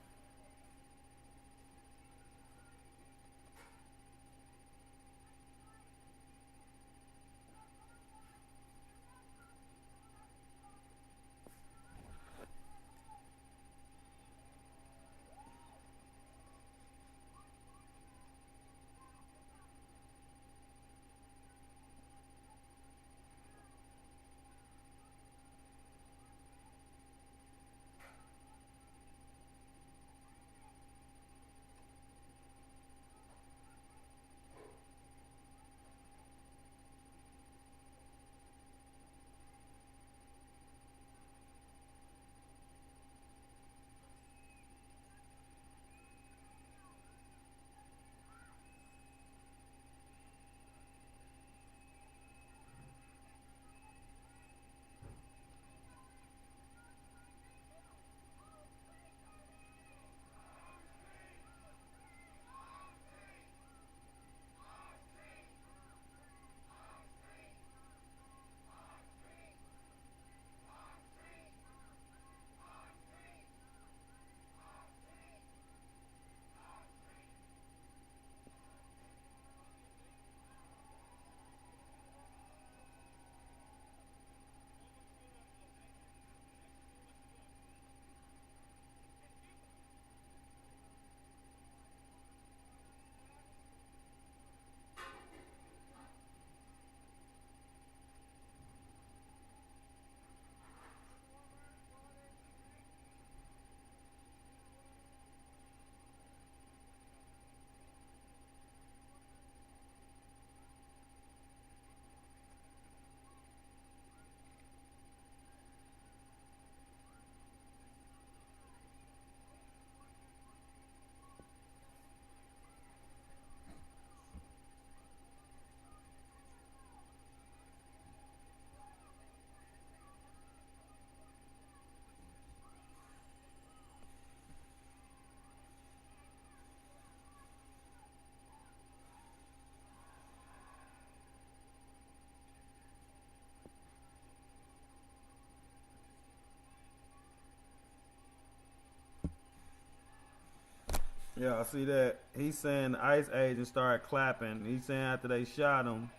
Yeah, I see that. He's saying the ICE agent started clapping. He's saying after they shot him,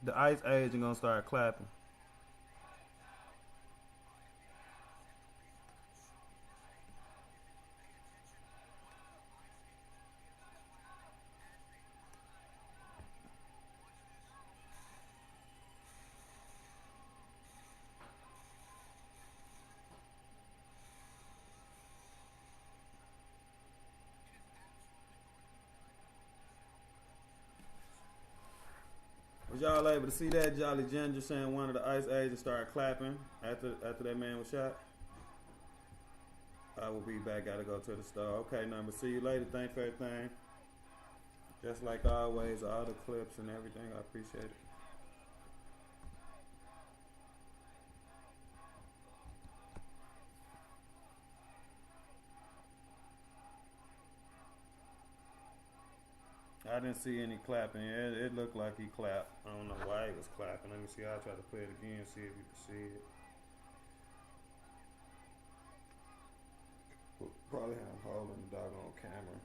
the ICE agent gonna start clapping. Was y'all able to see that? Jolly Ginger saying one of the ICE agents started clapping after that man was shot. I will be back. Gotta go to the store. Okay, number. See you later. Thanks for everything. Just like always, all the clips and everything. I appreciate it. I didn't see any clapping. It looked like he clapped. I don't know why he was clapping. Let me see. I'll try to play it again, see if you can see it. Probably have him holding the doggone camera.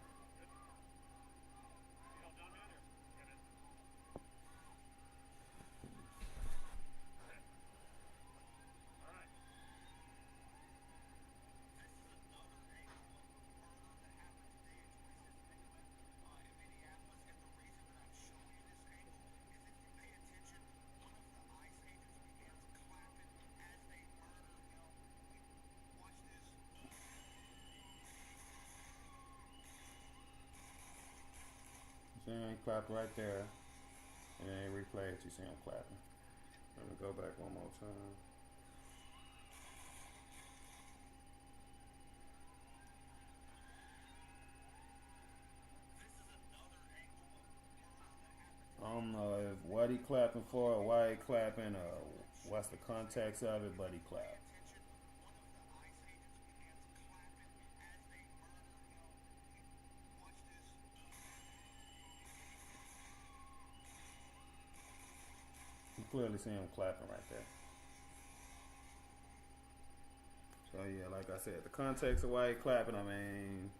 clapped right there. And then replay it, you see him clapping. Let me go back one more time. I don't know if what he clapping for or why he clapping or what's the context of it, but he clapped. You clearly see him clapping right there. So yeah, like I said, the context of why he clapping, I mean,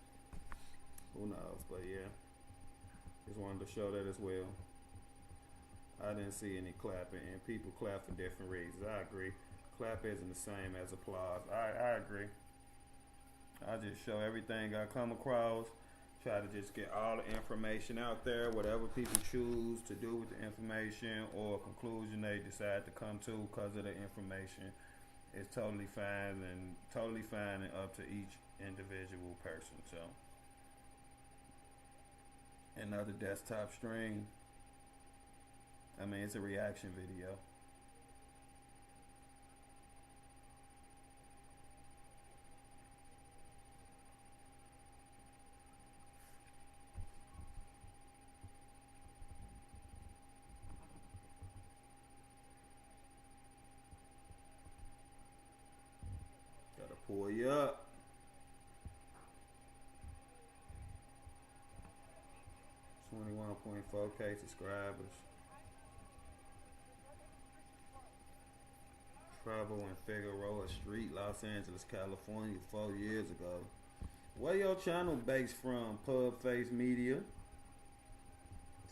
who knows? But yeah, just wanted to show that as well. I didn't see any clapping, and people clap for different reasons. I agree. Clap isn't the same as applause. I agree. I just show everything I come across. Try to just get all the information out there, whatever people choose to do with the information or conclusion they decide to come to because of the information. It's totally fine and up to each individual person. So, another desktop stream. I mean, it's a reaction video. Gotta pull you up. $21.4K subscribers. Travel in Figueroa Street, Los Angeles, California, 4 years ago. Where your channel based from? Pub Face Media.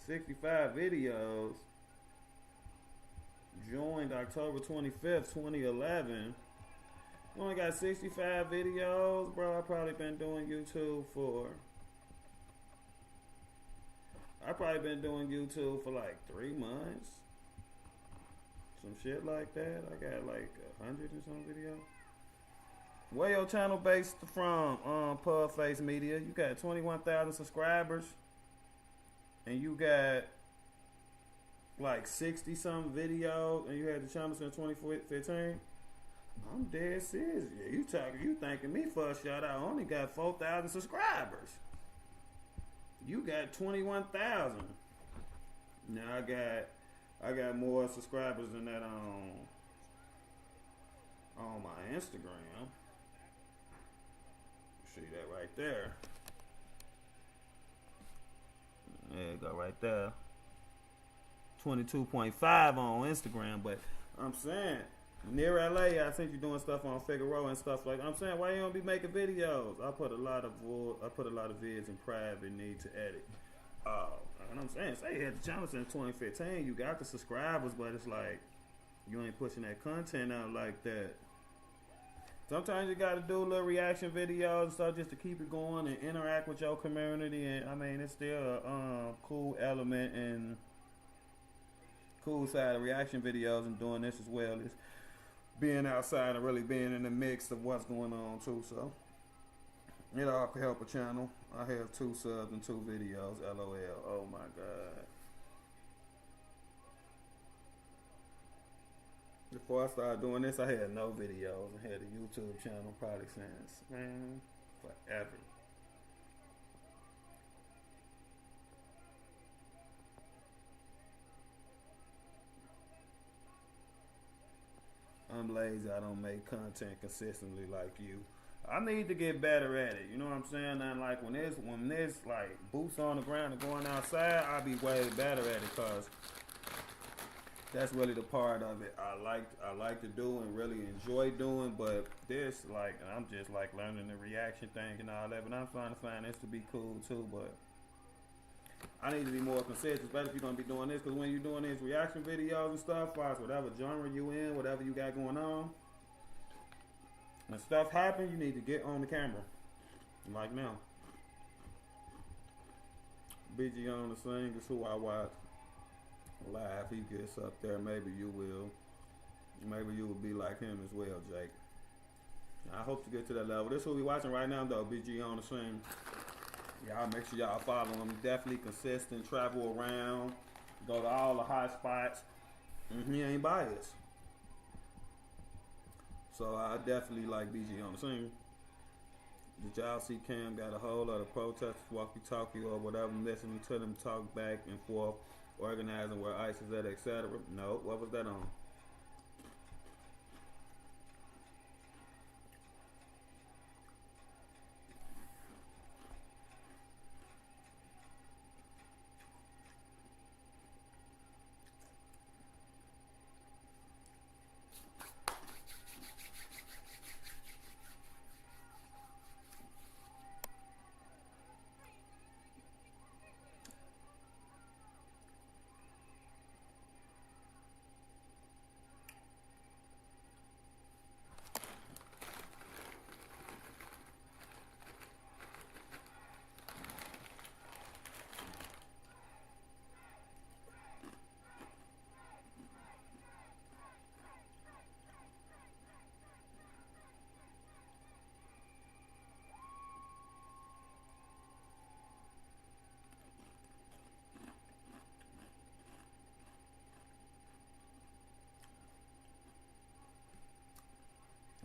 65 videos. Joined October 25th, 2011. You only got 65 videos, bro. I've probably been doing YouTube for like 3 months. Some shit like that. I got like 100 and some videos. Where your channel based from? Pub Face Media. You got 21,000 subscribers. And you got like 60 some videos. And you had the channel since 2015. I'm dead serious. Yeah, you thanking me for a shout out. I only got 4,000 subscribers. You got 21,000. Now I got more subscribers than that on my Instagram. See that right there. There you go right there. 22.5 on Instagram, but I'm saying near LA, I think you're doing stuff on Figueroa and stuff like that. I'm saying, why you don't be making videos? I put a lot of vids in private, need to edit. And I'm saying, say you had the channel since 2015, you got the subscribers, but it's like you ain't pushing that content out like that. Sometimes you got to do little reaction videos and stuff just to keep it going and interact with your community. And I mean, it's still a cool element and cool side of reaction videos and doing this as well as being outside and really being in the mix of what's going on too. So it all could help a channel. I have 2 subs and 2 videos. LOL. Oh my God. Before I started doing this, I had no videos. I had a YouTube channel probably since, man, forever. I'm lazy. I don't make content consistently like you. I need to get better at it. You know what I'm saying? And like when there's like boots on the ground and going outside, I'll be way better at it because that's really the part of it I like to do and really enjoy doing. But this, like, I'm just like learning the reaction thing and all that. But I'm trying to find this to be cool too. But I need to be more consistent, especially if you're gonna be doing this. Because when you're doing these reaction videos and stuff, whatever genre you in, whatever you got going on, when stuff happens, you need to get on the camera. Like now. BG on the Sing is who I watch live. He gets up there. Maybe you will. Maybe you will be like him as well, Jake. I hope to get to that level. This is who we watching right now, though. BG on the Sing. Y'all make sure y'all follow him. Definitely consistent, travel around, go to all the hot spots, and he ain't biased. So I definitely like BG on the scene. Did y'all see Cam got a whole lot of protesters, walkie-talkie or whatever, listening to them talk back and forth, organizing where ICE is at, etc.? No, what was that on?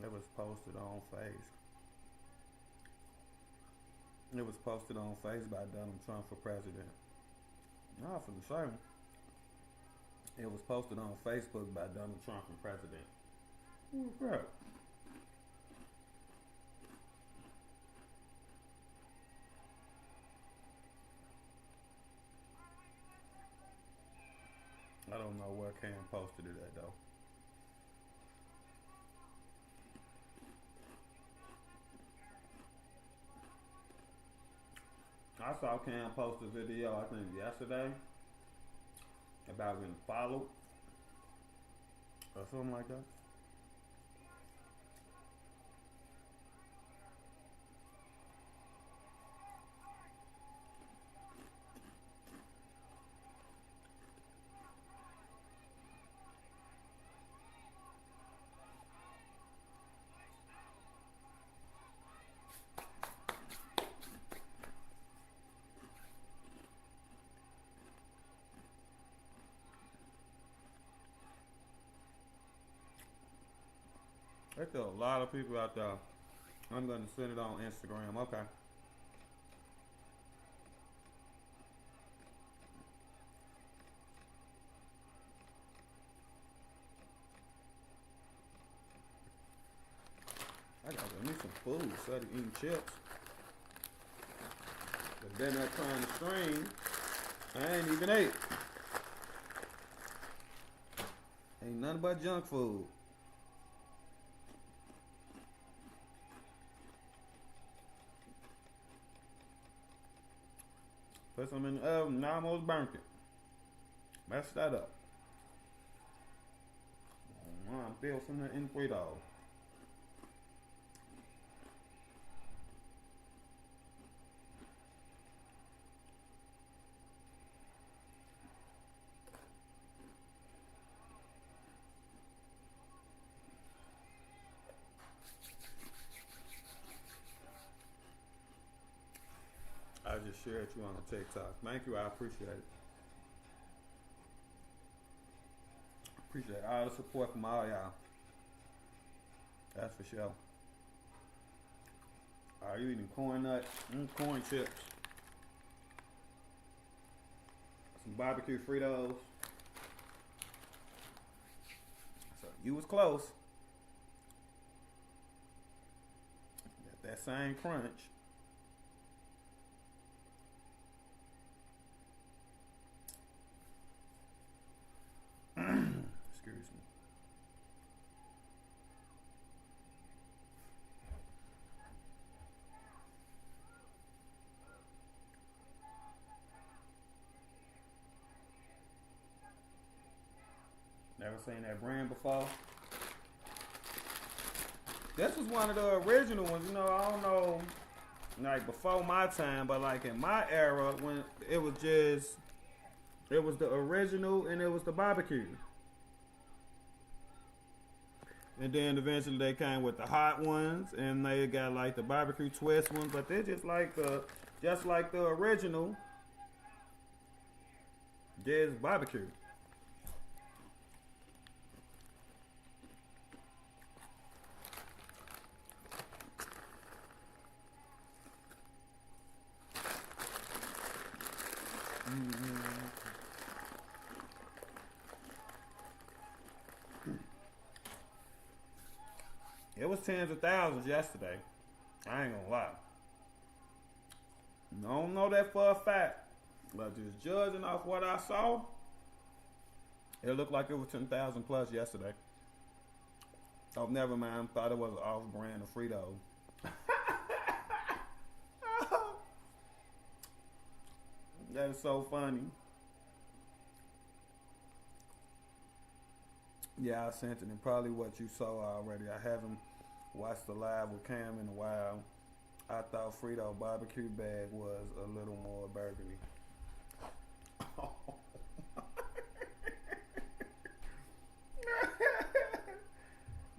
It was posted on Face. It was posted on Face by Donald Trump for president. No, for the same. It was posted on Facebook by Donald Trump for president. What's that? I don't know where Cam posted it at though. I saw Cam post a video, I think yesterday, about getting followed or something like that. There's still a lot of people out there. I'm going to send it on Instagram. Okay. I gotta go need some food instead of eating chips. But then that trying to stream, I ain't even ate. Ain't nothing but junk food. Put some in the oven and I almost burnt it. Messed that up. I'm feel something in Frito. I just shared you on the TikTok. Thank you, I appreciate it. Appreciate all the support from all y'all. That's for sure. Are you eating corn nuts? Corn chips. Some barbecue Fritos. So you was close. Got that same crunch. Excuse me. Never seen that brand before. This was one of the original ones, you know, I don't know, like before my time, but like in my era when it was just, it was the original and it was the barbecue. And then eventually they came with the hot ones and they got like the barbecue twist ones, but they're just like the just like the original Jazz Barbecue. It was tens of thousands yesterday. I ain't gonna lie. I don't know that for a fact, but just judging off what I saw, it looked like it was 10,000 plus yesterday. Oh, never mind. Thought it was an off-brand of Frito. That is so funny. Yeah, I sent it, and probably what you saw already. I haven't watched the live with Cam in a while. I thought Frito barbecue bag was a little more burgundy.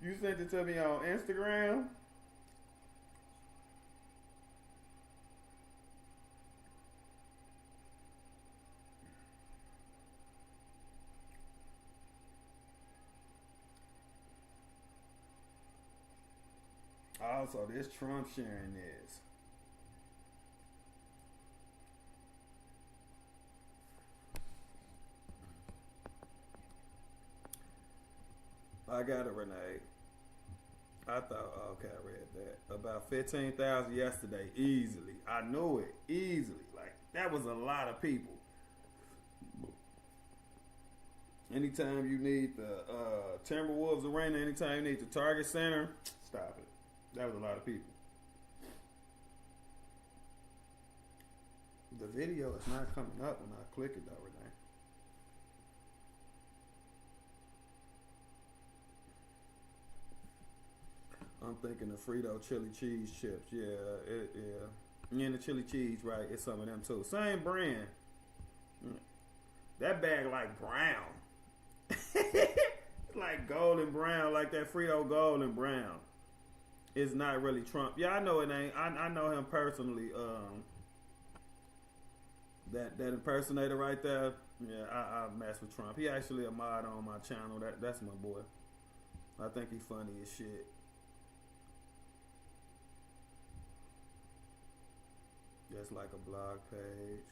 You sent it to me on Instagram? Also, this Trump sharing this. I got it, Renee. I thought, okay, I read that. About 15,000 yesterday, easily. I knew it, easily. Like, that was a lot of people. Anytime you need the Timberwolves Arena, anytime you need the Target Center, stop it. That was a lot of people. The video is not coming up when I click it, though, Renee. I'm thinking of Frito chili cheese chips. Yeah. And the chili cheese, right? It's some of them too. Same brand. That bag like brown. It's like golden brown, like that Frito golden brown. It's not really Trump. Yeah, I know it ain't. I know him personally. That impersonator right there. Yeah, I mess with Trump. He actually a mod on my channel. That's my boy. I think he funny as shit. Just like a blog page.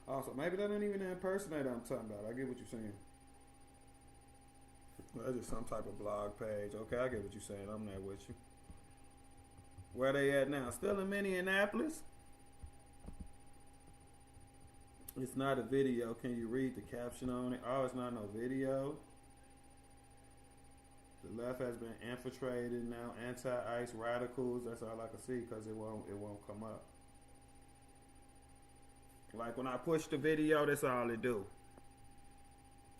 Also, maybe that ain't even an impersonator I'm talking about. I get what you're saying. That's just some type of blog page. Okay, I get what you're saying. I'm there with you. Where they at now? Still in Minneapolis? It's not a video. Can you read the caption on it? Oh, it's not no video. The left has been infiltrated now. Anti-ICE radicals. That's all I can see because it won't come up. Like when I push the video, that's all it do.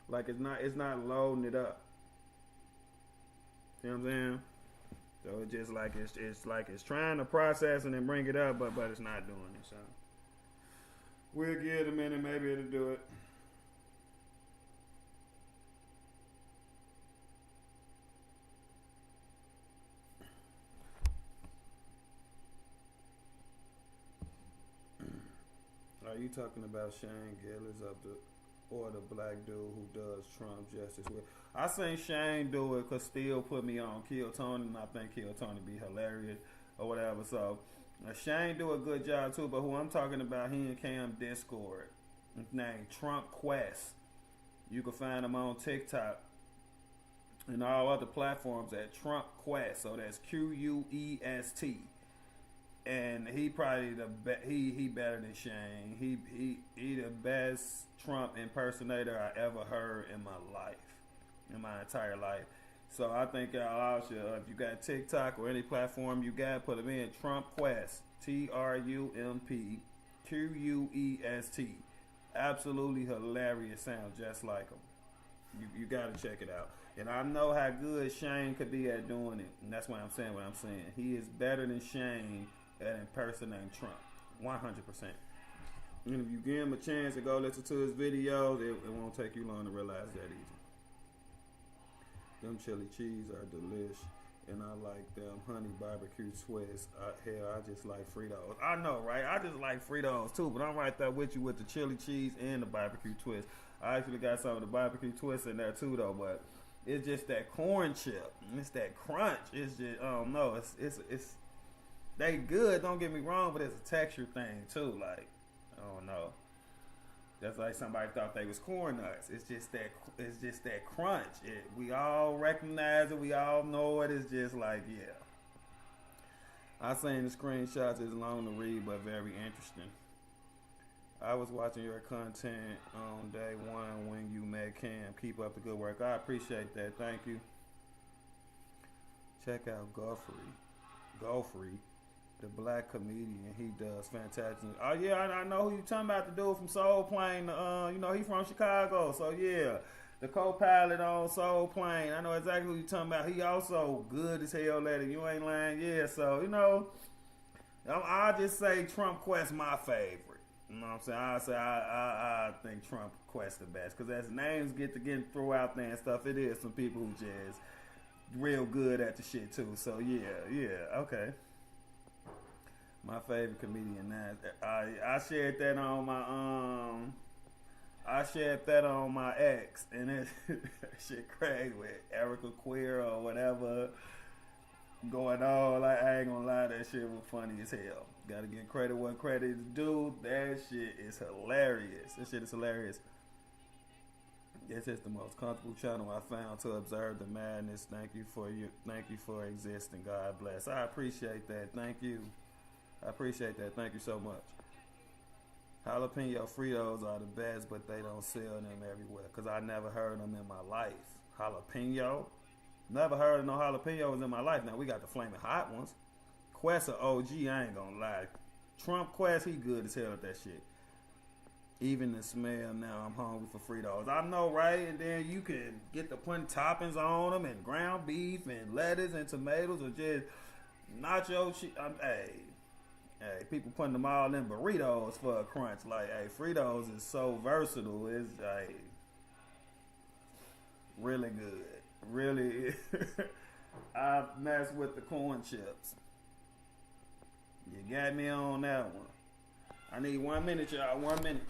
Like it's not loading it up. You know what I'm saying? So it's just like it's trying to process and then bring it up, but it's not doing it. So we'll give it a minute, maybe it'll do it. Are you talking about Shane Gillis or the black dude who does Trump justice with? I seen Shane do it because Steele put me on Kill Tony, and I think Kill Tony be hilarious or whatever. So Shane do a good job too, but who I'm talking about, he and Cam Discord. His name Trump Quest. You can find him on TikTok and all other platforms at Trump Quest. So that's Quest. And he probably he better than Shane. He the best Trump impersonator I ever heard in my life, in my entire life. So I think y'all all should, if you got TikTok or any platform you got, put him in Trump Quest, TrumpQuest. Absolutely hilarious, sound just like him. You got to check it out. And I know how good Shane could be at doing it, and that's why I'm saying what I'm saying. He is better than Shane at impersonating Trump, 100%. And if you give him a chance to go listen to his videos, it won't take you long to realize that either. Them chili cheese are delish. And I like them honey barbecue twists. Hell, I just like Fritos. I know, right? I just like Fritos too, but I'm right there with you with the chili cheese and the barbecue twist. I actually got some of the barbecue twists in there too, though. But it's just that corn chip. It's that crunch. It's just I don't know. It's they good. Don't get me wrong, but it's a texture thing too. Like I don't know. That's like somebody thought they was corn nuts. It's just that crunch. We all recognize it. We all know it. It's just like, yeah. I seen the screenshots. It's long to read, but very interesting. I was watching your content on day one when you met Cam. Keep up the good work. I appreciate that. Thank you. Check out Godfrey, the black comedian. He does fantastic. Oh yeah, I know who you talking about. The dude from Soul Plane. You know he from Chicago. So yeah, the co-pilot on Soul Plane. I know exactly who you talking about. He also good as hell at it. You ain't lying. Yeah. So you know, I'll just say Trump Quest my favorite. You know what I'm saying? I'll say I think Trump Quest the best because as names get to getting thrown out there and stuff, it is some people who just real good at the shit too. So yeah, okay. My favorite comedian now. I shared that on my ex, and it shit crazy with Erica Queer or whatever going on. Like I ain't gonna lie, that shit was funny as hell. Gotta give credit what credit is due. That shit is hilarious. This shit is hilarious. This is the most comfortable channel I found to observe the madness. Thank you for existing. God bless. I appreciate that. Thank you. I appreciate that. Thank you so much. Jalapeno Fritos are the best, but they don't sell them everywhere because I never heard them in my life. Jalapeno? Never heard of no jalapenos in my life. Now, we got the flaming hot ones. Quest a OG, I ain't gonna lie. Trump Quest, he good as hell at that shit. Even the smell, now I'm hungry for Fritos. I know, right? And then you can get the putting toppings on them and ground beef and lettuce and tomatoes or just nacho cheese. Hey, people putting them all in burritos for a crunch. Like, hey, Fritos is so versatile. It's like really good. Really, I mess with the corn chips. You got me on that one. I need 1 minute, y'all. 1 minute.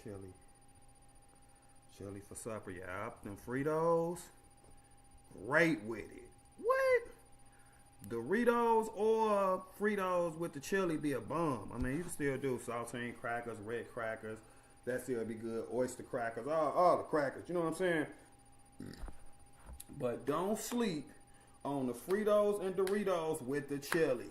chili. Chili for supper, yeah. Them Fritos, great with it. What? Doritos or Fritos with the chili be a bomb. I mean, you can still do saltine crackers, red crackers. That still be good. Oyster crackers, all the crackers. You know what I'm saying? But don't sleep on the Fritos and Doritos with the chili.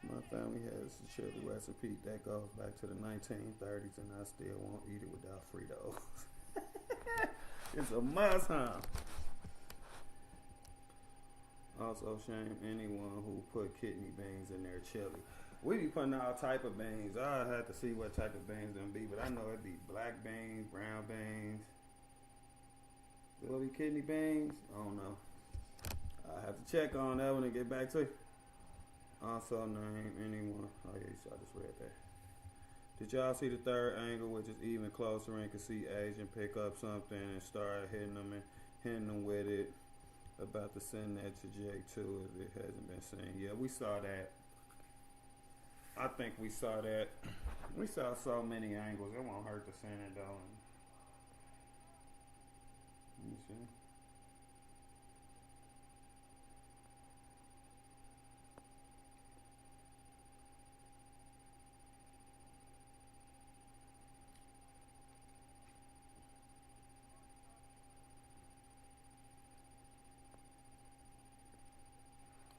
My family has a chili recipe that goes back to the 1930s, and I still won't eat it without Fritos. It's a must, huh? Also, shame anyone who put kidney beans in their chili. We be putting all type of beans. I have to see what type of beans them be, but I know it be black beans, brown beans. Will it be kidney beans? I don't know. I have to check on that one and get back to you. Also, name anyone. Oh yeah, I just read that. Did y'all see the third angle, which is even closer and can see Asian pick up something and start hitting them with it? About to send that to Jake too, if it hasn't been seen. Yeah, we saw that. I think we saw that. We saw so many angles. It won't hurt to send it though. Let me see.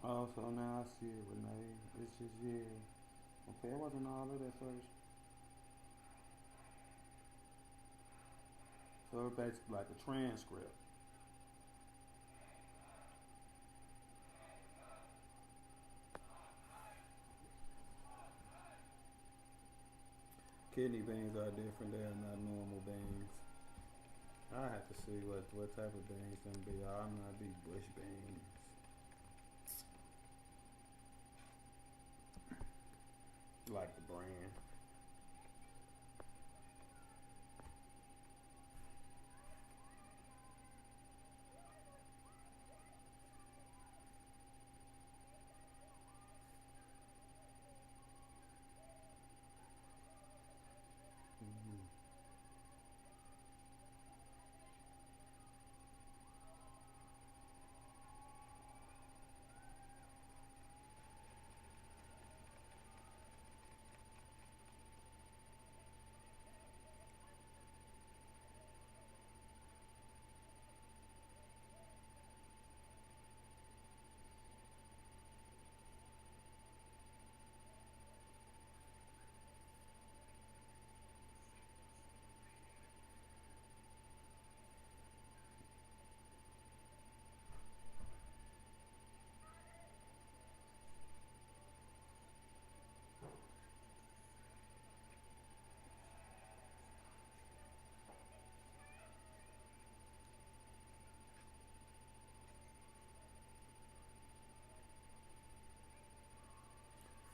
Oh, so now I see it, Renee. It's just, yeah. Okay, it wasn't all of that first. So it's basically like a transcript. Kidney beans are different. They are not normal beans. I have to see what type of beans them be. I'm not be bush beans. Like the brand.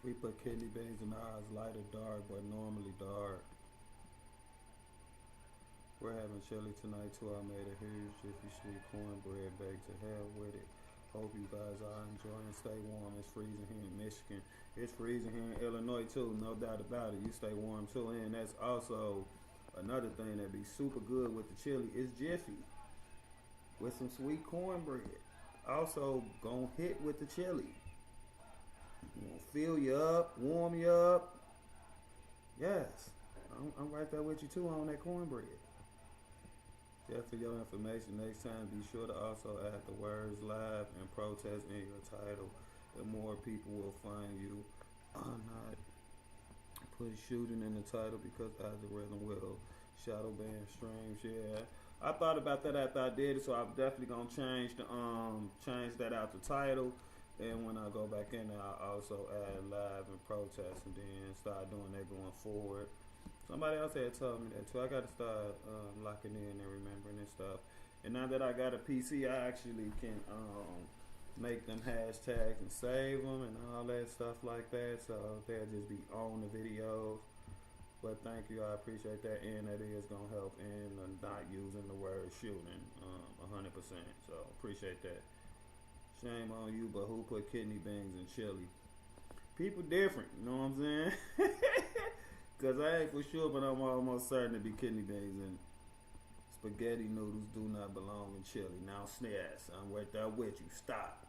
We put kidney beans in ours, light or dark, but normally dark. We're having chili tonight too. I made a huge jiffy sweet cornbread baked to hell with it. Hope you guys are enjoying. Stay warm. It's freezing here in Michigan. It's freezing here in Illinois too, no doubt about it. You stay warm too. And that's also another thing that be super good with the chili is jiffy with some sweet cornbread. Also gonna hit with the chili. Fill you up, warm you up. Yes, I'm right there with you too on that cornbread. Just for your information, next time be sure to also add the words live and protest in your title, and more people will find you. I'm not put shooting in the title because algorithm will shadow ban streams. Yeah, I thought about that after I did it, so I'm definitely gonna change that out the title. And when I go back in there, I'll also add live and protest and then start doing that going forward. Somebody else had told me that too. I got to start locking in and remembering and stuff. And now that I got a PC, I actually can make them hashtags and save them and all that stuff like that. So they'll just be on the videos. But thank you, I appreciate that. And that is going to help in not using the word shooting 100%. So appreciate that. Shame on you, but who put kidney beans in chili? People different, you know what I'm saying? Because I ain't for sure, but I'm almost certain to be kidney beans and spaghetti noodles do not belong in chili. Now, yes, I'm right there with you. Stop.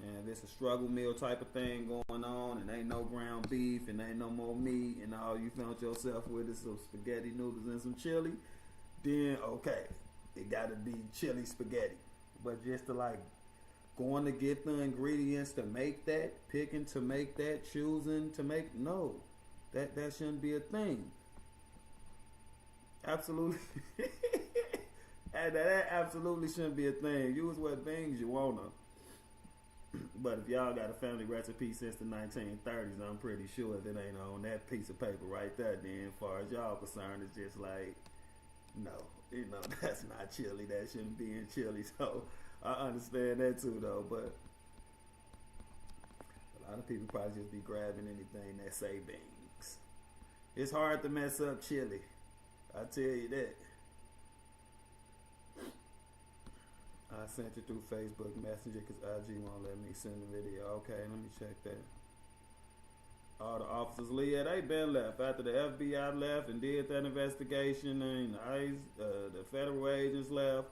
And it's a struggle meal type of thing going on, and ain't no ground beef, and ain't no more meat, and all you found yourself with is some spaghetti noodles and some chili, then okay, it gotta be chili spaghetti. But just to like going to get the ingredients to make that, picking to make that, choosing to make, no, that shouldn't be a thing. Absolutely. That absolutely shouldn't be a thing. Use what things you wanna. But if y'all got a family recipe since the 1930s, I'm pretty sure if it ain't on that piece of paper right there, then as far as y'all concerned, it's just like, no, that's not chili. That shouldn't be in chili. So I understand that too, though. But a lot of people probably just be grabbing anything that say beans. It's hard to mess up chili. I tell you that. I sent it through Facebook Messenger because IG won't let me send the video. Okay, let me check that. All the officers leave. Yeah, they been left after the FBI left and did that investigation, and the federal agents left.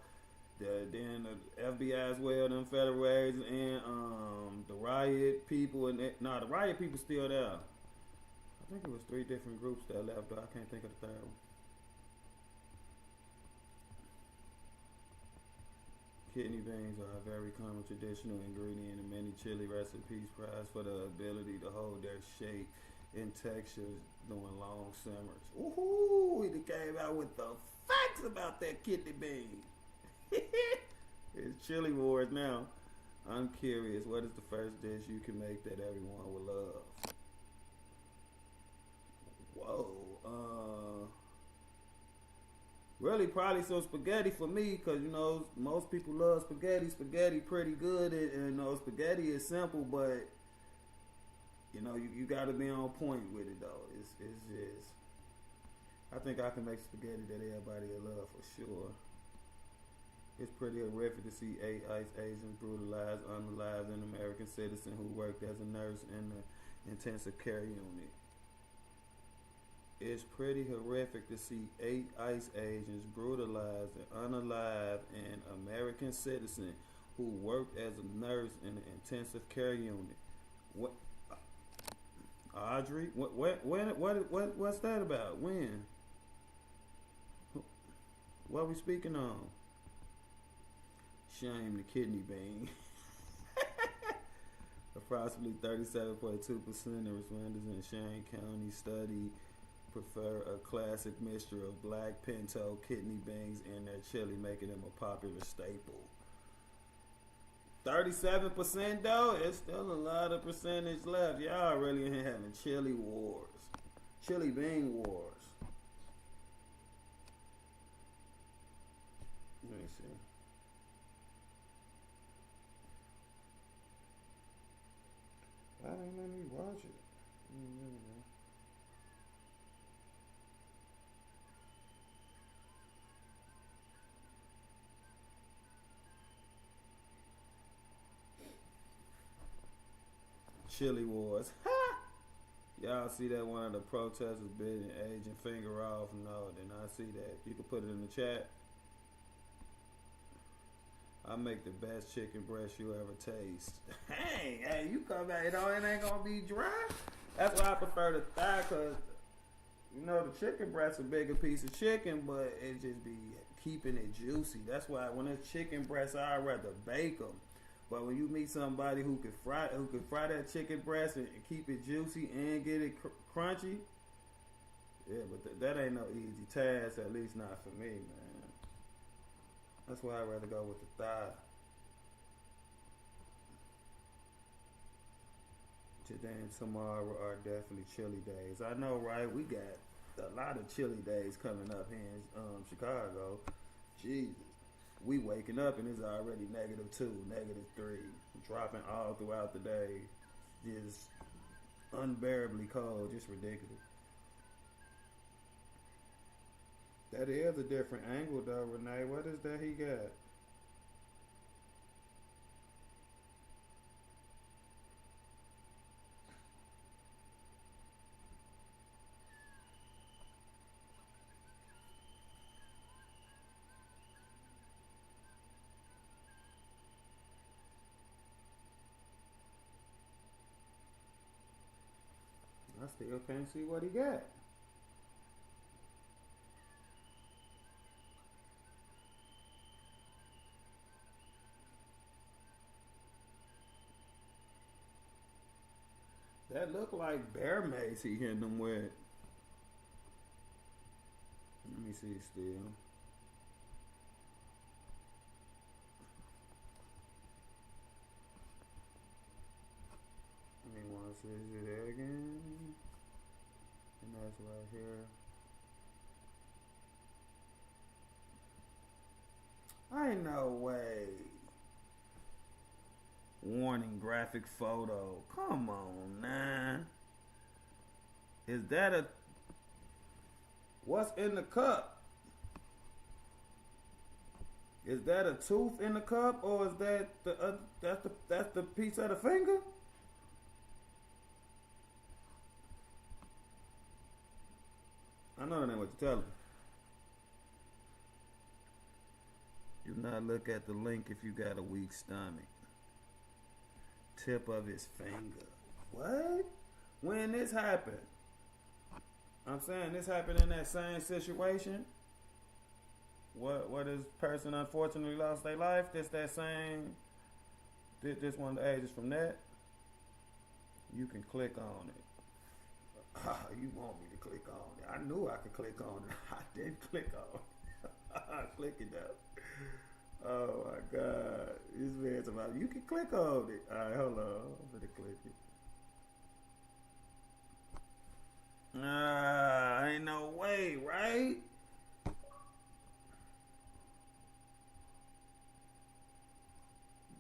Then the FBI as well, them federal agents, and the riot people, the riot people still there. I think it was 3 different groups that left, though. I can't think of the third one. Kidney beans are a very common traditional ingredient in many chili recipes, prized for the ability to hold their shape and textures during long simmers. Ooh, he came out with the facts about that kidney bean. It's chili wars now. I'm curious, what is the first dish you can make that everyone will love? Whoa. Really, probably some spaghetti for me, because, most people love spaghetti. Spaghetti pretty good, and spaghetti is simple, but, you got to be on point with it, though. It's just, I think I can make spaghetti that everybody will love for sure. It's pretty horrific to see 8 ICE agents brutalized, unalived an American citizen who worked as a nurse in the intensive care unit. It's pretty horrific to see 8 ICE agents brutalize and unalive an American citizen who worked as a nurse in an intensive care unit. What, Audrey? What's that about? When? What are we speaking on? Shame the kidney bean. Approximately 37.2% of respondents in Shane County study prefer a classic mixture of black pinto kidney beans in their chili, making them a popular staple. 37% though, it's still a lot of percentage left. Y'all really in here having chili wars. Chili bean wars. Let me see. Why didn't let me watch it? Chili wars. Y'all see that one of the protesters bit an agent finger off? No, did not see that. You can put it in the chat. I make the best chicken breast you ever taste. Hey, you come back, it ain't gonna be dry. That's why I prefer the thigh, cause the chicken breast's a bigger piece of chicken, but it just be keeping it juicy. That's why when it's chicken breast, I'd rather bake them. But when you meet somebody who can fry that chicken breast and keep it juicy and get it crunchy, yeah, but that ain't no easy task, at least not for me, man. That's why I'd rather go with the thigh. Today and tomorrow are definitely chili days. I know, right? We got a lot of chili days coming up here in Chicago. Jesus. We waking up and it's already -2, -3, dropping all throughout the day. Just unbearably cold, just ridiculous. That is a different angle though, Renee. What is that he got? Still can't see what he got. That look like bear mace he hitting them with. Let me see still. Let me want to see it again. And that's right here. Ain't no way. Warning, graphic photo. Come on, man. Is that a... What's in the cup? Is that a tooth in the cup, or is that the that's the piece of the finger? I know that ain't what you're telling me. Do not look at the link if you got a weak stomach. Tip of his finger. What? When this happened? I'm saying this happened in that same situation. What this person unfortunately lost their life? This that same. This one of the ages from that. You can click on it. You want me to click on it? I knew I could click on it. I didn't click on it. Click it up. Oh my God. This man's about, you can click on it. Alright, hold on. I'm gonna click it. Ain't no way, right?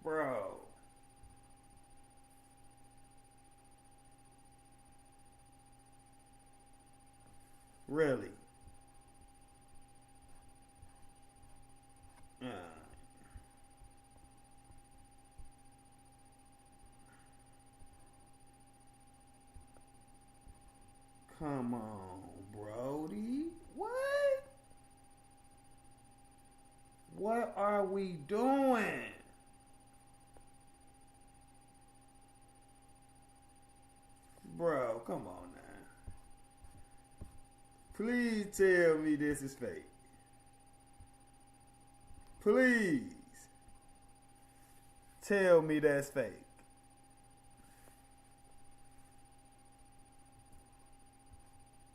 Bro. Really? Come on, Brody. What? What are we doing? Bro, come on now. Please tell me this is fake. Please tell me that's fake.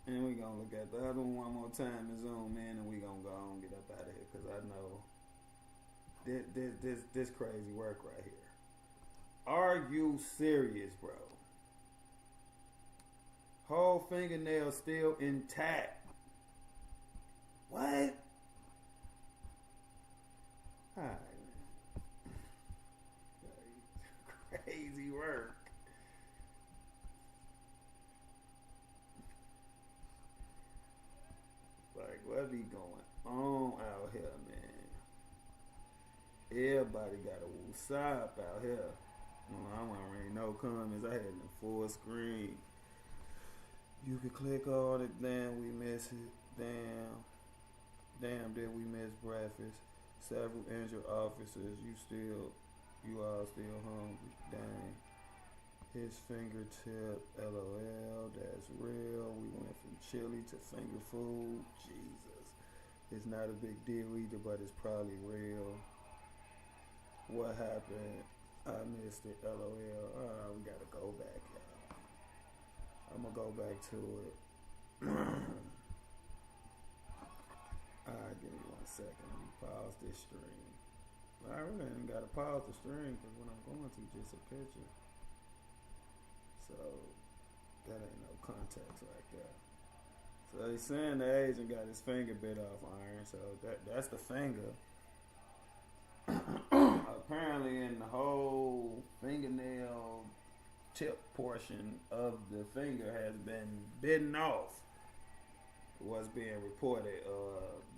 And we gonna look at the other one more time and zoom in, and we gonna go on and get up out of here, because I know this crazy work right here. Are you serious, bro? Whole fingernail still intact. What? Alright, man. Crazy work. Like, what be going on out here, man? Everybody got a woosop out here. I don't read no comments. I had it in full screen. You can click on it. Damn, we miss it. Damn, did we miss breakfast? Several injured officers. You all still hungry. Dang. His fingertip, LOL, that's real. We went from chili to finger food. Jesus. It's not a big deal either, but it's probably real. What happened? I missed it, LOL. We gotta go back, y'all. I'm gonna go back to it. Alright, give me 1 second. Let me pause this stream. I really ain't gotta pause the stream, because when I'm going to, just a picture. So, that ain't no context right there. So, they saying the agent got his finger bit off, Iron. So, that's the finger. Apparently, in the whole fingernail tip portion of the finger has been bitten off. What's being reported,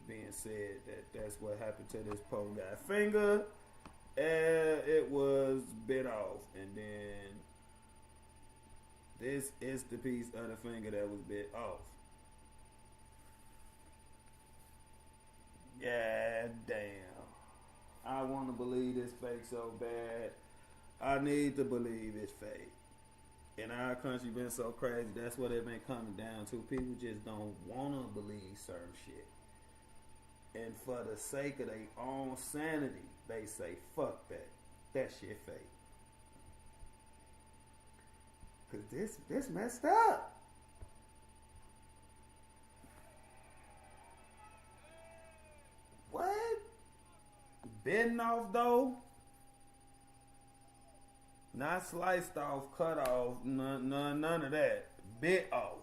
being said that's what happened to this poor guy's finger. It was bit off, and then this is the piece of the finger that was bit off. Yeah, damn. I want to believe this fake so bad. I need to believe it's fake. in our country been so crazy. That's what it been coming down to. People just don't wanna believe certain shit. And for the sake of their own sanity, they say, fuck that. That shit fake. Cause this messed up. What? Bitten off though? Not sliced off, cut off, none of that. Bit off.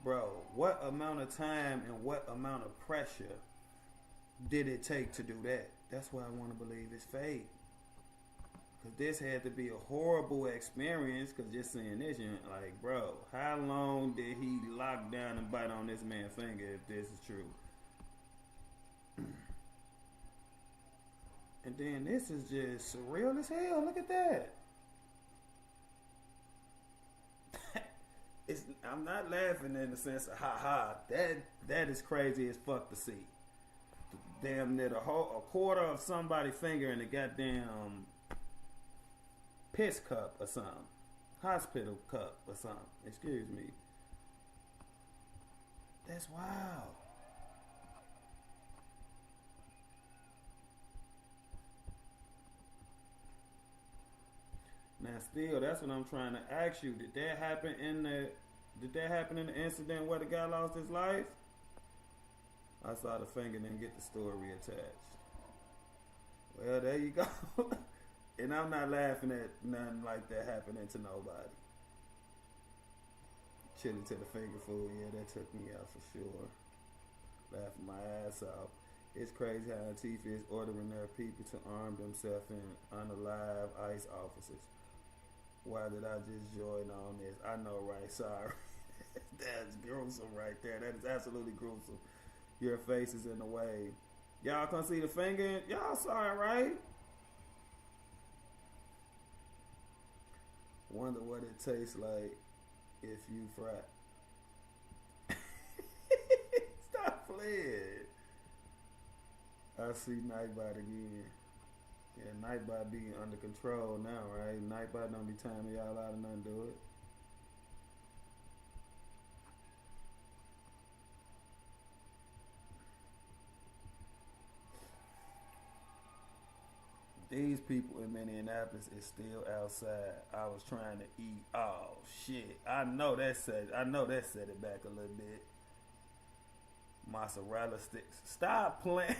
Bro, what amount of time and what amount of pressure did it take to do that? That's why I want to believe it's fake. Because this had to be a horrible experience. Because just seeing this, you're like, bro, how long did he lock down and bite on this man's finger if this is true? And then this is just surreal as hell. Look at that. I'm not laughing in the sense of ha. That is crazy as fuck to see. Damn near a quarter of somebody's finger in a goddamn piss cup or something. Hospital cup or something. Excuse me. That's wild. Now, still, that's what I'm trying to ask you. Did that happen in the incident where the guy lost his life? I saw the finger and didn't get the story attached. Well, there you go. And I'm not laughing at nothing like that happening to nobody. Chilling to the finger food, yeah, that took me out for sure. Laughing my ass off. It's crazy how Antifa is ordering their people to arm themselves and unalive ICE officers. Why did I just join on this? I know, right? Sorry. That's gruesome right there. That is absolutely gruesome. Your face is in the way. Y'all can see the finger? Y'all saw it, right? Wonder what it tastes like if you fry. Stop playing. I see Nightbot again. Yeah, Nightbot be under control now, right? Nightbot don't be timing y'all out and nothing do it. These people in Minneapolis is still outside. I was trying to eat. Oh shit! I know that set it back a little bit. Mozzarella sticks. Stop playing.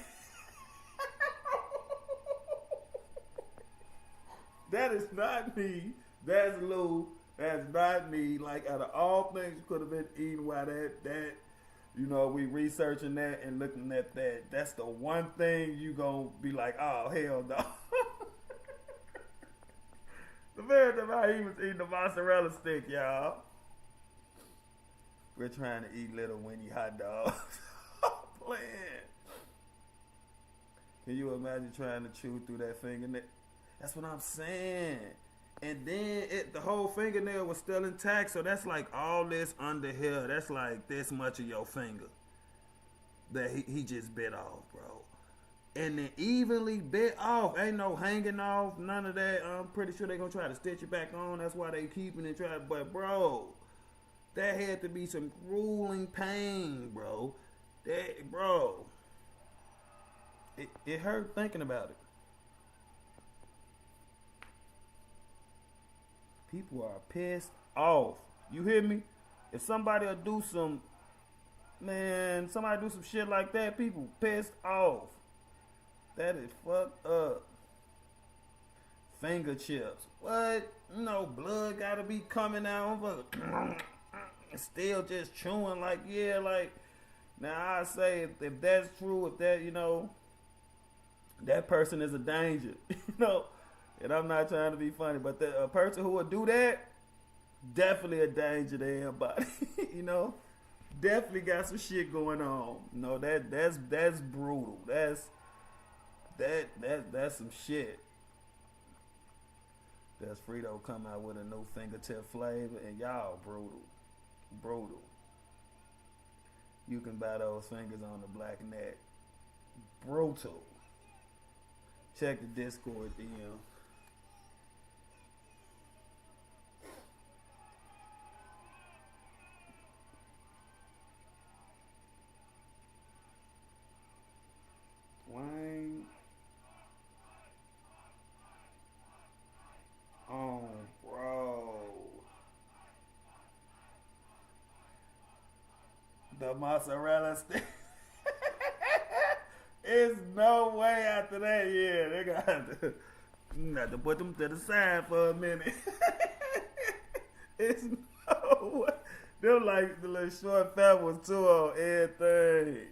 That is not me. That's Lou. That's not me. Like, out of all things you could have been eating while that you know, we researching that and looking at that. That's the one thing you gonna be like, oh hell no. The very time he was eating the mozzarella stick, y'all. We're trying to eat little Winnie hot dogs. Playing. Can you imagine trying to chew through that fingernail? That's what I'm saying. And then the whole fingernail was still intact, so that's like all this under here. That's like this much of your finger that he just bit off, bro. And then evenly bit off. Ain't no hanging off, none of that. I'm pretty sure they're going to try to stitch it back on. That's why they keeping it. But, bro, that had to be some grueling pain, bro. It hurt thinking about it. People are pissed off. You hear me? If somebody will do some shit like that, people pissed off. That is fucked up. Finger chips. What? No blood gotta be coming out. Still just chewing like, yeah, like. Now I say if that's true, if that, you know, that person is a danger. You know? And I'm not trying to be funny, but a person who would do that, definitely a danger to everybody. You know, definitely got some shit going on. No, that's brutal. That's some shit. Does Frito come out with a new fingertip flavor? And y'all brutal. You can buy those fingers on the black net. Brutal. Check the Discord DM. The mozzarella stick. It's no way after that. Yeah, they got to put them to the side for a minute. It's no way. Them like the little short fat ones too on everything.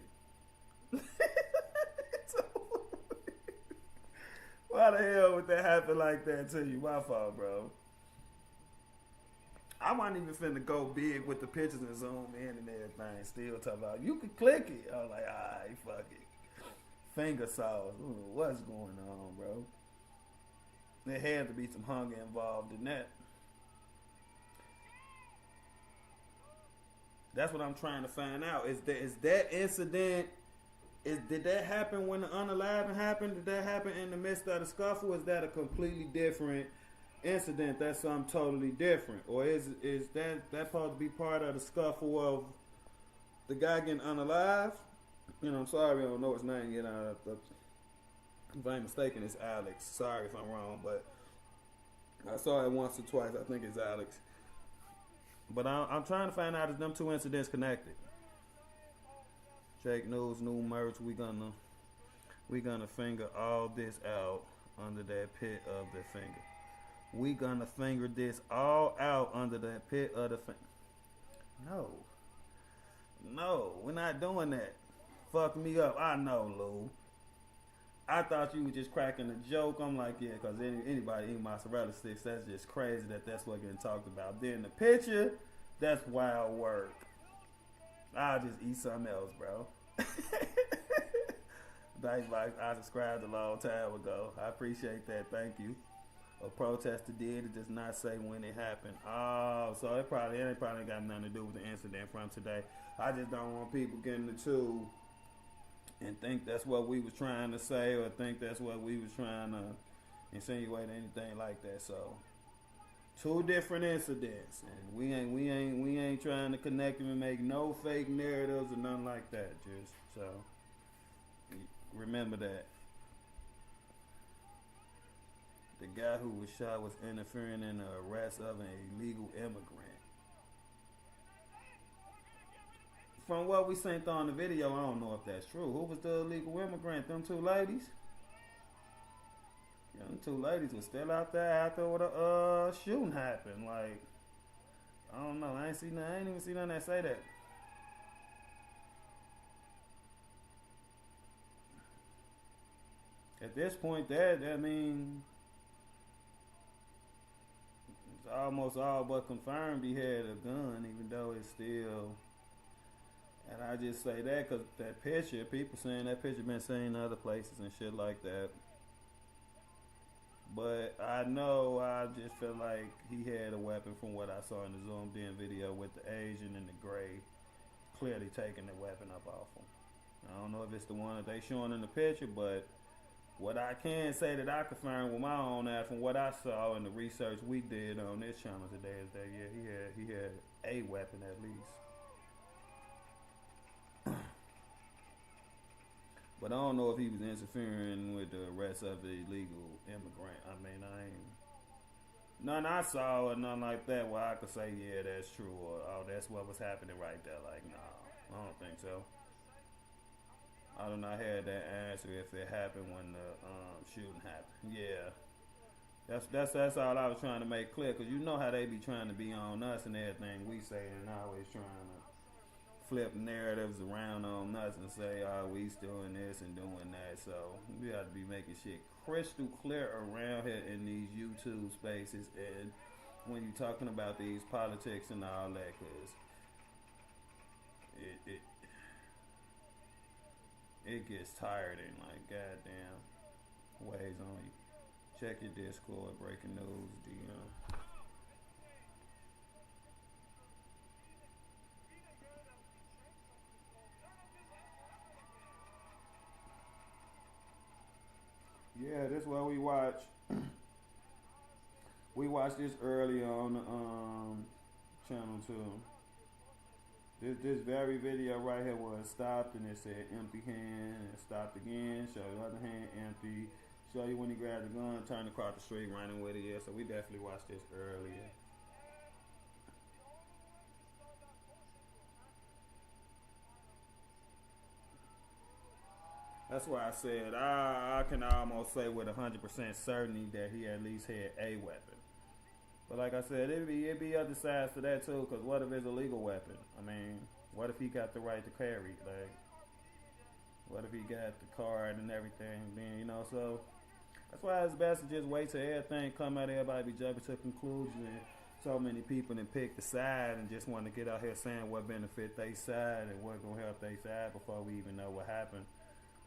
Why the hell would that happen like that to you? My fault, bro. I wasn't even finna go big with the pictures and zoom in and everything. Still talking about, you can click it. I was like, alright, fuck it. Finger sauce. Ooh, what's going on, bro? There had to be some hunger involved in that. That's what I'm trying to find out. Is that incident, did that happen when the unaliving happened? Did that happen in the midst of the scuffle? Is that a completely different incident? That's something totally different? Or is that supposed to be part of the scuffle of the guy getting unalived? You know, I'm sorry I don't know his name yet. If I'm mistaken, it's Alex. Sorry if I'm wrong, but I saw it once or twice. I think it's Alex. But I'm trying to find out if them two incidents connected. Jakenews, new merch. We gonna finger all this out under that pit of the finger. We gonna finger this all out under that pit of the finger. No, we're not doing that. Fuck me up. I know, Lou. I thought you were just cracking a joke. I'm like, yeah, because anybody eat mozzarella sticks, that's just crazy that's what getting talked about. Then the picture, that's wild work. I'll just eat something else, bro. I subscribed a long time ago. I appreciate that. Thank you. A protester did. It does not say when it happened. Oh, so it probably got nothing to do with the incident from today. I just don't want people getting the two and think that's what we was trying to say, or think that's what we was trying to insinuate, anything like that. So, two different incidents, and we ain't trying to connect them and make no fake narratives or nothing like that. Just so remember that the guy who was shot was interfering in the arrest of an illegal immigrant. From what we seen on the video, I don't know if that's true. Who was the illegal immigrant? Them two ladies? Yeah, them two ladies were still out there after the shooting happened. Like, I don't know. I ain't even see nothing that say that. At this point, it's almost all but confirmed he had a gun, even though it's still. And I just say that because that picture, people saying that picture been seen in other places and shit like that. But I just feel like he had a weapon from what I saw in the zoomed in video with the Asian and the gray clearly taking the weapon up off him. I don't know if it's the one that they showing in the picture, but what I can say that I confirmed with my own eye from what I saw in the research we did on this channel today is that, yeah, he had a weapon at least. But I don't know if he was interfering with the arrest of the illegal immigrant. None I saw or nothing like that where I could say, yeah, that's true, or oh, that's what was happening right there. Like, no, I don't think so. I don't know. I had that answer if it happened when the shooting happened. Yeah, that's all I was trying to make clear, because you know how they be trying to be on us and everything we say, and always trying to flip narratives around on us and say, oh, we doing this and doing that. So we have to be making shit crystal clear around here in these YouTube spaces, and when you're talking about these politics and all that, because it gets tiring, like goddamn weighs on you. Check your Discord, breaking news, DM. Yeah, this is what we watch. We watched this early on the channel too. This very video right here was stopped and it said empty hand, and stopped again, show the other hand empty, show you when he grabbed the gun, turned across the street, running with it. Yeah, so we definitely watched this earlier. That's why I said I can almost say with 100% certainty that he at least had a weapon. But like I said, it'd be other sides to that too. Cause what if it's a legal weapon? I mean, what if he got the right to carry? Like, what if he got the card and everything? Then you know, so that's why it's best to just wait till everything come out. Everybody be jumping to conclusions. And so many people then pick the side and just want to get out here saying what benefit they side and what gonna help they side before we even know what happened.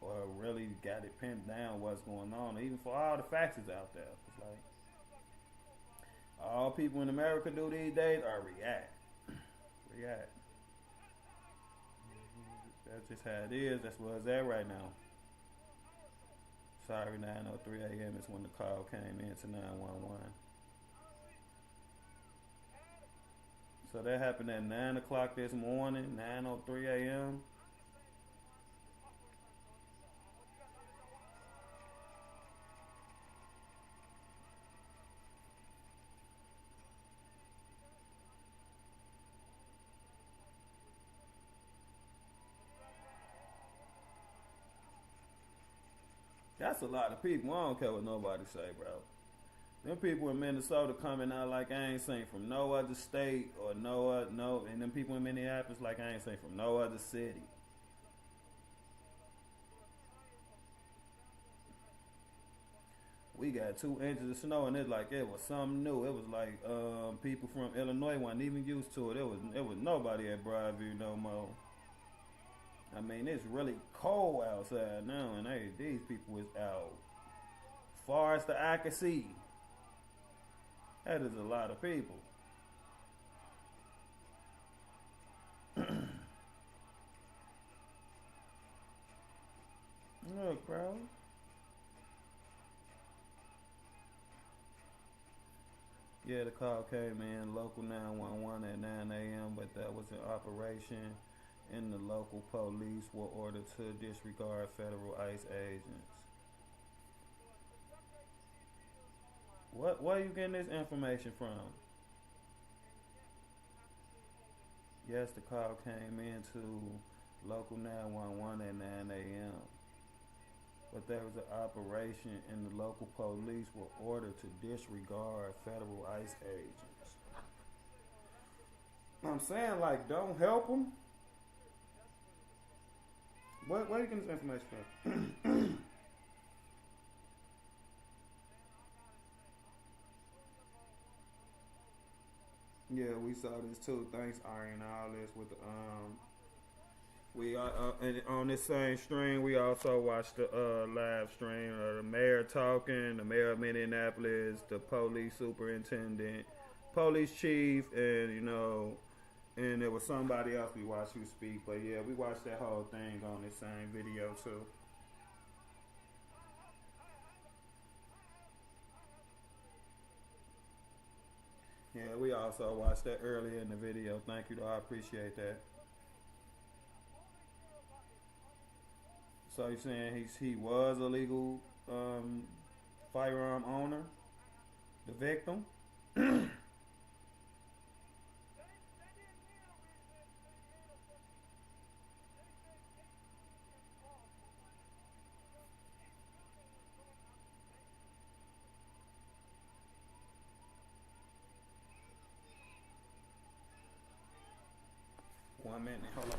Or really got it pinned down what's going on, even for all the facts is out there. It's like all people in America do these days are react. React. That's just how it is. That's where it's at right now. Sorry, 9:03 a.m. is when the call came in to 911. So that happened at 9 o'clock this morning, 9:03 a.m. That's a lot of people. I don't care what nobody say, bro. Them people in Minnesota coming out like I ain't seen from no other state or and them people in Minneapolis like I ain't seen from no other city. We got 2 inches of snow and it's like it was something new. It was like people from Illinois wasn't even used to it. It was nobody at Broadview no more. I mean, it's really cold outside now, and these people is out far as the eye can see. That is a lot of people. Look, bro. Yeah, the call came in, local 911 at 9 a.m., but that was an operation, and the local police were ordered to disregard federal ICE agents. Where are you getting this information from? Yes, the call came into local 911 at 9 a.m. But there was an operation and the local police were ordered to disregard federal ICE agents. I'm saying, like, don't help them. Where are you getting this information from? Yeah, we saw this too. Thanks, Iron. All this with the we and on this same stream, we also watched the live stream of the mayor talking, the mayor of Minneapolis, the police superintendent, police chief, and and there was somebody else we watched who speak. But yeah, we watched that whole thing on this same video too. Yeah, we also watched that earlier in the video. Thank you, though. I appreciate that. So you're saying he was a legal firearm owner, the victim? One minute, hold on.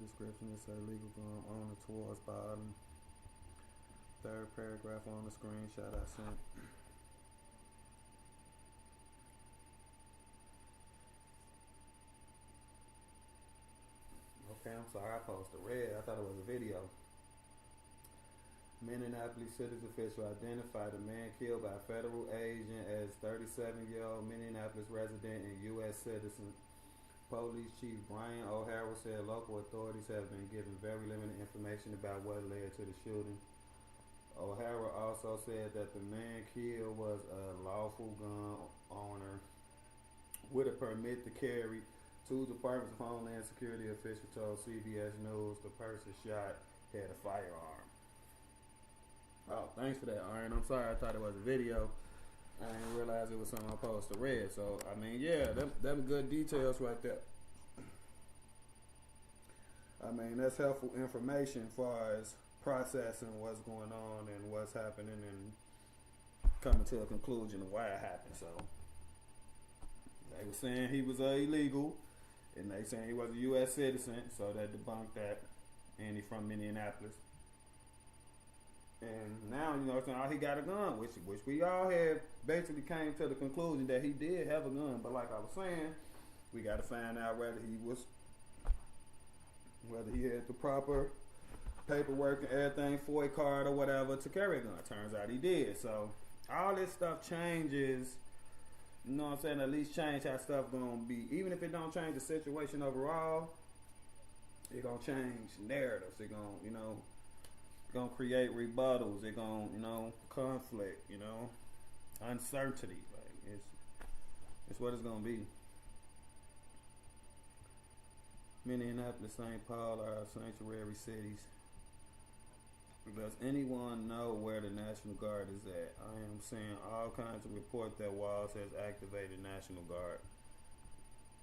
description. It says legal gun owner towards bottom. Third paragraph on the screenshot I sent. Okay, I'm sorry, I posted red. I thought it was a video. Minneapolis city official identified a man killed by a federal agent as 37-year-old Minneapolis resident and U.S. citizen. Police Chief Brian O'Hara said local authorities have been given very limited information about what led to the shooting. O'Hara also said that the man killed was a lawful gun owner with a permit to carry. Two Departments of Homeland Security officials told CBS News the person shot had a firearm. Oh, thanks for that, Iron. I'm sorry, I thought it was a video. I didn't realize it was something I posted red. So, I mean, yeah, them good details right there. I mean, that's helpful information as far as processing what's going on and what's happening and coming to a conclusion of why it happened. So, they were saying he was illegal, and they saying he was a U.S. citizen, so that debunked that, and he's from Minneapolis. And now, you know, he got a gun, which we all had basically came to the conclusion that he did have a gun. But like I was saying, we got to find out whether he had the proper paperwork and everything, FOIA card or whatever to carry a gun. Turns out he did. So all this stuff changes. You know what I'm saying? At least change how stuff gonna be. Even if it don't change the situation overall, it gonna change narratives. It gonna, you know, gonna create rebuttals. It gonna, you know, conflict. You know, uncertainty. Like it's what it's gonna be. Minneapolis, St. Paul are sanctuary cities. Does anyone know where the National Guard is at? I am seeing all kinds of reports that Walls has activated National Guard.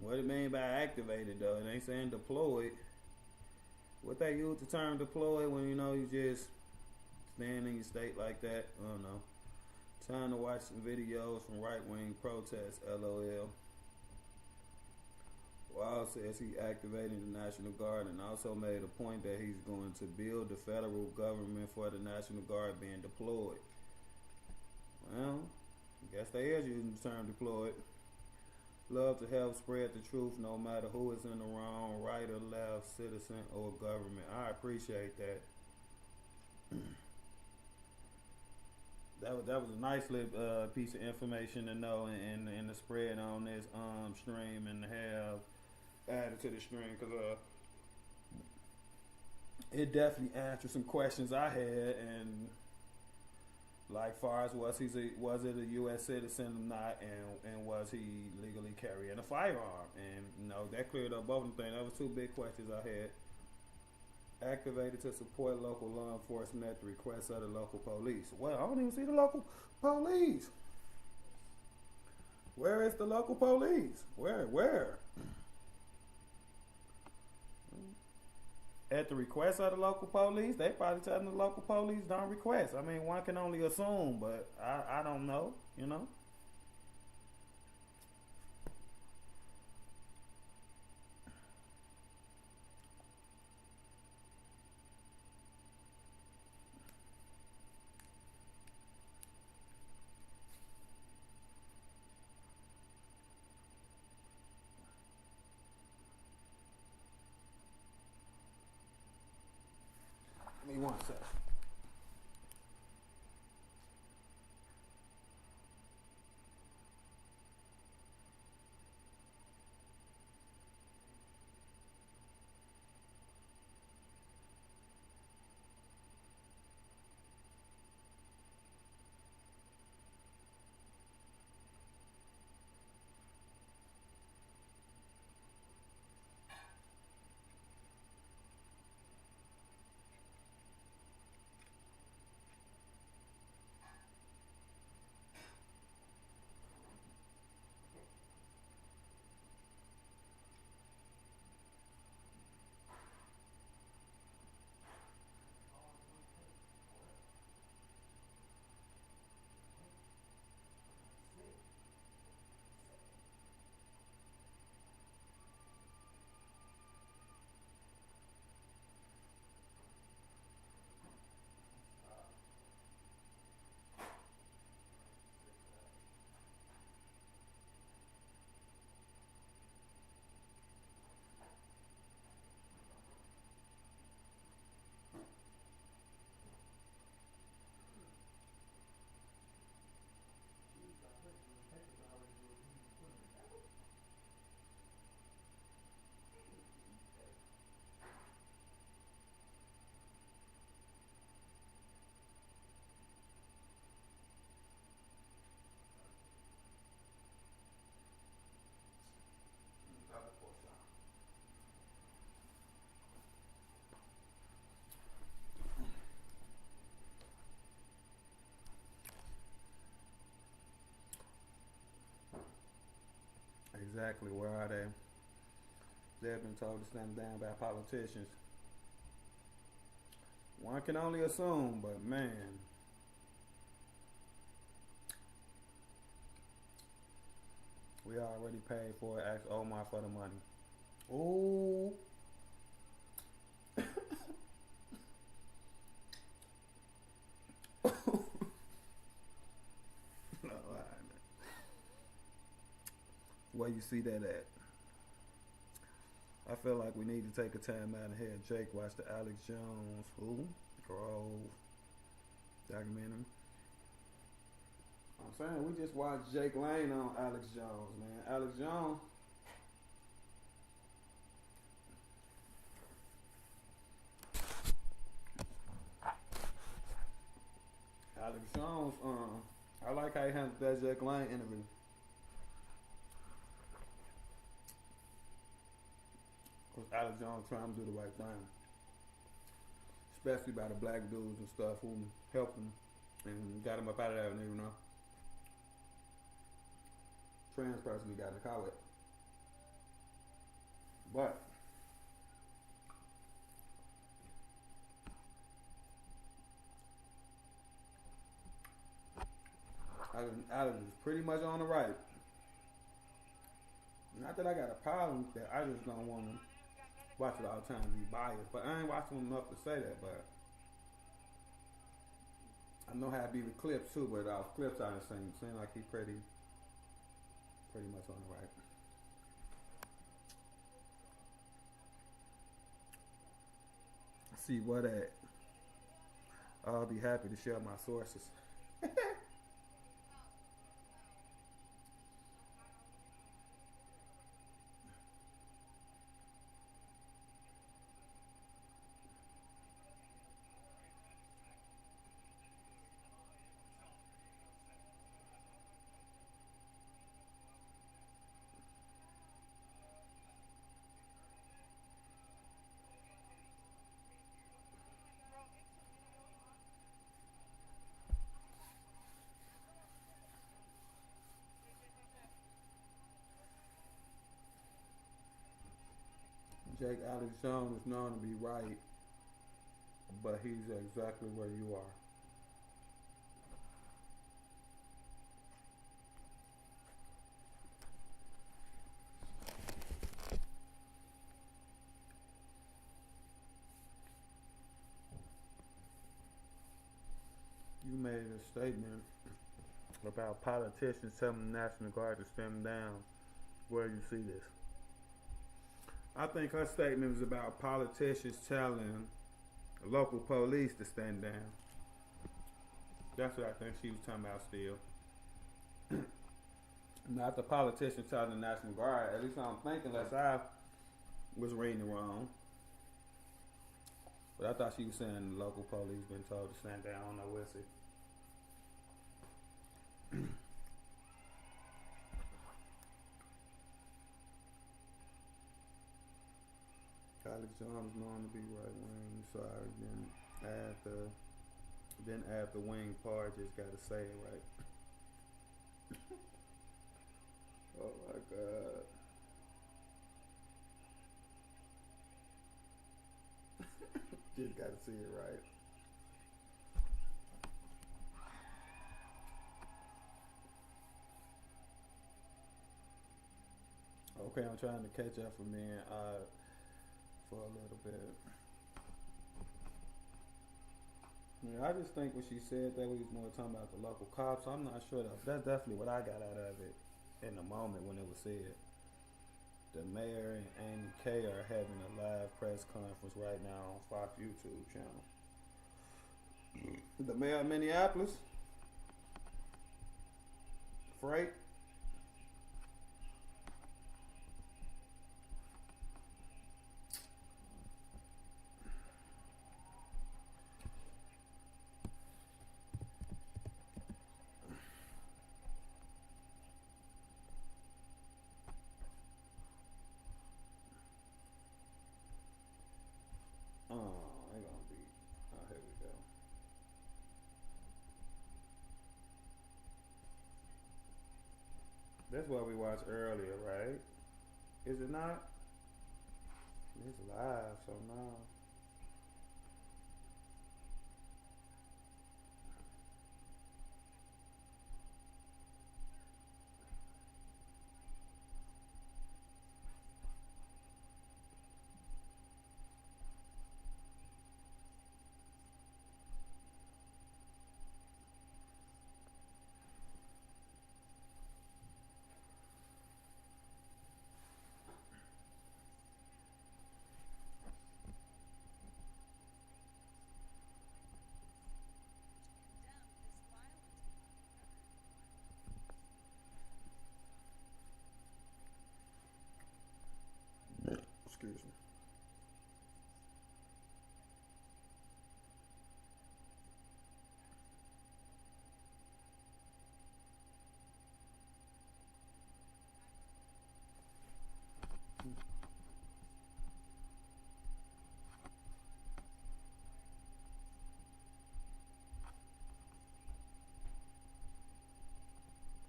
What it mean by activated though? It ain't saying deployed. What they use the term deployed when you know you just stand in your state like that? I don't know. Time to watch some videos from right-wing protests, LOL. Wall says he activated the National Guard and also made a point that he's going to build the federal government for the National Guard being deployed. Well, I guess they is using the term deployed. Love to help spread the truth no matter who is in the wrong, right or left, citizen or government. I appreciate that. That was a nice little piece of information to know and to spread on this stream and to have added to the stream, because it definitely answered some questions I had, and like far as was it a U.S. citizen or not, and was he legally carrying a firearm, and you know that cleared up both of them things. That was two big questions I had. Activated to support local law enforcement at the request of the local police. Well, I don't even see the local police. Where is the local police? Where? At the request of the local police, they probably telling the local police don't request. I mean, one can only assume, but I don't know, you know. Give me one second. exactly where are they? They've been told to stand down by politicians. One can only assume, but man. We already paid for it. Ask Omar for the money. Ooh. Where you see that at? I feel like we need to take a time out and have Jake watch the Alex Jones Grove documentary. I'm saying we just watched Jake Lane on Alex Jones, man. Alex Jones. Alex Jones, I like how he handled that Jake Lane interview. Because Alex Jones trying to do the right thing. Especially by the black dudes and stuff who helped him and got him up out of there, you know. Trans person he got in the car with. But Alex is pretty much on the right. Not that I got a problem with that, I just don't want to watch it all the time and be biased. But I ain't watching enough to say that, but I know how to be with clips too, but off clips I just seem like he pretty much on the right. See what at? I'll be happy to share my sources. Jake Alex Jones is known to be right, but he's exactly where you are. You made a statement about politicians telling the National Guard to stand down. Where do you see this? I think her statement was about politicians telling local police to stand down. That's what I think she was talking about still. Not the politicians telling the National Guard. At least I'm thinking, unless I was reading it wrong. But I thought she was saying the local police been told to stand down. I don't know, we'll see. Alex Jones known to be right wing. Sorry, then add the wing part. Just gotta say it right. Oh my God. Just gotta see it right. Okay, I'm trying to catch up for me for a little bit. Yeah, I just think when she said that we was more talking about the local cops. I'm not sure that's definitely what I got out of it in the moment when it was said. The mayor and Amy Kay are having a live press conference right now on Fox YouTube channel. The mayor of Minneapolis, Freight. Here we go. That's what we watched earlier, right? Is it not? It's live, so no. Excuse me.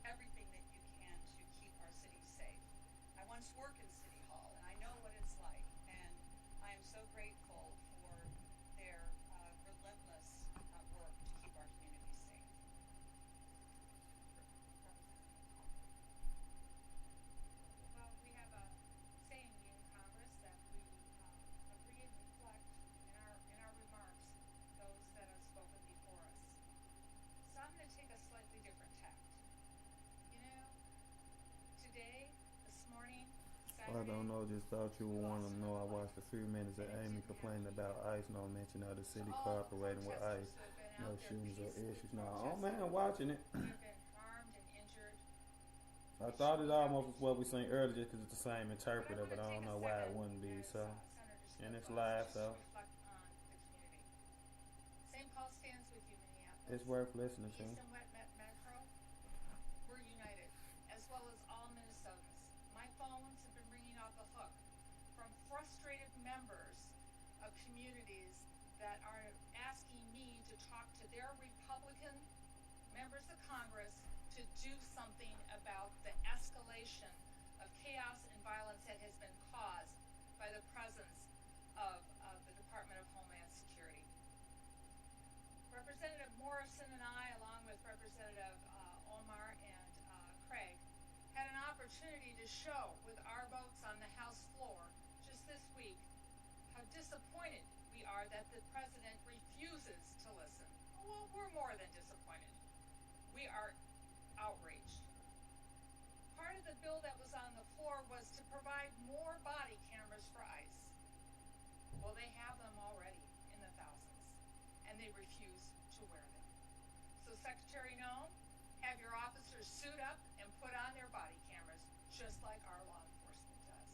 Everything that you can to keep our city safe. I once worked in City Hall, and I know what it's like, and I am so grateful for their relentless work to keep our community safe. Well, we have a saying in Congress that we agree and reflect in our remarks those that have spoken before us. So I'm going to take a slightly different tact. You know, today, this morning, I don't know, just thought you would want to know. I watched a few minutes of Amy complaining about ICE, no mention of the city cooperating with ICE, no shootings or issues. No, oh man, watching it. I thought it almost was what we seen earlier just because it's the same interpreter, but I don't know why it wouldn't be, so. And it's live, so. St. Paul stands with you, Minneapolis. It's worth listening to. East and West Metro, we're united, as well as all Minnesotans. My phones have been ringing off the hook from frustrated members of communities that are asking me to talk to their Republican members of Congress to do something about the escalation of chaos and violence that has been caused by the presence of the Department of Homeland Security. Representative Morrison and I, along with Representative Omar and Craig, had an opportunity to show with our votes on the House floor just this week how disappointed we are that the president refuses to listen. Well, we're more than disappointed. We are outraged. Part of the bill that was on the floor was to provide more body cameras for ICE. Well, they have them already in the thousands, and they refuse to wear them. So Secretary Noem, have your officers suit up and put on their body cameras, just like our law enforcement does.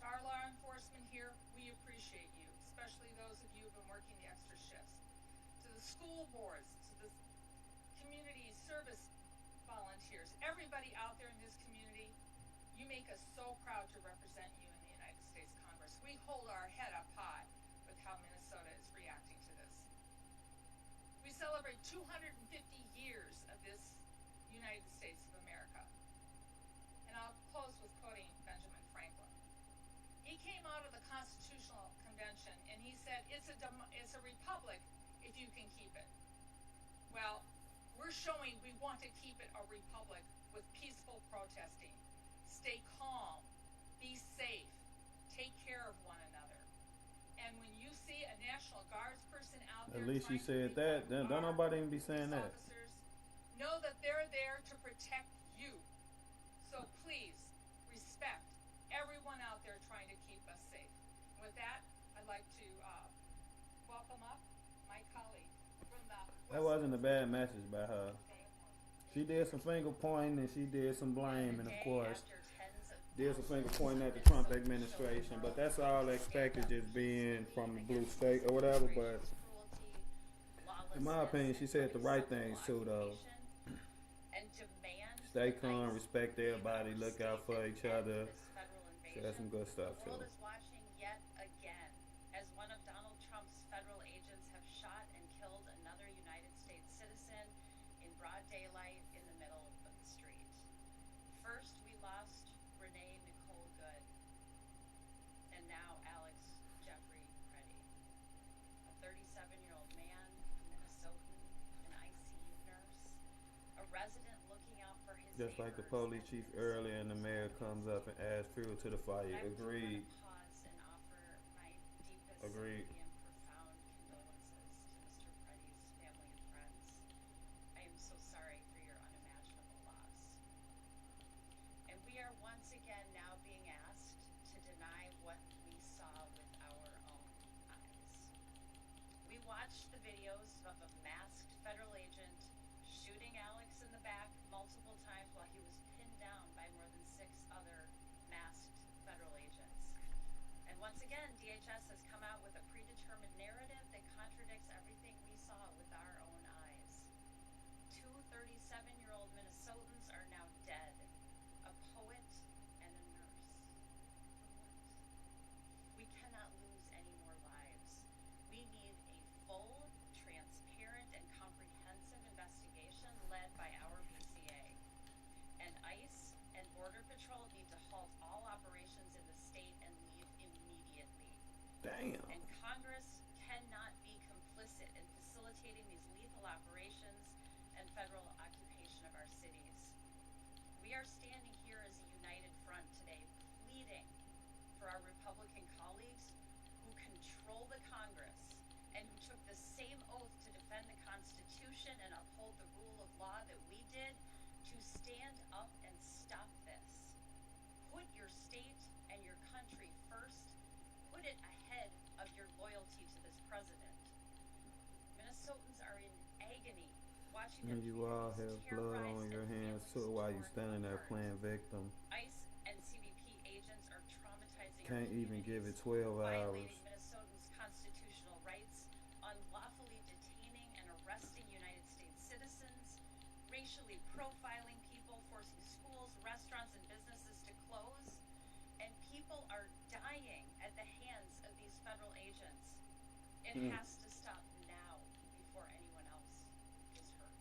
To our law enforcement here, we appreciate you, especially those of you who have been working the extra shifts. To the school boards, to the community service volunteers, everybody out there in this community, you make us so proud to represent you in the United States Congress. We hold our head up high with how Minnesota is reacting to this. We celebrate 250 years of this United States of America. And I'll close with quoting Benjamin Franklin. He came out of the Constitutional Convention and he said, it's a republic if you can keep it. Well, we're showing we want to keep it a republic with peaceful protesting. Stay calm, be safe, take care of one another. And when you see a National Guards person out there, at least you said that. Don't nobody even be saying that. Officers, know that they're there to protect you. So please respect everyone out there trying to keep us safe. With that, I'd like to welcome up my colleague from the That wasn't a bad message by her. She did some finger pointing and she did some blame, and of course did some finger pointing at the Trump administration, but that's all expected, just being from the blue state or whatever. But in my opinion, she said the right things too, though. Stay calm, respect everybody, look out for each other. She had some good stuff too. The world is watching yet again as one of Donald Trump's federal agents have shot and killed another United States citizen in broad daylight in the middle of the street. First, we lost Renee Nicole Good, 37-year-old man, a Minnesotan, an ICU nurse, a resident looking out for his Just like the neighbors police as chief Minnesotans earlier, and the mayor comes up and adds fuel to the fire. I do Agreed. want to pause and offer my deepest Agreed. sympathy and profound condolences to Mr. Preddy's family and friends. I am so sorry for your unimaginable loss. And we are once again now being asked to deny what we saw with our own eyes. We watched the videos of a masked federal agent shooting Alex in the back multiple times while he was pinned down by more than 6 other masked federal agents. And once again, DHS has come out with a predetermined narrative that contradicts everything we saw with our own eyes. 2 37-year-old Minnesotans are now dead, a poet and a nurse. We cannot lose any more lives. We need a full, transparent, and comprehensive investigation led by our BCA. And ICE and Border Patrol need to halt all operations in the state and leave immediately. Damn. And Congress cannot be complicit in facilitating these lethal operations and federal occupation of our cities. We are standing here as a united front today, pleading for our Republican colleagues who control the Congress and who took the same oath to defend the Constitution and uphold the rule of law that we did, to stand up and stop this. Put your state and your country first. Put it ahead of your loyalty to this president. Minnesotans are in agony watching their And you all communities have blood on terrorized your and hands families too while you torn standing there apart. playing victim. ICE and CBP agents are traumatizing our Can't even give it communities, 12 hours. violating Minnesotans' constitutional rights, unlawfully detaining and arresting United States citizens, racially profiling people, forcing schools, restaurants, and businesses to close, and people are dying at the hands of these federal agents. It has to stop now before anyone else is hurt.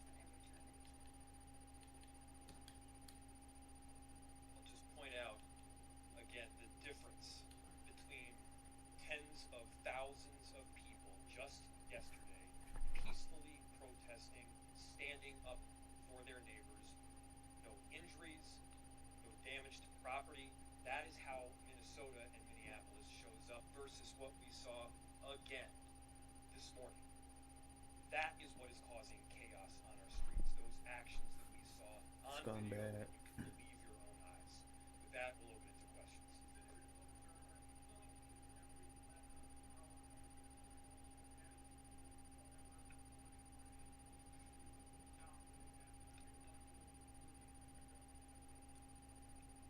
And I return it. I'll just point out again the difference between tens of thousands of people just yesterday peacefully protesting, standing up for their neighbors, no injuries, no damage to property. That is how Minnesota and Minneapolis shows up versus what we saw again this morning. That is what is causing chaos on our streets. Those actions that we saw on video Scumbag. that you can believe your own eyes. With that, we'll open it to questions.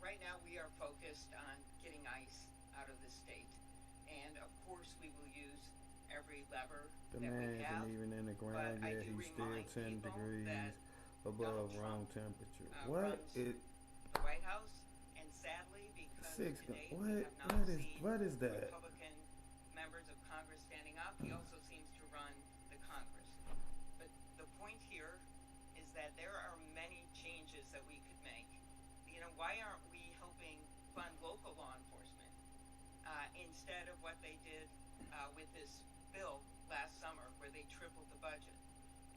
Right now, we are focused on getting ICE out of the state. And of course, we will use every lever The that man we have. isn't even in the but ground I yet. do He's still remind 10 people degrees that above Donald room Trump, temperature. What runs is the White House, and sadly, because six? today What? we have not seen What is that? Republican members of Congress standing up, he also seems to run the Congress. But the point here is that there are many changes that we could make. You know, why aren't we helping fund local law enforcement instead of what they did with this bill last summer, where they tripled the budget?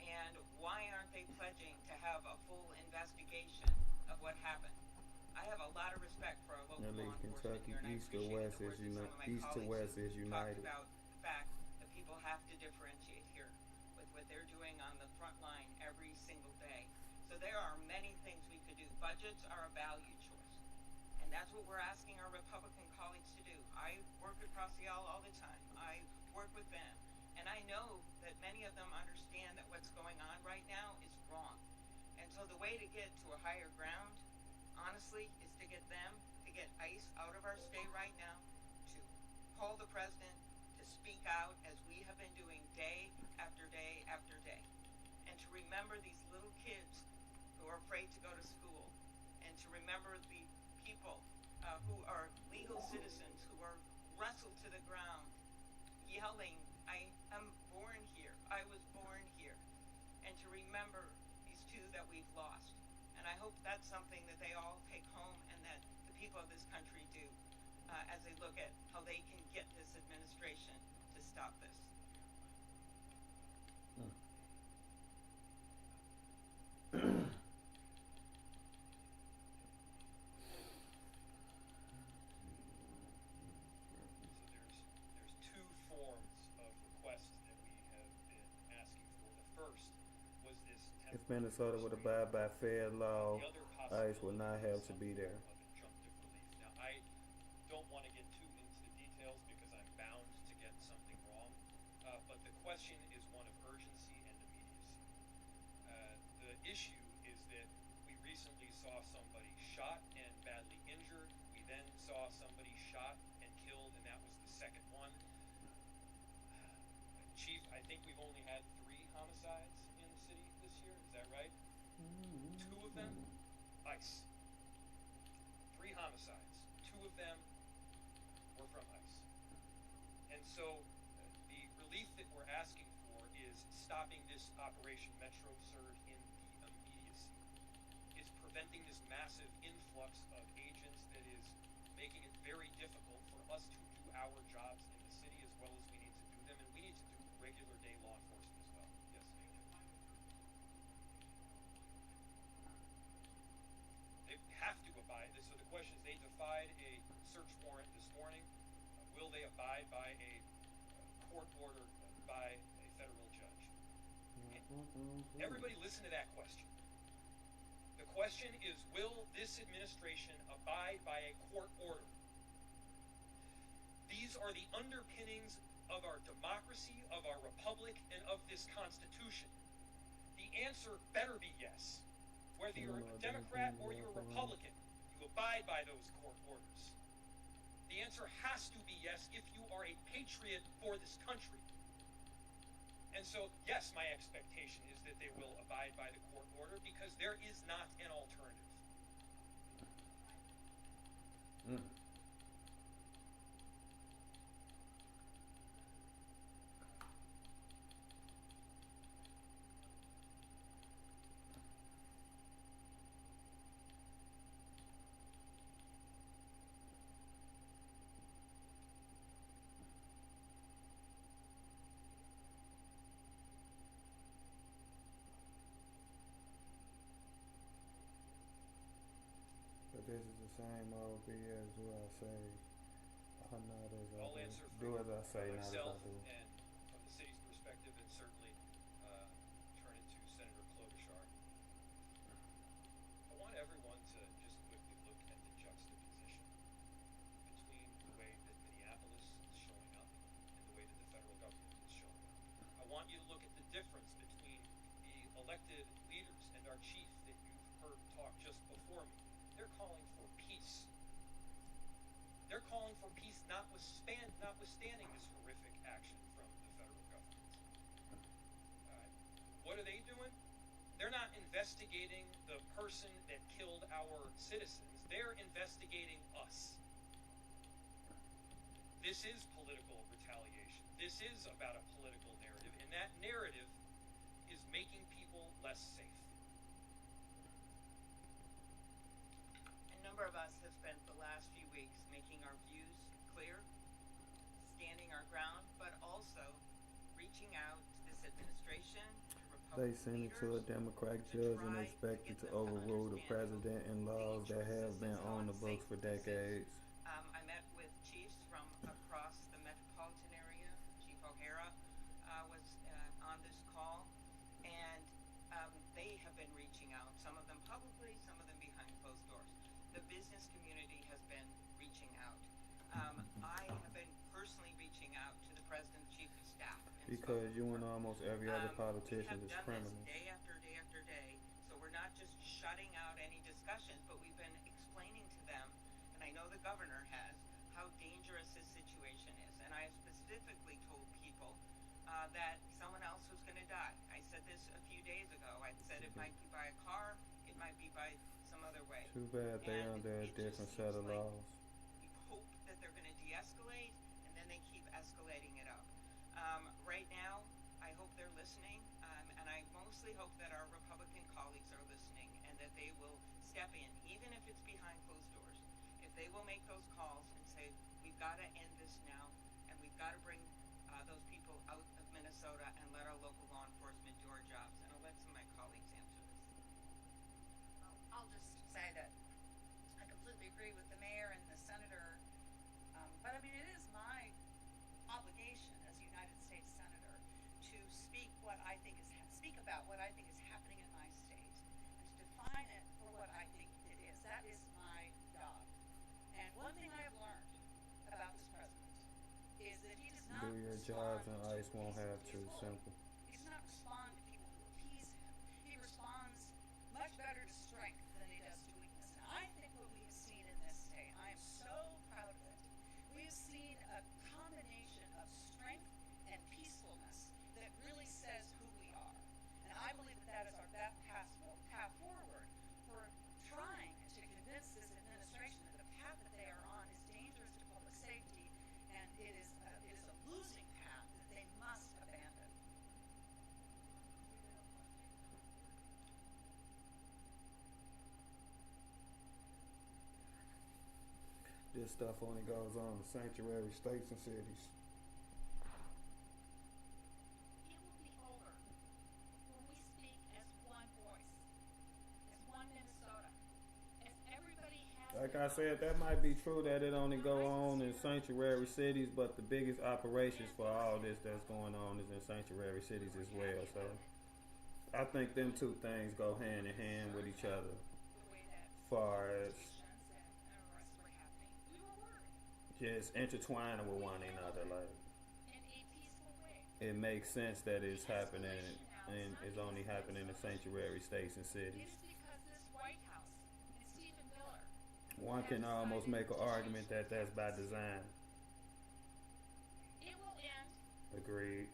And why aren't they pledging to have a full investigation of what happened? I have a lot of respect for our local At law least enforcement Kentucky, here, and I east to appreciate west the is words of some of my east to colleagues west who is talked united. about the fact that people have to differentiate here with what they're doing on the front line every single day. So there are many things we could do. Budgets are a value choice, and that's what we're asking our Republican colleagues to do. I work across the aisle all the time. I work with them, and I know that many of them understand that what's going on right now is wrong. And so the way to get to a higher ground, honestly, is to get them to get ICE out of our state right now, to call the president, to speak out as we have been doing day after day after day, and to remember these little kids who are afraid to go to school, and to remember the people who are legal citizens who are wrestled to the ground, yelling, I am born here, I was born here, and to remember these two that we've lost. And I hope that's something that they all take home, and that the people of this country do as they look at how they can get this administration to stop this. There's two forms of requests that we have been asking for. The first was this If Minnesota would abide by fair law, ICE will not have to be there. injunctive relief. Now, I don't want to get too into the details because I'm bound to get something wrong, but the question is one of urgency and immediacy. The issue is that we recently saw somebody shot and badly injured. We then saw somebody shot and killed, and that was the second one. Chief, I think we've only had 3 homicides in the city this year. Is that right? 2 of them, ICE. 3 homicides. 2 of them were from ICE. And so the relief that we're asking for is stopping this Operation Metro Surge in the immediacy. It's preventing this massive influx of agents that is making it very difficult for us to do our jobs in the city as well as we need to do them, and we need to do regular day law enforcement as well. Yes, they have to abide. So the question is, they defied a search warrant this morning. Will they abide by a court order by a federal judge? Everybody listen to that question. The question is, will this administration abide by a court order? These are the underpinnings of our democracy, of our republic, and of this Constitution. The answer better be yes. Whether you're a Democrat or you're a Republican, you abide by those court orders. The answer has to be yes if you are a patriot for this country. And so, yes, my expectation is that they will abide by the court order because there is not an alternative. But this is the same old BS. Do I say, or not as I I'll do? answer Do for as I say, not as I myself do. and from the city's perspective, and certainly turn it to Senator Klobuchar. I want everyone to just quickly look at the juxtaposition between the way that Minneapolis is showing up and the way that the federal government is showing up. I want you to look at the difference between the elected leaders and our chief that you've heard talk just before me. They're calling for peace. They're calling for peace notwithstanding this horrific action from the federal government. What are they doing? They're not investigating the person that killed our citizens. They're investigating us. This is political retaliation. This is about a political narrative, and that narrative is making people less safe. A number of us have spent the last few weeks making our views clear, standing our ground, but also reaching out to this administration, to They Republican send it to a Democratic judge and expect it to overrule the president and laws that have been on the books for decades. I met with chiefs from across the metropolitan area. Chief O'Hara was on this call, and they have been reaching out, some of them publicly, some of them behind closed doors. The business community has been reaching out. I have been personally reaching out to the president, chief of staff. Because you and almost every other politician is We have done criminals. this day after day after day, so we're not just shutting out any discussions, but we've been explaining to them, and I know the governor has, how dangerous this situation is. And I have specifically told people that someone else was going to die. I said this a few days ago. I said it might be by a car, it might be by some other way. Too bad they under a different set of laws. We hope that they're going to de-escalate, and then they keep escalating it up. Right now, I hope they're listening, and I mostly hope that our Republican colleagues are listening and that they will step in, even if it's behind closed doors. If they will make those calls and say, we've got to end this now, and we've got to bring those people out of Minnesota and let our local law enforcement do our jobs. And I'll let some of my colleagues answer this. I'll just say that I completely agree with the mayor and the senator. But I mean, it is my obligation as a United States senator to speak about what I think is happening in my state and to define it for what I think it is. That is my job. And one thing I have learned about this president is that he does not Do your jobs and ICE won't have to. Simple. He does not respond to people who appease him. He responds much better to strength than he does to weakness. And I think what we have seen in this state, I am so proud of it. We have seen a combination of strength and peacefulness that really says who we are. And I believe that is our best path forward for trying to convince this administration that the path that they are on is dangerous to public safety, and it is a losing path that they must abandon. This stuff only goes on in sanctuary states and cities. It will be over when we speak as one voice, as one Minnesota, as everybody has. Like I said, that might be true that it only go on in sanctuary cities, but the biggest operations for all this that's going on is in sanctuary cities as well. So I think them two things go hand in hand with each other. Far as just intertwining with one another, like it makes sense that it's happening and it's only happening in sanctuary states and cities. One can almost make an argument that that's by design. It will end. Agreed.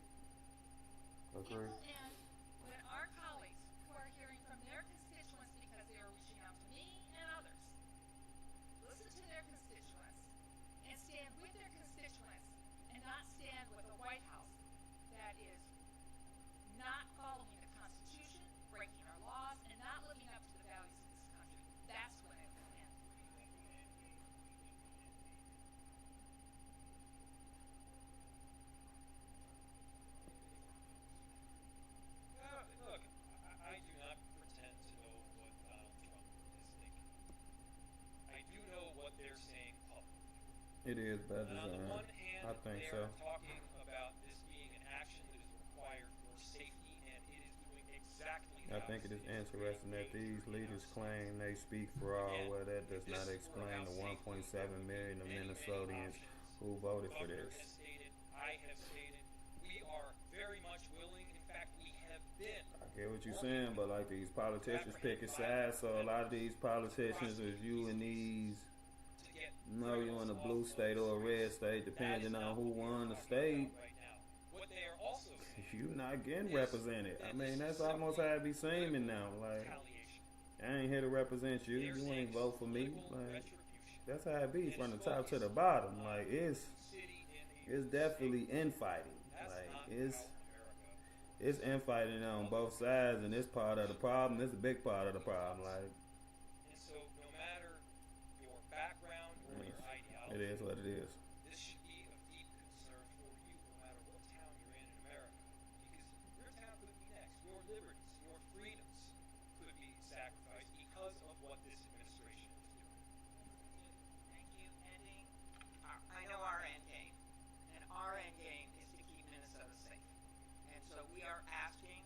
It will end when our colleagues who are hearing from their constituents because they are reaching out to me and others listen to their constituents and stand with their constituents and not stand with a White House that is not following the Constitution, breaking our laws, and not living up to the values of this country. That's when it will end. Look, I do not pretend to know what Donald Trump is thinking. I do know what they're saying publicly. It is by And on the design. one hand, I think they so. are talking about this being an action that is required for safety, and it is doing exactly I think it is interesting that these leaders claim they speak for all, where that does not explain the 1.7 million of Minnesotans who voted for this. I have stated, we are very much willing. In fact, we have been. I get what you're saying, but like these politicians picking sides, so a lot of these politicians is you in these, you in a blue state or a red state, depending on who won the state. What they are also You not getting represented. I mean, that's almost how it be seeming now. Like, I ain't here to represent you. You ain't vote for me. Like, that's how it be from the top to the bottom. Like, it's definitely infighting. Like, it's infighting on both sides, and it's part of the problem. It's a big part of the problem. Like, and so no matter your background or your ideology, it is what it is. this should be of deep concern for you, no matter what town you're in America. Because your town could be next. Your liberties, your freedoms could be sacrificed because of what this administration is doing. Thank you. Ending. I know our end game. And our end game is to keep Minnesota safe. And so we are asking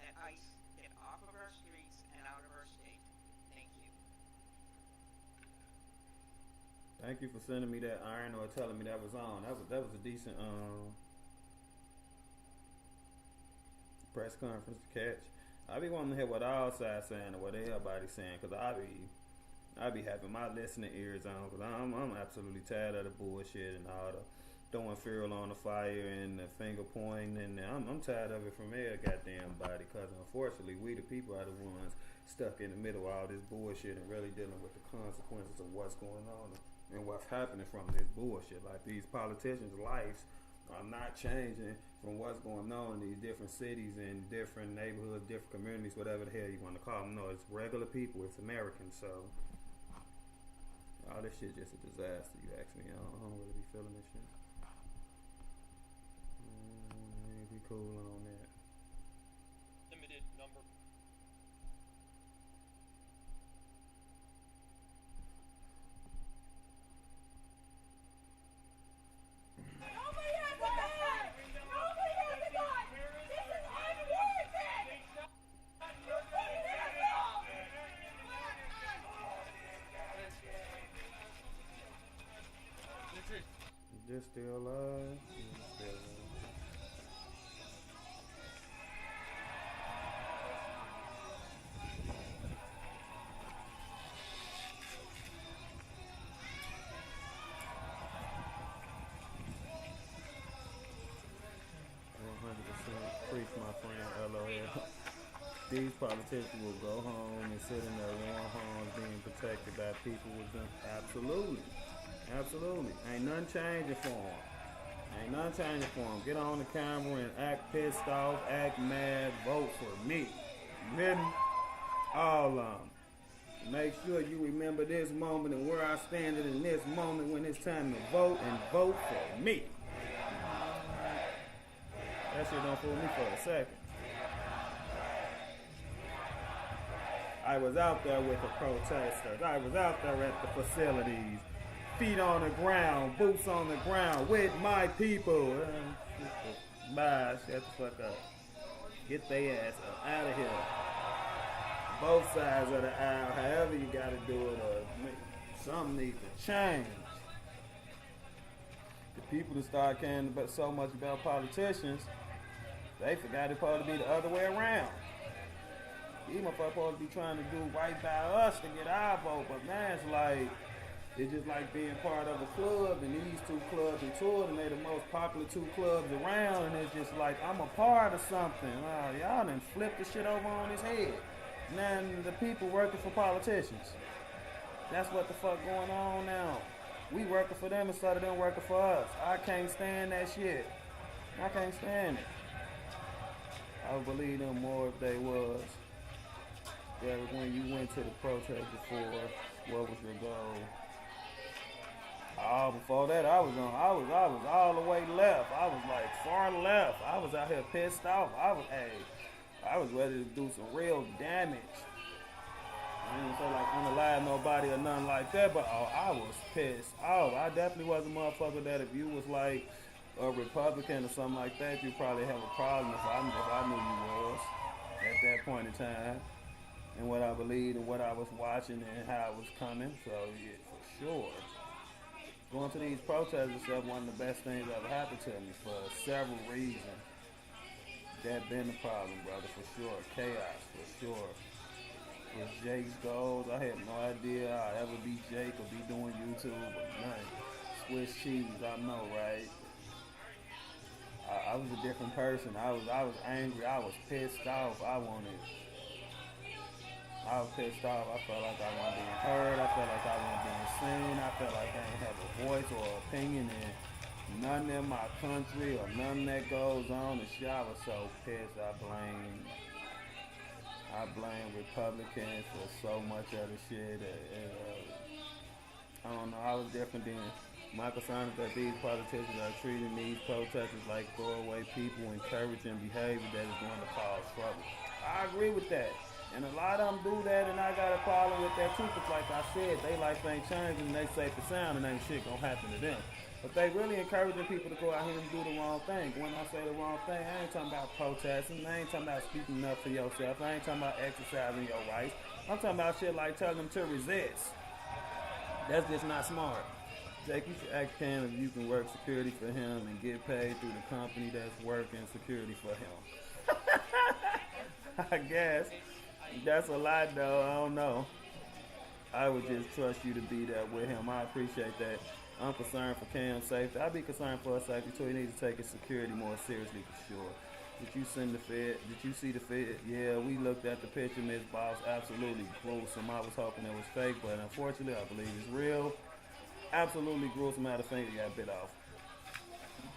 that ICE get off of our streets and out of our state. Thank you. Thank you for sending me that iron or telling me that was on. That was a decent press conference to catch. I be wanting to hear what all sides saying or what everybody's saying, cause I be having my listening ears on, cause I'm absolutely tired of the bullshit and all the throwing fuel on the fire and the finger pointing, and I'm tired of it from every goddamn body, cause unfortunately we the people are the ones stuck in the middle of all this bullshit and really dealing with the consequences of what's going on and what's happening from this bullshit. Like, these politicians' lives are not changing from what's going on in these different cities and different neighborhoods, different communities, whatever the hell you want to call them. No, it's regular people. It's Americans. So all this shit just a disaster. You ask me. I don't really be feeling this shit. cool on that. Limited number. Nobody has a gun! Nobody has a gun! This is unwarranted! You put it in a bill! Is this still alive? Yeah, it's still alive. Preach, my friend, LOL. These politicians will go home and sit in their warm homes being protected by people with them. Absolutely. Absolutely. Ain't nothing changing for them. Ain't nothing changing for them. Get on the camera and act pissed off, act mad, vote for me. You hear me? All of them. Make sure you remember this moment and where I stand in this moment when it's time to vote, and vote for me. That shit don't fool me for a second. I was out there with the protesters. I was out there at the facilities. Feet on the ground, boots on the ground, with my people. Bye, shut the fuck up. Get their ass up out of here. Both sides of the aisle, however you gotta do it, something needs to change. The people that start caring about so much about politicians, they forgot it's supposed to be the other way around. These motherfuckers supposed to be trying to do right by us to get our vote, but man, it's just like being part of a club, and these two clubs and toured, and they're the most popular two clubs around, and it's just like, I'm a part of something. Y'all done flipped the shit over on his head. Now the people working for politicians. That's what the fuck going on now. We working for them instead of them working for us. I can't stand that shit. I can't stand it. I would believe them more if they was. Yeah, when you went to the protest before, what was your goal? Oh, before that, I was all the way left. I was like far left. I was out here pissed off. I was ready to do some real damage. I didn't say like unalive nobody or nothing like that, but I was pissed off. I definitely was a motherfucker that if you was like a Republican or something like that, you'd probably have a problem if I knew you was at that point in time, and what I believed and what I was watching and how it was coming. So yeah, for sure. Going to these protests and stuff, one of the best things that ever happened to me for several reasons. That been the problem, brother, for sure. Chaos, for sure. With Jake's goals, I had no idea I'd ever be Jake or be doing YouTube or nothing. Swiss cheese, I know, right? I was a different person. I was angry. I was pissed off. I was pissed off. I felt like I wasn't being heard. I felt like I wasn't being seen. I felt like I didn't have a voice or opinion in nothing in my country or nothing that goes on. And shit, I was so pissed. I blame Republicans for so much of the shit. I don't know. I was different then. My concern is that these politicians are treating these protesters like throwaway people, encouraging behavior that is going to cause trouble. I agree with that. And a lot of them do that, and I got a problem with that too, because like I said, they life ain't changing, and they safe and sound, and ain't shit gonna happen to them. But they really encouraging people to go out here and do the wrong thing. When I say the wrong thing, I ain't talking about protesting, I ain't talking about speaking up for yourself, I ain't talking about exercising your rights. I'm talking about shit like telling them to resist. That's just not smart. Jake, you should act can if you can work security for him and get paid through the company that's working security for him. I guess. That's a lot though, I don't know. I would just trust you to be there with him. I appreciate that. I'm concerned for Cam's safety. I'd be concerned for his safety too. He needs to take his security more seriously for sure. Did you send the Fed? Did you see the Fed? Yeah, we looked at the picture, Miss Boss. Absolutely gruesome. I was hoping it was fake, but unfortunately I believe it's real. Absolutely gruesome. Matter of fact, he got bit off.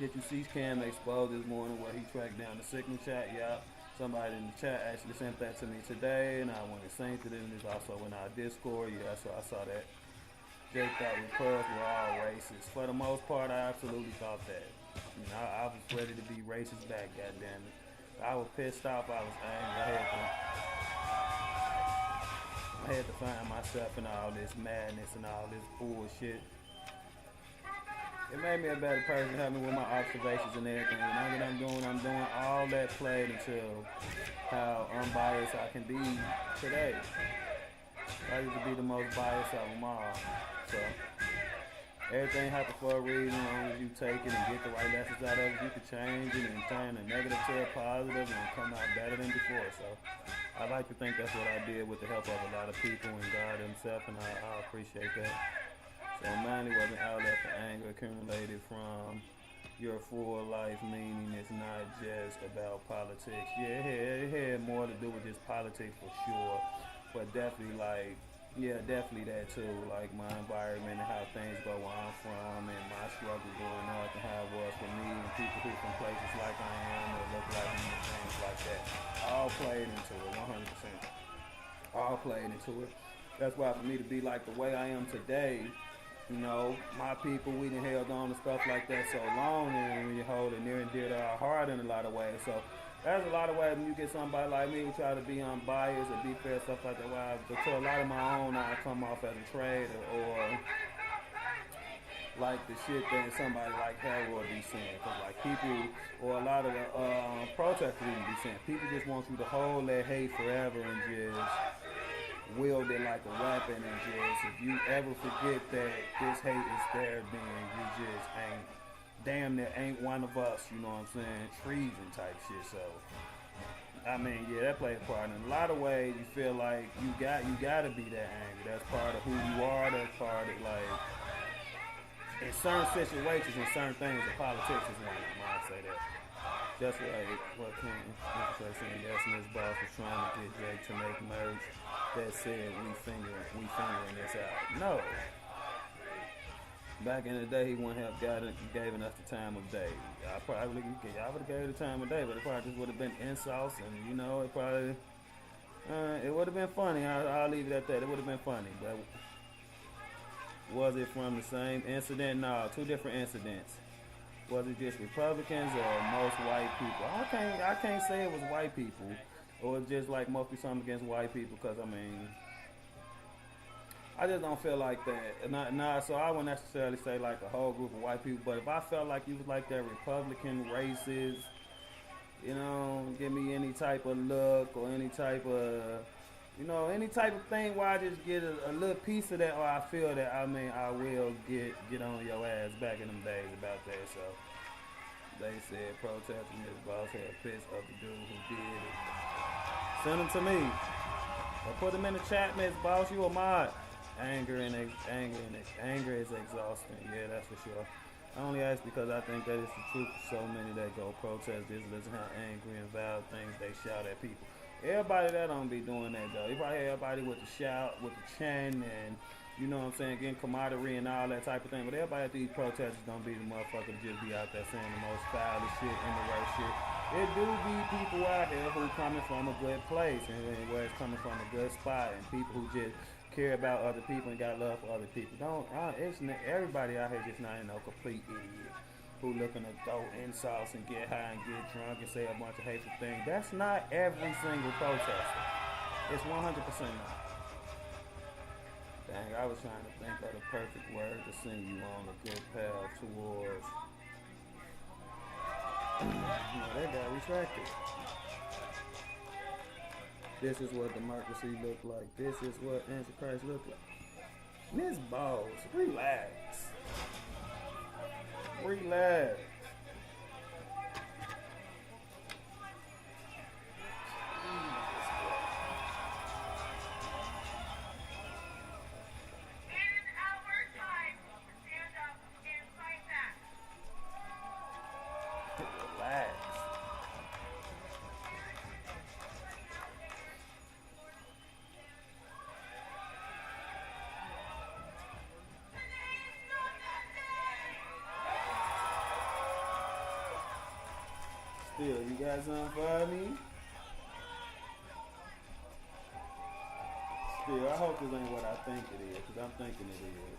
Did you see Cam exposed this morning where he tracked down the signal chat? Yeah. Somebody in the chat actually sent that to me today, and I went and sent it, and it's also in our Discord. Yeah, so I saw that. Jake thought Republicans were all racist. For the most part, I absolutely thought that. You know, I was ready to be racist back, goddammit. I was pissed off, I was angry. I had to find myself in all this madness and all this bullshit. It made me a better person, helped me with my observations and everything. Now that I'm doing all that played into how unbiased I can be today. I used to be the most biased of them all. So, everything happens for a reason. As long as you take it and get the right lessons out of it, you can change it and turn a negative to a positive and come out better than before. So, I like to think that's what I did with the help of a lot of people and God himself, and I appreciate that. So mine wasn't outlet for anger accumulated from your full life, meaning it's not just about politics. Yeah, it had more to do with just politics for sure, but definitely definitely that too, like my environment and how things go where I'm from and my struggle growing up and how it was for me and people who from places like I am or look like me and things like that. All played into it, 100%. All played into it. That's why for me to be like the way I am today, you know, my people, we done held on to stuff like that so long, and when you hold it near and dear to our heart in a lot of ways. So there's a lot of ways when you get somebody like me who try to be unbiased or be fair, stuff like that. Why? But to a lot of my own, I come off as a traitor or like the shit that somebody like Harold be saying. Because like people, or a lot of the protesters even be saying, people just want you to hold that hate forever and just wield it like a weapon, and just if you ever forget that this hate is there, then you just ain't damn near ain't one of us, you know what I'm saying? Treason type shit. So I mean, yeah, that plays a part. In a lot of ways you feel like you gotta be that angry. That's part of who you are, that's part of like in certain situations and certain things, and politics is one of them, I'll say that. Just like what Ken saying, yes, Ms. Boss was trying to get Jake to make merch that said we fingering this out. No. Back in the day, he wouldn't have given us the time of day. I would have gave the time of day, but it probably just would have been insults, and you know, it would have been funny. I'll leave it at that. It would have been funny, but was it from the same incident? No, two different incidents. Was it just Republicans or most white people? I can't say it was white people, or just like mostly something against white people, because I mean, I just don't feel like that. So I wouldn't necessarily say like a whole group of white people, but if I felt like you was like that Republican racist, you know, give me any type of look or any type of, you know, any type of thing where I just get a little piece of that, or I feel that, I mean, I will get on your ass back in them days about that. So they said protesting this boss had a piss of the dude who did it. Send them to me. Or put them in the chat, Miss Boss. You a mod. Anger is exhausting. Yeah, that's for sure. I only ask because I think that it's the truth for so many that go protest this. Listen how angry and vile things they shout at people. Everybody that don't be doing that though. You probably everybody with the shout, with the chant, and you know what I'm saying, getting camaraderie and all that type of thing. But everybody at these protesters don't be the motherfucker just be out there saying the most foulest shit and the worst shit. It do be people out here who coming from a good place and where it's coming from a good spot, and people who just care about other people and got love for other people. Everybody out here just not no complete idiot who looking to throw insults and get high and get drunk and say a bunch of hateful things. That's not every single protester. It's 100% not. Dang, I was trying to think of the perfect word to send you on a good path towards. That got retracted. This is what democracy look like. This is what Antichrist look like. Miss Balls, relax. Relax. Still, you got something for me? Still, I hope this ain't what I think it is, because I'm thinking it is.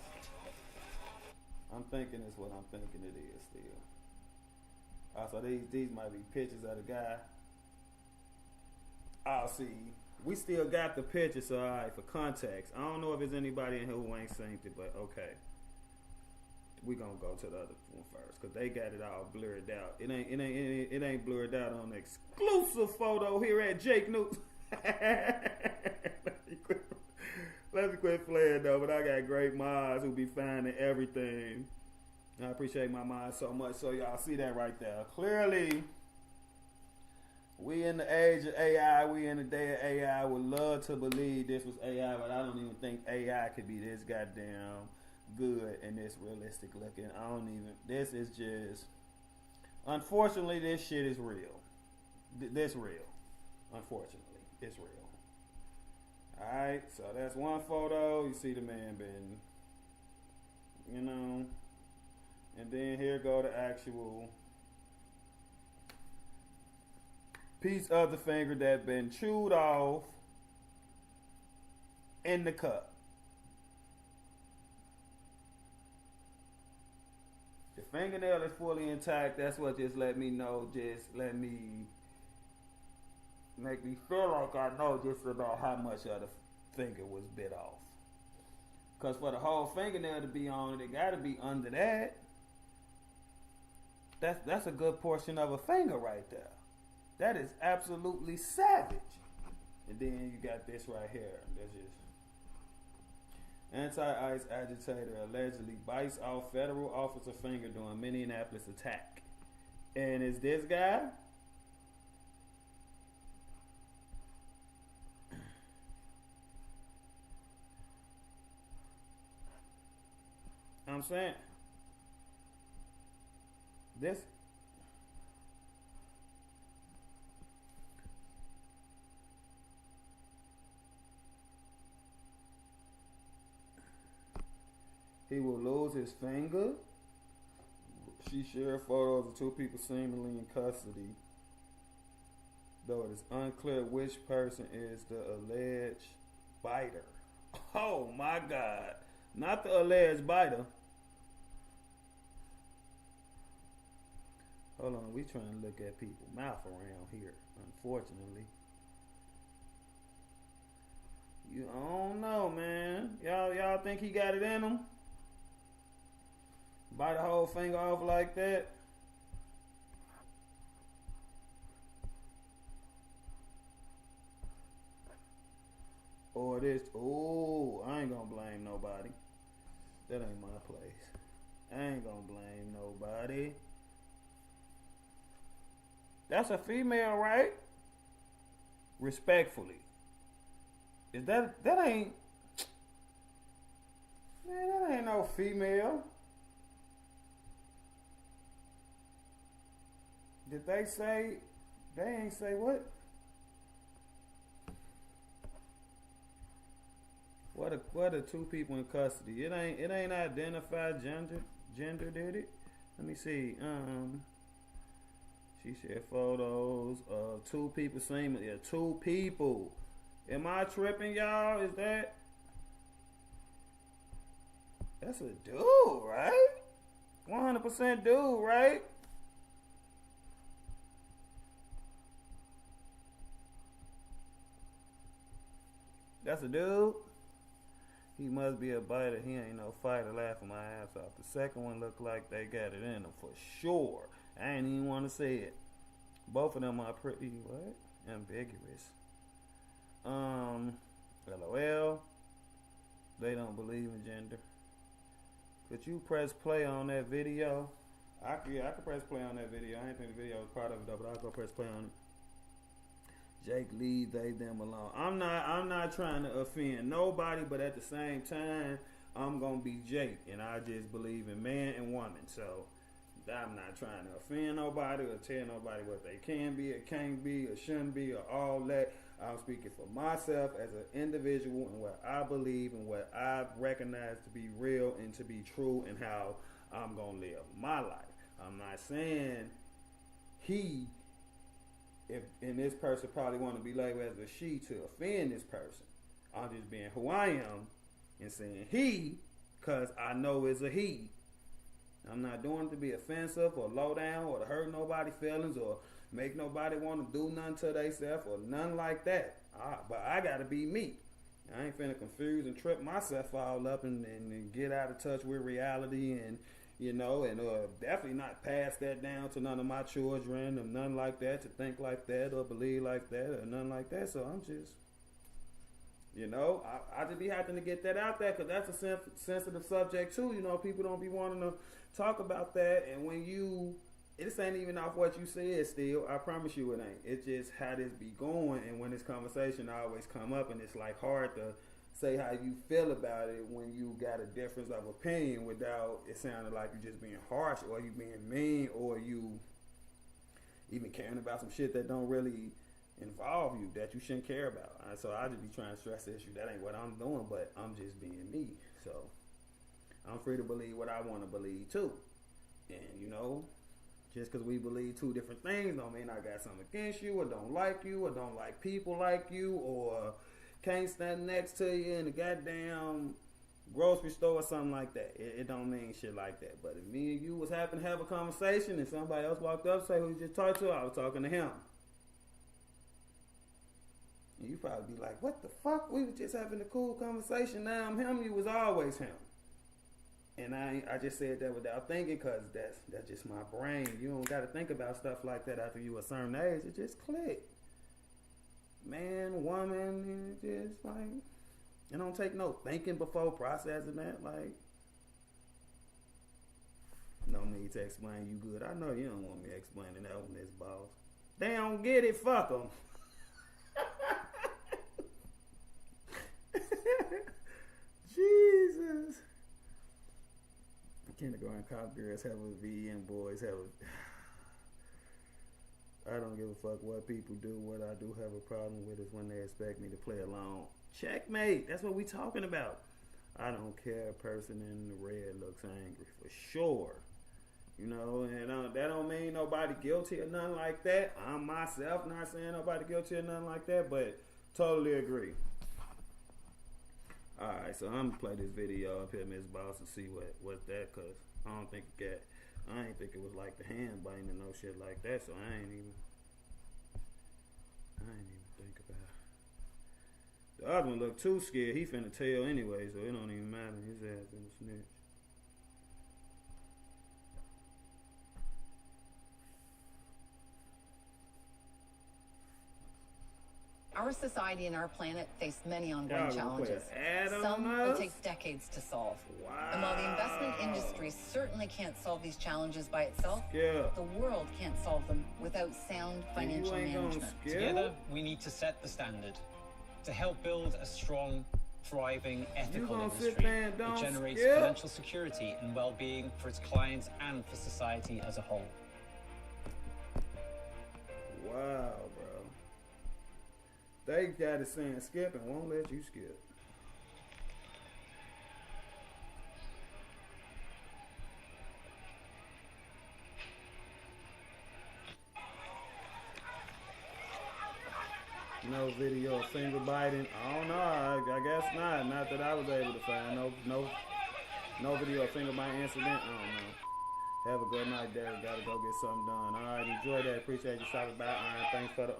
I'm thinking it's what I'm thinking it is still. Also, these might be pictures of the guy. I'll see. We still got the picture, so all right, for context. I don't know if there's anybody in here who ain't seen it, but okay. We gonna go to the other one first, cause they got it all blurred out. It ain't blurred out on the exclusive photo here at Jakenews. Let me quit playing though, but I got great minds who be finding everything. I appreciate my mind so much. So y'all see that right there. Clearly, we in the age of AI. We in the day of AI. Would love to believe this was AI, but I don't even think AI could be this goddamn good and this realistic looking. I don't even. This is just. Unfortunately, this shit is real. This real. Unfortunately, it's real. All right, so that's one photo. You see the man been, you know, and then here go the actual piece of the finger that been chewed off in the cup. The fingernail is fully intact. That's what just let me know. Just let me make me feel like I know just about how much of the finger was bit off. Because for the whole fingernail to be on it got to be under that. That's a good portion of a finger right there. That is absolutely savage. And then you got this right here. That's just anti-ICE agitator allegedly bites off federal officer finger during Minneapolis attack. And is this guy? I'm saying this. He will lose his finger. She shared photos of two people seemingly in custody, though it is unclear which person is the alleged biter. Oh my God. Not the alleged biter. Hold on, we trying to look at people's mouth around here, unfortunately. I don't know, man. Y'all think he got it in him? Bite the whole finger off like that? Or this, I ain't gonna blame nobody. That ain't my place. I ain't gonna blame nobody. That's a female, right? Respectfully. Is that ain't, man, that ain't no female. Did they say, they ain't say what? What are two people in custody? It ain't identified gender, did it? Let me see. She shared photos of two people seemingly. Yeah, two people. Am I tripping, y'all? Is that's a dude, right? 100% dude, right? That's a dude. He must be a biter. He ain't no fighter, laughing my ass off. The second one looked like they got it in them for sure. I ain't even want to say it. Both of them are pretty, what? Ambiguous. LOL. They don't believe in gender. Could you press play on that video? I could press play on that video. I ain't think the video was part of it though, but I'll go press play on it. Jake, leave they them alone. I'm not trying to offend nobody, but at the same time, I'm gonna be Jake, and I just believe in man and woman. So I'm not trying to offend nobody or tell nobody what they can be or can't be or shouldn't be or all that. I'm speaking for myself as an individual and what I believe and what I recognize to be real and to be true and how I'm gonna live my life. I'm not saying and this person probably want to be labeled as a she to offend this person. I'm just being who I am and saying he, because I know it's a he. I'm not doing it to be offensive or low down or to hurt nobody's feelings or make nobody want to do nothing to themselves or nothing like that. But I got to be me. I ain't finna confuse and trip myself all up and get out of touch with reality and, you know, and definitely not pass that down to none of my children or nothing like that, to think like that or believe like that or nothing like that. So I'm just, you know, I just be having to get that out there because that's a sensitive subject too. You know, people don't be wanting to talk about that. And when this ain't even off what you said still, I promise you it ain't. It's just how this be going. And when this conversation always come up and it's like hard to say how you feel about it when you got a difference of opinion without it sounding like you just being harsh or you being mean or you even caring about some shit that don't really involve you, that you shouldn't care about. So I just be trying to stress the issue. That ain't what I'm doing, but I'm just being me. So I'm free to believe what I want to believe too. And you know, just because we believe two different things don't mean I got something against you or don't like you or don't like people like you or can't stand next to you in the goddamn grocery store or something like that. It don't mean shit like that. But if me and you was happen to have a conversation and somebody else walked up and say who you just talked to, I was talking to him. And you probably be like, what the fuck? We was just having a cool conversation. Now I'm him. You was always him. And I just said that without thinking because that's just my brain. You don't got to think about stuff like that after you a certain age. It just click. Man, woman, it just like, it don't take no thinking before processing that. Like, no need to explain you good. I know you don't want me explaining that on this boss. They don't get it, fuck them. Jesus. Kindergarten cop girls have a V and boys have a... I don't give a fuck what people do. What I do have a problem with is when they expect me to play along. Checkmate. That's what we talking about. I don't care. A person in the red looks angry for sure. You know, and that don't mean nobody guilty or nothing like that. I'm myself not saying nobody guilty or nothing like that, but totally agree. Alright, so I'm gonna play this video up here, Miss Boss, and see what's that, cause I ain't think it was like the hand biting and no shit like that, so I ain't even think about it. The other one looked too scared. He finna tell anyway, so it don't even matter. His ass in the snitch. Our society and our planet face many ongoing challenges. Some will take decades to solve. Wow. And while the investment industry certainly can't solve these challenges by itself, the world can't solve them without sound financial management. Together, we need to set the standard to help build a strong, thriving, ethical industry that generates financial security and well-being for its clients and for society as a whole. Wow, bro. They got it saying skip and won't let you skip. No video of finger biting. I don't know. I guess not. Not that I was able to find. No video of finger biting incident. I don't know. Have a good night, Derek. Gotta go get something done. All right, enjoy that. Appreciate you stopping by. All right, thanks for the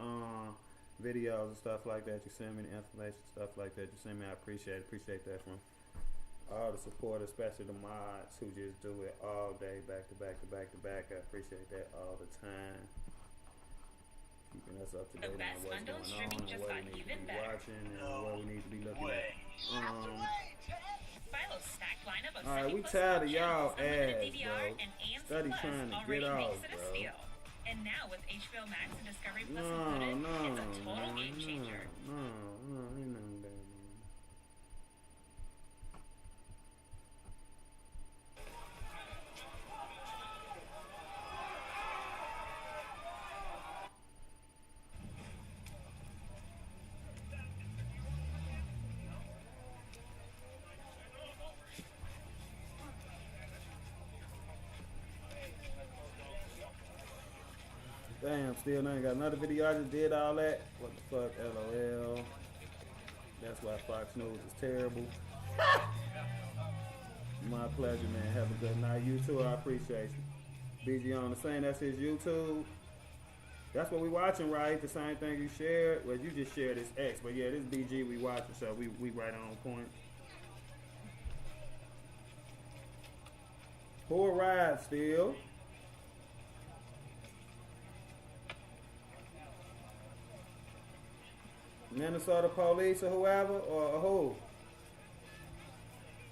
videos and stuff like that. You send me the information, stuff like that. You send me. I appreciate that from all the support, especially the mods who just do it all day, back to back to back to back. I appreciate that all the time. Keeping us up to date on what's going on and what we need to be watching and what we need to be looking at. Alright, we tired of y'all ass, bro. Study trying to get off, bro. And now with HBO Max and Discovery Plus included, it's a total game changer. No, ain't nothing bad. Damn, still ain't got another video. I just did all that. What the fuck, LOL. That's why Fox News is terrible. My pleasure, man. Have a good night. You too. I appreciate you. BG on the same. That's his YouTube. That's what we watching, right? The same thing you shared. Well, you just shared this X, but yeah, this BG we watching, so we right on point. Who arrived still? Minnesota police or whoever, or who?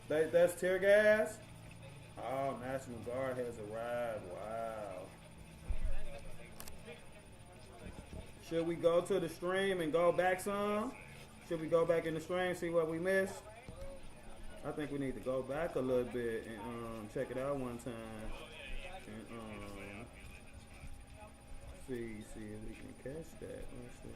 That's tear gas? Oh, National Guard has arrived. Wow. Should we go to the stream and go back some? Should we go back in the stream, see what we missed? I think we need to go back a little bit and check it out one time. And see if we can catch that. Let's see.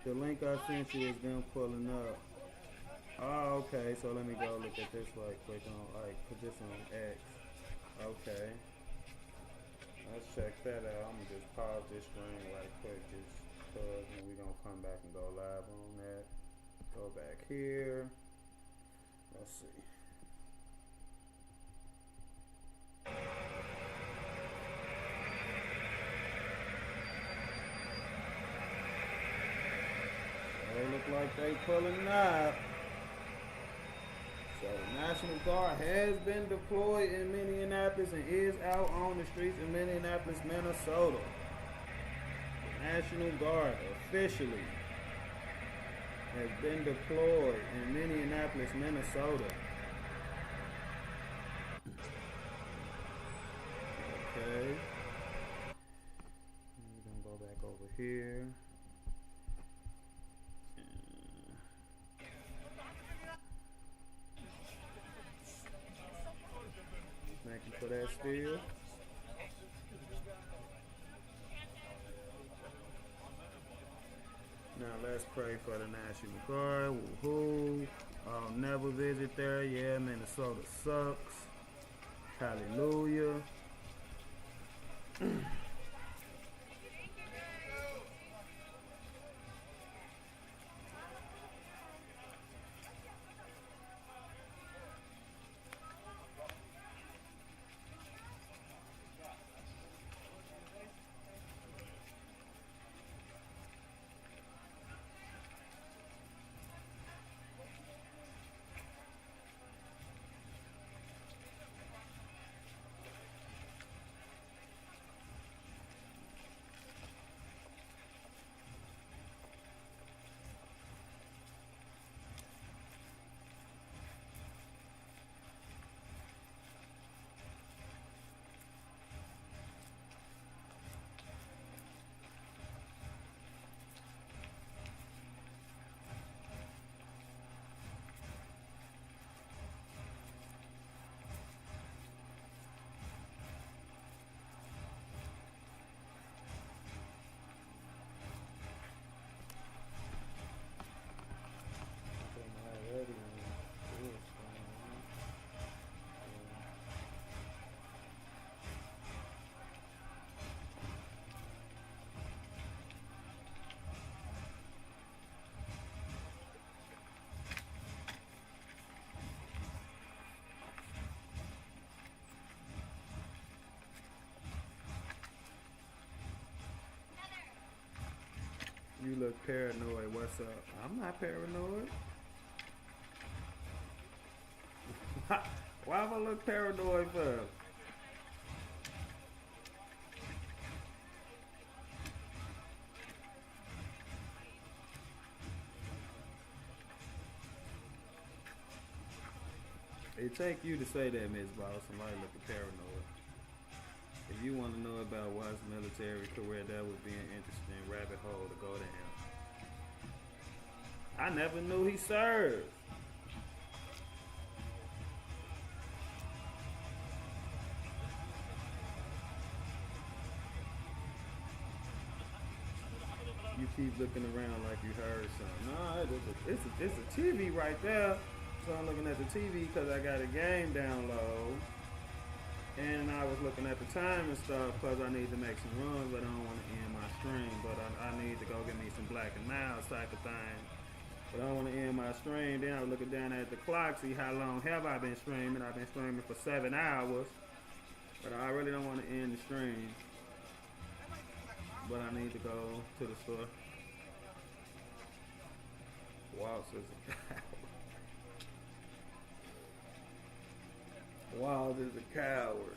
The link I sent you is them pulling up. Oh, okay. So let me go look at this right quick on, like, put this on X. Okay. Let's check that out. I'm gonna just pause this screen right quick, just cause, and we're gonna come back and go live on that. Go back here. Let's see. They look like they pulling up. So the National Guard has been deployed in Minneapolis and is out on the streets in Minneapolis, Minnesota. The National Guard officially has been deployed in Minneapolis, Minnesota. Okay. We're gonna go back over here. Thank you for that still. Now let's pray for the National Guard. Woohoo. I'll never visit there. Yeah, Minnesota sucks. Hallelujah. You look paranoid. What's up? I'm not paranoid. Why would I look paranoid for? It take you to say that, Miss Boss. Somebody looking paranoid. If you want to know about Watts' military career, that would be an interesting rabbit hole to go down. I never knew he served. you keep looking around like you heard something. No, it's a TV right there. So I'm looking at the TV because I got a game download. And I was looking at the time and stuff because I need to make some runs, but I don't want to end my stream. But I need to go get me some Black and Miles type of thing. But I don't want to end my stream. Then I was looking down at the clock, see how long have I been streaming. I've been streaming for 7 hours. But I really don't want to end the stream. But I need to go to the store. Wow, is a coward. Wild is a coward.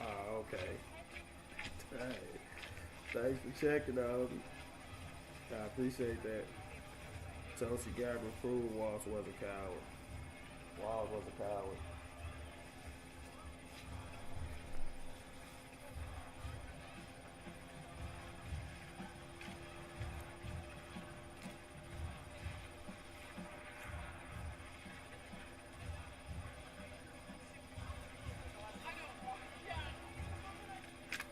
Oh, okay. Hey, thanks for checking on me. I appreciate that. Tulsi Gabbard proved Walsh was a coward. Walsh was a coward.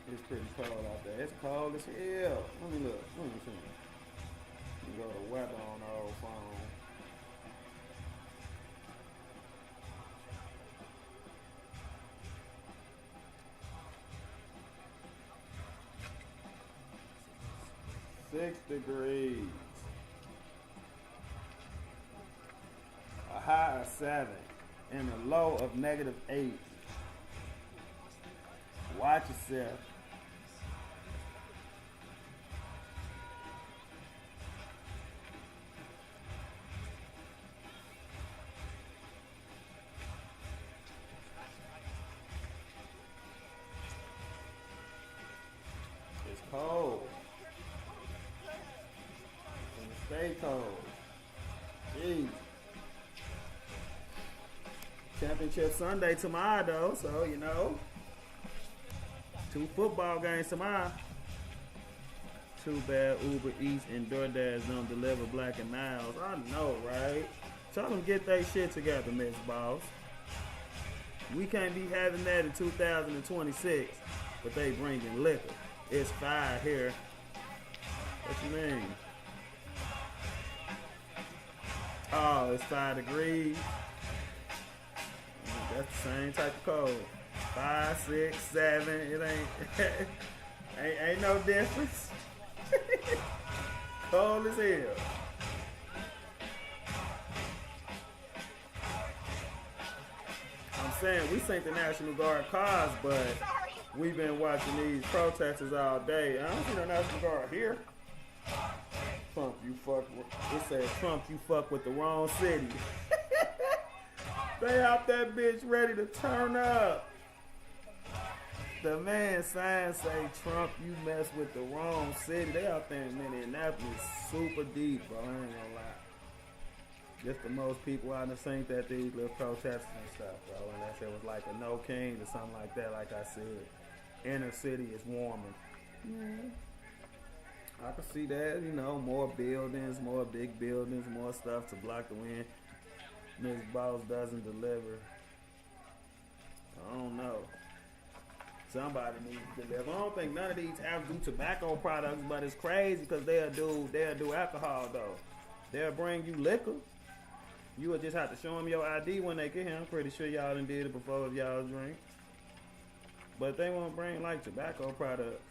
It's pretty cold out there. It's cold as hell. Let me look. Let me see. You go to weather on the old phone. -6 degrees. A high of 7 and a low of -8. Watch yourself. It's cold. And it stay cold. Jeez. Championship Sunday tomorrow though, so you know. 2 football games tomorrow. Too bad Uber Eats and DoorDash don't deliver Black and Miles. I know, right? Tell them get their shit together, Miss Boss. We can't be having that in 2026, but they bringing liquor. It's 5 here. What you mean? Oh, it's 5 degrees. That's the same type of cold. 5, 6, 7. It ain't no difference. Cold as hell. I'm saying we seen the National Guard cars, but we've been watching these protesters all day. I don't see no National Guard here. Trump, you fuck with, it says Trump, you fuck with the wrong city. They out that bitch ready to turn up. The man sign say Trump, you mess with the wrong city. They out there in Minneapolis super deep, bro. I ain't gonna lie. Just the most people I done seen that these little protesters and stuff, bro. Unless it was like a No Kings or something like that, like I said. Inner city is warming. Yeah. I can see that, you know, more buildings, more big buildings, more stuff to block the wind. Miss Boss doesn't deliver. I don't know. Somebody needs to deliver. I don't think none of these have to do tobacco products, but it's crazy because they'll do alcohol though. They'll bring you liquor. You would just have to show them your ID when they get here. I'm pretty sure y'all done did it before if y'all drink. But they won't bring like tobacco products.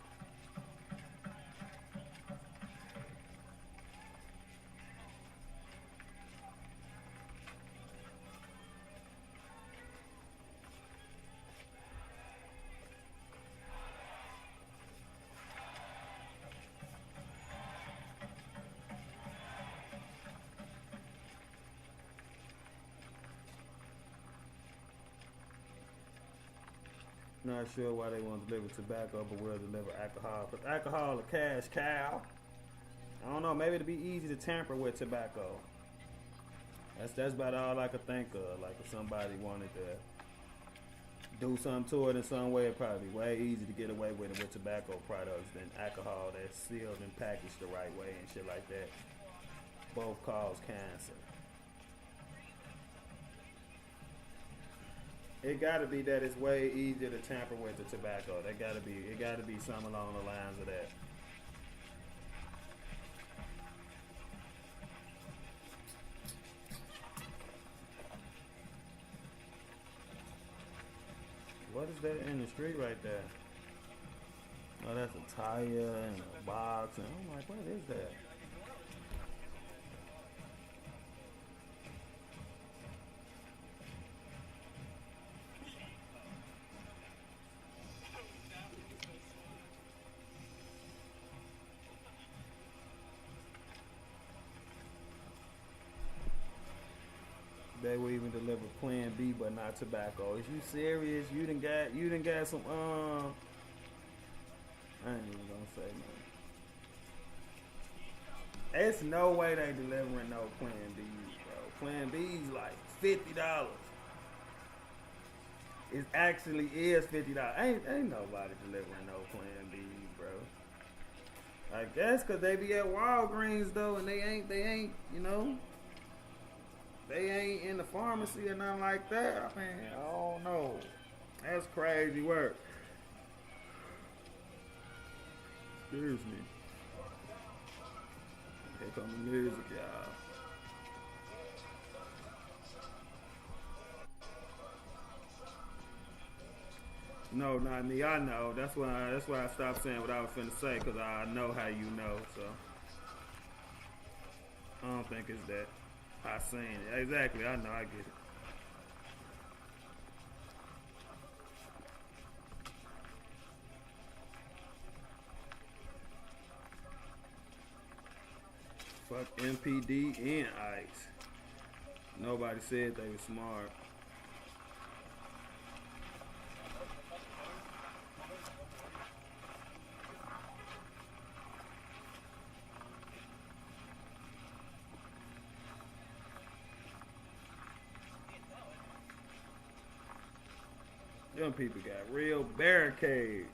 Not sure why they want to deliver tobacco, but will deliver alcohol. Because alcohol a cash cow. I don't know. Maybe it'd be easy to tamper with tobacco. That's about all I could think of. Like if somebody wanted to do something to it in some way, it'd probably be way easier to get away with it with tobacco products than alcohol that's sealed and packaged the right way and shit like that. Both cause cancer. It gotta be that it's way easier to tamper with the tobacco. It gotta be something along the lines of that. What is that in the street right there? Oh, that's a tire and a box, and I'm like, what is that? They will even deliver Plan B, but not tobacco. Is you serious? You done got some I ain't even gonna say nothing. It's no way they delivering no Plan B's, bro. Plan B's like $50. It actually is $50. Ain't nobody delivering no Plan B's, bro. I guess cause they be at Walgreens though, and they ain't, you know. They ain't in the pharmacy or nothing like that. I mean, I don't know. That's crazy work. Excuse me. Here come the music, y'all. No, not me. I know. That's why I stopped saying what I was finna say, because I know how you know, so. I don't think it's that. I seen it. Exactly, I know, I get it. Fuck MPD and ICE. Nobody said they were smart. Them people got real barricades.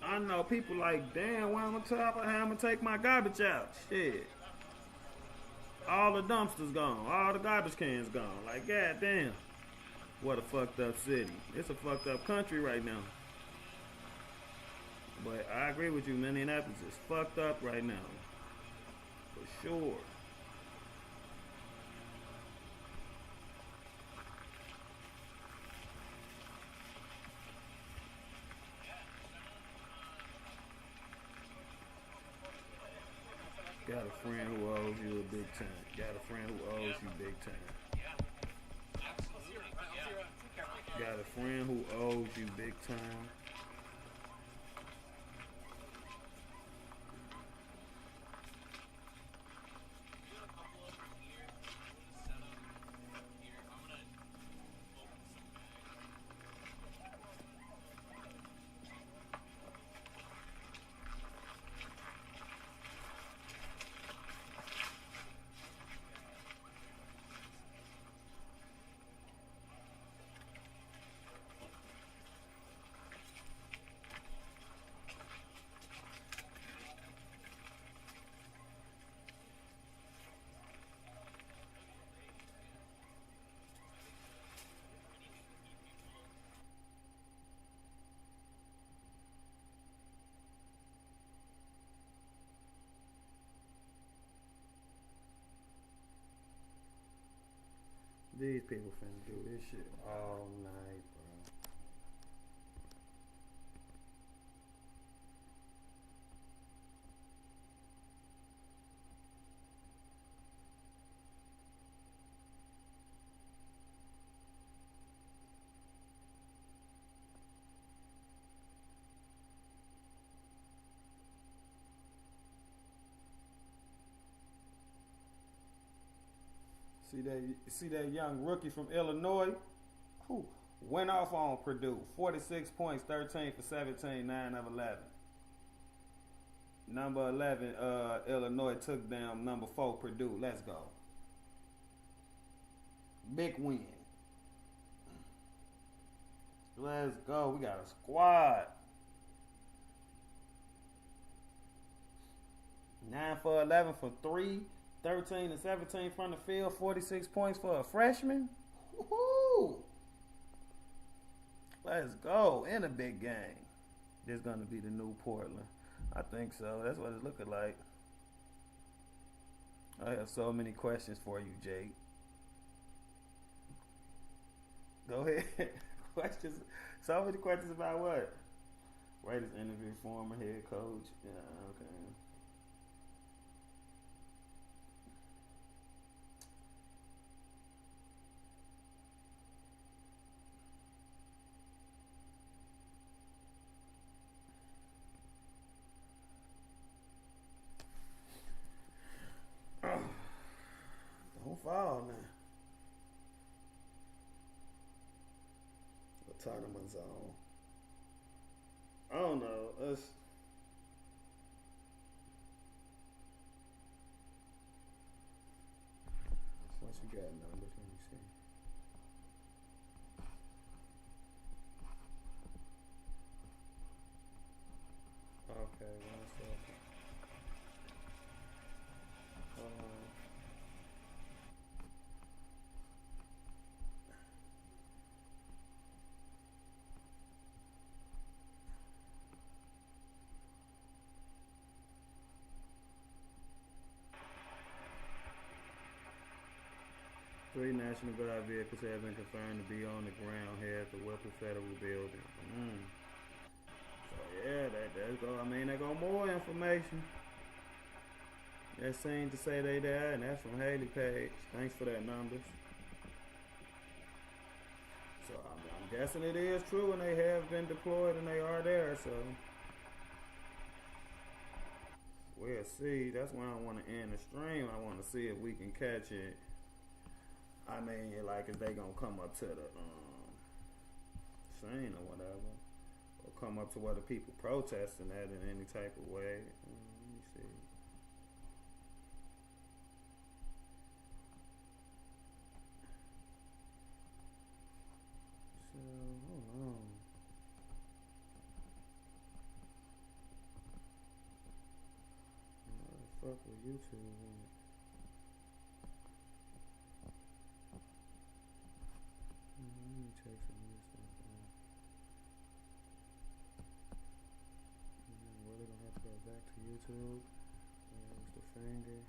I know people like, damn, why how I'm gonna take my garbage out? Shit. All the dumpsters gone. All the garbage cans gone. Like, goddamn. What a fucked up city. It's a fucked up country right now. But I agree with you, Minneapolis is fucked up right now. For sure. Got a friend who owes you a big time. Got a friend who owes you big time. Got a friend who owes you big time. These people finna do this shit all night, bro. See that young rookie from Illinois who went off on Purdue. 46 points, 13 for 17, 9 of 11. Number 11, Illinois took down number 4, Purdue. Let's go. Big win. Let's go. We got a squad. 9 for 11 for 3. 13 and 17 from the field. 46 points for a freshman. Woo-hoo. Let's go. In a big game. This is going to be the new Portland. I think so. That's what it's looking like. I have so many questions for you, Jake. Go ahead. Questions. So many questions about what? Raiders interview former head coach. Yeah, okay. Don't fall now. The tournament zone. I don't know. Us. What you got numbers? Let me see. Okay, 1 second. Three National Guard vehicles have been confirmed to be on the ground here at the Whipple Federal Building. So yeah, that's go. I mean, they got more information. That seemed to say they there, and that's from Haley Page. Thanks for that numbers. So I'm guessing it is true, and they have been deployed, and they are there. So we'll see. That's why I want to end the stream. I want to see if we can catch it. I mean, like, if they gonna come up to the scene or whatever, or come up to where the people protesting at in any type of way. Let me see. So, hold on. Where the fuck was YouTube on? Let me check some of this stuff out. We're gonna have to go back to YouTube. There's the finger.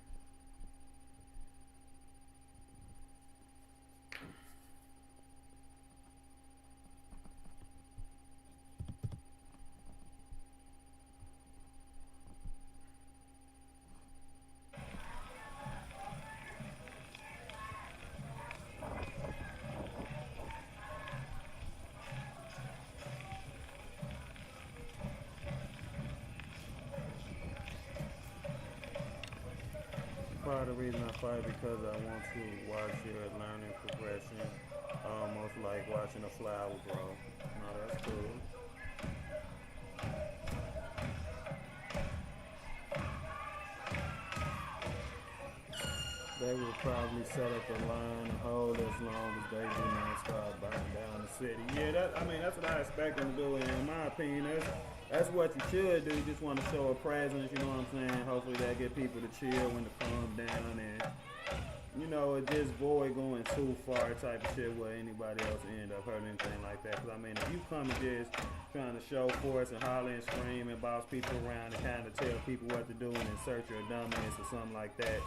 Part of the reason I fight because I want to watch your learning progression, almost like watching a flower grow. No, that's cool. They will probably set up a line and hold as long as they do not start burning down the city. Yeah, that's what I expect them to do. And in my opinion, that's what you should do. You just want to show a presence, you know what I'm saying? Hopefully that get people to chill when to calm down and, you know, it just avoid going too far type of shit where anybody else end up hurting anything like that. Because, I mean, if you come and just trying to show force and holler and scream and boss people around and kind of tell people what to do and insert your dumbass or something like that,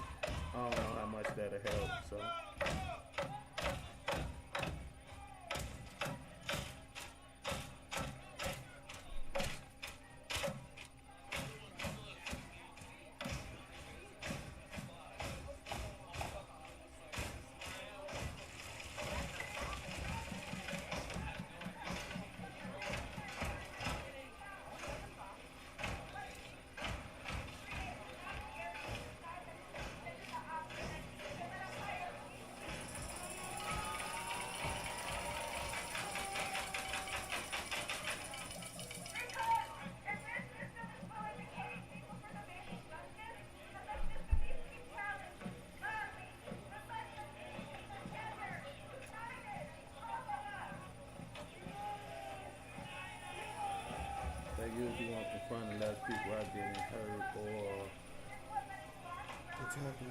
I don't know how much that'll help. So.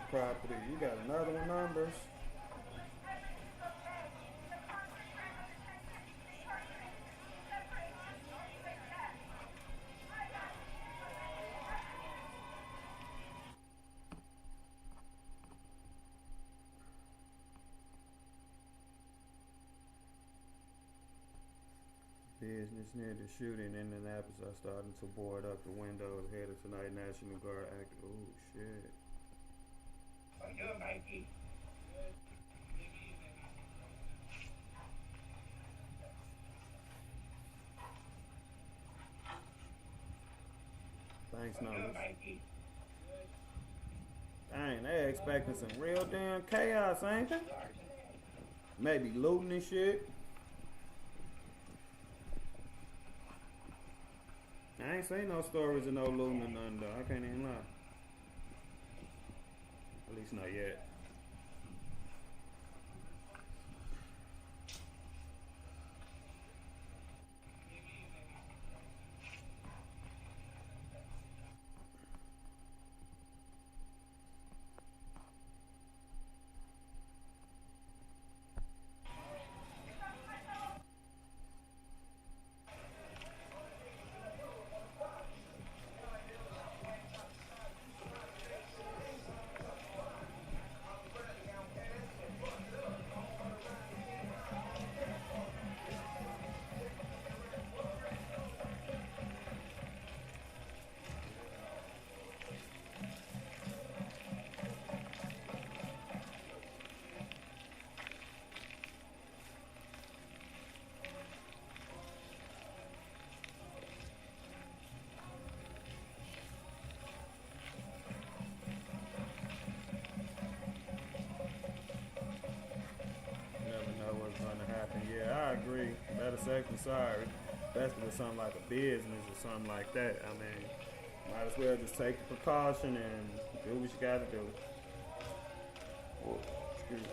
Property. You got another one, numbers. Business near the shooting in Indianapolis are starting to board up the windows headed tonight. National Guard act. Oh shit. How you doing, Mikey? Thanks, numbers. Dang, they expecting some real damn chaos, ain't they? Maybe looting and shit. I ain't seen no stories of no looting or nothing though. I can't even lie. At least not yet. I agree. Better safe than sorry. Especially with something like a business or something like that. I mean, might as well just take the precaution and do what you gotta do. Whoa, excuse me.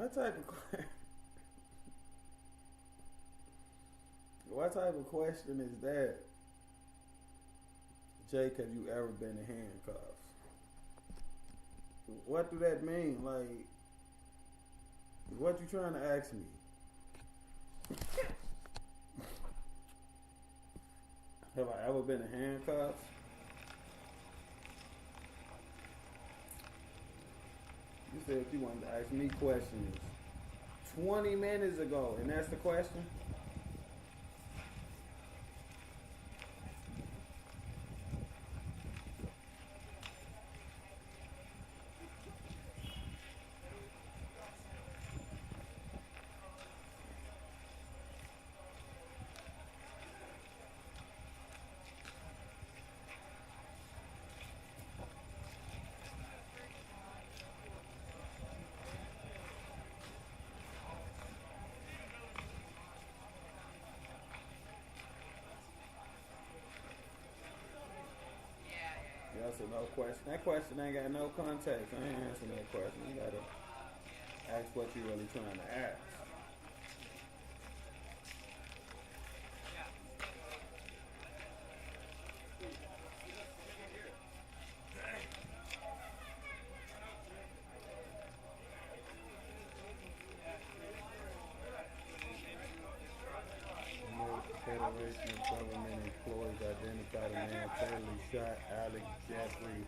What type of question is that? Jake, have you ever been in handcuffs? What do that mean? Like, what you trying to ask me? Have I ever been in handcuffs? You said you wanted to ask me questions 20 minutes ago, and that's the question? That's a no question. That question ain't got no context. I ain't answering that question. You gotta ask what you really trying to ask. Federation of Government Employees identified a man fatally shot Alex Jeffrey.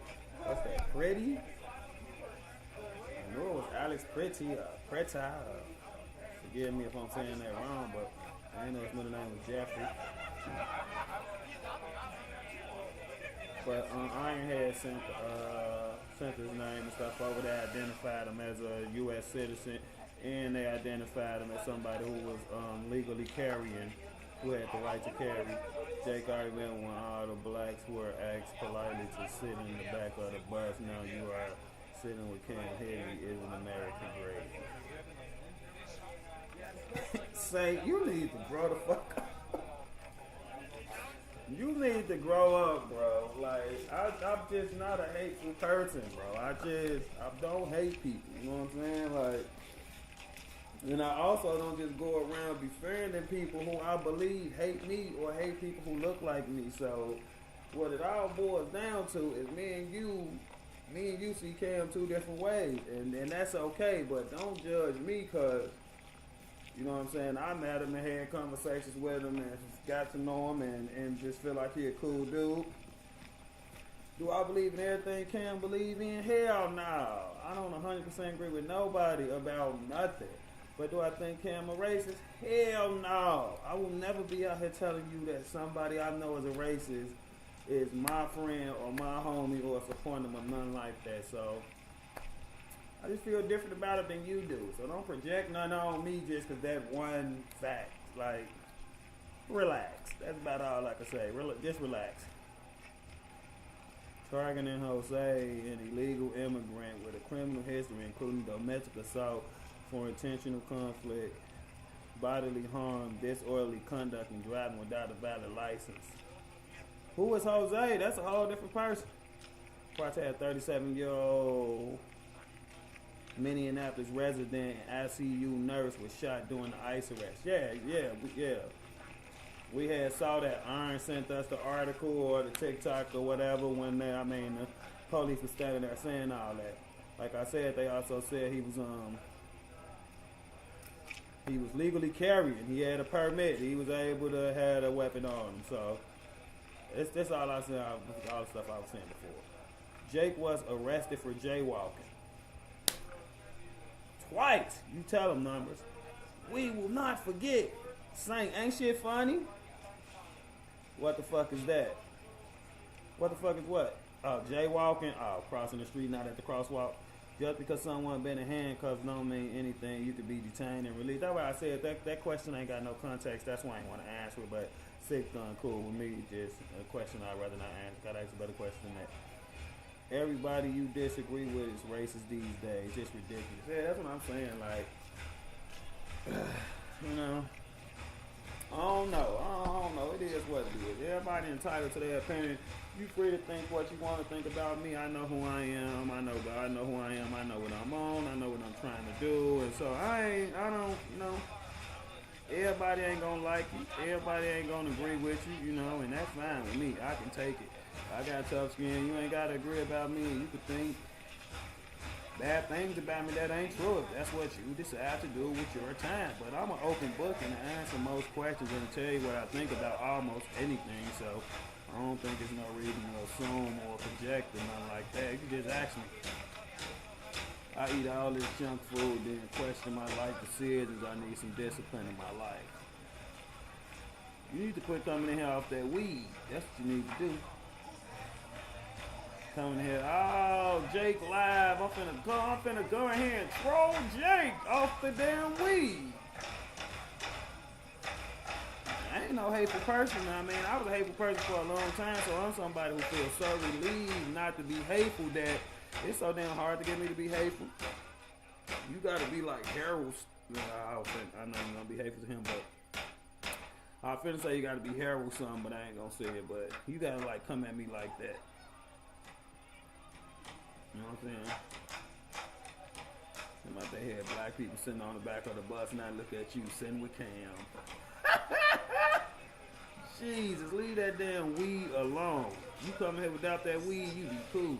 What's that? Pretty? I knew it was Alex Pretty. Forgive me if I'm saying that wrong, but I didn't know his middle name was Jeffrey. But Ironhead sent his name and stuff over there, identified him as a U.S. citizen, and they identified him as somebody who was legally carrying, who had the right to carry. Jake already went when all the blacks were asked politely to sit in the back of the bus. Now you are sitting with Cam Henry is an American great. Say, you need to grow the fuck up. You need to grow up, bro. Like, I'm just not a hateful person, bro. I don't hate people. You know what I'm saying? Like, and I also don't just go around befriending people who I believe hate me or hate people who look like me. So what it all boils down to is me and you see Cam two different ways. And that's okay, but don't judge me because, you know what I'm saying, I met him and had conversations with him and got to know him and just feel like he a cool dude. Do I believe in everything Cam believe in? Hell no. I don't 100% agree with nobody about nothing. But do I think Cam a racist? Hell no. I will never be out here telling you that somebody I know is a racist is my friend or my homie or a supporter or nothing like that. So I just feel different about it than you do. So don't project nothing on me just because that one fact. Like, relax. That's about all I can say. Just relax. Targeting Jose, an illegal immigrant with a criminal history including domestic assault, for intentional conflict, bodily harm, disorderly conduct, and driving without a valid license. Who is Jose? That's a whole different person. Quartet, 37-year-old Minneapolis resident and ICU nurse was shot during the ICE arrest. Yeah. We had saw that. Iron sent us the article or the TikTok or whatever when the police was standing there saying all that. Like I said, they also said he was legally carrying. He had a permit. He was able to have a weapon on him. So that's all I said. All the stuff I was saying before. Jake was arrested for jaywalking. Twice. You tell them numbers. We will not forget. Saint, ain't shit funny? What the fuck is that? What the fuck is what? Oh, jaywalking. Oh, crossing the street, not at the crosswalk. Just because someone been in handcuffs don't mean anything. You could be detained and released. That's why I said that question ain't got no context. That's why I ain't want to answer it. But sick done cool with me. Just a question I'd rather not answer. Gotta ask a better question than that. Everybody you disagree with is racist these days. It's ridiculous. Yeah, that's what I'm saying. Like, you know, I don't know. It is what it is. Everybody entitled to their opinion. You free to think what you want to think about me. I know who I am. I know God. I know who I am. I know what I'm on. I know what I'm trying to do, and so I don't, you know, everybody ain't gonna like you, everybody ain't gonna agree with you, you know, and that's fine with me. I can take it. I got tough skin. You ain't gotta agree about me. You could think bad things about me that ain't true if that's what you decide to do with your time. But I'm an open book and I answer most questions and tell you what I think about almost anything. So I don't think there's no reason to assume or project or nothing like that. You can just ask me. I eat all this junk food, then question my life decisions. I need some discipline in my life. You need to quit coming in here off that weed. That's what you need to do. Coming in here, oh, Jake live. I'm finna go in here and troll Jake off the damn weed. I ain't no hateful person. I mean, I was a hateful person for a long time, so I'm somebody who feels so relieved not to be hateful that it's so damn hard to get me to be hateful. You gotta be like Harold. I know you're gonna be hateful to him, but I was finna say you gotta be Harold something, but I ain't gonna say it. But you gotta like come at me like that. You know what I'm saying? I'm out there here, black people sitting on the back of the bus, and I look at you sitting with Cam. Jesus, leave that damn weed alone. You come here without that weed, you be cool.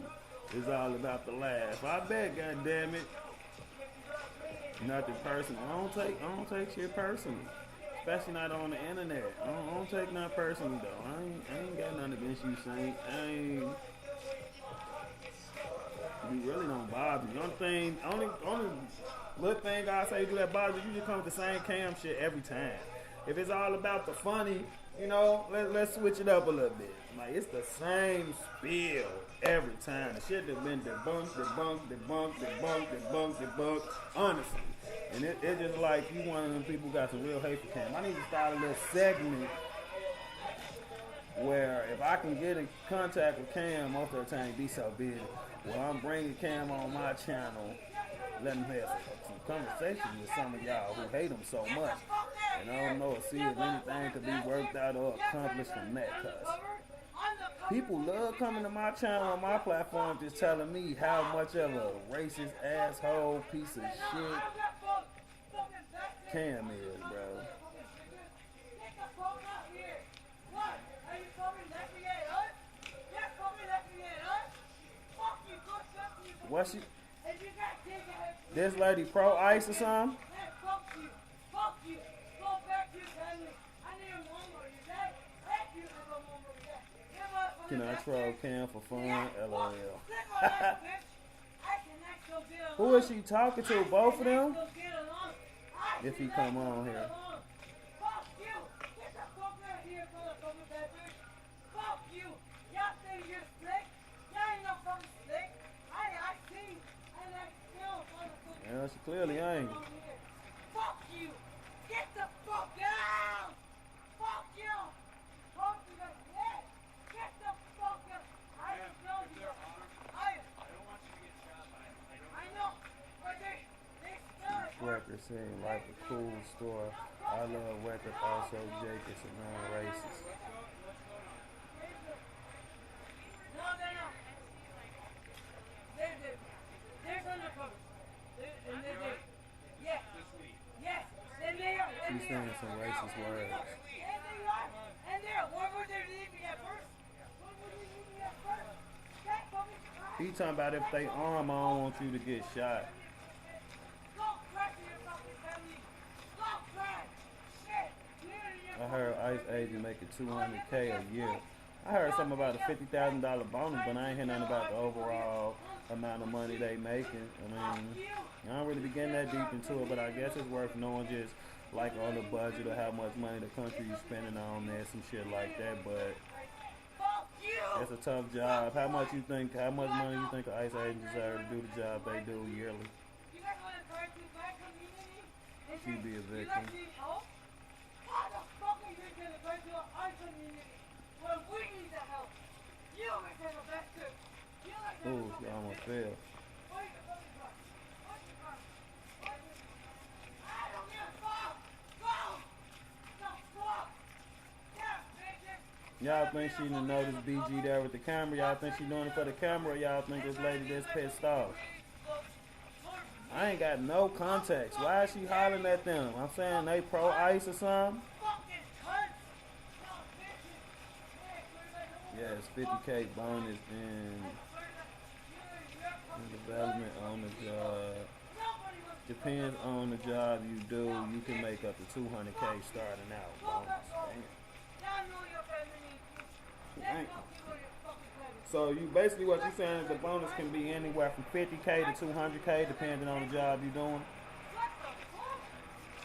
It's all about the laugh. I bet, goddammit. Nothing personal. I don't take shit personal. Especially not on the internet. I don't take nothing personal though. I ain't got nothing against you, Saint. You really don't bother me. Only little thing I say do that bother you just come with the same Cam shit every time. If it's all about the funny, you know, let's switch it up a little bit. Like it's the same spiel every time. The shit that been debunked. Honestly. And it just like you one of them people who got some real hateful Cam. I need to start a little segment where if I can get in contact with Cam, most of the time he be so busy. Well, I'm bringing Cam on my channel, let him have some conversation with some of y'all who hate him so much. And I don't know see if anything could be worked out or accomplished from that, cuz people love coming to my channel on my platform just telling me how much of a racist asshole piece of shit Cam is, bro. What she? This lady pro ice or something? Can I troll Cam for fun? LOL. Who is she talking to? Both of them? If he come on here. Yeah, she clearly angry. Fuck you! Get the fuck out! Fuck you! Fuck you! Get the fuck out! I don't want you to get shot by it. I know, but they Record seemed like a cool store. I love record. Also, Jake is a non-racist. No. They're undercover. Yes. She's saying some racist words. And they're. Why would they leave me at first? He talking about if they arm, I don't want you to get shot. I heard ICE agent making $200K a year. I heard something about a $50,000 bonus, but I ain't hear nothing about the overall amount of money they making. I mean, I don't really be getting that deep into it, but I guess it's worth knowing just like on the budget or how much money the country is spending on there, some shit like that. But it's a tough job. How much money you think an ICE agent deserve to do the job they do yearly? She'd be a victim. Ooh, she almost fell. Y'all think she didn't notice BG there with the camera? Y'all think she doing it for the camera? Or y'all think this lady just pissed off? I ain't got no context. Why is she hollering at them? I'm saying they pro ICE or something. Yeah, it's 50K bonus in development on the job. Depends on the job you do. You can make up to 200K starting out. Bonus. Damn. So you basically what you're saying is the bonus can be anywhere from 50K to 200K depending on the job you're doing.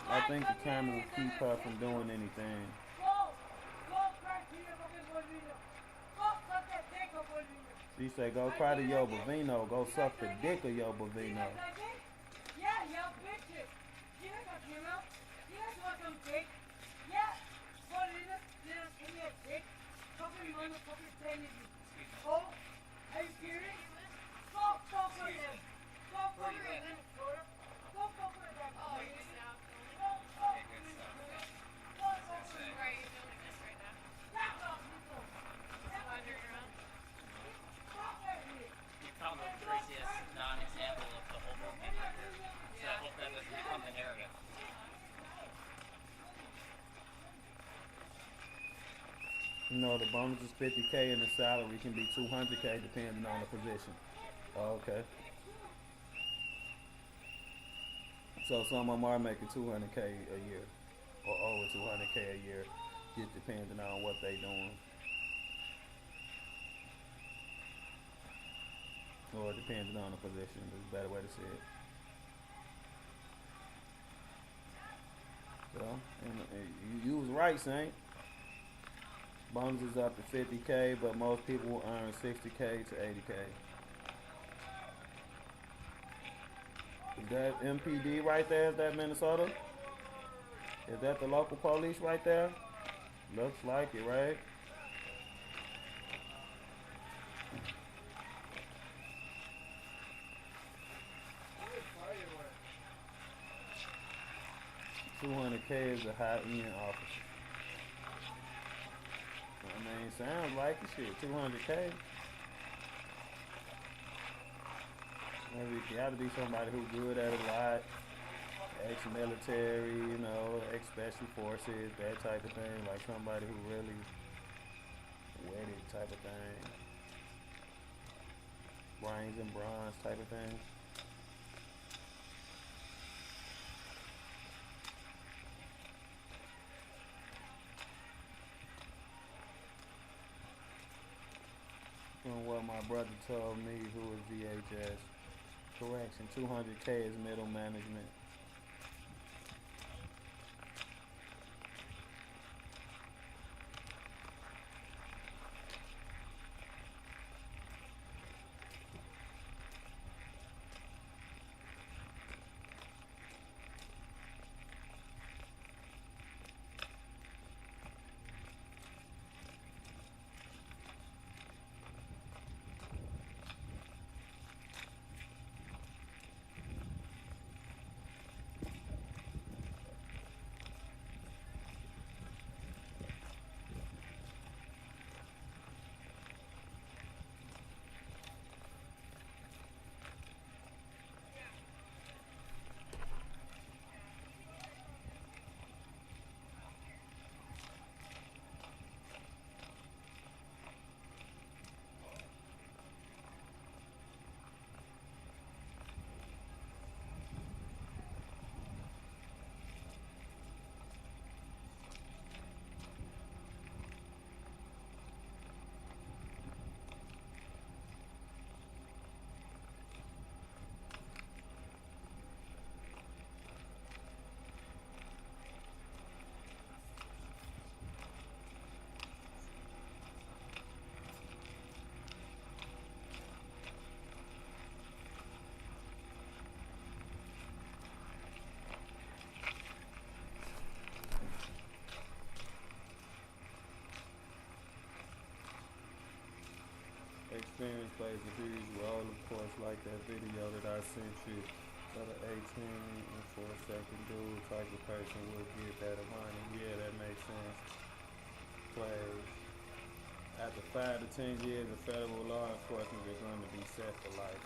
I think the camera will keep her from doing anything. She said, go cry to your bovino, go suck the dick of your bovino. You know, the bonus is 50K and the salary can be 200K depending on the position. Oh, okay. So some of them are making 200K a year or over 200K a year, just depending on what they doing. Or depending on the position, is a better way to say it. So, and you was right, Saint. Bonus is up to 50K, but most people will earn 60K to 80K. Is that MPD right there? Is that Minnesota? Is that the local police right there? Looks like it, right? $200K is a high-end officer. I mean, sounds like it, shit. 200K. Maybe it gotta be somebody who's good at a lot. Ex-military, you know, ex-special forces, that type of thing. Like somebody who really wedded type of thing. Brains and bronze type of thing. From what my brother told me, who is VHS, correction, 200K is middle management. Experience plays a huge role, of course, like that video that I sent you. So the 18 and 4-second dude type of person will get that money. Yeah, that makes sense. Plays. After 5 to 10 years, the federal law enforcement is going to be set for life.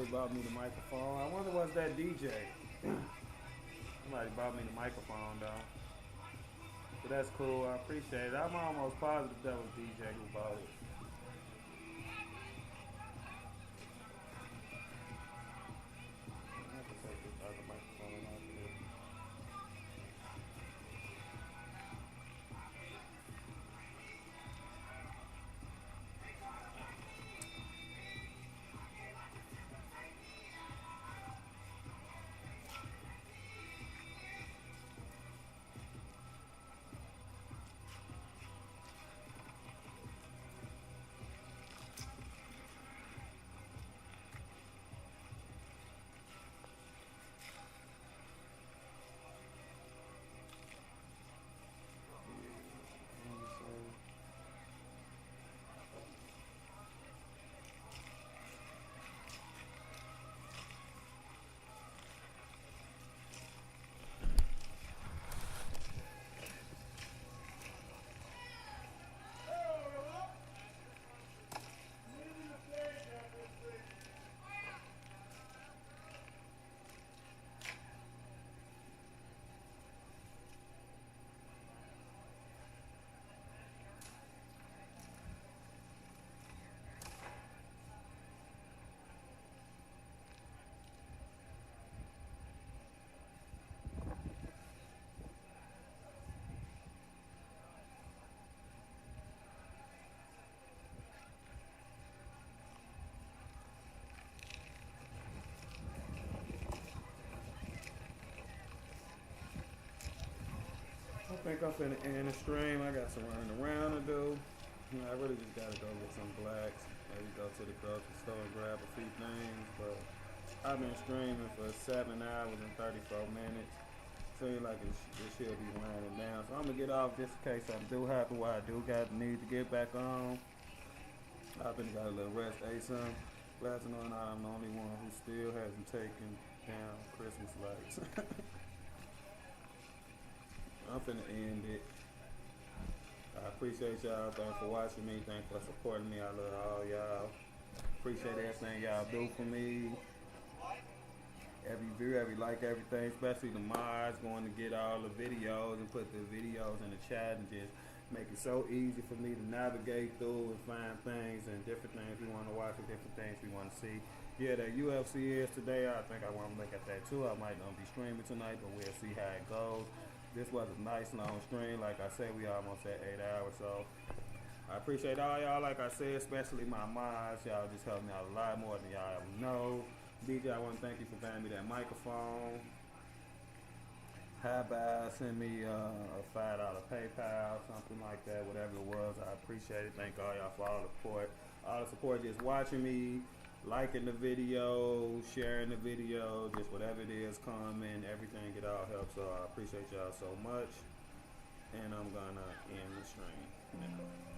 Somebody bought me the microphone. I wonder what's that DJ. Somebody bought me the microphone though. But that's cool. I appreciate it. I'm almost positive that was DJ who bought it. I have to take this other microphone off of here. I think I'm finna end the stream. I got some running around to do. You know, I really just gotta go get some blacks. Maybe go to the grocery store and grab a few things. But I've been streaming for 7 hours and 34 minutes. Seems like it should be winding down. So I'm gonna get off just in case something do happen while I do need to get back on. I've been got a little rest, ate some. Glad to know that I'm the only one who still hasn't taken down Christmas lights. I'm finna end it. I appreciate y'all. Thanks for watching me. Thanks for supporting me. I love all y'all. Appreciate everything y'all do for me. Every view, every like, everything, especially the mods going to get all the videos and put the videos in the chat and just make it so easy for me to navigate through and find things and different things we want to watch and different things we want to see. Yeah, that UFC is today. I think I want to look at that too. I might not be streaming tonight, but we'll see how it goes. This was a nice long stream. Like I said, we almost at 8 hours, so I appreciate all y'all, like I said, especially my mods. Y'all just helped me out a lot more than y'all ever know. DJ, I want to thank you for buying me that microphone. Hi-bye, send me a $5 PayPal, something like that, whatever it was. I appreciate it. Thank all y'all for all the support. All the support just watching me, liking the video, sharing the video, just whatever it is, comment, everything, it all helps. So I appreciate y'all so much. And I'm gonna end the stream now.